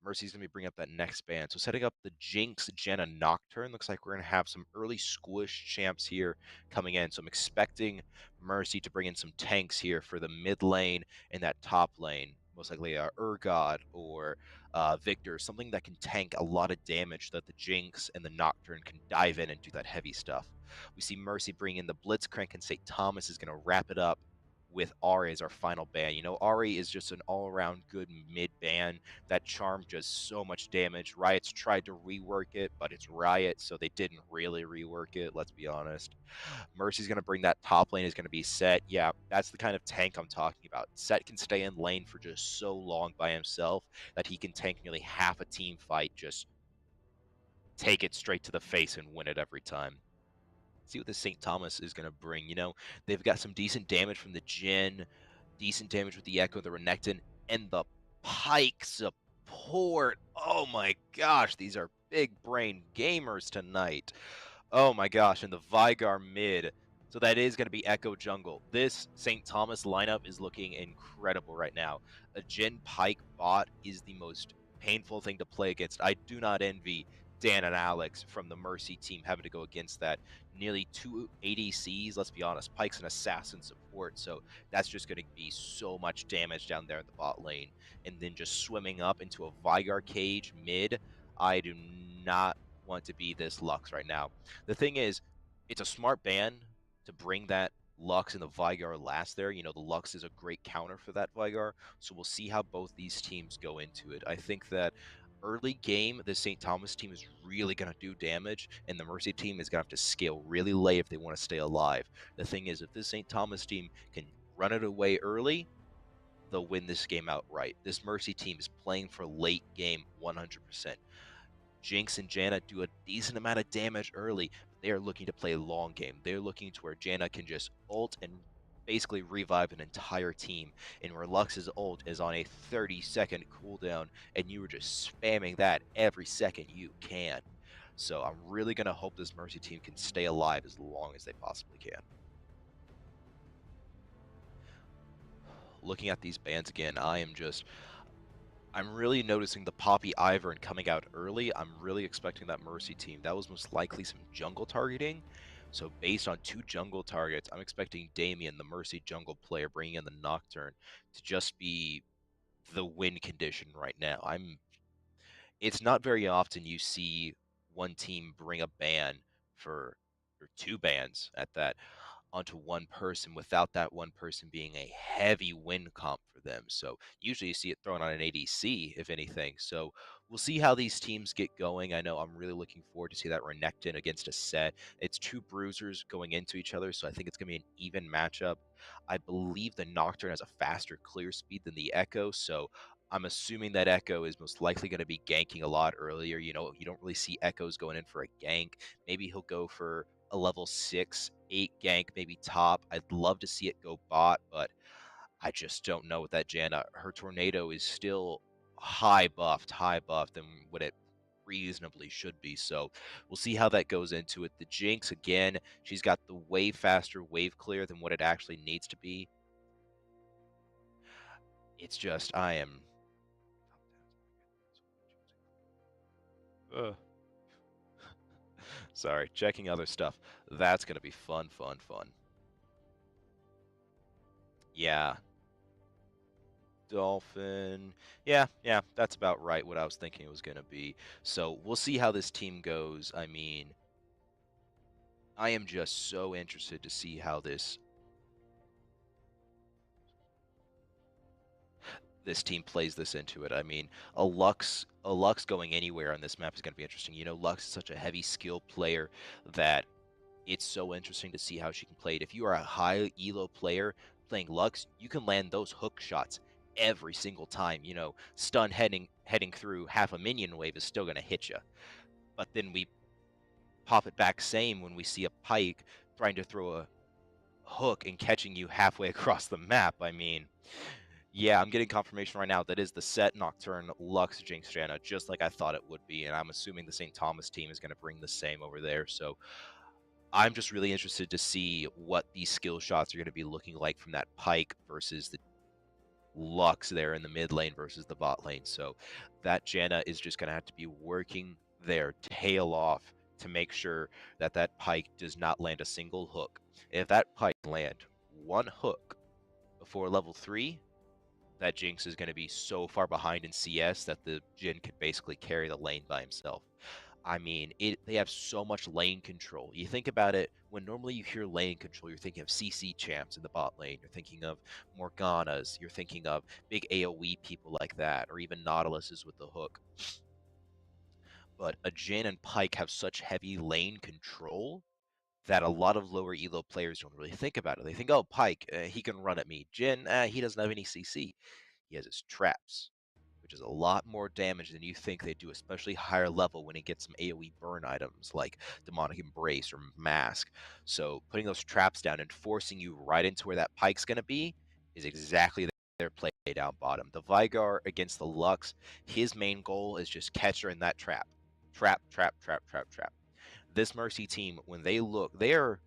Mercy's going to be bringing up that next band. So setting up the Jinx, Janna, Nocturne. Looks like we're going to have some early squish champs here coming in. So I'm expecting Mercy to bring in some tanks here for the mid lane and that top lane. Most likely Urgot or Victor. Something that can tank a lot of damage so that the Jinx and the Nocturne can dive in and do that heavy stuff. We see Mercy bring in the Blitzcrank, and St. Thomas is going to wrap it up with Ari as our final ban. You know, Ari is just an all-around good mid ban. That charm does so much damage. Riot's tried to rework it, but it's Riot, so they didn't really rework it, let's be honest. Mercy's going to bring that top lane, is going to be Set. Yeah, that's the kind of tank I'm talking about. Set can stay in lane for just so long by himself that he can tank nearly half a team fight, just take it straight to the face and win it every time. See what the St. Thomas is going to bring. You know, they've got some decent damage from the Jhin, decent damage with the Echo, the Renekton, and the Pike support. Oh my gosh, these are big brain gamers tonight. Oh my gosh, and the Vigar mid. So that is going to be Echo Jungle. This St. Thomas lineup is looking incredible right now. A Jin Pike bot is the most painful thing to play against. I do not envy Dan and Alex from the Mercy team having to go against that. Nearly 2 ADCs, let's be honest. Pike's an assassin support, so that's just going to be so much damage down there in the bot lane. And then just swimming up into a Vygar cage mid, I do not want to be this Lux right now. The thing is, it's a smart ban to bring that Lux and the Vygar last there. You know, the Lux is a great counter for that Vygar, so we'll see how both these teams go into it. I think that early game, the St. Thomas team is really going to do damage, and the Mercy team is going to have to scale really late if they want to stay alive. The thing is, if this St. Thomas team can run it away early, they'll win this game outright. This Mercy team is playing for late game 100%. Jinx and Janna do a decent amount of damage early, but they are looking to play long game. They're looking to where Janna can just ult and basically revive an entire team, and where Lux's ult is on a 30-second cooldown, and you are just spamming that every second you can. So I'm really going to hope this Mercy team can stay alive as long as they possibly can. Looking at these bans again, I'm really noticing the Poppy Ivern coming out early. I'm really expecting that Mercy team. That was most likely some jungle targeting. So based on 2 jungle targets, I'm expecting Daemen, the Mercy jungle player, bringing in the Nocturne to just be the win condition right now. It's not very often you see one team bring a ban or 2 bans at that onto one person without that one person being a heavy win comp for them. So usually you see it thrown on an ADC, if anything. So we'll see how these teams get going. I know I'm really looking forward to see that Renekton against a set. It's 2 bruisers going into each other, so I think it's going to be an even matchup. I believe the Nocturne has a faster clear speed than the Echo, so I'm assuming that Echo is most likely going to be ganking a lot earlier. You know, you don't really see Echoes going in for a gank. Maybe he'll go for a level 6, 8 gank, maybe top. I'd love to see it go bot, but I just don't know with that Janna. Her tornado is still high buffed than what it reasonably should be. So we'll see how that goes into it. The Jinx, again, she's got the way faster wave clear than what it actually needs to be. It's just, I am... Sorry, checking other stuff. That's going to be fun. Yeah. Dolphin. Yeah, that's about right what I was thinking it was going to be. So we'll see how this team goes. I mean, I am just so interested to see how this team plays this into it. I mean, a Lux going anywhere on this map is going to be interesting. You know, Lux is such a heavy skill player that it's so interesting to see how she can play it. If you are a high elo player playing Lux, you can land those hook shots every single time. You know, stun heading through half a minion wave is still going to hit you. But then we pop it back same when we see a Pike trying to throw a hook and catching you halfway across the map. I mean, yeah, I'm getting confirmation right now that is the set Nocturne Lux Jinx Janna, just like I thought it would be, and I'm assuming the St. Thomas team is going to bring the same over there. So I'm just really interested to see what these skill shots are going to be looking like from that Pike versus the Lux there in the mid lane versus the bot lane. So that Janna is just going to have to be working their tail off to make sure that that Pike does not land a single hook. If that Pike land one hook before level 3, that Jinx is going to be so far behind in CS that the Jhin could basically carry the lane by himself. I mean, they have so much lane control. You think about it, when normally you hear lane control, you're thinking of CC champs in the bot lane. You're thinking of Morganas. You're thinking of big AoE people like that, or even Nautiluses with the hook. But a Jhin and Pike have such heavy lane control that a lot of lower elo players don't really think about it. They think, oh, Pike, he can run at me. Jhin, he doesn't have any CC. He has his traps, which is a lot more damage than you think they do, especially higher level when he gets some AoE burn items like Demonic Embrace or Mask. So putting those traps down and forcing you right into where that Pike's going to be is exactly their play down bottom. The Vygar against the Lux, his main goal is just catch her in that trap. Trap. This Mercy team, when they look, they're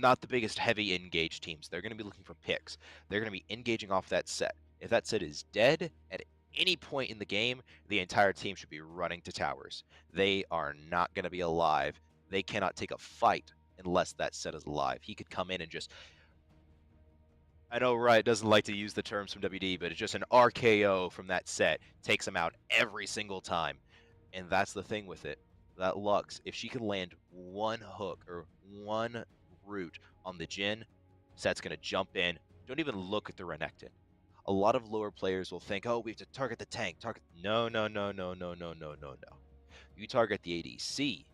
not the biggest heavy engaged teams. They're going to be looking for picks. They're going to be engaging off that set. If that set is dead at any point in the game, the entire team should be running to towers. They are not going to be alive. They cannot take a fight unless that set is alive. He could come in and just, I know Riot doesn't like to use the terms from WD, but it's just an RKO from that set. Takes him out every single time. And that's the thing with it. That Lux, if she can land one hook or one root on the Jhin, set's going to jump in. Don't even look at the Renekton. A lot of lower players will think, oh, we have to target the tank. No. You target the ADC,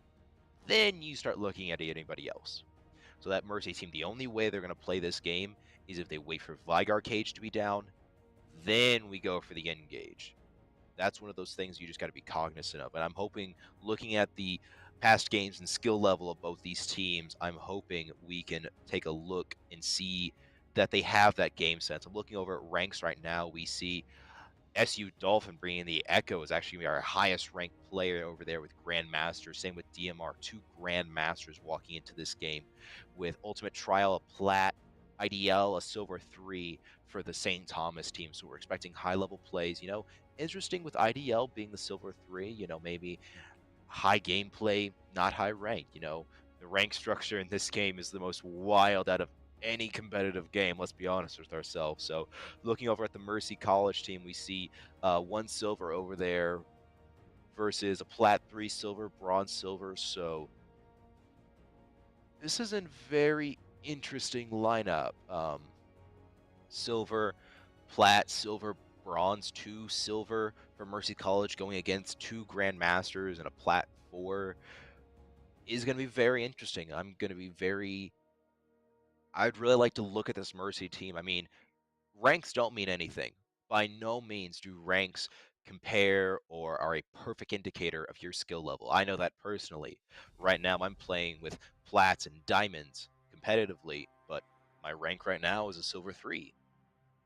then you start looking at anybody else. So that Mercy team, the only way they're going to play this game is if they wait for Veigar cage to be down, then we go for the engage. That's one of those things you just got to be cognizant of. And I'm hoping, looking at the past games and skill level of both these teams, I'm hoping we can take a look and see that they have that game sense. I'm looking over at ranks right now. We see SU Dolphin bringing the Echo is actually our highest ranked player over there with Grandmasters. Same with DMR, 2 Grandmasters walking into this game. With Ultimate Trial, a Plat, IDL, a Silver 3 for the St. Thomas team. So we're expecting high-level plays. You know, interesting with IDL being the Silver 3, you know, maybe high gameplay, not high rank. You know, the rank structure in this game is the most wild out of any competitive game, let's be honest with ourselves. So looking over at the Mercy College team, we see 1 silver over there versus a Plat, 3 silver, Bronze silver. So this is a very interesting lineup. Silver, Plat, silver, Bronze, 2 silver for Mercy College going against 2 Grandmasters and a Plat 4 is going to be very interesting. I'd really like to look at this Mercy team. I mean, ranks don't mean anything. By no means do ranks compare or are a perfect indicator of your skill level. I know that personally. Right now, I'm playing with Plats and Diamonds competitively, but my rank right now is a Silver 3.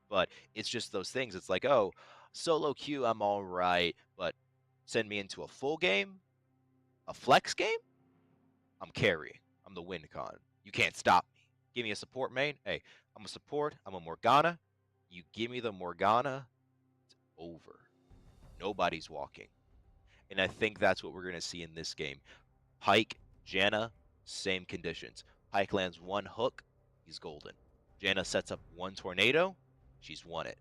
But it's just those things. It's like, oh, solo queue, I'm all right, but send me into a full game, a flex game, I'm carry. I'm the win con. You can't stop me. Give me a support main. Hey, I'm a support. I'm a Morgana. You give me the Morgana, it's over. Nobody's walking. And I think that's what we're going to see in this game. Pike, Janna, same conditions. Pike lands 1 hook, he's golden. Janna sets up 1 tornado, she's won it.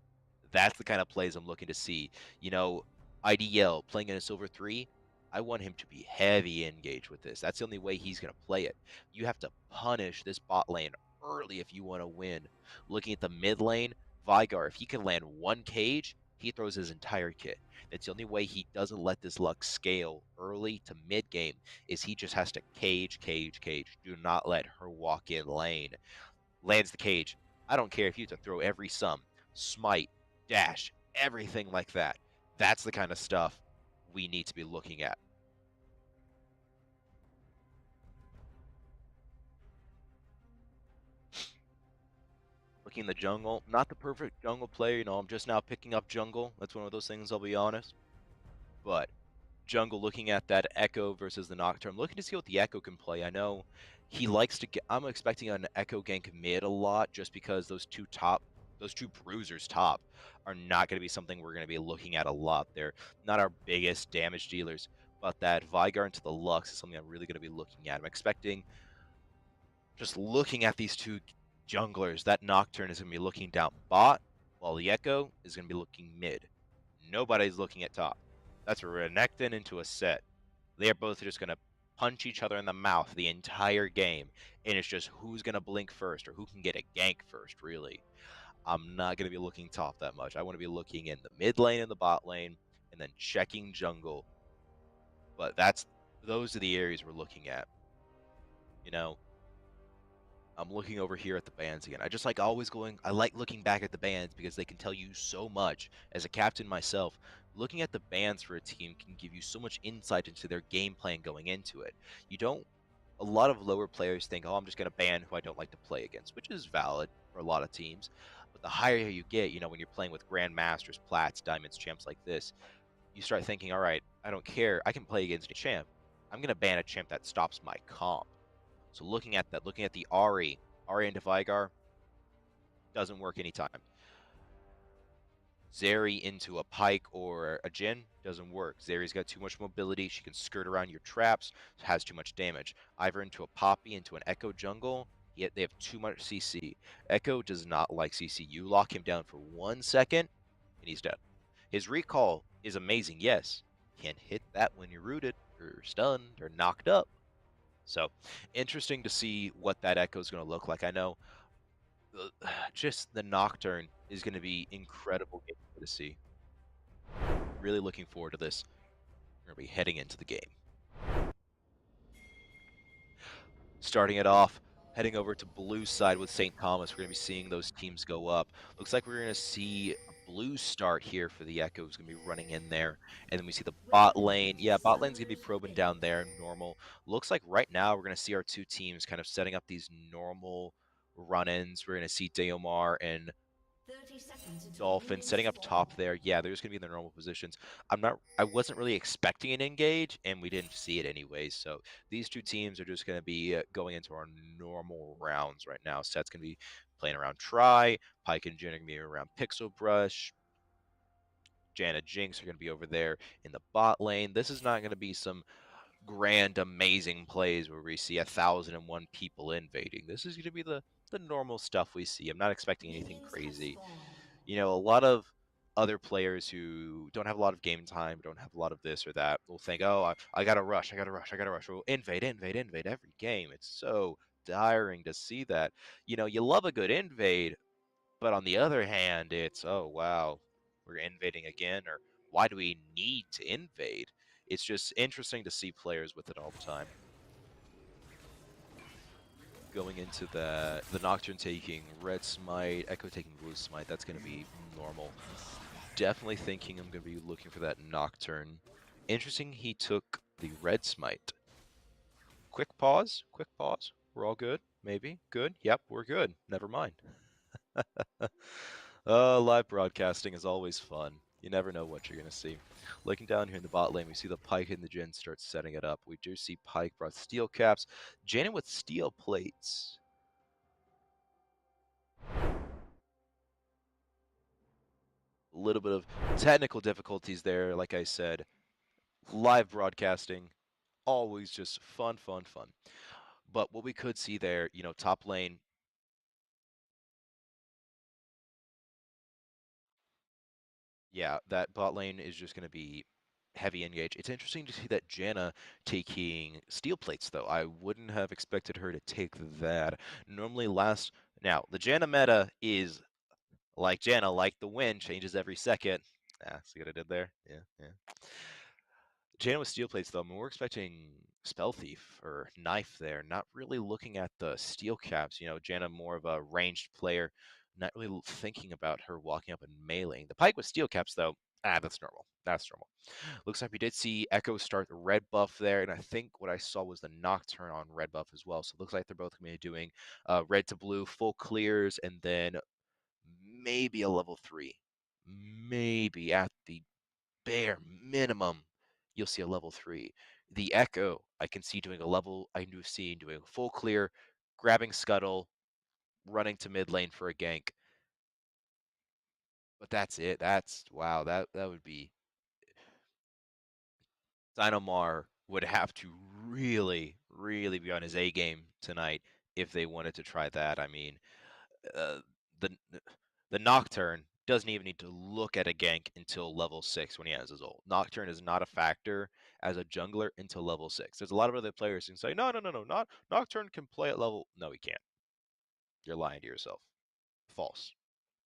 That's the kind of plays I'm looking to see. You know, IDL playing in a Silver 3, I want him to be heavy engaged with this. That's the only way he's going to play it. You have to punish this bot lane early if you want to win. Looking at the mid lane, Veigar, if he can land 1 cage, he throws his entire kit. That's the only way he doesn't let this luck scale early to mid game is he just has to cage. Do not let her walk in lane. Lands the cage. I don't care if you have to throw every sum, smite, dash, everything like that. That's the kind of stuff we need to be looking at. Looking in the jungle, not the perfect jungle player, you know, I'm just now picking up jungle. That's one of those things, I'll be honest. But jungle, looking at that Echo versus the Nocturne, looking to see what the Echo can play. I know he likes to get, I'm expecting an Echo gank mid a lot just because those two bruisers top are not going to be something we're going to be looking at a lot. They're not our biggest damage dealers, but that Veigar into the Lux is something I'm really going to be looking at. I'm expecting, just looking at these 2 junglers, that Nocturne is going to be looking down bot, while the Echo is going to be looking mid. Nobody's looking at top. That's a Renekton into a set. They are both just going to punch each other in the mouth the entire game, and it's just who's going to blink first or who can get a gank first, really. I'm not going to be looking top that much. I want to be looking in the mid lane and the bot lane, and then checking jungle. But those are the areas we're looking at. You know, I'm looking over here at the bans again. I just like always going, I like looking back at the bans because they can tell you so much. As a captain myself, looking at the bans for a team can give you so much insight into their game plan going into it. A lot of lower players think, oh, I'm just going to ban who I don't like to play against, which is valid for a lot of teams. But the higher you get, you know, when you're playing with Grandmasters, Plats, Diamonds, champs like this, you start thinking, all right, I don't care. I can play against a champ. I'm going to ban a champ that stops my comp. So looking at that, looking at the Ahri, Arya into Vigar doesn't work anytime. Zeri into a Pike or a Jhin doesn't work. Zeri's got too much mobility. She can skirt around your traps, has too much damage. Ivern into a Poppy, into an Echo jungle, yet they have too much CC. Echo does not like CC. You lock him down for 1 second, and he's dead. His recall is amazing, yes. Can't hit that when you're rooted, or stunned, or knocked up. So, interesting to see what that Echo is going to look like. I know just the Nocturne is going to be incredible to see. Really looking forward to this. We're going to be heading into the game. Starting it off, heading over to blue side with St. Thomas. We're going to be seeing those teams go up. Looks like we're going to see a blue start here for the Echoes, going to be running in there. And then we see the bot lane. Yeah, bot lane's going to be probing down there, normal. Looks like right now we're going to see our two teams kind of setting up these normal run-ins. We're going to see Deomar and Dolphin setting up top there. Yeah, they're just gonna be in their normal positions. I wasn't really expecting an engage, and we didn't see it anyways. So these two teams are just gonna be going into our normal rounds right now. Set's gonna be playing around Try. Pike and Jhin are gonna be around Pixel Brush. Janna Jinx are gonna be over there in the bot lane. This is not gonna be some grand, amazing plays where we see 1,001 people invading. This is gonna be the normal stuff we see. I'm not expecting anything crazy. You know, a lot of other players who don't have a lot of game time, don't have a lot of this or that, will think, oh, I gotta rush, I gotta rush, I gotta rush. We'll invade every game. It's so tiring to see that. You know, you love a good invade, but on the other hand, it's, oh, wow, we're invading again, or why do we need to invade? It's just interesting to see players with it all the time. Going into the Nocturne taking red smite, Echo taking blue smite, that's going to be normal. Definitely thinking I'm going to be looking for that Nocturne. Interesting he took the red smite. Quick pause, we're all good, maybe, good, yep, we're good, never mind. Live broadcasting is always fun. You never know what you're going to see. Looking down here in the bot lane, we see the Pike and the Jhin start setting it up. We do see Pike brought steel caps, Janet with steel plates. A little bit of technical difficulties there, like I said. Live broadcasting, always just fun. But what we could see there, you know, top lane, yeah, that bot lane is just going to be heavy engage. It's interesting to see that Janna taking steel plates, though. I wouldn't have expected her to take that. Normally now, the Janna meta is like Janna, like the wind, changes every second. See what I did there? Yeah. Janna with steel plates, though, I mean, we're expecting Spell Thief or Knife there, not really looking at the steel caps. You know, Janna more of a ranged player, not really thinking about her walking up and meleeing. The Pike with steel caps, though, that's normal. That's normal. Looks like we did see Echo start the red buff there, and I think what I saw was the Nocturne on red buff as well. So it looks like they're both going to be doing red to blue, full clears, and then maybe a level 3. Maybe at the bare minimum, you'll see a level 3. The Echo, I can see doing doing a full clear, grabbing Scuttle, running to mid lane for a gank. But that's it. Wow, that would be... Dynamar would have to really be on his A game tonight if they wanted to try that. I mean, uh, the Nocturne doesn't even need to look at a gank until level 6 when he has his ult. Nocturne is not a factor as a jungler until level 6. There's a lot of other players who say, no, Nocturne can play at level... No, he can't. You're lying to yourself. False.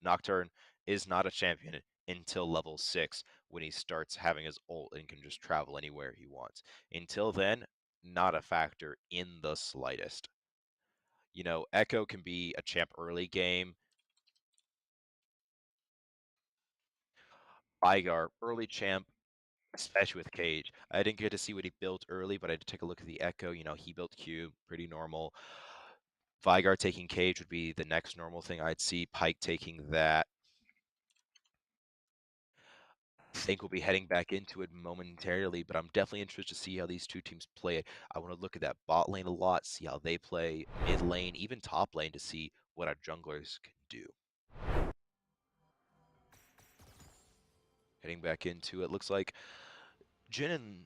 Nocturne is not a champion until level 6 when he starts having his ult and can just travel anywhere he wants. Until then, not a factor in the slightest. You know, Echo can be a champ early game. Igar, early champ, especially with Cage. I didn't get to see what he built early, but I did take a look at the Echo. You know, he built Q, pretty normal. Vigar taking Cage would be the next normal thing I'd see. Pike taking that. think we'll be heading back into it momentarily, but I'm definitely interested to see how these two teams play it. I want to look at that bot lane a lot, see how they play, mid lane, even top lane to see what our junglers can do. Heading back into it, looks like Jhin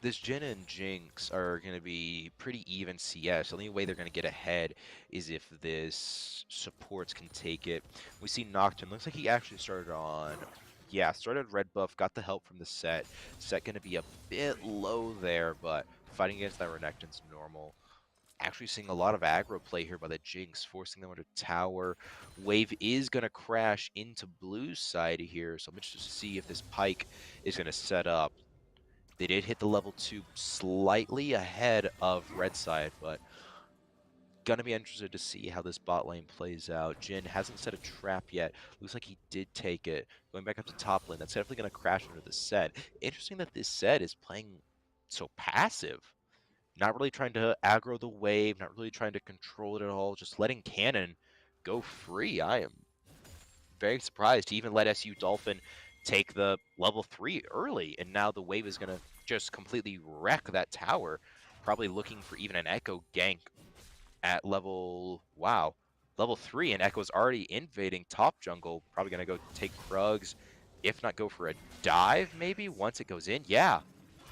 and Jinx are going to be pretty even CS. The only way they're going to get ahead is if this supports can take it. We see Nocturne. Looks like he actually started on, yeah, started red buff, got the help from the set. Set going to be a bit low there, but fighting against that Renekton's normal. Actually seeing a lot of aggro play here by the Jinx, forcing them under tower. Wave is going to crash into blue side here, so I'm interested to see if this Pyke is going to set up. They did hit the level 2 slightly ahead of red side, but gonna be interested to see how this bot lane plays out. Jhin hasn't set a trap yet. Looks like he did take it. Going back up to top lane, that's definitely gonna crash under the set. Interesting that this set is playing so passive. Not really trying to aggro the wave, not really trying to control it at all, just letting Cannon go free. I am very surprised to even let SU Dolphin take the level 3 early, and now the wave is going to just completely wreck that tower. Probably looking for even an Echo gank at level, wow, level 3, and Echo's already invading top jungle. Probably going to go take Krugs, if not go for a dive maybe once it goes in. Yeah,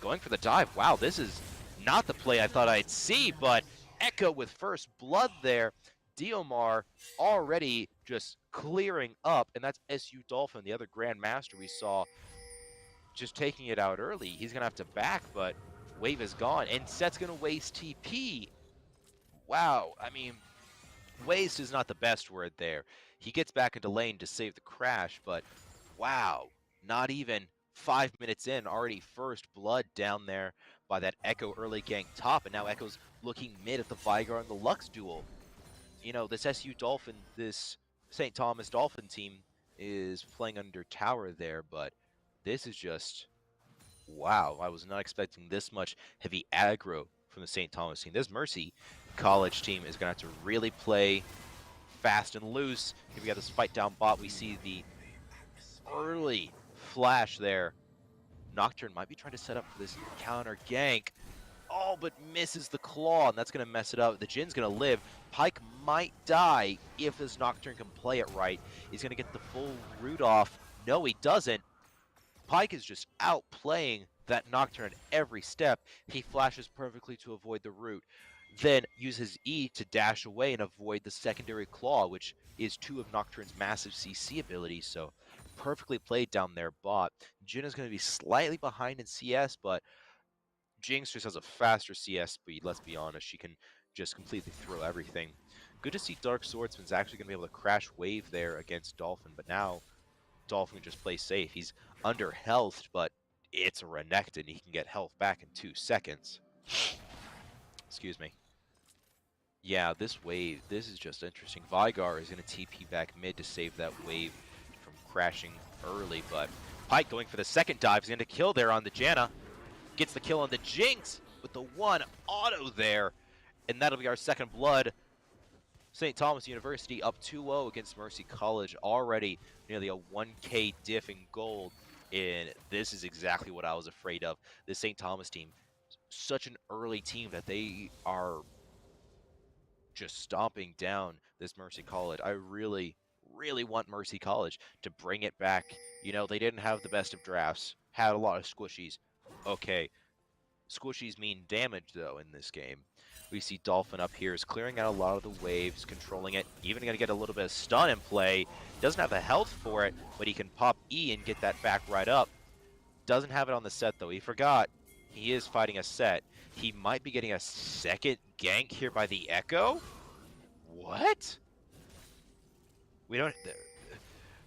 going for the dive. Wow, this is not the play I thought I'd see, but Echo with first blood there. Diomar already just clearing up, and that's SU Dolphin, the other Grandmaster we saw, just taking it out early. He's going to have to back, but wave is gone, and Set's going to waste TP. Wow, I mean, waste is not the best word there. He gets back into lane to save the crash, but wow, not even 5 minutes in, already first blood down there by that Echo early gank top, and now Echo's looking mid at the Vigar and the Lux duel. You know, this SU Dolphin, this St. Thomas Dolphin team is playing under tower there, but this is just, wow, I was not expecting this much heavy aggro from the St. Thomas team. This Mercy College team is going to have to really play fast and loose. Here we got this fight down bot. We see the early flash there. Nocturne might be trying to set up for this counter gank. Oh, but misses the claw, and that's going to mess it up. The Jin's going to live. Pyke might die if this Nocturne can play it right. He's going to get the full root off. No, he doesn't. Pyke is just outplaying that Nocturne at every step. He flashes perfectly to avoid the root, then uses E to dash away and avoid the secondary claw, which is 2 of Nocturne's massive CC abilities. So perfectly played down there bot. Jhin is going to be slightly behind in CS, but Jinx just has a faster CS speed, let's be honest. She can just completely throw everything. Good to see Dark Swordsman's actually going to be able to crash wave there against Dolphin, but now Dolphin can just play safe. He's under health, but it's a Renekton. He can get health back in 2 seconds. Excuse me. Yeah, this wave, this is just interesting. Vigar is going to TP back mid to save that wave from crashing early, but Pyke going for the second dive. He's going to kill there on the Janna. Gets the kill on the Jinx with the 1 auto there, and that'll be our second blood. St. Thomas University up 2-0 against Mercy College, already nearly a 1K diff in gold, and this is exactly what I was afraid of. The St. Thomas team, such an early team that they are just stomping down this Mercy College. I really want Mercy College to bring it back. You know, they didn't have the best of drafts, had a lot of squishies. Okay, squishies mean damage, though, in this game. We see Dolphin up here is clearing out a lot of the waves, controlling it, even going to get a little bit of stun in play. Doesn't have the health for it, but he can pop E and get that back right up. Doesn't have it on the set, though. He forgot. He is fighting a set. He might be getting a second gank here by the Echo? What? We don't...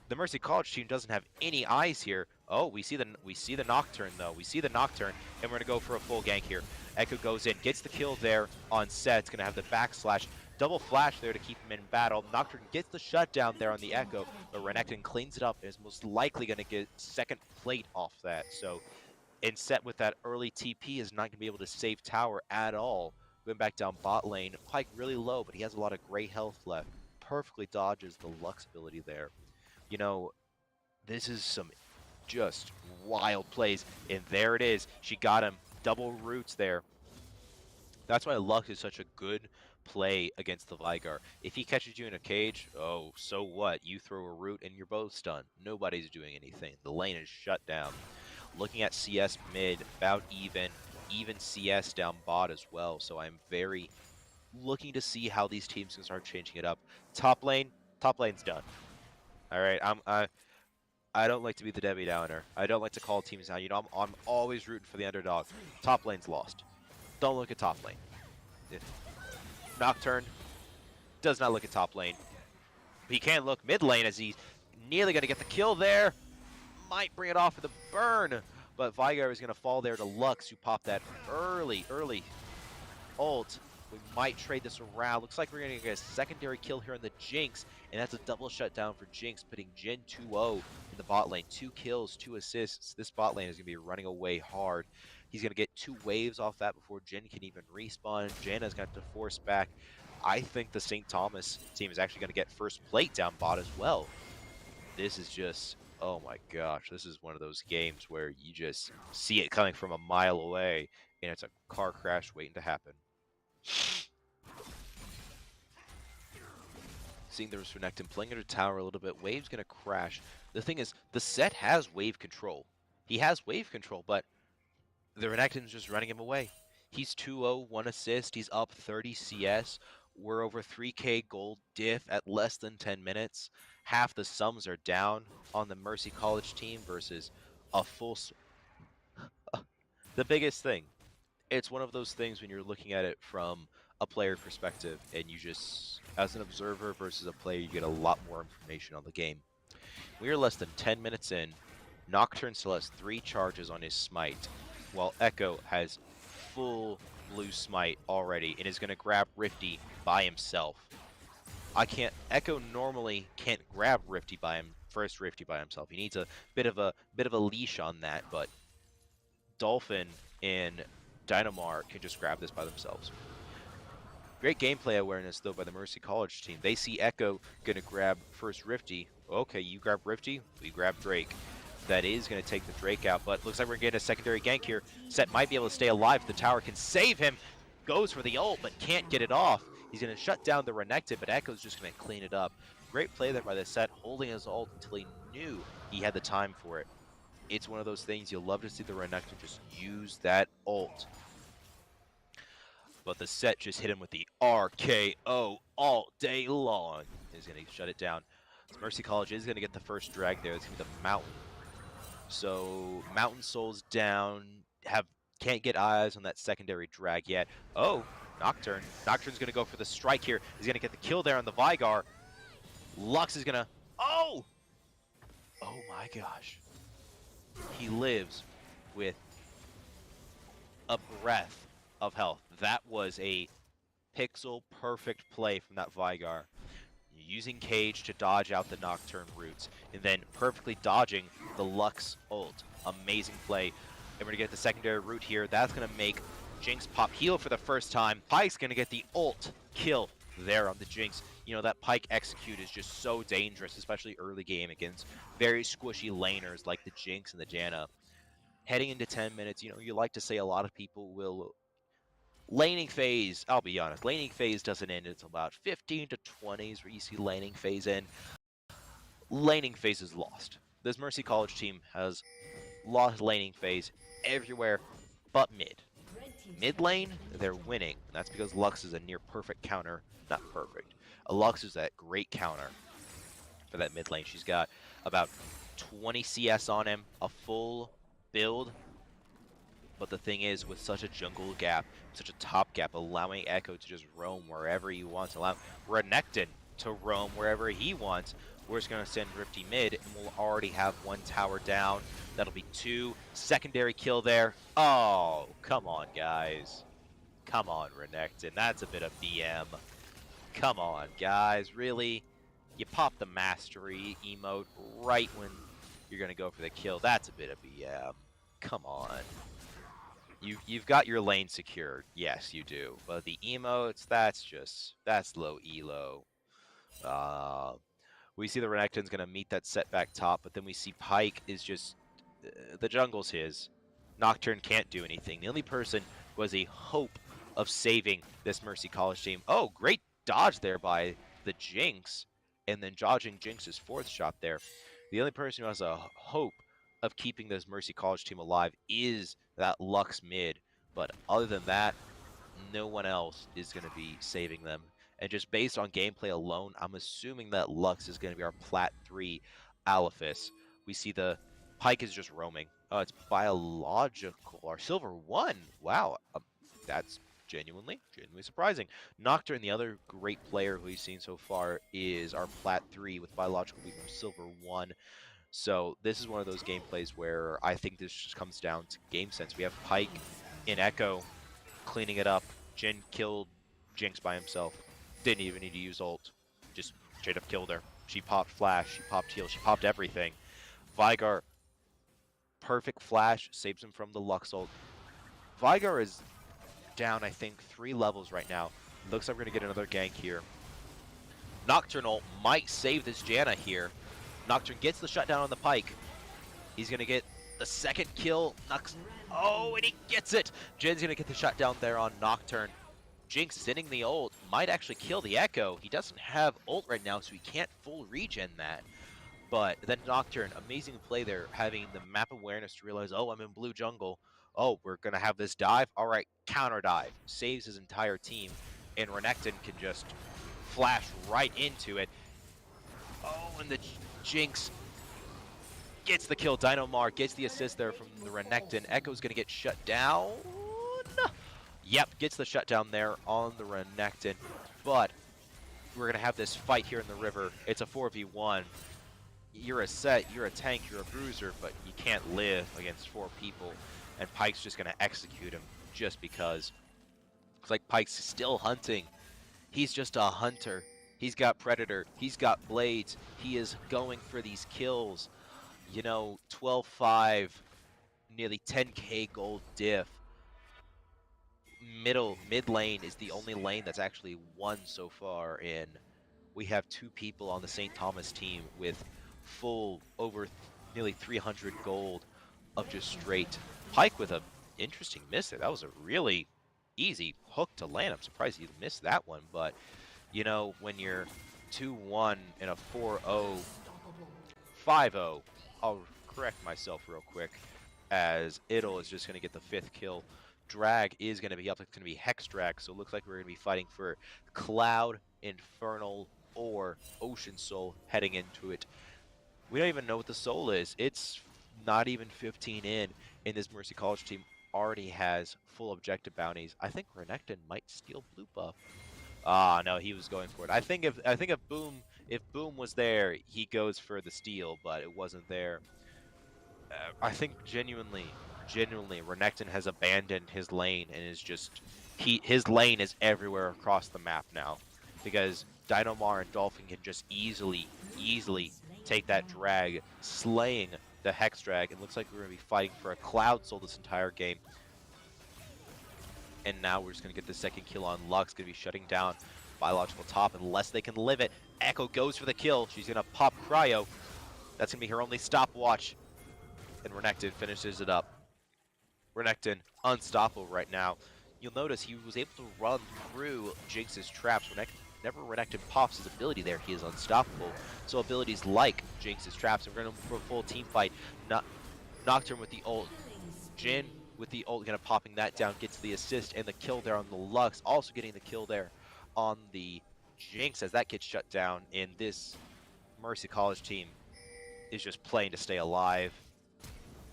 The Mercy College team doesn't have any eyes here. Oh, we see the Nocturne, though. We see the Nocturne, and we're going to go for a full gank here. Echo goes in, gets the kill there on set. It's going to have the backslash. Double flash there to keep him in battle. Nocturne gets the shutdown there on the Echo, but Renekton cleans it up and is most likely going to get second plate off that. So, in set with that early TP is not going to be able to save tower at all. Going back down bot lane. Pyke really low, but he has a lot of gray health left. Perfectly dodges the Lux ability there. You know, this is some just wild plays. And there it is. She got him. Double roots there. That's why Lux is such a good play against the Vigar. If he catches you in a cage, oh, so what? You throw a root and you're both stunned. Nobody's doing anything. The lane is shut down. Looking at CS mid, about even CS down bot as well. So I'm very looking to see how these teams can start changing it up. Top lane's done. All right, I don't like to be the Debbie Downer. I don't like to call teams out. You know, I'm always rooting for the underdog. Top lane's lost. Don't look at top lane. Nocturne does not look at top lane. He can look mid lane as he's nearly going to get the kill there. Might bring it off with a burn, but Vigar is going to fall there to Lux, who popped that early ult. We might trade this around. Looks like we're going to get a secondary kill here on the Jinx, and that's a double shutdown for Jinx, putting Jin 2-0 in the bot lane. 2 kills, 2 assists. This bot lane is going to be running away hard. He's going to get 2 waves off that before Jin can even respawn. Janna's got to force back. I think the St. Thomas team is actually going to get first plate down bot as well. This is just, oh my gosh, this is one of those games where you just see it coming from a mile away, and it's a car crash waiting to happen. Seeing the Renekton playing under tower a little bit. Wave's going to crash. The thing is, the set has wave control. He has wave control, but the Renekton's just running him away. He's 2-0, 1 assist. He's up 30 CS. We're over 3k gold diff at less than 10 minutes. Half the sums are down on the Mercy College team versus a full... The biggest thing, it's one of those things when you're looking at it from a player perspective, and you just, as an observer versus a player, you get a lot more information on the game. We are less than 10 minutes in. Nocturne still has 3 charges on his smite, while Echo has full blue smite already and is going to grab Rifty by himself. Echo normally can't grab Rifty by himself. He needs a bit of a leash on that, but Dolphin and Dynamar can just grab this by themselves. Great gameplay awareness, though, by the Mercy College team. They see Echo going to grab first Rifty. Okay, you grab Rifty, we grab Drake. That is going to take the Drake out, but looks like we're getting a secondary gank here. Set might be able to stay alive if the tower can save him. Goes for the ult, but can't get it off. He's going to shut down the Renekton, but Echo's just going to clean it up. Great play there by the Set, holding his ult until he knew he had the time for it. It's one of those things you'll love to see the Renekton just use that ult. But the Set just hit him with the RKO all day long. He's going to shut it down. So Mercy College is going to get the first drag there. It's going to be the Mountain. So Mountain Soul's down. Can't get eyes on that secondary drag yet. Oh, Nocturne. Nocturne's going to go for the strike here. He's going to get the kill there on the Vigar. Lux is going to... Oh! Oh my gosh. He lives with a breath of health. That was a pixel perfect play from that Vigar. Using Cage to dodge out the Nocturne roots, and then perfectly dodging the Lux ult. Amazing play. And we're going to get the secondary root here. That's going to make Jinx pop heal for the first time. Pyke's going to get the ult kill there on the Jinx. You know, that Pyke execute is just so dangerous, especially early game against very squishy laners like the Jinx and the Janna. Heading into 10 minutes, you know, you like to say a lot of people will... Laning phase, I'll be honest, laning phase doesn't end until about 15 to 20s where you see laning phase in. Laning phase is lost. This Mercy College team has lost laning phase everywhere but mid. Mid lane, they're winning. And that's because Lux is a near perfect counter. Not perfect. Lux is that great counter for that mid lane. She's got about 20 CS on him, a full build. But the thing is, with such a jungle gap, such a top gap, allowing Echo to just roam wherever he wants, allowing Renekton to roam wherever he wants, we're just going to send Rifty mid, and we'll already have 1 tower down. That'll be 2. Secondary kill there. Oh, come on, guys. Come on, Renekton. That's a bit of BM. Come on, guys. Really? You pop the mastery emote right when you're going to go for the kill. That's a bit of BM. Come on. You've got your lane secured. Yes, you do. But the emotes, that's low elo. We see the Renekton's going to meet that setback top, but then we see Pyke is just the jungle's his. Nocturne can't do anything. The only person who has a hope of saving this Mercy College team. Oh, great dodge there by the Jinx, and then dodging Jinx's 4th shot there. The only person who has a hope of keeping this Mercy College team alive is that Lux mid. But other than that, no one else is going to be saving them. And just based on gameplay alone, I'm assuming that Lux is going to be our Plat 3 Alephus. We see the Pyke is just roaming. Oh, it's biological. Our Silver 1. Wow. That's genuinely surprising. Nocturne, the other great player who we've seen so far, is our Plat 3 with biological being our Silver 1. So this is one of those gameplays where I think this just comes down to game sense. We have Pyke in Echo cleaning it up. Jin killed Jinx by himself. Didn't even need to use ult. Just straight up killed her. She popped flash, she popped heal, she popped everything. Veigar, perfect flash, saves him from the Lux ult. Veigar is down, I think, 3 levels right now. Looks like we're going to get another gank here. Nocturnal might save this Janna here. Nocturne gets the shutdown on the Pyke. He's going to get the 2nd kill. Oh, and he gets it! Jin's going to get the shutdown there on Nocturne. Jinx sending the ult might actually kill the Echo. He doesn't have ult right now, so he can't full regen that. But then Nocturne, amazing play there, having the map awareness to realize, oh, I'm in blue jungle. Oh, we're going to have this dive. All right, counter dive. Saves his entire team, and Renekton can just flash right into it. Oh, and the Jinx gets the kill. Dynamar gets the assist there from the Renekton. Echo's going to get shut down. Yep, gets the shutdown there on the Renekton. But we're going to have this fight here in the river. It's a 4v1. You're a set, you're a tank, you're a bruiser, but you can't live against 4 people. And Pyke's just going to execute him just because. It's like Pyke's still hunting. He's just a hunter. He's got Predator. He's got Blades. He is going for these kills. You know, 12-5, nearly 10k gold diff. Mid lane is the only lane that's actually won so far in. We have 2 people on the St. Thomas team with full over nearly 300 gold of just straight. Pyke with a interesting miss there. That was a really easy hook to land. I'm surprised he missed that one, but you know, when you're 2-1 in a 4-0, 5-0, I'll correct myself real quick, as Idle is just going to get the 5th kill. Drag is going to be up. It's going to be Hex Drag, so it looks like we're going to be fighting for Cloud, Infernal, or Ocean Soul heading into it. We don't even know what the soul is. It's not even 15 in this Mercy College team already has full objective bounties. I think Renekton might steal blue buff. Ah, no, he was going for it. I think if Boom was there, he goes for the steal, but it wasn't there. I think genuinely, Renekton has abandoned his lane and is just his lane is everywhere across the map now, because Dynamar and Dolphin can just easily take that drag, slaying the Hex Drag. It looks like we're going to be fighting for a Cloud Soul this entire game. And now we're just going to get the 2nd kill on Lux, going to be shutting down Biological top unless they can live it. Echo goes for the kill. She's going to pop Cryo. That's going to be her only stopwatch. And Renekton finishes it up. Renekton unstoppable right now. You'll notice he was able to run through Jinx's traps. Whenever Renekton pops his ability there, he is unstoppable. So abilities like Jinx's traps, and we're going to for a full team fight. Nocturne with the ult. Jin with the ult, kind of popping that down, gets the assist and the kill there on the Lux. Also getting the kill there on the Jinx as that gets shut down. And this Mercy College team is just playing to stay alive.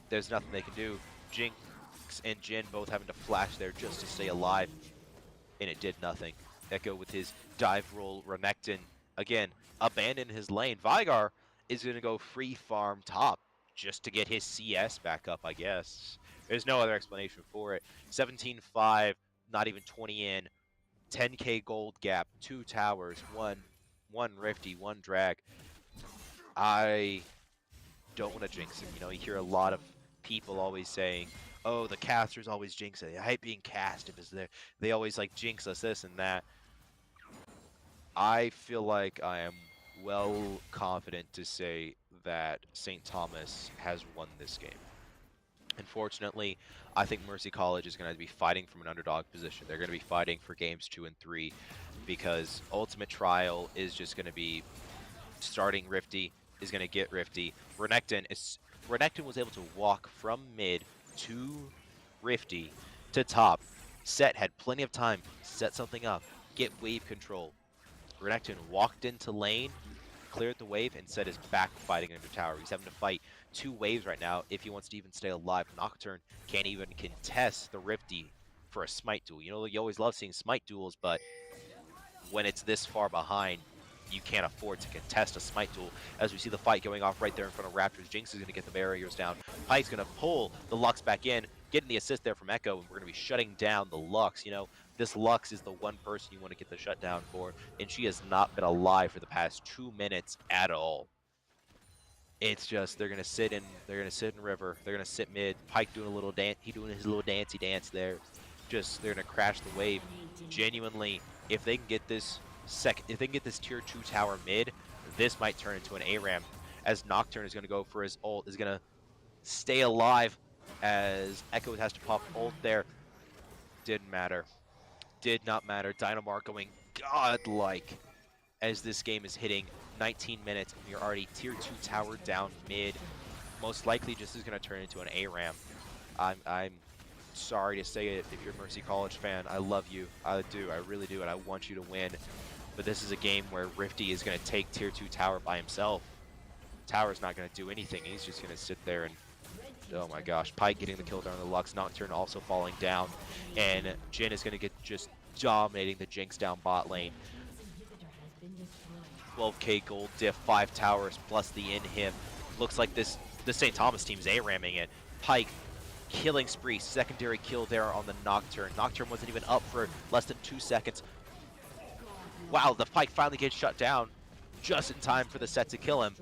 There's nothing they can do. Jinx and Jin both having to flash there just to stay alive, and it did nothing. Echo with his dive roll. Renekton, again, abandoned his lane. Veigar is going to go free farm top just to get his CS back up, I guess. There's no other explanation for it. 17-5, not even 20 in. 10k gold gap, 2 towers, one Rifty, 1 drag. I don't want to jinx him. You know, you hear a lot of people always saying, oh, the casters always jinx it. I hate being cast if it's there. They always like jinx us this and that. I feel like I am well confident to say that St. Thomas has won this game. Unfortunately, I think Mercy College is going to be fighting from an underdog position. They're going to be fighting for games 2 and 3 because Ultimate Trial is just going to be starting Rifty, is going to get Rifty. Renekton was able to walk from mid to Rifty to top. Set had plenty of time, set something up, get wave control. Renekton walked into lane, cleared the wave, and Set is back fighting under tower. He's having to fight 2 waves right now if he wants to even stay alive. Nocturne can't even contest the Rifty for a smite duel. You know, you always love seeing smite duels, but when it's this far behind, you can't afford to contest a smite duel. As we see the fight going off right there in front of Raptors, Jinx is going to get the barriers down. Pyke's going to pull the Lux back in, getting the assist there from Echo, and we're going to be shutting down the Lux. You know, this Lux is the one person you want to get the shutdown for, and she has not been alive for the past 2 minutes at all. It's just they're gonna sit in river. They're gonna sit mid. Pyke doing a little dance. He doing his little dancey dance there. Just they're gonna crash the wave. Genuinely, if they can get this tier 2 tower mid, this might turn into an ARAM. As Nocturne is gonna go for his ult, is gonna stay alive. As Echo has to pop ult there. Didn't matter. Did not matter. Dynamar going godlike as this game is hitting 19 minutes and you're already tier 2 tower down mid. Most likely just is going to turn into an ARAM. I'm sorry to say it if you're a Mercy College fan. I love you. I do. I really do. And I want you to win. But this is a game where Rifty is going to take tier 2 tower by himself. Tower's not going to do anything. He's just going to sit there and... Oh my gosh. Pyke getting the kill down on the Lux. Nocturne also falling down. And Jhin is going to get just dominating the Jinx down bot lane. 12k gold diff, 5 towers plus the inhib. Looks like the St. Thomas team's ARAMing it. Pyke killing spree, secondary kill there on the Nocturne. Nocturne wasn't even up for less than 2 seconds. Wow, the Pyke finally gets shut down just in time for the Set to kill him.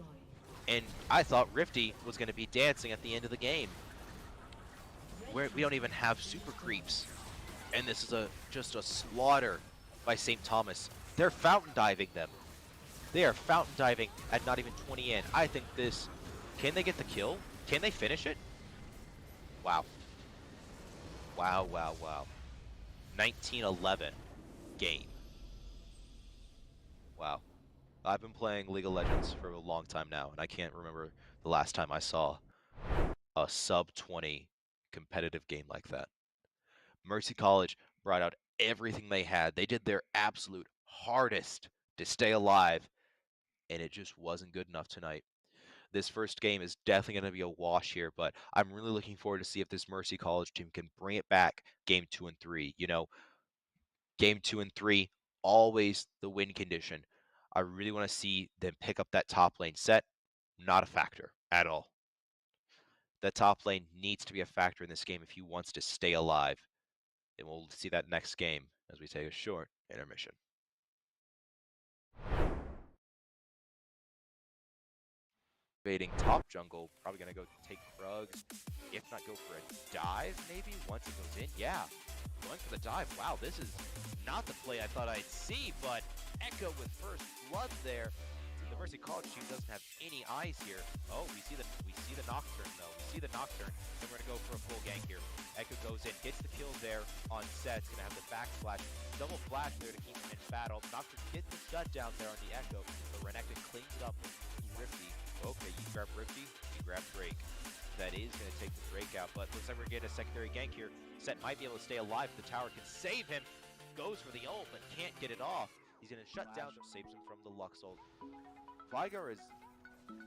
And I thought Rifty was going to be dancing at the end of the game. We don't even have super creeps. And this is just a slaughter by St. Thomas. They're fountain diving them. They are fountain diving at not even 20 in. I think this... Can they get the kill? Can they finish it? Wow. Wow, wow, wow. 1911 game. Wow. I've been playing League of Legends for a long time now, and I can't remember the last time I saw a sub-20 competitive game like that. Mercy College brought out everything they had. They did their absolute hardest to stay alive, and it just wasn't good enough tonight. This first game is definitely going to be a wash here, but I'm really looking forward to see if this Mercy College team can bring it back game 2 and 3. You know, game 2 and 3, always the win condition. I really want to see them pick up that top lane. Set, not a factor at all. The top lane needs to be a factor in this game if he wants to stay alive. And we'll see that next game as we take a short intermission. Invading top jungle, probably gonna go take Krugs, if not go for a dive maybe, once it goes in, yeah. Going for the dive, wow, this is not the play I thought I'd see, but Echo with first blood there. The Mercy College team doesn't have any eyes here. Oh, we see the Nocturne though, we see the Nocturne, and we're gonna go for a full gank here. Echo goes in, gets the kill there on Set, gonna have the backsplash, double flash there to keep him in battle. Nocturne gets the shutdown there on the Echo, but Renekton cleans up with Rifty. Okay, you grab Rifty, you grab Drake. That is going to take the Drake out, but looks like we're getting a secondary gank here. Set might be able to stay alive. The tower can save him. Goes for the ult, but can't get it off. He's going to shut down, saves him from the Lux ult. Vigar is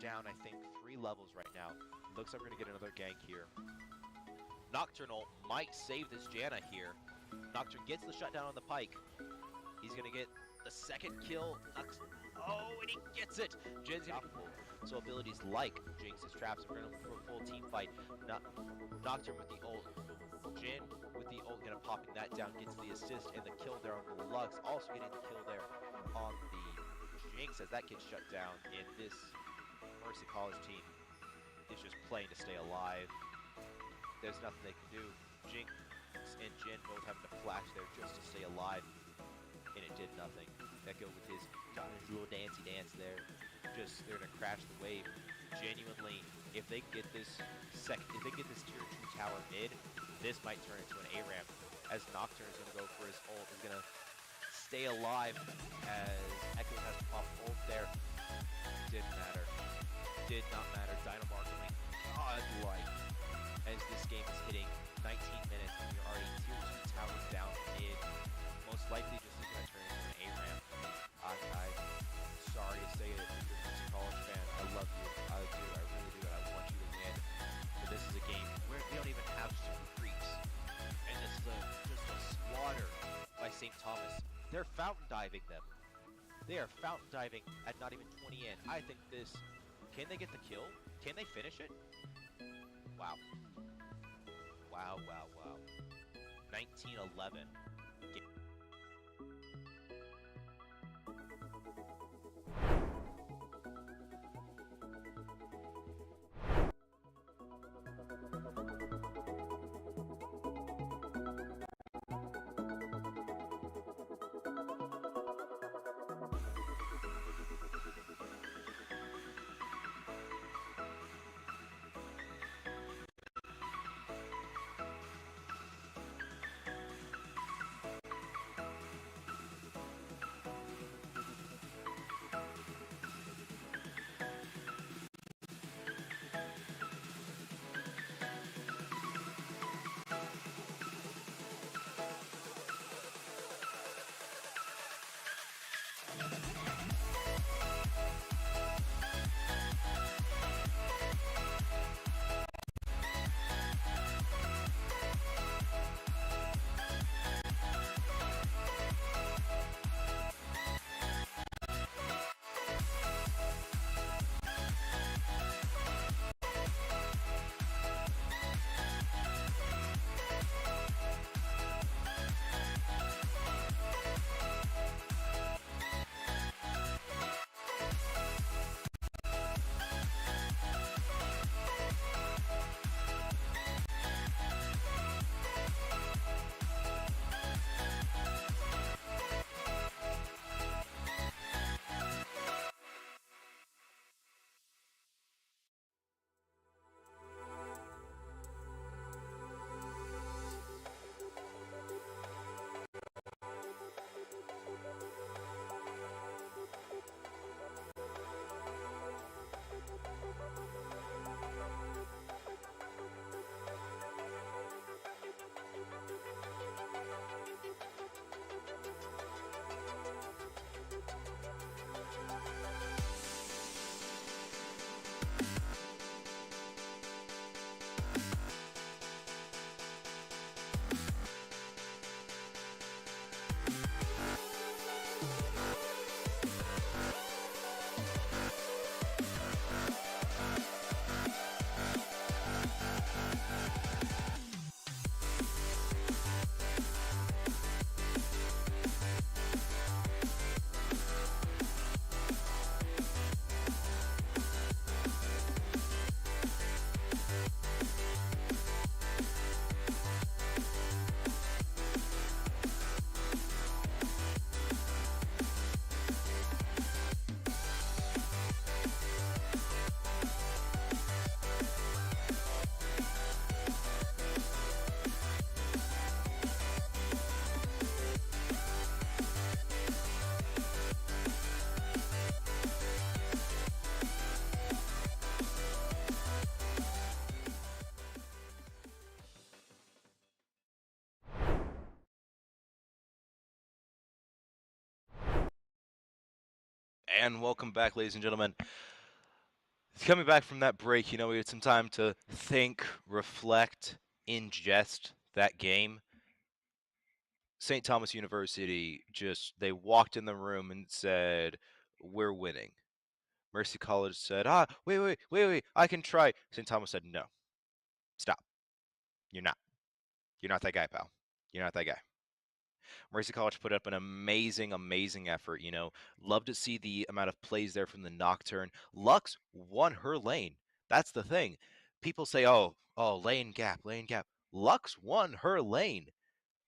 down, I think, 3 levels right now. Looks like we're going to get another gank here. Nocturnal might save this Janna here. Nocturne gets the shutdown on the Pyke. He's going to get the second kill. Oh, and he gets it! Jin's going to so abilities like Jinx's traps, we're going to look for a full team fight. Nocturne with the ult. Jhin with the ult, going to popping that down, gets the assist and the kill there on the Lux. Also getting the kill there on the Jinx as that gets shut down. And this Mercy College team is just playing to stay alive. There's nothing they can do. Jinx and Jhin both having to flash there just to stay alive. And it did nothing. Echo with his little dancey dance there. Just, they're going to crash the wave. Genuinely, if they get this tier 2 tower mid, this might turn into an A-ramp, as Nocturne is going to go for his ult, is going to stay alive, as Echo has to pop ult there. Didn't matter. Did not matter. Dynamar going godlike, as this game is hitting 19 minutes, and you're already tier 2 towers down mid. Most likely just is going to turn into an A-ramp. I'm sorry to say it, if you're a Mercy College fan, I love you. I do, I really do, and I want you to win. But this is a game where we don't even have super creeps. And this is just a slaughter by St. Thomas. They're fountain diving them. They are fountain diving at not even 20 in. I think this, can they get the kill? Can they finish it? Wow. Wow, wow, wow. 19-11. And welcome back, ladies and gentlemen. Coming back from that break, we had some time to think, reflect, ingest that game. St. Thomas University they walked in the room and said, "We're winning." Mercy College said, wait, I can try. St. Thomas said, "No, stop. You're not. You're not that guy, pal. You're not that guy." Mercy College put up an amazing, amazing effort. Love to see the amount of plays there from the Nocturne. Lux won her lane. That's the thing. People say, oh, lane gap. Lux won her lane.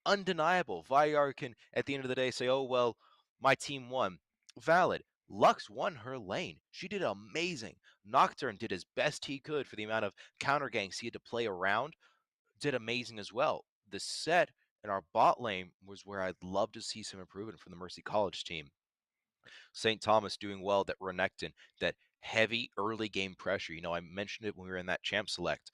Undeniable. Vyar can, at the end of the day, say, oh, well, my team won. Valid. Lux won her lane. She did amazing. Nocturne did as best he could for the amount of counter ganks he had to play around, did amazing as well. The set in our bot lane was where I'd love to see some improvement from the Mercy College team. St. Thomas doing well, that Renekton, that heavy early game pressure. You know, I mentioned it when we were in that champ select.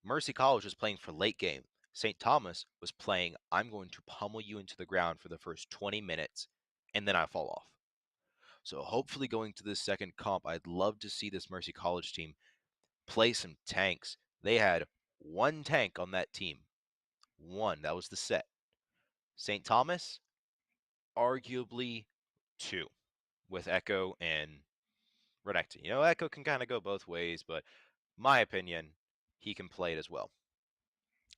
Mercy College was playing for late game. St. Thomas was playing, I'm going to pummel you into the ground for the first 20 minutes, and then I fall off. So hopefully going to this second comp, I'd love to see this Mercy College team play some tanks. They had one tank on that team. One. That was the set. St. Thomas, arguably two, with Echo and Renekton. You know, Echo can kind of go both ways, but my opinion, he can play it as well.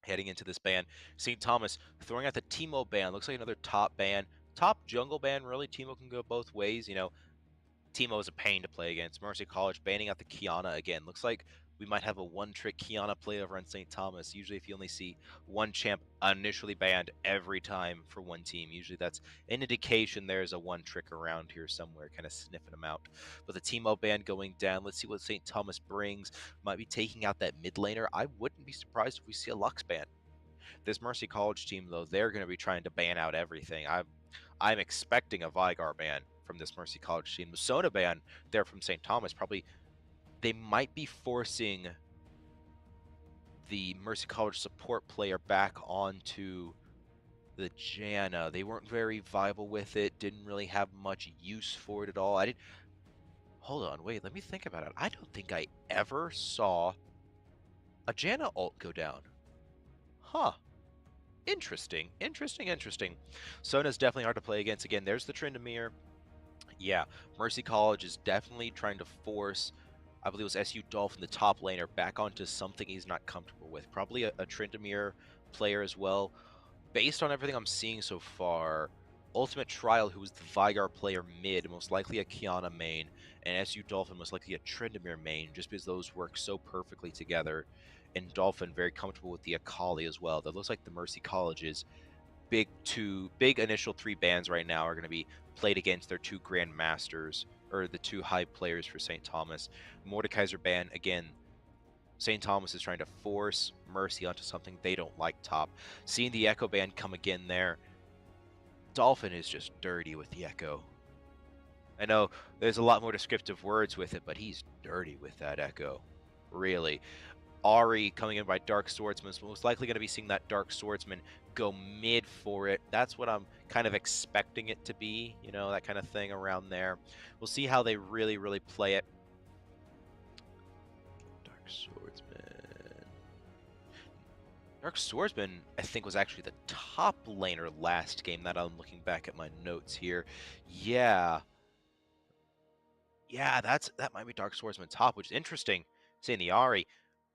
Heading into this ban, St. Thomas throwing out the Teemo ban. Looks like another top ban. Top jungle ban, really. Teemo can go both ways. You know, Teemo is a pain to play against. Mercy College banning out the Kiana again. Looks like we might have a one-trick Kiana play over on St. Thomas. Usually if you only see one champ initially banned every time for one team, usually that's an indication there's a one-trick around here somewhere, kind of sniffing them out. But the Teemo ban going down. Let's see what St. Thomas brings. Might be taking out that mid laner. I wouldn't be surprised if we see a Lux ban. This Mercy College team, though, they're going to be trying to ban out everything. I'm expecting a Vigar ban from this Mercy College team. The Sona ban there from St. Thomas, probably they might be forcing the Mercy College support player back onto the Janna. They weren't very viable with it, didn't really have much use for it at all. Hold on, wait, let me think about it. I don't think I ever saw a Janna ult go down. Huh. Interesting. Sona's definitely hard to play against. Again, there's the Tryndamere. Yeah, Mercy College is definitely trying to force, I believe it was SU Dolphin, the top laner, back onto something he's not comfortable with. Probably a Tryndamere player as well. Based on everything I'm seeing so far, Ultimate Trial, who was the Vigar player mid, most likely a Kiana main, and SU Dolphin most likely a Tryndamere main, just because those work so perfectly together. And Dolphin very comfortable with the Akali as well. That looks like the Mercy College's big initial 3 bans right now are going to be played against their 2 Grand Masters, or the 2 high players for St. Thomas. Mordekaiser ban, again, St. Thomas is trying to force Mercy onto something they don't like top. Seeing the Echo ban come again there, Dolphin is just dirty with the Echo. I know there's a lot more descriptive words with it, but he's dirty with that Echo. Really. Ari coming in by Dark Swordsman is most likely going to be seeing that Dark Swordsman go mid for it. That's what I'm kind of expecting it to be, you know, that kind of thing around there. We'll see how they really, really play it. Dark Swordsman. Dark Swordsman, I think, was actually the top laner last game. That I'm looking back at my notes here. Yeah, that might be Dark Swordsman top, which is interesting. Seeing the Ari.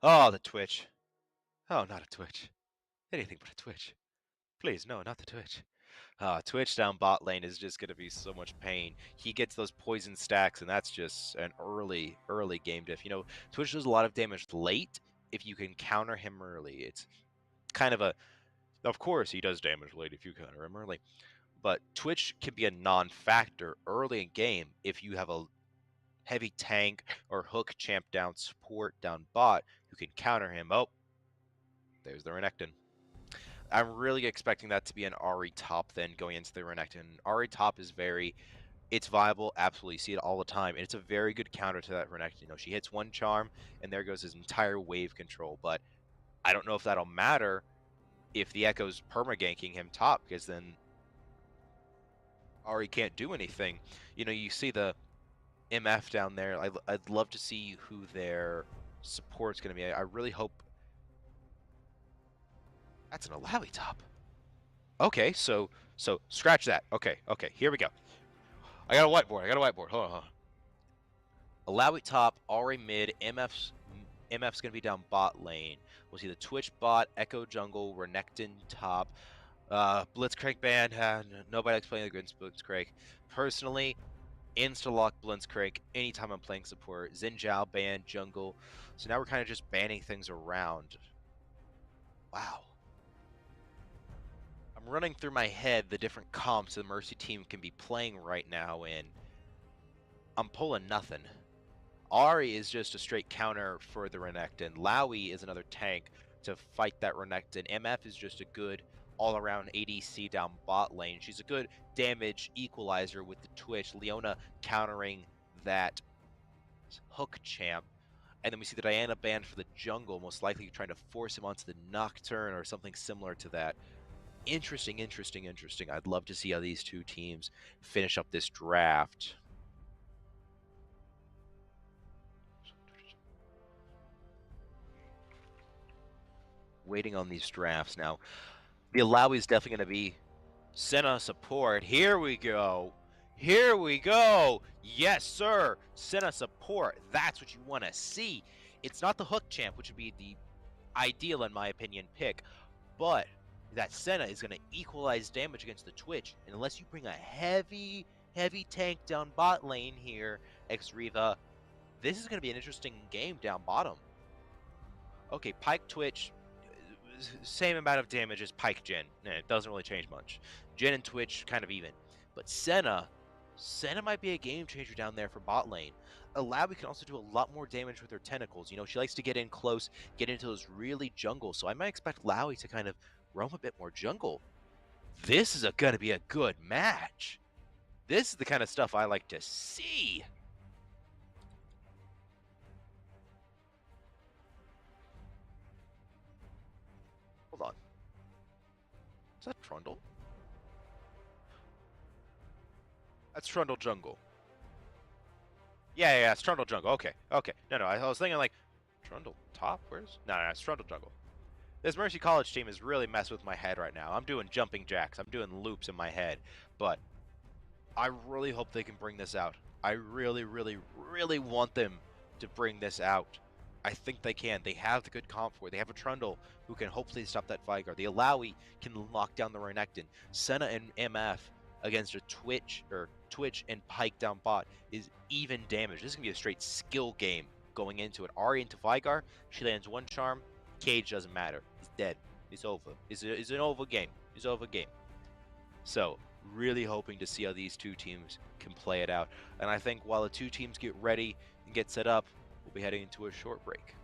Oh, the Twitch. Oh, not a Twitch. Anything but a Twitch. Please, no, not the Twitch. Twitch down bot lane is just going to be so much pain. He gets those poison stacks, and that's just an early game diff. You know, Twitch does a lot of damage late if you can counter him early. It's kind of a... Of course, he does damage late if you counter him early. But Twitch can be a non-factor early in game if you have a heavy tank or hook champ down support down bot who can counter him. Oh, there's the Renekton. I'm really expecting that to be an Ari top then going into the Renekton. Ari top is it's viable, absolutely. You see it all the time, and it's a very good counter to that Renekton. You know, she hits one charm, and there goes his entire wave control. But I don't know if that'll matter if the Echo's perma-ganking him top, because then Ari can't do anything. You know, you see the MF down there. I'd love to see who their support's going to be. I really hope... That's an Alawi top. Okay, so scratch that. Okay, here we go. I got a whiteboard. Hold on. Alawi top, Ari mid, MF's going to be down bot lane. We'll see the Twitch bot, Echo jungle, Renekton top. Blitzcrank ban. Nobody likes playing against Blitzcrank. Personally, insta-lock Blitzcrank anytime I'm playing support. Xin Zhao ban, jungle. So now we're kind of just banning things around. Wow. I'm running through my head the different comps the Mercy team can be playing right now, and I'm pulling nothing. Ari is just a straight counter for the Renekton. Lowy is another tank to fight that Renekton. MF is just a good all-around ADC down bot lane. She's a good damage equalizer with the Twitch. Leona countering that hook champ. And then we see the Diana banned for the jungle, most likely trying to force him onto the Nocturne or something similar to that. Interesting, interesting, interesting. I'd love to see how these two teams finish up this draft. Waiting on these drafts now. The Alawi is definitely going to be Senna support. Here we go. Here we go. Yes, sir. Senna support. That's what you want to see. It's not the hook champ, which would be the ideal, in my opinion, pick. But that Senna is going to equalize damage against the Twitch. And unless you bring a heavy, heavy tank down bot lane here, X-Riva, this is going to be an interesting game down bottom. Okay, Pyke Twitch, same amount of damage as Pyke Jhin. It doesn't really change much. Jhin and Twitch kind of even. But Senna might be a game changer down there for bot lane. Alawi can also do a lot more damage with her tentacles. You know, she likes to get in close, get into those really jungle. So I might expect Lowy to kind of roam a bit more jungle. This is going to be a good match. This is the kind of stuff I like to see. Hold on. Is that Trundle? That's Trundle Jungle. Yeah, it's Trundle Jungle. Okay. No, I was thinking like Trundle top. Where's? No, it's Trundle Jungle. This Mercy College team is really messing with my head right now. I'm doing jumping jacks. I'm doing loops in my head. But I really hope they can bring this out. I really, really, really want them to bring this out. I think they can. They have the good comp for it. They have a Trundle who can hopefully stop that Vigar. The Alawi can lock down the Renekton. Senna and MF against a Twitch and Pyke down bot is even damage. This is gonna be a straight skill game going into it. Ari into Vigar, she lands one charm, Cage doesn't matter. He's dead. It's over. It's an over game. It's over game. So really hoping to see how these two teams can play it out. And I think while the two teams get ready and get set up, we'll be heading into a short break.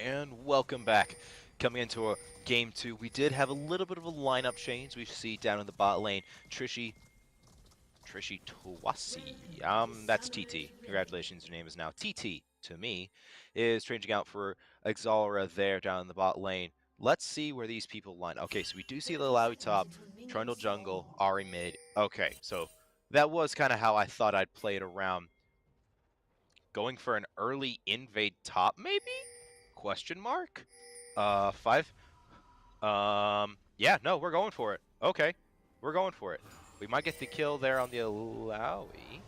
And welcome back. Coming into a game 2, we did have a little bit of a lineup change. We see down in the bot lane, Trishy Tawasi. That's TT. Congratulations, your name is now TT to me. Is changing out for Alexandria there down in the bot lane. Let's see where these people line. Okay, so we do see the Lowy top, Trundle jungle, Ari mid. Okay, so that was kind of how I thought I'd play it around. Going for an early invade top, maybe? Question mark? 5? Yeah, no, we're going for it. Okay, we're going for it. We might get the kill there on the Lowy.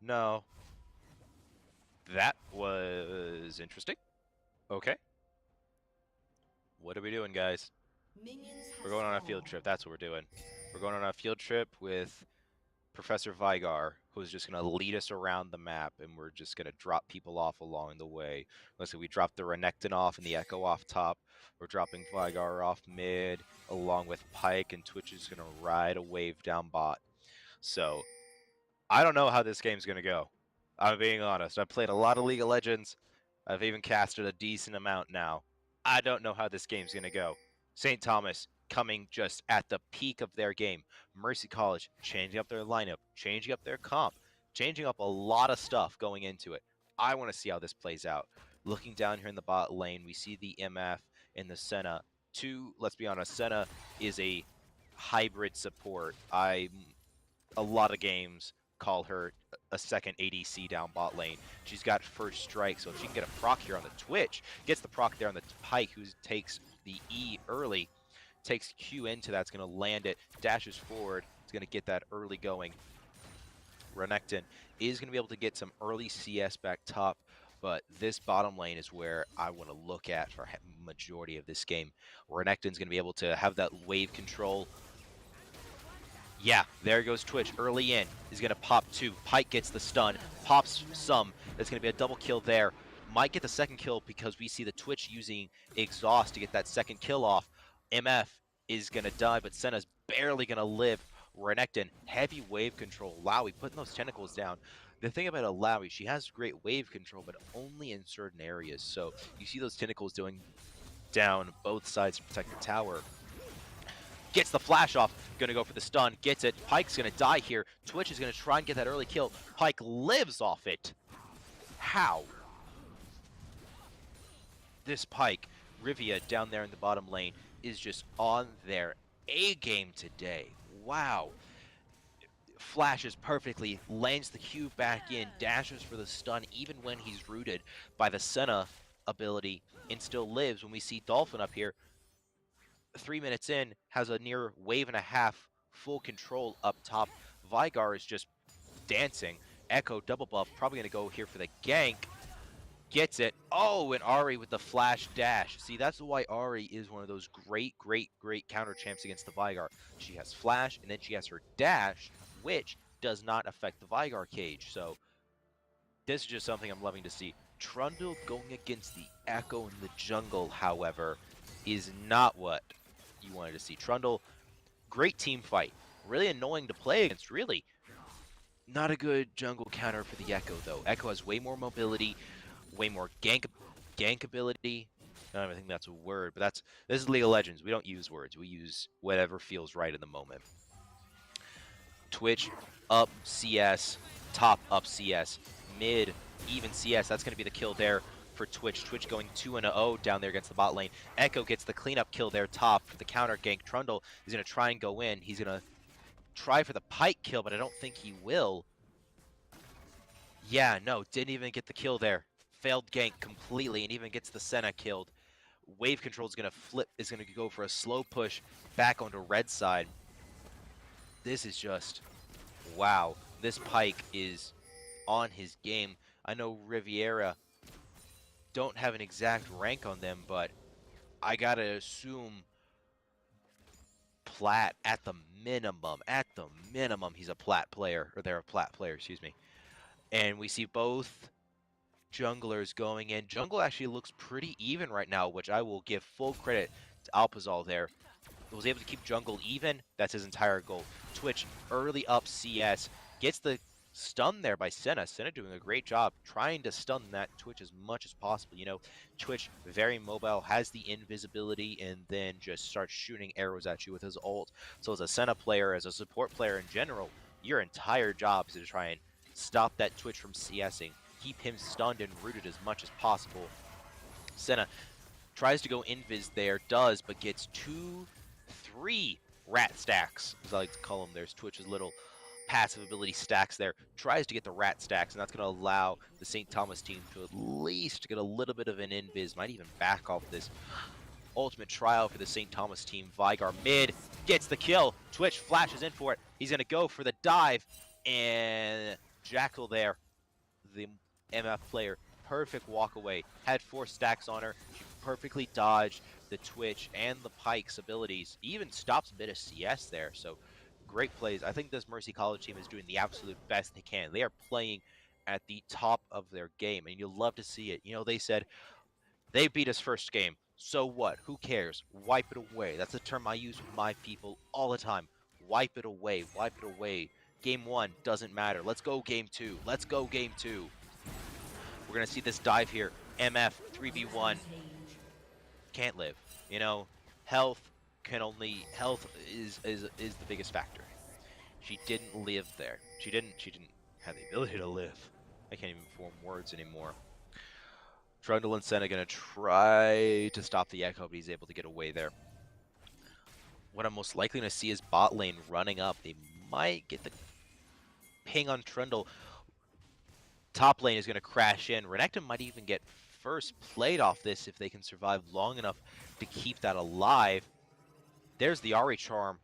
No. That was interesting. Okay. What are we doing, guys? We're going on a field trip. That's what we're doing. We're going on a field trip with Professor Vigar, who's just going to lead us around the map, and we're just going to drop people off along the way. Let's say we drop the Renekton off and the Echo off top. We're dropping Vigar off mid, along with Pyke, and Twitch is going to ride a wave down bot. So, I don't know how this game's going to go. I'm being honest. I've played a lot of League of Legends. I've even casted a decent amount now. I don't know how this game's going to go. St. Thomas coming just at the peak of their game. Mercy College changing up their lineup, changing up their comp, changing up a lot of stuff going into it. I want to see how this plays out. Looking down here in the bot lane, we see the MF and the Senna. Let's be honest, Senna is a hybrid support. A lot of games call her a second ADC down bot lane. She's got first strike, so if she can get a proc here on the Twitch, gets the proc there on the Pyke, who takes the E early, takes Q into that, it's going to land it, dashes forward, it's going to get that early going. Renekton is going to be able to get some early CS back top, but this bottom lane is where I want to look at for majority of this game. Renekton's going to be able to have that wave control. Yeah, there goes Twitch early in. He's going to pop 2. Pyke gets the stun, pops some. There's going to be a double kill there. Might get the second kill because we see the Twitch using exhaust to get that second kill off. MF is going to die, but Senna's barely going to live. Renekton, heavy wave control. Lowy putting those tentacles down. The thing about a Lowy, she has great wave control, but only in certain areas. So you see those tentacles doing down both sides to protect the tower. Gets the flash off, gonna go for the stun, gets it. Pyke's gonna die here. Twitch is gonna try and get that early kill. Pyke lives off it. How? This Pyke, Rivia down there in the bottom lane, is just on their A game today. Wow. Flashes perfectly, lands the Q back in, dashes for the stun even when he's rooted by the Senna ability, and still lives. When we see Dolphin up here, 3 minutes in, has a near wave and a half full control up top. Vigar is just dancing. Echo double buff, probably going to go here for the gank. Gets it. Oh, and Ari with the flash dash. See, that's why Ari is one of those great counter champs against the Vigar. She has flash, and then she has her dash, which does not affect the Vigar cage. So, this is just something I'm loving to see. Trundle going against the Echo in the jungle, however, is not what you wanted to see. Trundle, great team fight. Really annoying to play against, really. Not a good jungle counter for the Echo, though. Echo has way more mobility, way more gank ability. I don't even think that's a word, but this is League of Legends. We don't use words. We use whatever feels right in the moment. Twitch, up CS, top up CS, mid, even CS. That's going to be the kill there for Twitch. Twitch going 2-0 down there against the bot lane. Echo gets the cleanup kill there top for the counter gank. Trundle is going to try and go in. He's going to try for the Pyke kill, but I don't think he will. Yeah, no, didn't even get the kill there. Failed gank completely, and even gets the Senna killed. Wave control is going to flip, is going to go for a slow push back onto red side. This is just, wow. This Pyke is on his game. I know Riviera don't have an exact rank on them, but I gotta assume Plat at the minimum. At the minimum, he's a Plat player, or they're a Plat player, excuse me. And we see both junglers going in. Jungle actually looks pretty even right now, which I will give full credit to Alpazal there. Was able to keep jungle even. That's his entire goal. Twitch early up CS, gets the Stunned there by Senna. Senna doing a great job trying to stun that Twitch as much as possible. You know, Twitch, very mobile, has the invisibility, and then just starts shooting arrows at you with his ult. So as a Senna player, as a support player in general, your entire job is to try and stop that Twitch from CSing, keep him stunned and rooted as much as possible. Senna tries to go invis there, does, but gets 3 rat stacks, as I like to call them. There's Twitch's little passive ability stacks there. Tries to get the rat stacks, and that's going to allow the St. Thomas team to at least get a little bit of an invis. Might even back off this ultimate trial for the St. Thomas team. Vigar mid gets the kill. Twitch flashes in for it. He's going to go for the dive, and Jackal there, the MF player, perfect walk away. Had 4 stacks on her. She perfectly dodged the Twitch and the Pyke's abilities. Even stops a bit of CS there. So great plays. I think this Mercy College team is doing the absolute best they can. They are playing at the top of their game, and you'll love to see it. You know, they said they beat us first game. So what? Who cares? Wipe it away. That's a term I use with my people all the time. Wipe it away. Wipe it away. Game 1 doesn't matter. Let's go game 2. Let's go game 2. We're going to see this dive here. MF 3v1. Can't live. You know, health is the biggest factor. She didn't live there. She didn't have the ability to live. I can't even form words anymore. Trundle and Senna gonna try to stop the Echo, but he's able to get away there. What I'm most likely gonna see is bot lane running up. They might get the ping on Trundle. Top lane is gonna crash in. Renekton might even get first played off this if they can survive long enough to keep that alive. There's the Ahri Charm.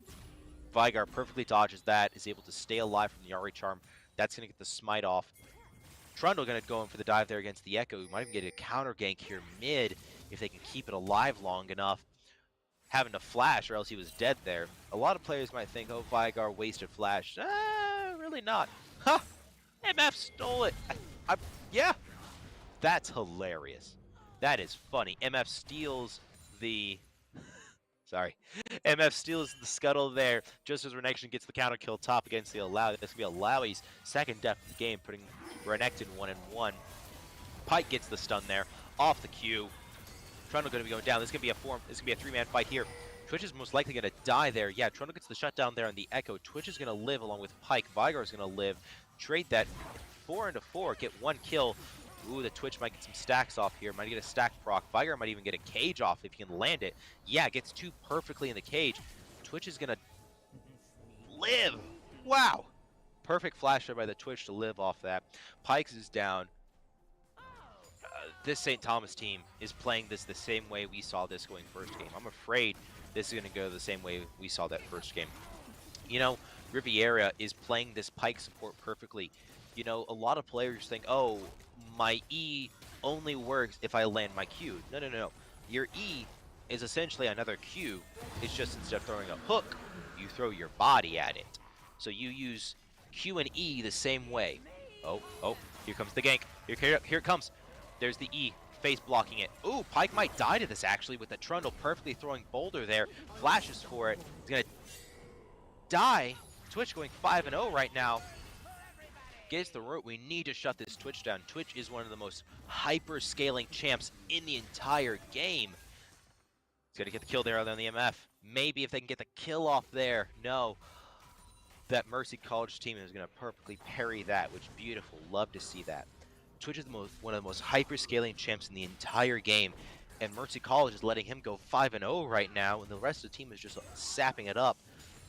Vigar perfectly dodges that, is able to stay alive from the Ahri Charm. That's going to get the smite off. Trundle going to go in for the dive there against the Echo. We might even get a counter gank here mid if they can keep it alive long enough. Having to flash or else he was dead there. A lot of players might think, oh, Vigar wasted flash. Really not. Huh! MF stole it. Yeah. That's hilarious. That is funny. MF steals the... Sorry. MF steals the scuttle there just as Renekton gets the counter kill top against the Allow. This could be Allowy's second death of the game, putting Renekton 1-1. Pyke gets the stun there off the Q. Trundle going to be going down. This is going to be a 3-man fight here. Twitch is most likely going to die there. Yeah, Trundle gets the shutdown there on the Echo. Twitch is going to live along with Pyke. Vigar is going to live. Trade that 4 into 4. Get 1 kill. Ooh, the Twitch might get some stacks off here. Might get a stack proc. Vigar might even get a cage off if he can land it. Yeah, gets 2 perfectly in the cage. Twitch is going to live. Wow. Perfect flash there by the Twitch to live off that. Pikes is down. This St. Thomas team is playing this the same way we saw this going first game. I'm afraid this is going to go the same way we saw that first game. You know, Riviera is playing this Pyke support perfectly. You know, a lot of players think, oh, my E only works if I land my Q. No, no, no. Your E is essentially another Q. It's just instead of throwing a hook, you throw your body at it. So you use Q and E the same way. Oh, here comes the gank. Here it comes. There's the E, face blocking it. Ooh, Pyke might die to this actually with the Trundle perfectly throwing Boulder there. Flashes for it. He's gonna die. Twitch going 5-0 right now. Gets the root. We need to shut this Twitch down. Twitch is one of the most hyper-scaling champs in the entire game. He's gonna get the kill there on the MF. Maybe if they can get the kill off there. No. That Mercy College team is gonna perfectly parry that, which is beautiful. Love to see that. Twitch is one of the most hyper-scaling champs in the entire game, and Mercy College is letting him go 5-0 right now, and the rest of the team is just sapping it up.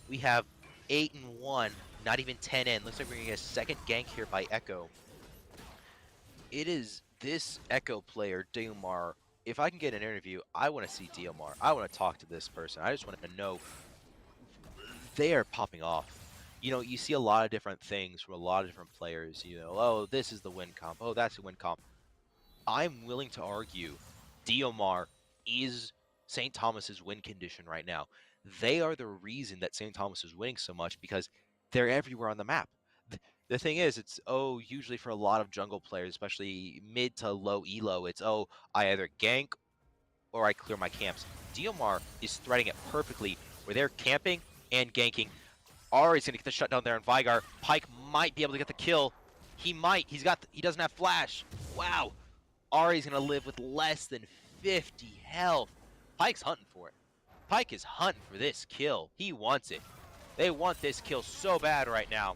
We have 8-1, not even 10 in. Looks like we're gonna get a second gank here by Echo. It is this Echo player, Diomar. If I can get an interview, I want to see Diomar. I want to talk to this person. I just want to know. They are popping off. You know, you see a lot of different things from a lot of different players. You know, oh, this is the win comp. Oh, that's the win comp. I'm willing to argue Diomar is St. Thomas's win condition right now. They are the reason that St. Thomas is winning so much because they're everywhere on the map. The thing is, it's, oh, usually for a lot of jungle players, especially mid to low elo, it's, oh, I either gank or I clear my camps. Diomar is threading it perfectly where they're camping and ganking. Ahri's going to get the shutdown there on Vigar. Pyke might be able to get the kill. He might. He doesn't have flash. Wow. Ari's gonna live with less than 50 health. Pyke's hunting for it. Pyke is hunting for this kill. He wants it. They want this kill so bad right now.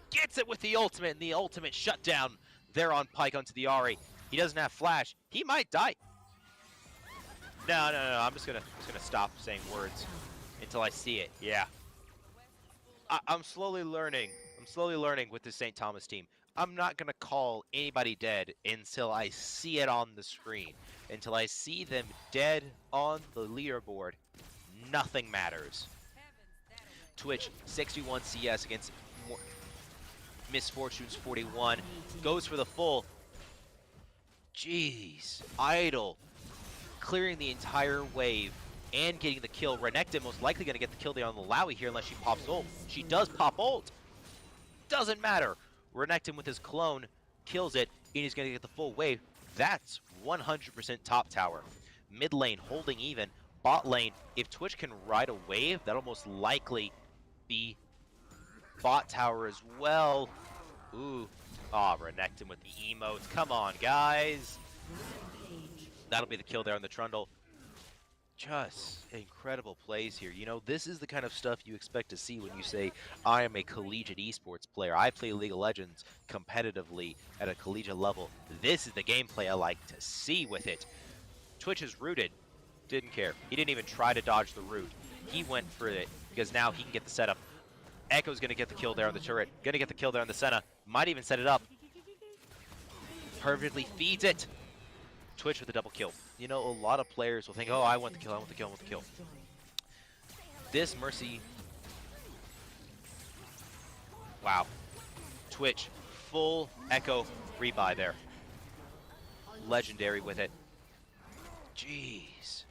Gets it with the ultimate, and the ultimate shutdown there on Pyke onto the Ari. He doesn't have flash. He might die. No. I'm just gonna stop saying words until I see it. Yeah. I'm slowly learning. I'm slowly learning with the St. Thomas team. I'm not gonna call anybody dead until I see it on the screen. Until I see them dead on the leaderboard, nothing matters. Twitch 61 CS against Misfortunes 41. Goes for the full. Jeez. Idle. Clearing the entire wave and getting the kill. Renekton most likely going to get the kill there on the Lowy here unless she pops ult. She does pop ult. Doesn't matter. Renekton with his clone kills it, and he's going to get the full wave. That's 100% top tower. Mid lane holding even. Bot lane, if Twitch can ride a wave, that'll most likely be bot tower as well. Ooh. Aw, Renekton with the emotes. Come on, guys. That'll be the kill there on the Trundle. Just incredible plays here. You know, this is the kind of stuff you expect to see when you say, I am a collegiate esports player. I play League of Legends competitively at a collegiate level. This is the gameplay I like to see with it. Twitch is rooted. Didn't care. He didn't even try to dodge the root. He went for it because now he can get the setup. Echo's going to get the kill there on the turret. Going to get the kill there on the Senna. Might even set it up. Perfectly feeds it. Twitch with a double kill. You know, a lot of players will think, oh, I want the kill, I want the kill, I want the kill. This Mercy... Wow. Twitch, full Echo rebuy there. Legendary with it. Jeez.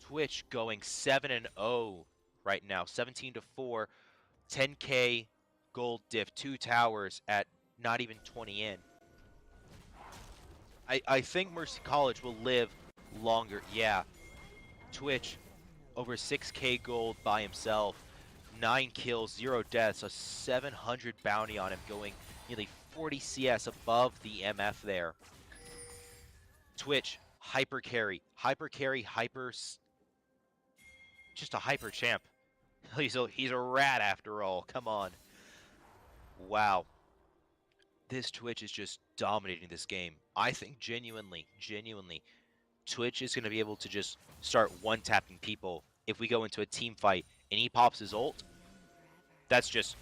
Twitch going 7-0 right now. 17-4. 10k gold diff. 2 towers at not even 20 in. I think Mercy College will live longer. Yeah. Twitch, over 6k gold by himself. 9 kills, 0 deaths, a 700 bounty on him, going nearly 40 CS above the MF there. Twitch, hyper carry. Hyper carry, just a hyper champ. He's a rat after all. Come on. Wow. This Twitch is just dominating this game. I think genuinely, Twitch is going to be able to just start one-tapping people. If we go into a team fight and he pops his ult, that's just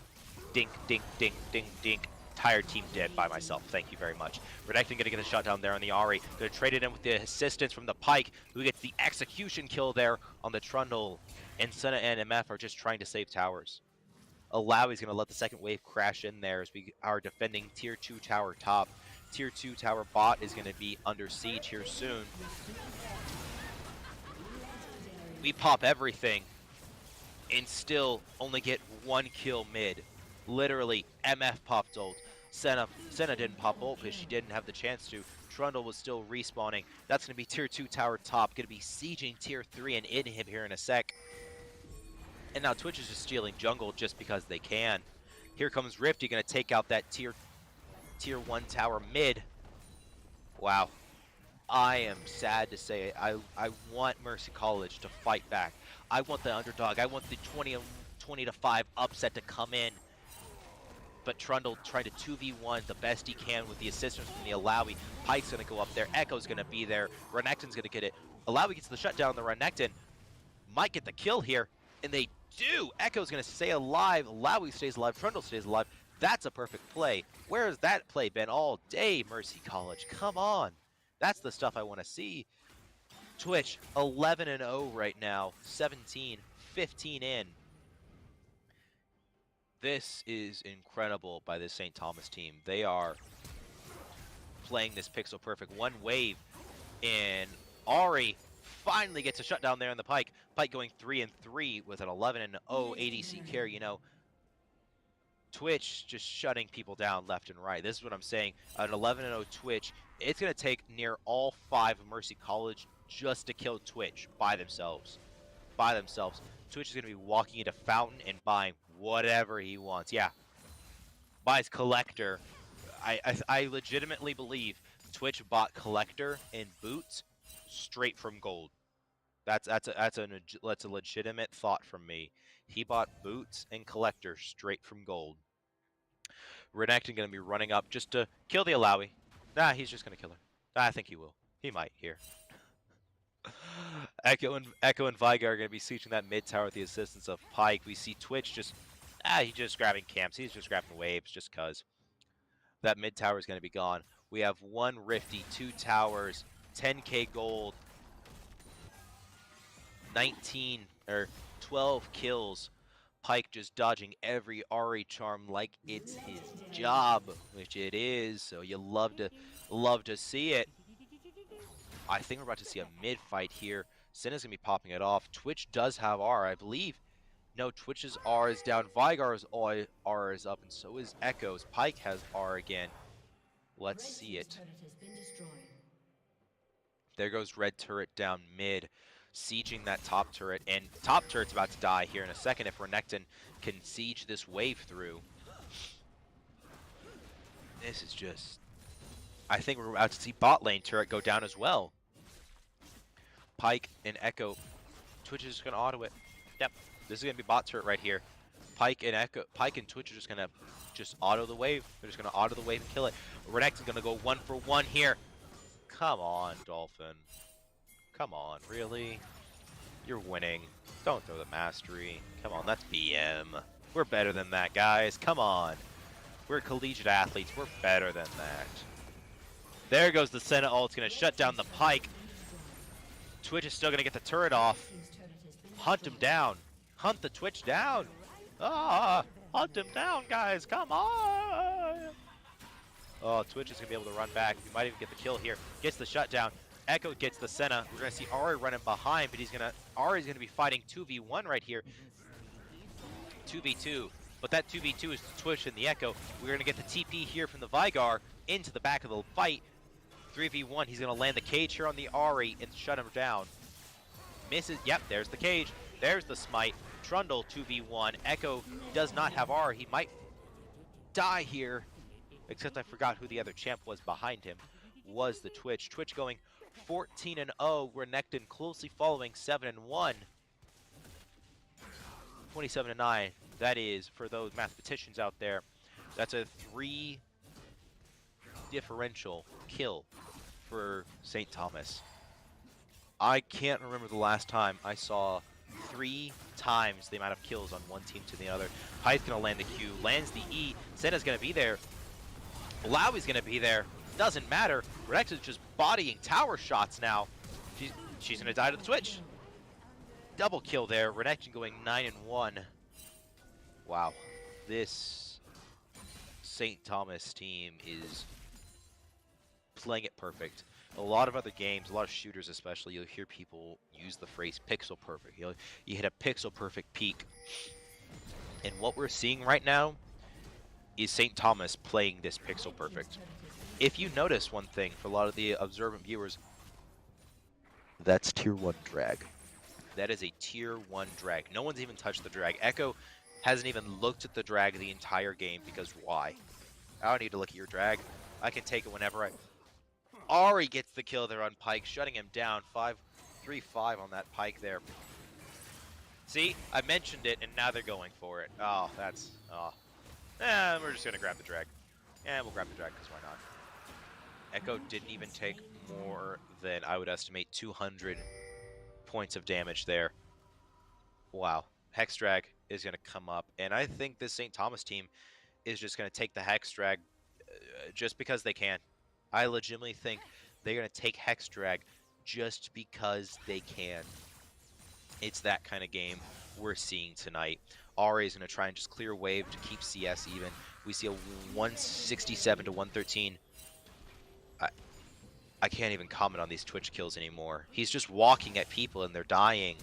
dink, dink, dink, dink, dink. Entire team dead by myself. Thank you very much. Renekton going to get a shutdown there on the Ahri. Going to trade it in with the assistance from the Pyke, who gets the execution kill there on the Trundle. And Senna and MF are just trying to save towers. Alawi's going to let the second wave crash in there as we are defending Tier 2 tower top. Tier 2 tower bot is going to be under siege here soon. We pop everything and still only get 1 kill mid. Literally, MF popped ult. Senna didn't pop ult because she didn't have the chance to. Trundle was still respawning. That's going to be Tier 2 tower top. Going to be sieging Tier 3 and inhib here in a sec. And now Twitch is just stealing jungle just because they can. Here comes Rifty, going to take out that tier 1 tower mid. Wow. I am sad to say I want Mercy College to fight back. I want the underdog. I want the 20-5 upset to come in. But Trundle trying to 2v1 the best he can with the assistance from the Alawi. Pyke's going to go up there. Echo's going to be there. Renekton's going to get it. Alawi gets the shutdown on the Renekton. Might get the kill here. And they do. Echo's going to stay alive. Alawi stays alive. Trundle stays alive. That's a perfect play. Where has that play been all day, Mercy College? Come on. That's the stuff I want to see. Twitch, 11-0 right now. 17, 15 in. This is incredible by this St. Thomas team. They are playing this pixel perfect. 1 wave, and Ahri finally gets a shutdown there on the Pyke. Pyke going 3-3 with an 11-0 ADC carry. You know, Twitch just shutting people down left and right. This is what I'm saying. An 11-0 Twitch. It's going to take near all 5 of Mercy College just to kill Twitch by themselves. Twitch is going to be walking into Fountain and buying whatever he wants. Yeah, buys Collector. I legitimately believe Twitch bought Collector and Boots straight from gold. That's a legitimate thought from me. He bought Boots and Collector straight from gold. Renekton gonna be running up just to kill the Alawi. Nah, he's just gonna kill her. I think he will. He might here. Echo and Vigar are gonna be sieging that mid tower with the assistance of Pyke. We see Twitch just he's just grabbing camps. He's just grabbing waves just cause. That mid tower is gonna be gone. We have 1 Rifty, 2 towers, 10k gold, 19 or 12 kills. Pyke just dodging every Ahri charm like it's his job, which it is. So you love to see it. I think we're about to see a mid fight here. Senna's gonna be popping it off. Twitch does have R, I believe. No, Twitch's R is down. Vigar's R is up, and so is Echo's. Pyke has R again. Let's see it. There goes red turret down mid, sieging that top turret, and top turret's about to die here in a second if Renekton can siege this wave through. This is just... I think we're about to see bot lane turret go down as well. Pyke and Echo. Twitch is just going to auto it. Yep, this is going to be bot turret right here. Pyke and Twitch are just going to auto the wave. They're just going to auto the wave and kill it. Renekton's going to go 1 for 1 here. Come on, Dolphin. Come on, really? You're winning. Don't throw the mastery. Come on, that's BM. We're better than that, guys. Come on. We're collegiate athletes. We're better than that. There goes the Senna ult. It's going to shut down the Pyke. Twitch is still going to get the turret off. Hunt him down. Hunt the Twitch down. Ah, hunt him down, guys. Come on. Oh, Twitch is going to be able to run back. We might even get the kill here. Gets the shutdown. Echo gets the Senna. We're going to see Ahri running behind, but Ahri's going to be fighting 2v1 right here. 2v2. But that 2v2 is the Twitch and the Echo. We're going to get the TP here from the Vigar into the back of the fight. 3v1. He's going to land the cage here on the Ahri and shut him down. Misses. Yep, there's the cage. There's the smite. Trundle 2v1. Echo does not have R. He might die here. Except I forgot who the other champ was behind him. Was the Twitch. Twitch going 14-0. Renekton closely following 7-1. 27-9. That is, for those mathematicians out there, that's a 3 differential kill for St. Thomas. I can't remember the last time I saw 3 times the amount of kills on one team to the other. Pyke's going to land the Q, lands the E. Senna's going to be there. Lowy's going to be there. Doesn't matter. Renekton's just bodying tower shots now. She's going to die to the Twitch. Double kill there. Renekton going 9-1. Wow. This St. Thomas team is playing it perfect. A lot of other games, a lot of shooters especially, you'll hear people use the phrase pixel perfect. You hit a pixel perfect peak. And what we're seeing right now is St. Thomas playing this pixel perfect. If you notice one thing for a lot of the observant viewers, that's tier 1 drag. That is a tier 1 drag. No one's even touched the drag. Echo hasn't even looked at the drag the entire game because why? I don't need to look at your drag. I can take it whenever I... Ahri gets the kill there on Pyke, shutting him down. 3-5 on that Pyke there. See? I mentioned it, and now they're going for it. Oh, that's... Oh. We're just going to grab the drag. Yeah, we'll grab the drag, because why not? Echo didn't even take more than, I would estimate, 200 points of damage there. Wow. Hex drag is going to come up, and I think this St. Thomas team is just going to take the Hex drag just because they can. I legitimately think they're going to take Hex drag just because they can. It's that kind of game we're seeing tonight. Ahri is going to try and just clear wave to keep CS even. We see a 167 to 113. I can't even comment on these Twitch kills anymore. He's just walking at people and they're dying.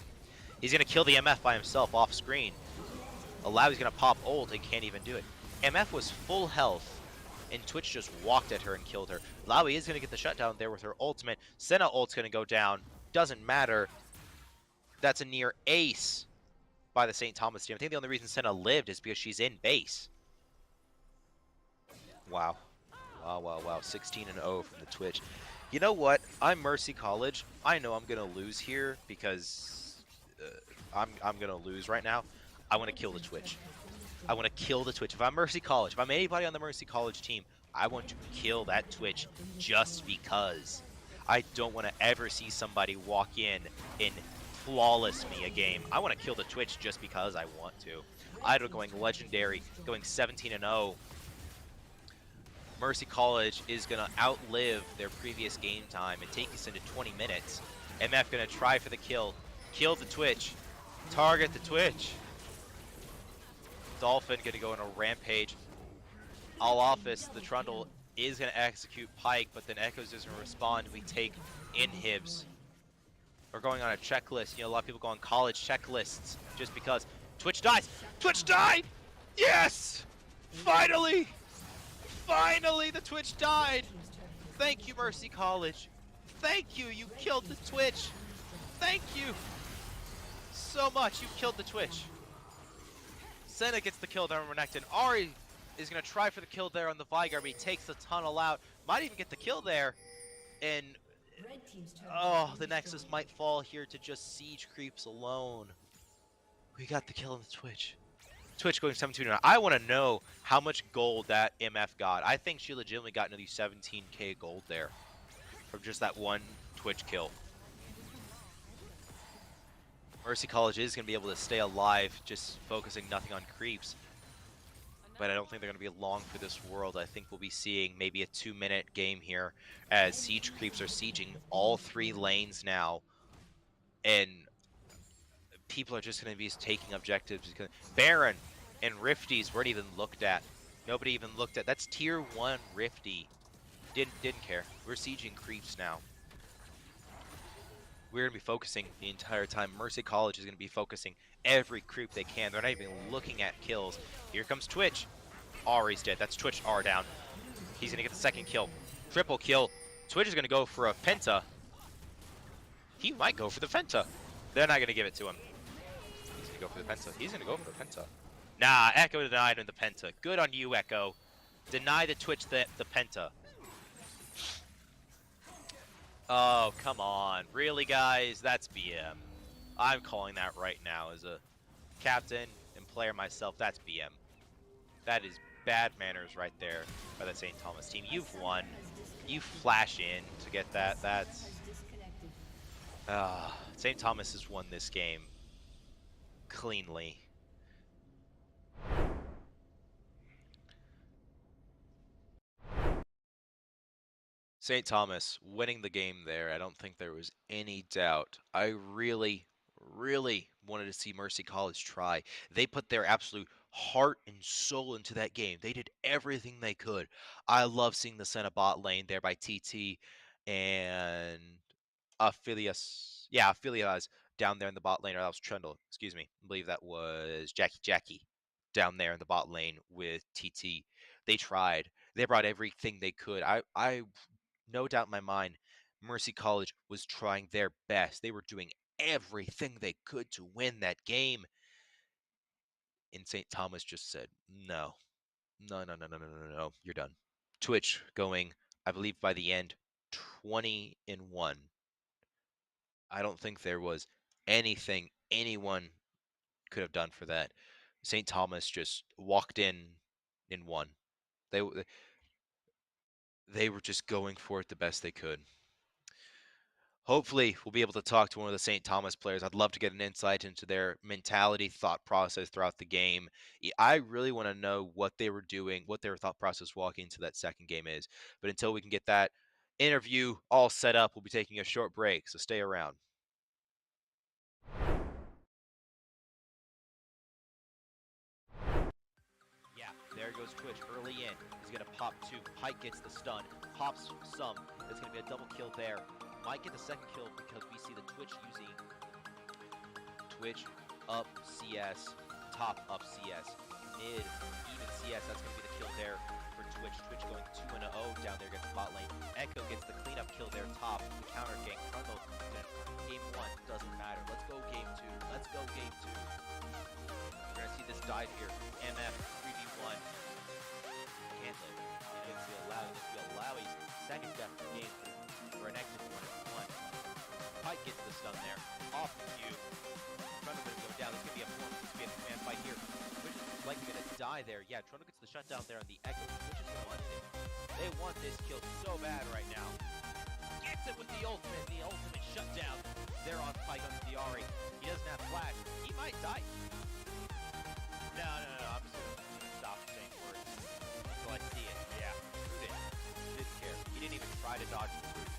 He's going to kill the MF by himself off screen. Alawi's going to pop ult and can't even do it. MF was full health and Twitch just walked at her and killed her. Alawi is going to get the shutdown there with her ultimate. Senna ult's going to go down. Doesn't matter. That's a near ace by the St. Thomas team. I think the only reason Senna lived is because she's in base. Wow. Wow. 16-0 from the Twitch. You know what? I'm Mercy College. I know I'm going to lose here because I'm going to lose right now. I want to kill the Twitch. I want to kill the Twitch. If I'm Mercy College, if I'm anybody on the Mercy College team, I want to kill that Twitch just because. I don't want to ever see somebody walk in and flawless me a game. I want to kill the Twitch just because I want to. Idle going legendary, going 17-0. Mercy College is going to outlive their previous game time and take us into 20 minutes. MF going to try for the kill. Kill the Twitch. Target the Twitch. Dolphin going to go on a rampage. All office, the Trundle is going to execute Pike, but then Echoes doesn't respond. We take inhibs. We're going on a checklist. You know, a lot of people go on college checklists just because. Twitch dies. Twitch died! Yes! Finally! Finally, the Twitch died! Thank you, Mercy College. Thank you, you killed the Twitch. Thank you so much, you killed the Twitch. Senna gets the kill there on Renekton. Ari is going to try for the kill there on the Vigar, but he takes the tunnel out. Might even get the kill there. And, oh, the Nexus might fall here to just Siege Creeps alone. We got the kill on the Twitch. Twitch going 17-9. I want to know how much gold that MF got. I think she legitimately got nearly 17k gold there from just that one Twitch kill. Mercy College is going to be able to stay alive, just focusing nothing on creeps. But I don't think they're going to be long for this world. I think we'll be seeing maybe a 2-minute game here as Siege Creeps are sieging all 3 lanes now. And people are just going to be taking objectives. Baron and Rifties weren't even looked at. Nobody even looked at. That's tier 1 Rifty. Didn't care. We're sieging creeps now. We're going to be focusing the entire time. Mercy College is going to be focusing every creep they can. They're not even looking at kills. Here comes Twitch. Ari's dead. That's Twitch R down. He's going to get the second kill. Triple kill. Twitch is going to go for a penta. He might go for the penta. They're not going to give it to him. He's going to go for the penta. He's going to go for the penta. Nah, Echo denied him the penta. Good on you, Echo. Deny the Twitch the penta. Oh, come on. Really, guys? That's BM. I'm calling that right now as a captain and player myself. That's BM. That is bad manners right there by the St. Thomas team. You've won. You flash in to get that. That's... St. Thomas has won this game cleanly. St. Thomas winning the game there. I don't think there was any doubt. I really wanted to see Mercy College try. They put their absolute heart and soul into that game. They did everything they could. I love seeing the Senna bot lane there by TT and Aphelios. Yeah, Aphelios down there in the bot lane. Or that was Trundle. Excuse me. I believe that was Jackie down there in the bot lane with TT. They tried. They brought everything they could. I no doubt in my mind, Mercy College was trying their best. They were doing everything they could to win that game. And St. Thomas just said, no, you're done. Twitch going, I believe by the end, 20-1. I don't think there was anything anyone could have done for that. St. Thomas just walked in and won. They were just going for it the best they could. Hopefully, we'll be able to talk to one of the St. Thomas players. I'd love to get an insight into their mentality, thought process throughout the game. I really want to know what they were doing, what their thought process walking into that second game is. But until we can get that interview all set up, we'll be taking a short break, so stay around. Yeah, there goes Twitch early in. He's going to pop 2. Pike gets the stun, pops some. It's going to be a double kill there. Might get the second kill because we see the Twitch using Twitch up CS, top up CS, mid even CS. That's going to be the kill there for Twitch. Twitch going 2-0 down there against the bot lane. Echo gets the cleanup kill there top. The counter gank. Trundle. Game 1 doesn't matter. Let's go game 2. Let's go game 2. We're going to see this dive here. MF 3v1 2v1 can live. You know, it's the Allowie's second death of the game for an exit 1v1. Pike gets the stun there. Off the Q. Trundle gonna go down. This is gonna be a form. This is gonna be a command fight here. Twitch is likely gonna die there. Yeah, Trundle gets the shutdown there on the Echo. Twitch is gonna want it. They want this kill so bad right now. Gets it with the ultimate shutdown. There on Pike on the Ari. He doesn't have flash. He might die. No. I'm just gonna stop saying words until I see it. Yeah, prudent. Didn't care. He didn't even try to dodge the proof.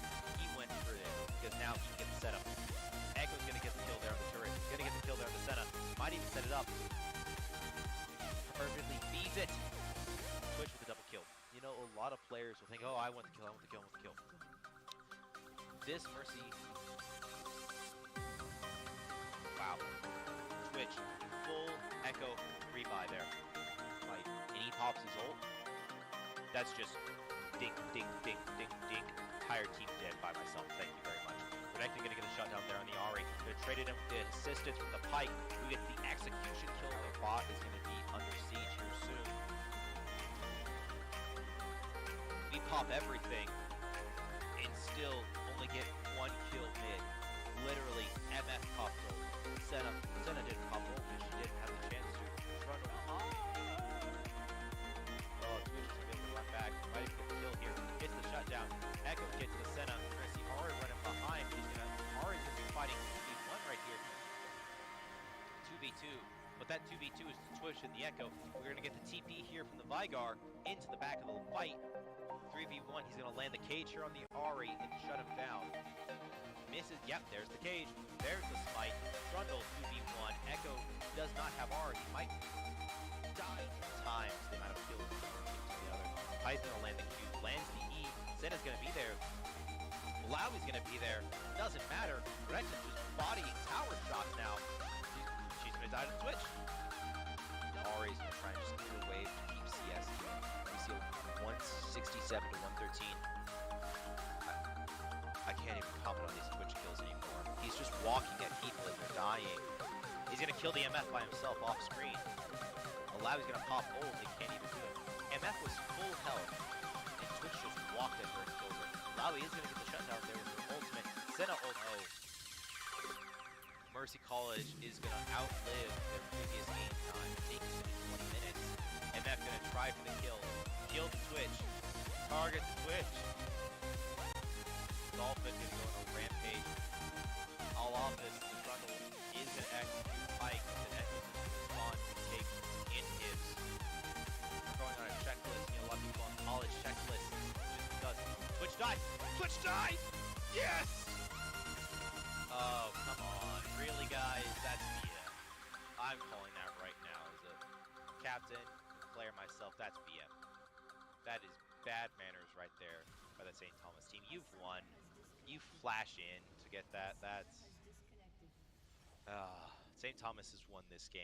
He went for it because now he can get the setup. Echo's gonna get the kill there on the turret. Gonna get the kill there on the Senna. Might even set it up. Perfectly feeds it. Twitch with a double kill. You know, a lot of players will think, oh, I want the kill, I want the kill, I want the kill. This Mercy. Wow. Twitch, full Echo rebuy there. Right. And he pops his ult. That's just dink, dink, dink, dink, dink. Entire team dead by myself. Thank you very much. Renekton gonna get a shutdown there on the Ari. They're traded him with the assistance from the Pike, who gets the execution kill. Their bot is gonna be under siege here soon. We pop everything and still only get one kill mid. Literally, MF popped ult. Senna didn't pop ult because she didn't have the chance to. Trundle. Oh, Twitch is gonna be able to run back. Might even get the kill here. Gets the shutdown. Echo gets the Senna. We're gonna see Ari running behind. Ari's gonna be fighting 2v1 right here. 2v2. But that 2v2 is Twitch and the Echo. We're gonna get the TP here from the Vigar into the back of the fight. 3v1. He's gonna land the cage here on the Ari and shut him down. Misses. Yep, there's the cage. There's the smite. Trundle 2v1. Echo does not have R. He might die times the amount of kills from one team to the other. Pike's gonna land the Q. Lands the E. Senna's gonna be there. Lowie's gonna be there. Doesn't matter. Renekton's just bodying tower shots now. She's gonna die to Twitch. Ari's gonna try and just clear the wave to keep CS. We see 167 to 113. I can't even comment on these Twitch kills anymore. He's just walking at people as they're dying. He's gonna kill the MF by himself off screen. Lowie's gonna pop ult. They can't even do it. MF was full health, and Twitch just walked at her and killed her. Lowie is gonna get the shutdown there with her ultimate. Senna ult. Oh. Mercy College is gonna outlive their previous game time. Taking 20 minutes. MF gonna try for the kill. Kill the Twitch. Target the Twitch. Dolphin gonna go on a rampage. All off this. The Trundle is gonna execute Pike. The Echo's gonna respond to take inhibs. We're going on a checklist. You know, a lot of people on college checklists just because. Twitch died! Twitch died! Yes! Oh, come on. Really, guys? That's BM. I'm calling that right now as a captain, player myself. That's BM. That is bad manners right there by the St. Thomas team. You've won. You flash in to get that. That's... St. Thomas has won this game.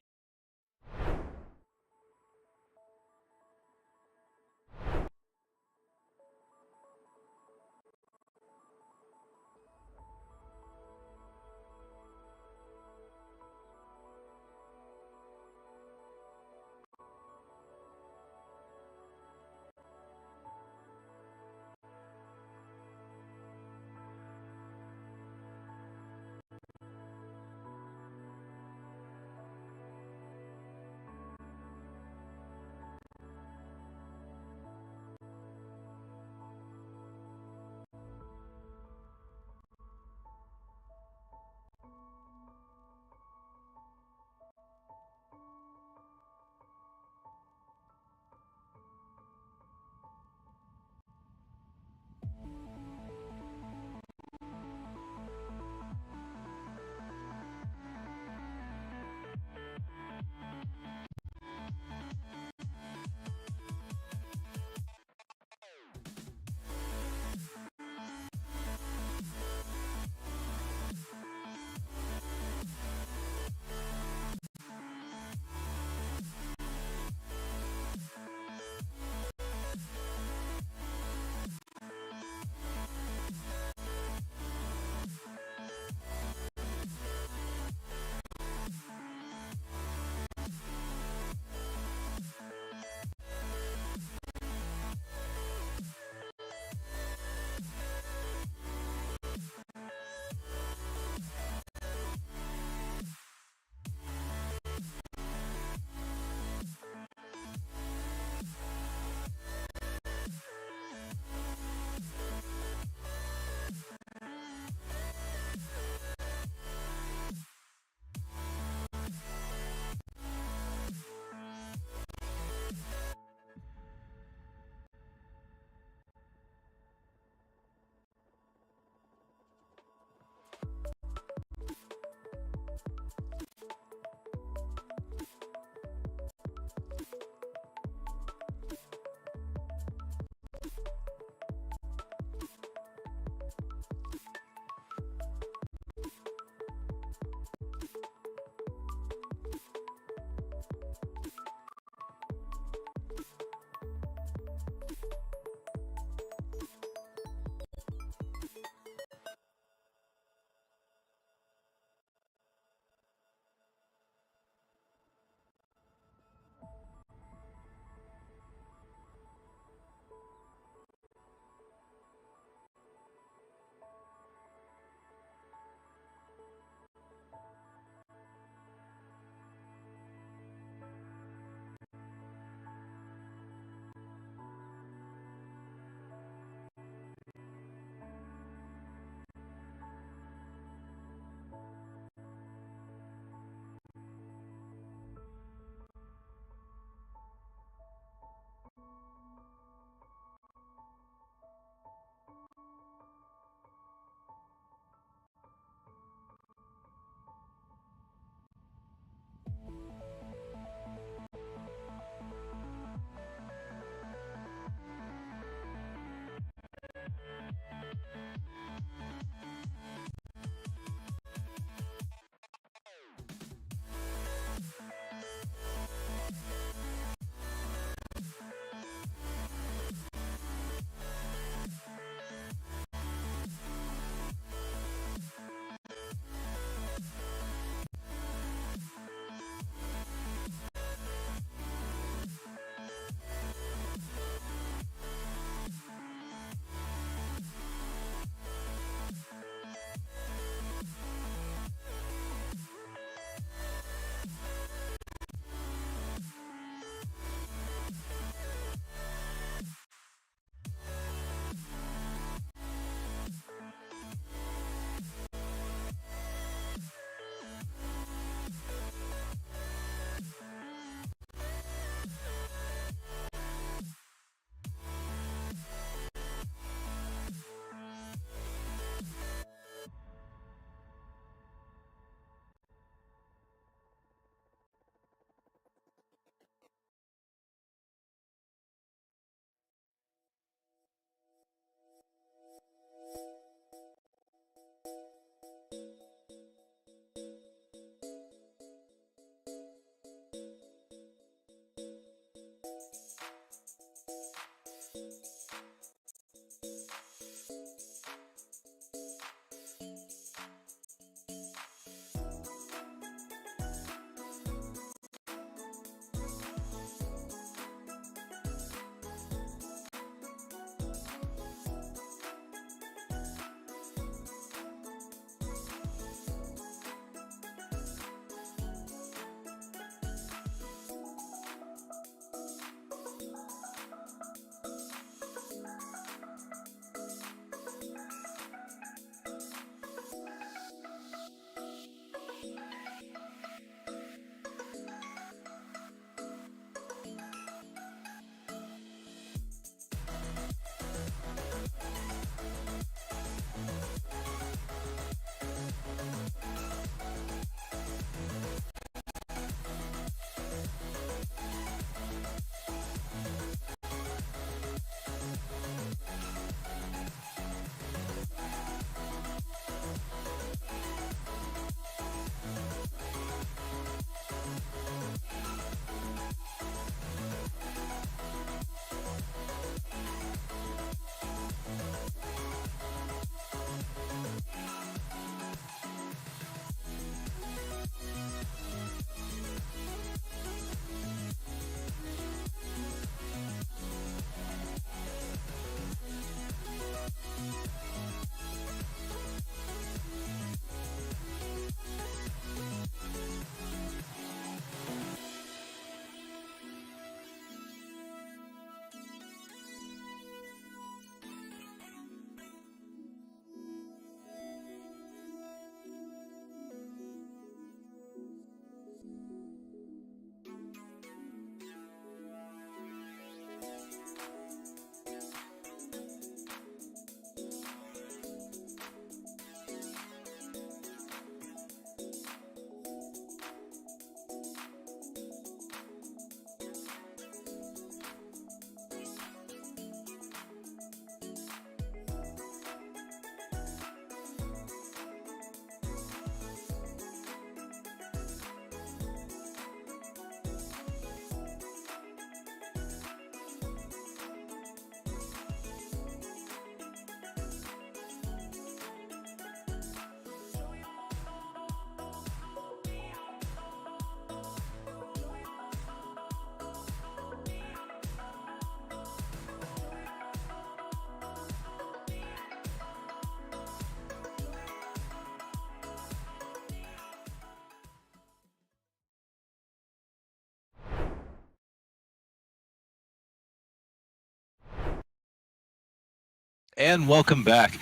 And welcome back.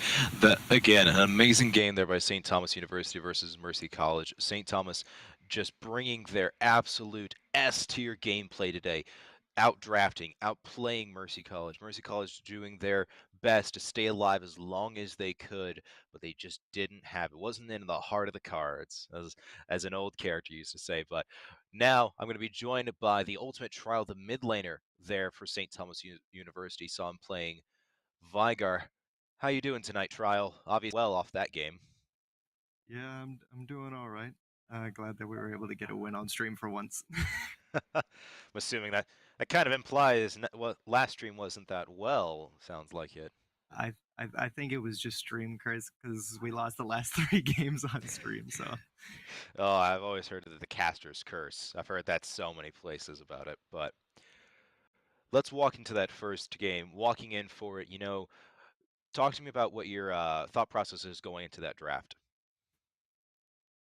Again, an amazing game there by St. Thomas University versus Mercy College. St. Thomas just bringing their absolute S-tier gameplay today, outdrafting, outplaying Mercy College. Mercy College doing their best to stay alive as long as they could, but they just didn't have it. Wasn't in the heart of the cards, as an old character used to say. But now I'm going to be joined by the ultimate trial, the mid laner there for St. Thomas University. Saw him playing Vigar. How you doing tonight, Trial? Obviously well off that game. Yeah, I'm doing all right. Glad that we were able to get a win on stream for once. I'm assuming that kind of implies well, last stream wasn't that well. Sounds like it. I think it was just stream curse because we lost the last 3 games on stream. So Oh, I've always heard of the caster's curse. I've heard that so many places about it. But let's walk into that first game. Walking in for it, talk to me about what your thought process is going into that draft.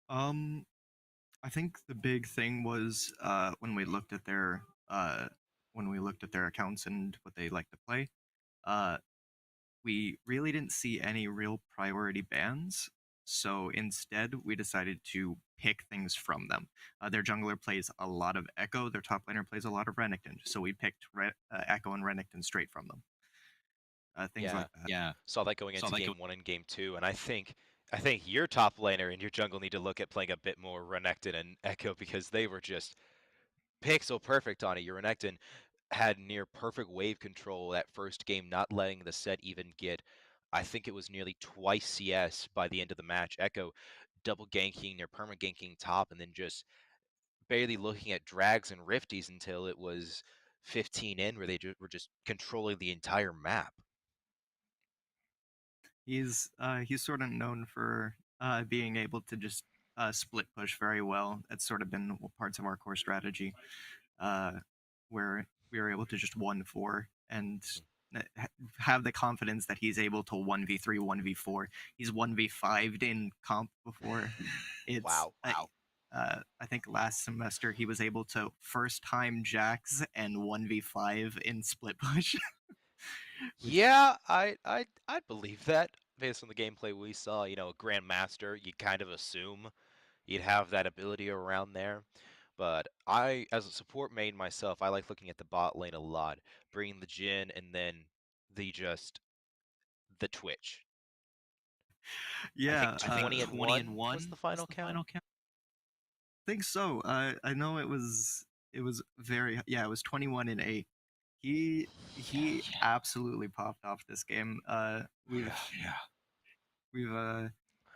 I think the big thing was when we looked at their accounts and what they like to play. We really didn't see any real priority bans. So instead, we decided to pick things from them. Their jungler plays a lot of Echo. Their top laner plays a lot of Renekton. So we picked Echo and Renekton straight from them. Things like that. Yeah. Saw that going into game 1 and game 2, and I think your top laner and your jungle need to look at playing a bit more Renekton and Echo because they were just pixel perfect on it. Your Renekton had near perfect wave control that first game, not letting the set even get, I think it was nearly twice CS by the end of the match. Echo double ganking, near perma ganking top, and then just barely looking at drags and rifties until it was 15 in, where they were just controlling the entire map. He's sort of known for being able to just split push very well. That's sort of been parts of our core strategy, where we were able to just 1-4 and have the confidence that he's able to 1v3, 1v4. He's 1v5'd in comp before. It's Wow. I think last semester he was able to first time Jax and 1v5 in split push. Yeah, I'd believe that based on the gameplay we saw. A Grandmaster, you kind of assume you'd have that ability around there. But I, as a support main myself, I like looking at the bot lane a lot, bringing the Jhin and then the Twitch. Yeah, I think 20 and 1 was the final count. I think so. I know it was very it was 21 and 8. He absolutely popped off this game. We've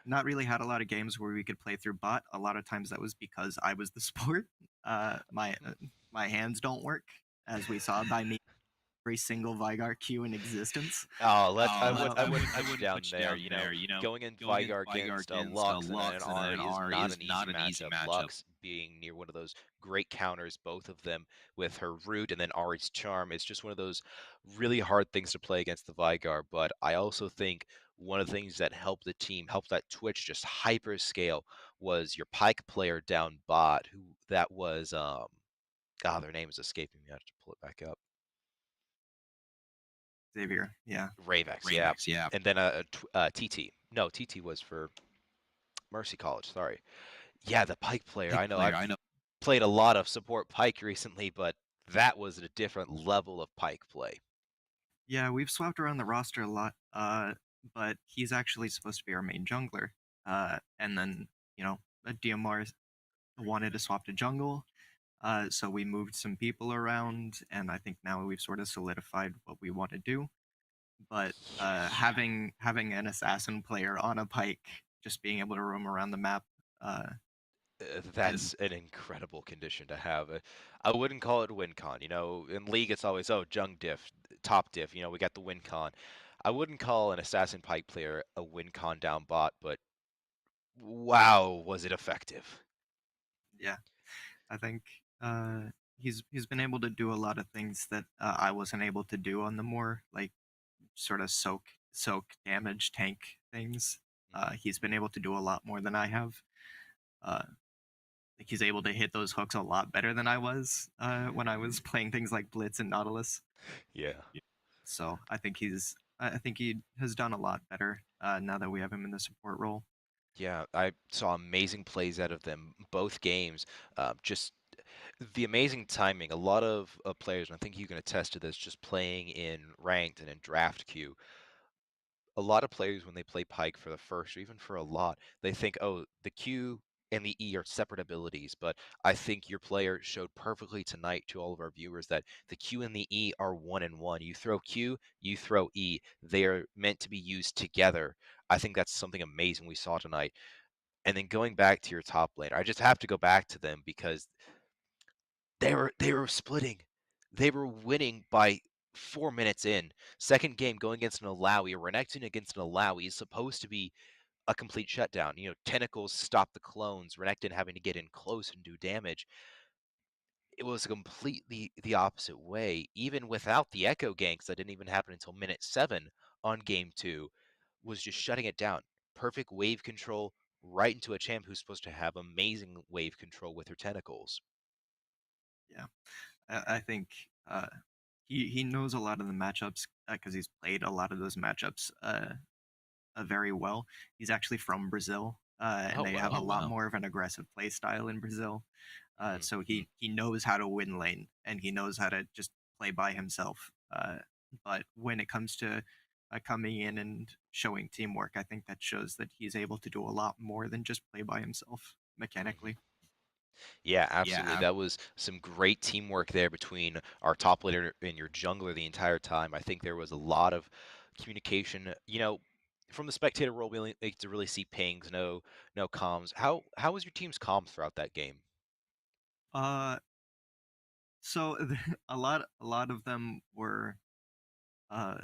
not really had a lot of games where we could play through bot. A lot of times that was because I was the support. My hands don't work, as we saw by me every single Vigar queue in existence. Oh, I wouldn't put you down there. Going in Vigar against Lux and then Ari is not an easy matchup. Lux being near one of those great counters, both of them with her root and then Ari's charm. It's just one of those really hard things to play against the Vigar. But I also think one of the things that helped the team, helped that Twitch just hyper scale, was your Pike player down bot. Who that was? Their name is escaping me. I have to pull it back up. Xavier, yeah. Ravex, yeah. And then TT. No, TT was for Mercy College, sorry. Yeah, the Pike player. I know. I've played a lot of support Pike recently, but that was a different level of Pike play. Yeah, we've swapped around the roster a lot, but he's actually supposed to be our main jungler. And then, DMR wanted to swap to jungle, so we moved some people around, and I think now we've sort of solidified what we want to do. But having an assassin player on a Pike, just being able to roam around the map, that's an incredible condition to have. I wouldn't call it win con. In League it's always jung diff, top diff. We got the win con. I wouldn't call an assassin Pike player a win con down bot, but wow, was it effective? Yeah, I think he's been able to do a lot of things that I wasn't able to do on the more sort of soak damage tank things. He's been able to do a lot more than I have. He's able to hit those hooks a lot better than I was when I was playing things like Blitz and Nautilus. Yeah. So I think he's I think he has done a lot better now that we have him in the support role. Yeah, I saw amazing plays out of them both games. Just the amazing timing. A lot of players, and I think you can attest to this, just playing in ranked and in draft queue. A lot of players, when they play Pike for the first, or even for a lot, they think, oh, the Q and the E are separate abilities. But I think your player showed perfectly tonight to all of our viewers that the Q and the E are one and one. You throw Q, you throw E. They are meant to be used together. I think that's something amazing we saw tonight. And then going back to your top laner, I just have to go back to them because they were splitting. They were winning by 4 minutes in. Second game going against an Alawi, or Renekton against an Alawi is supposed to be a complete shutdown. Tentacles stop the clones, Renekton having to get in close and do damage. It was completely the opposite way. Even without the Echo ganks that didn't even happen until minute 7 on game 2, was just shutting it down. Perfect wave control right into a champ who's supposed to have amazing wave control with her tentacles. Yeah, I think he knows a lot of the matchups because he's played a lot of those matchups very well. He's actually from Brazil, and they have a lot more of an aggressive play style in Brazil. So he knows how to win lane, and he knows how to just play by himself. But when it comes to coming in and showing teamwork, I think that shows that he's able to do a lot more than just play by himself mechanically. Yeah, absolutely. That was some great teamwork there between our top laner and your jungler the entire time. I think there was a lot of communication. From the spectator role, we only get to really see pings, no comms. How was your team's comms throughout that game? So a lot of them were uh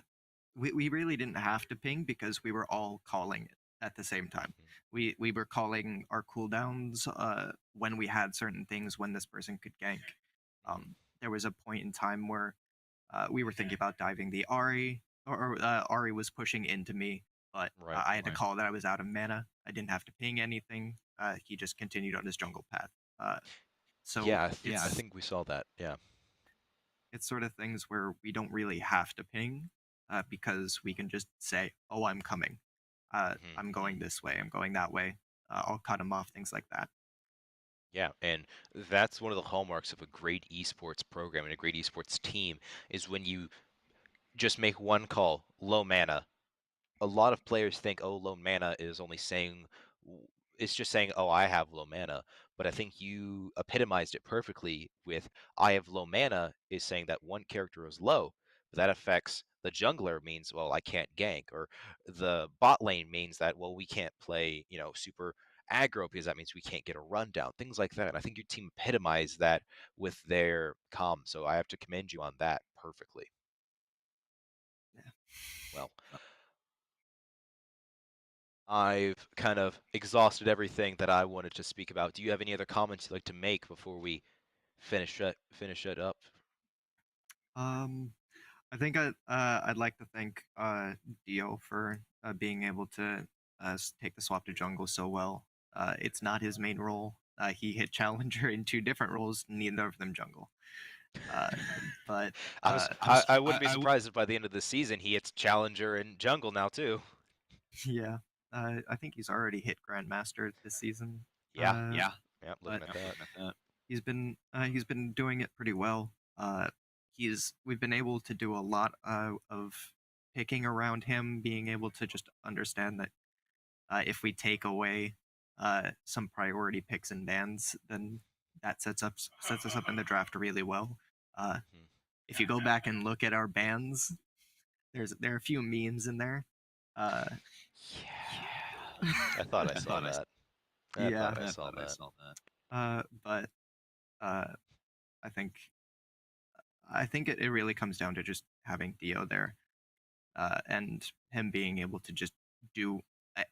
we really didn't have to ping because we were all calling it at the same time. We were calling our cooldowns when we had certain things when this person could gank. There was a point in time where we were thinking about diving the Ari, or Ari was pushing into me, but I had to call that I was out of mana. I didn't have to ping anything. He just continued on his jungle path. So Yeah, I think we saw that. Yeah. It's sort of things where we don't really have to ping because we can just say, "Oh, I'm coming. I'm going this way. I'm going that way. I'll cut him off." Things like that. Yeah, and that's one of the hallmarks of a great esports program and a great esports team is when you just make one call, low mana. A lot of players think, oh, low mana is only saying, it's just saying, oh, I have low mana. But I think you epitomized it perfectly with I have low mana is saying that one character is low. But that affects the jungler means, well, I can't gank. Or the bot lane means that, well, we can't play, super aggro because that means we can't get a rundown. Things like that. And I think your team epitomized that with their comm. So I have to commend you on that perfectly. Yeah. Well, I've kind of exhausted everything that I wanted to speak about. Do you have any other comments you'd like to make before we finish it up? I think I'd like to thank Dio for being able to take the swap to jungle so well. It's not his main role. He hit challenger in 2 different roles, neither of them jungle. But I wouldn't be surprised if by the end of the season he hits challenger and jungle now too. Yeah, I think he's already hit Grandmaster this season. Yeah. Looking at that. He's been doing it pretty well. We've been able to do a lot of picking around him, being able to just understand that if we take away some priority picks and bans, then that sets us up in the draft really well. If you go back and look at our bans, there are a few memes in there. I thought I saw that. I thought I saw that. But I think it really comes down to just having Dio there, and him being able to just do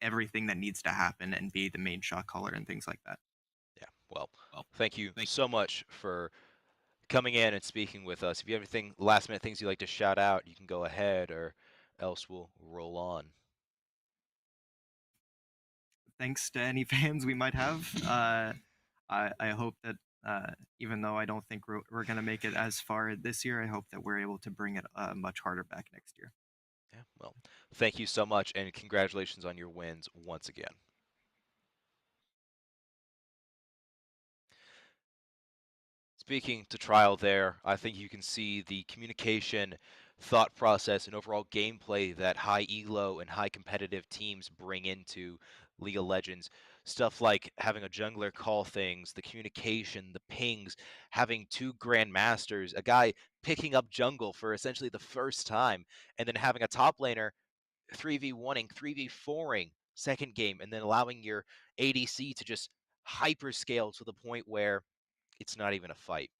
everything that needs to happen and be the main shot caller and things like that. Yeah. Well, thank you so much for coming in and speaking with us. If you have anything last minute things you'd like to shout out, you can go ahead, or else we'll roll on. Thanks to any fans we might have. I hope that even though I don't think we're going to make it as far this year, I hope that we're able to bring it much harder back next year. Yeah, well, thank you so much, and congratulations on your wins once again. Speaking to Trial there, I think you can see the communication, thought process, and overall gameplay that high elo and high competitive teams bring into League of Legends. Stuff like having a jungler call things, the communication, the pings, having two grandmasters, a guy picking up jungle for essentially the first time, and then having a top laner 3v1ing, 3v4ing second game, and then allowing your ADC to just hyperscale to the point where it's not even a fight.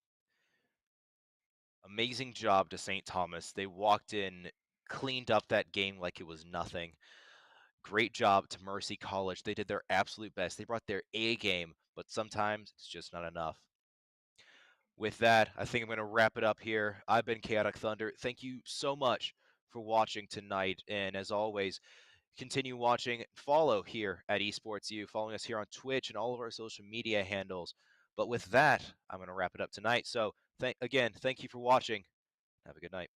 Amazing job to St. Thomas. They walked in, cleaned up that game like it was nothing. Great job to Mercy College. They did their absolute best. They brought their A game, but sometimes it's just not enough. With that, I think I'm going to wrap it up here. I've been Chaotic Thunder. Thank you so much for watching tonight. And as always, continue watching. Follow here at Esports U, following us here on Twitch and all of our social media handles. But with that, I'm going to wrap it up tonight. So, thank you for watching. Have a good night.